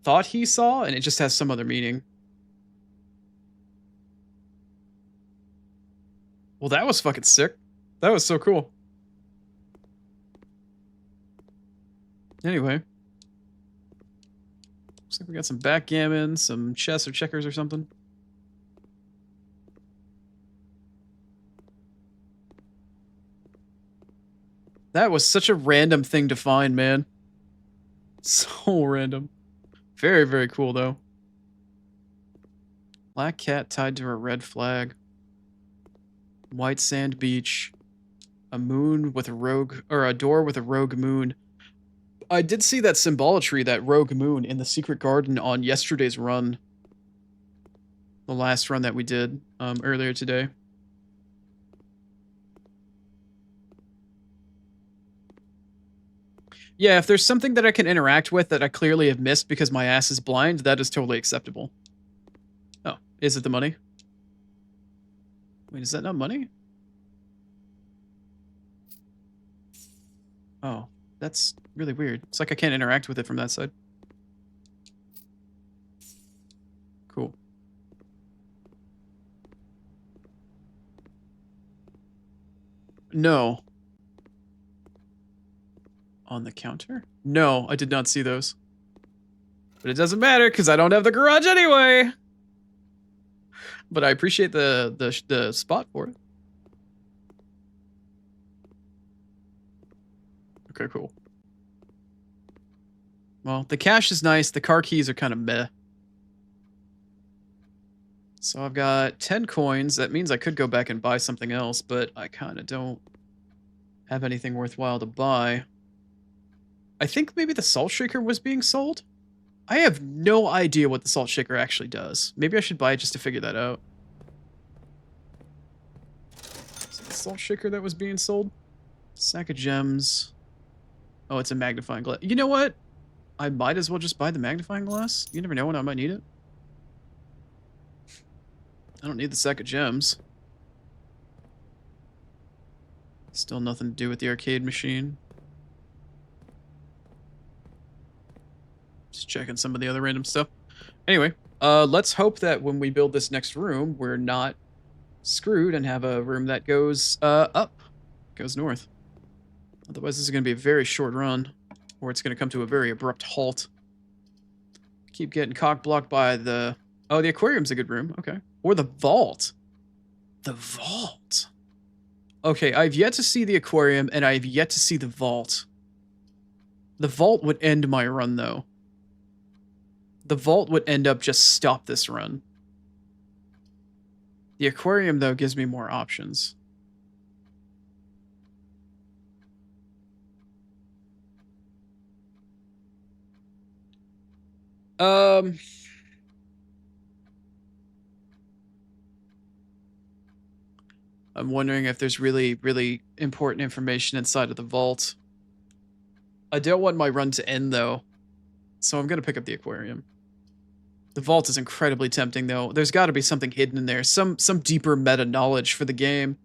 thought he saw and it just has some other meaning. Well, that was fucking sick. That was so cool. Anyway, looks like we got some backgammon, some chess or checkers or something. That was such a random thing to find, man. So random. Very, very cool, though. Black cat tied to a red flag. White sand beach. A moon with a rogue, or a door with a rogue moon. I did see that symbolatry, that rogue moon, in the secret garden on yesterday's run. The last run that we did earlier today. Yeah, if there's something that I can interact with that I clearly have missed because my ass is blind, that is totally acceptable. Oh, is it the money? Wait, is that not money? Oh, that's really weird. It's like I can't interact with it from that side. Cool. No. on the counter? No, I did not see those. But it doesn't matter because I don't have the garage anyway. But I appreciate the spot for it. Okay, cool. Well, the cash is nice. The car keys are kind of meh. So I've got 10 coins. That means I could go back and buy something else, but I kind of don't have anything worthwhile to buy. I think maybe the salt shaker was being sold. I have no idea what the salt shaker actually does. Maybe I should buy it just to figure that out. Is it the salt shaker that was being sold? Sack of gems. Oh, it's a magnifying glass. You know what? I might as well just buy the magnifying glass. You never know when I might need it. I don't need the sack of gems. Still nothing to do with the arcade machine. Just checking some of the other random stuff. Anyway, let's hope that when we build this next room, we're not screwed and have a room that goes up, goes north. Otherwise, this is going to be a very short run, or it's going to come to a very abrupt halt. Keep getting cock-blocked by the... Oh, the aquarium's a good room. Okay. Or the vault. The vault. Okay, I've yet to see the aquarium, and I've yet to see the vault. The vault would end my run, though. The vault would end up just stop this run. The aquarium, though, gives me more options. I'm wondering if there's really, really important information inside of the vault. I don't want my run to end, though, so I'm going to pick up the aquarium. The vault is incredibly tempting, though. There's got to be something hidden in there, some deeper meta knowledge for the game.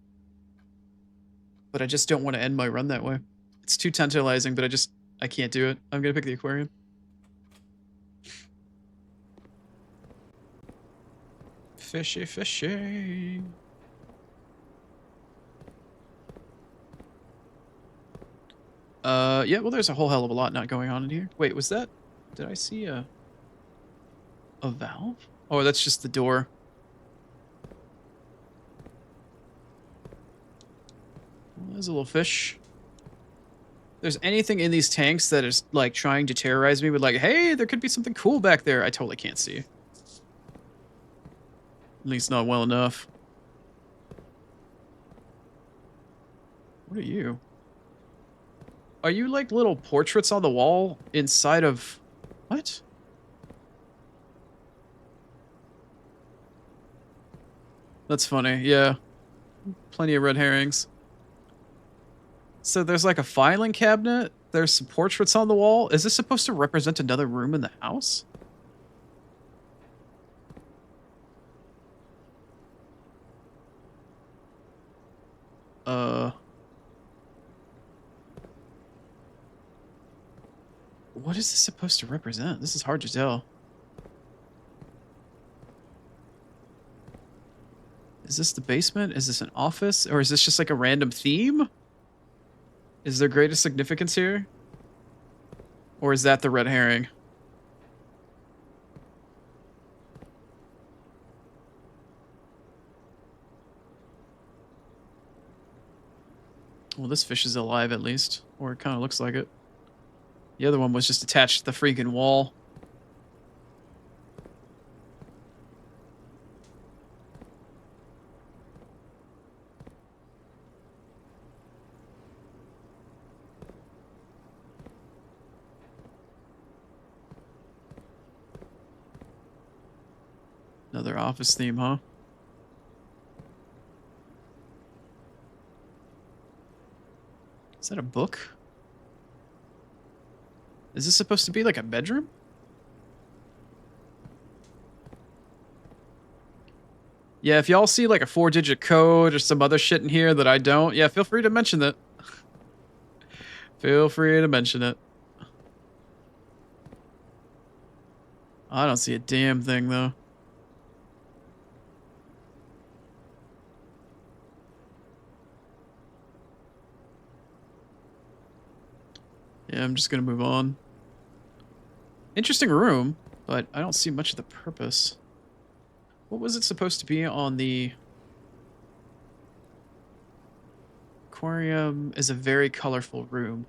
But I just don't want to end my run that way. It's too tantalizing, but I can't do it. I'm going to pick the aquarium. Fishy, fishy. Yeah, well, there's a whole hell of a lot not going on in here. Wait, was that... Did I see a valve? Oh, that's just the door. Well, there's a little fish. If there's anything in these tanks that is, like, trying to terrorize me with, like, hey, there could be something cool back there, I totally can't see. At least not well enough. What are you? Are you, like, little portraits on the wall inside of... What? That's funny, yeah. Plenty of red herrings. So there's like a filing cabinet. There's some portraits on the wall. Is this supposed to represent another room in the house? What is this supposed to represent? This is hard to tell. Is this the basement? Is this an office? Or is this just like a random theme? Is there greatest significance here? Or is that the red herring? Well, this fish is alive at least. Or it kind of looks like it. The other one was just attached to the freaking wall. Another office theme, huh? Is that a book? Is this supposed to be like a bedroom? Yeah, if y'all see like a 4-digit code or some other shit in here that I don't, yeah, feel free to mention it. Feel free to mention it. I don't see a damn thing, though. Yeah, I'm just gonna move on. Interesting room, but I don't see much of the purpose. What was it supposed to be on the aquarium? Is a very colorful room.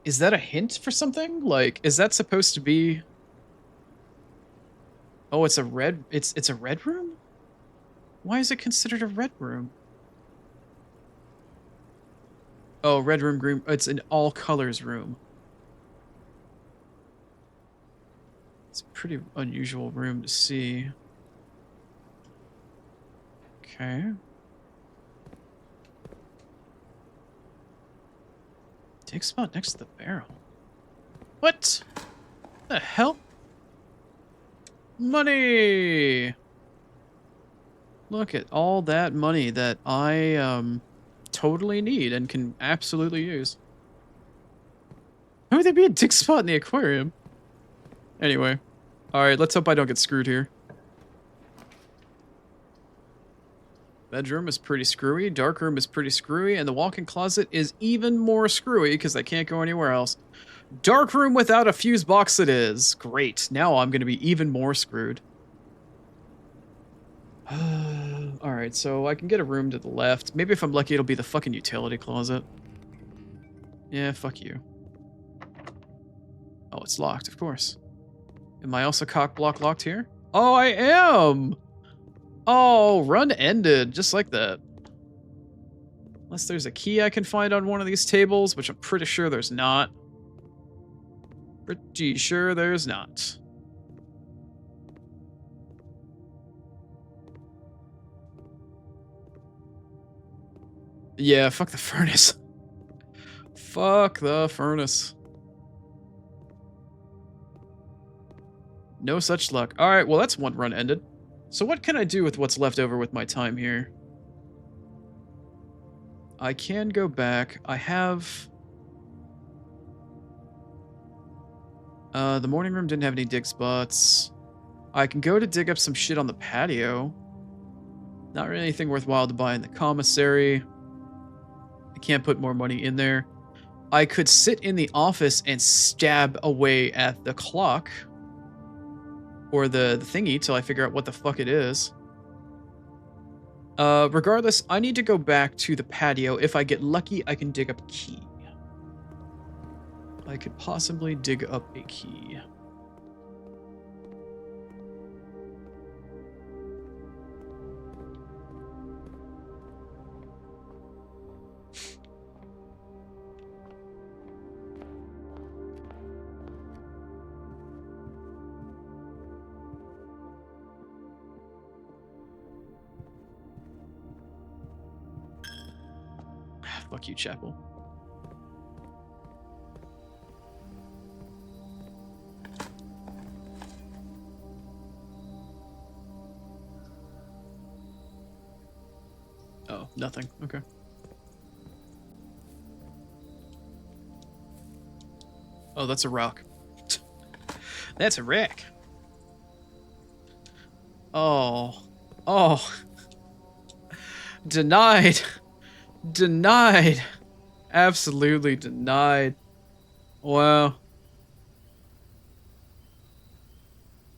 Is that a hint for something? Like, is that supposed to be? Oh, it's a red. It's a red room. Why is it considered a red room? Oh, red room, green. It's an all colors room. It's a pretty unusual room to see. Okay. Dig spot next to the barrel. What the hell? Money! Look at all that money that I totally need and can absolutely use. How would there be a dig spot in the aquarium? Anyway. Alright, let's hope I don't get screwed here. Bedroom is pretty screwy, dark room is pretty screwy, and the walk-in closet is even more screwy because I can't go anywhere else. Dark room without a fuse box it is. Great. Now I'm going to be even more screwed. Alright, so I can get a room to the left. Maybe if I'm lucky it'll be the fucking utility closet. Yeah, fuck you. Oh, it's locked, of course. Am I also cock block locked here? Oh, I am! Oh, run ended, just like that. Unless there's a key I can find on one of these tables, which I'm pretty sure there's not. Pretty sure there's not. Yeah, fuck the furnace. Fuck the furnace. No such luck. Alright, well that's one run ended. So what can I do with what's left over with my time here? I can go back. I have... the morning room didn't have any dig spots. I can go to dig up some shit on the patio. Not really anything worthwhile to buy in the commissary. I can't put more money in there. I could sit in the office and stab away at the clock. Or the thingy till I figure out what the fuck it is. Regardless, I need to go back to the patio. If I get lucky, I can dig up a key. I could possibly dig up a key. Fuck you, Chapel. Oh, nothing. Okay. Oh, that's a rock. That's a wreck. Oh. Oh. Denied. Denied. Absolutely denied. Wow.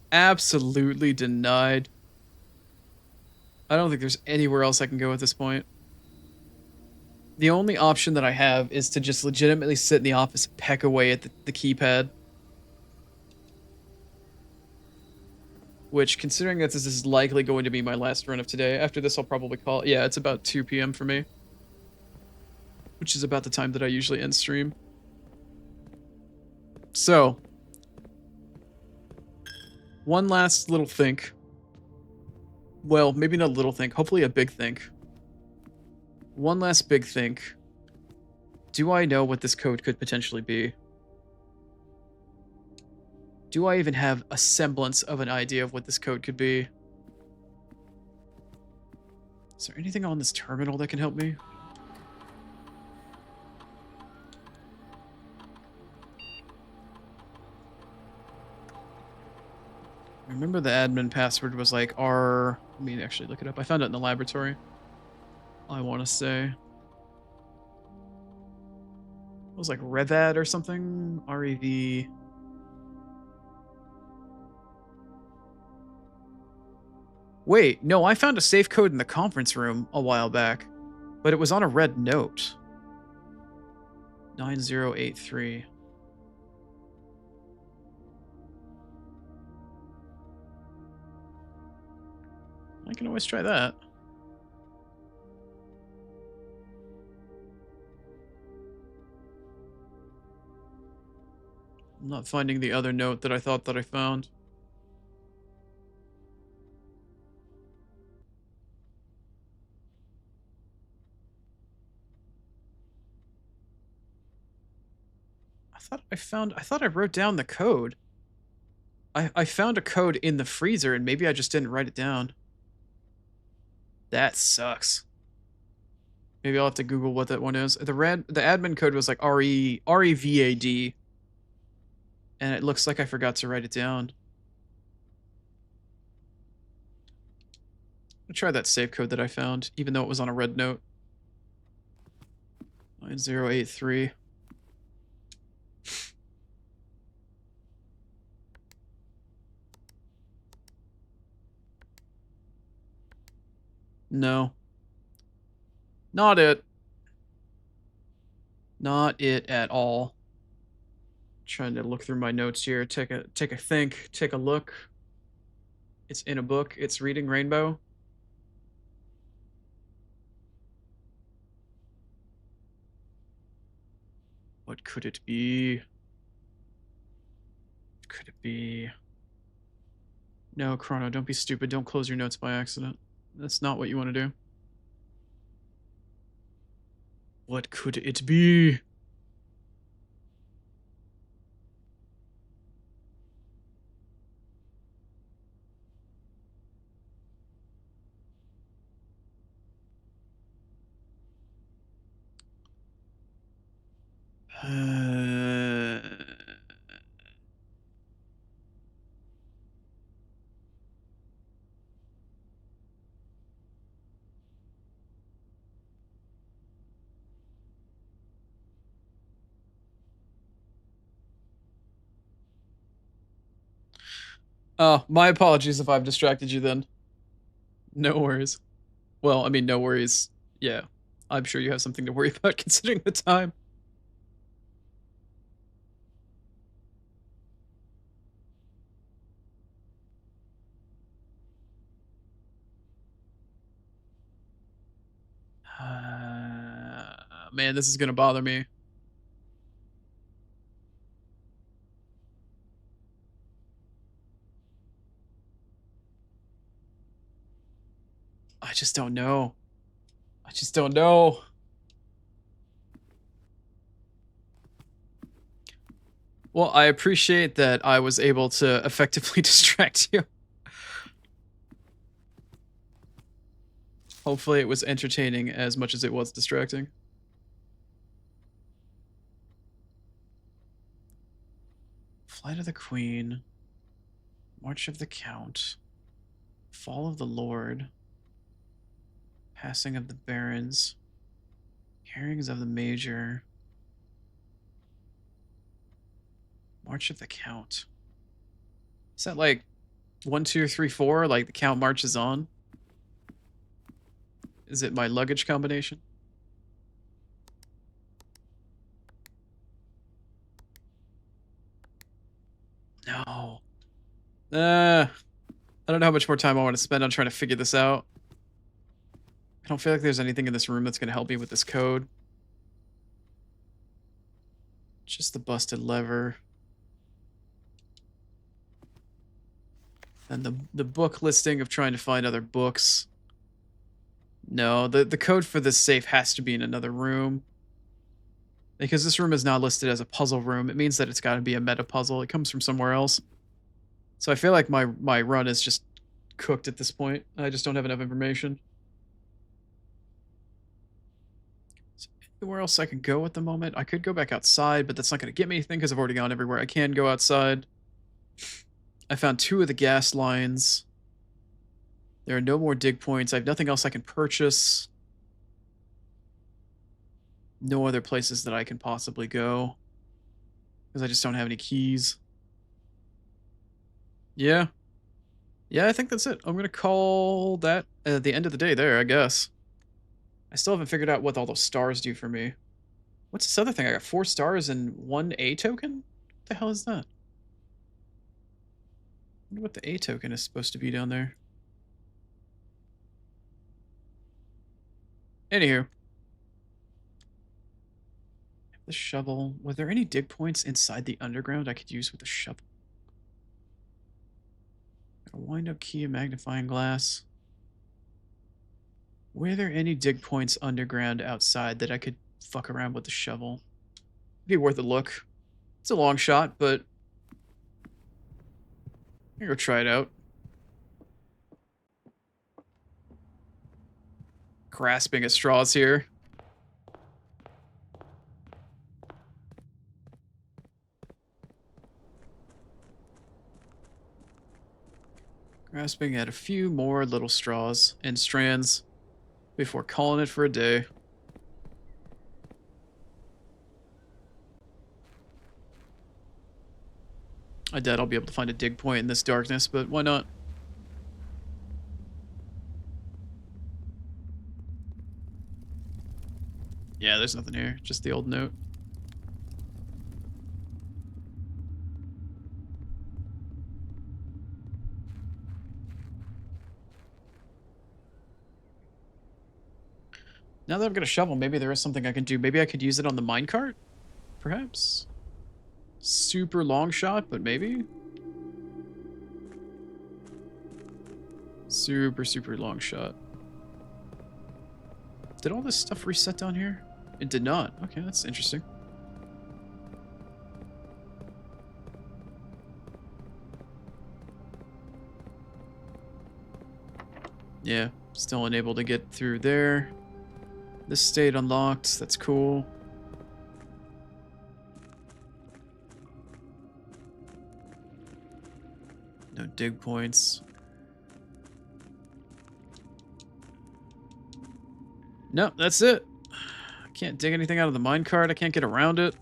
Absolutely denied. I don't think there's anywhere else I can go at this point. The only option that I have is to just legitimately sit in the office and peck away at the keypad. Which, considering that this is likely going to be my last run of today, after this I'll probably call it. Yeah, it's about 2 p.m. for me. Which is about the time that I usually end stream. So, one last little think. Well, maybe not a little think, hopefully a big think. One last big think. Do I know what this code could potentially be? Do I even have a semblance of an idea of what this code could be? Is there anything on this terminal that can help me? I remember the admin password was like R... Let me actually look it up. I found it in the laboratory. I want to say. It was like Revad or something. REV. Wait, no, I found a safe code in the conference room a while back, but it was on a red note. 9083. I can always try that. I'm not finding the other note that I thought that I found. I thought I wrote down the code. I found a code in the freezer and maybe I just didn't write it down. That sucks. Maybe I'll have to Google what that one is. The admin code was like REVAD. And it looks like I forgot to write it down. I'll try that save code that I found, even though it was on a red note. 9083. No. Not it. Not it at all. Trying to look through my notes here. Take a think. Take a look. It's in a book. It's reading Rainbow. What could it be? What could it be? No, Chrono, don't be stupid. Don't close your notes by accident. That's not what you want to do. What could it be? Oh, my apologies if I've distracted you then. No worries. Well, I mean, no worries. Yeah, I'm sure you have something to worry about considering the time. Man, this is gonna bother me. I just don't know. I just don't know. Well, I appreciate that I was able to effectively distract you. Hopefully it was entertaining as much as it was distracting. Flight of the Queen. March of the Count. Fall of the Lord. Passing of the Barons. Hearings of the Major. March of the Count. Is that like 1, 2, 3, 4? Like the count marches on? Is it my luggage combination? No. I don't know how much more time I want to spend on trying to figure this out. I don't feel like there's anything in this room that's going to help me with this code. Just the busted lever. And the book listing of trying to find other books. No, the code for this safe has to be in another room. Because this room is now listed as a puzzle room, it means that it's got to be a meta puzzle. It comes from somewhere else. So I feel like my run is just cooked at this point. I just don't have enough information. Is there anywhere else I can go at the moment? I could go back outside, but that's not going to get me anything because I've already gone everywhere I can go outside. I found 2 of the gas lines. There are no more dig points. I have nothing else I can purchase. no other places that I can possibly go because I just don't have any keys. Yeah. Yeah, I think that's it. I'm gonna call that the end of the day there, I guess. I still haven't figured out what all those stars do for me. What's this other thing? I got 4 stars and 1 A token? What the hell is that? I wonder what the A token is supposed to be down there. Anywho, the shovel. Were there any dig points inside the underground I could use with the shovel? A wind-up key, a magnifying glass. Were there any dig points underground outside that I could fuck around with the shovel? It'd be worth a look. It's a long shot, but I'm gonna go try it out. Grasping at straws here. Grasping at a few more little straws and strands before calling it for a day. I doubt I'll be able to find a dig point in this darkness, but why not? Yeah, there's nothing here. Just the old note. Now that I've got a shovel, maybe there is something I can do. Maybe I could use it on the minecart? Perhaps? Super long shot, but maybe? Super, super long shot. Did all this stuff reset down here? It did not. Okay, that's interesting. Yeah, still unable to get through there. This stayed unlocked. That's cool. No dig points. Nope, that's it. I can't dig anything out of the minecart. I can't get around it.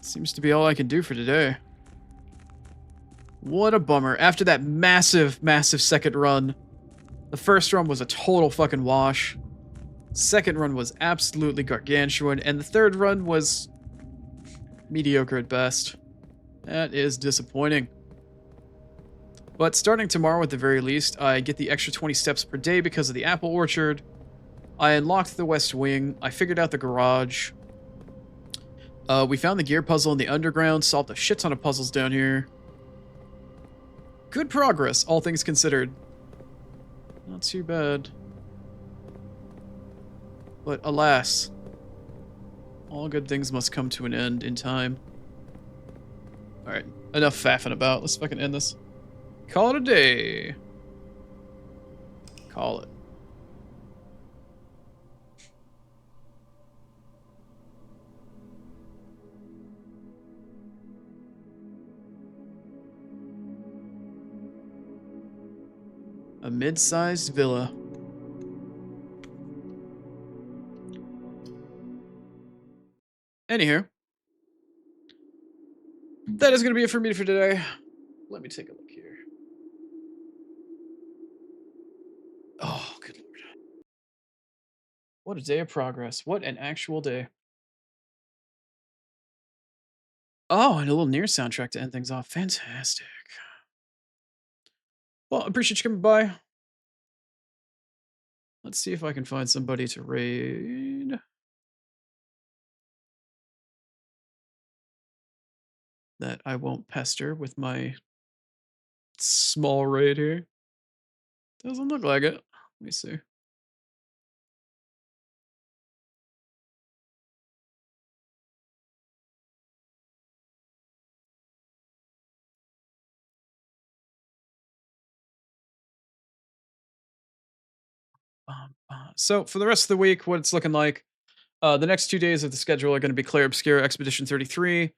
Seems to be all I can do for today. What a bummer. After that massive, massive second run, the first run was a total fucking wash. Second run was absolutely gargantuan, and the third run was mediocre at best. That is disappointing. But starting tomorrow at the very least, I get the extra 20 steps per day because of the apple orchard. I unlocked the west wing. I figured out the garage. We found the gear puzzle in the underground, solved a shit ton of puzzles down here. Good progress, all things considered. Not too bad. But alas, all good things must come to an end in time. Alright, enough faffing about. Let's fucking end this. Call it a day. Call it. A mid-sized villa. Anywho, that is going to be it for me for today. Let me take a look here. Oh, good lord. What a day of progress. What an actual day. Oh, and a little near soundtrack to end things off. Fantastic. Well, I appreciate you coming by. Let's see if I can find somebody to raid. That I won't pester with my small raid here. Doesn't look like it. Let me see. So for the rest of the week, what it's looking like, the next 2 days of the schedule are going to be Claire Obscura Expedition 33.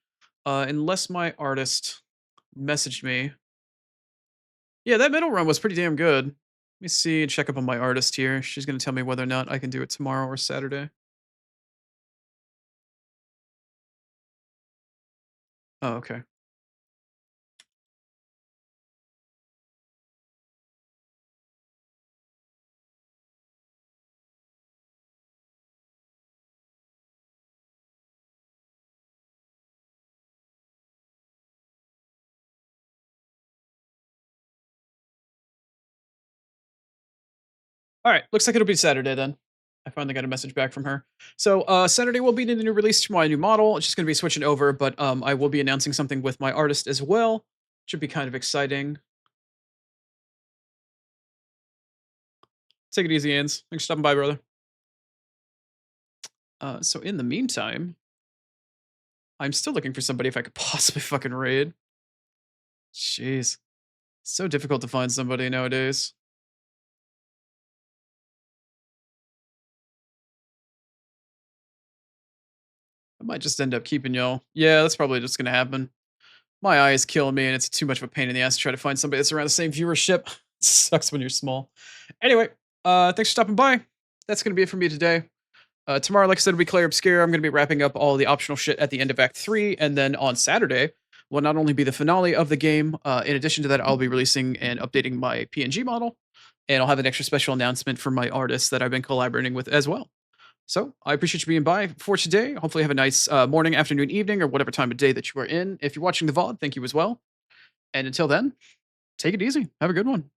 Unless my artist messaged me. Yeah, that middle run was pretty damn good. Let me see and check up on my artist here. She's going to tell me whether or not I can do it tomorrow or Saturday. Oh, okay. All right, looks like it'll be Saturday then. I finally got a message back from her. So Saturday will be the new release to my new model. It's just going to be switching over, but I will be announcing something with my artist as well. Should be kind of exciting. Take it easy, Ans. Thanks for stopping by, brother. So in the meantime, I'm still looking for somebody if I could possibly fucking raid. Jeez, so difficult to find somebody nowadays. I might just end up keeping y'all. Yeah, that's probably just gonna happen. My eye is killing me, and it's too much of a pain in the ass to try to find somebody that's around the same viewership. Sucks when you're small. Anyway, thanks for stopping by. That's gonna be it for me today. Tomorrow, like I said, will be Clay Obscure. I'm gonna be wrapping up all the optional shit at the end of Act 3, and then on Saturday will not only be the finale of the game. In addition to that, I'll be releasing and updating my PNG model, and I'll have an extra special announcement for my artists that I've been collaborating with as well. So I appreciate you being by for today. Hopefully, have a nice morning, afternoon, evening, or whatever time of day that you are in. If you're watching the VOD, thank you as well. And until then, take it easy. Have a good one.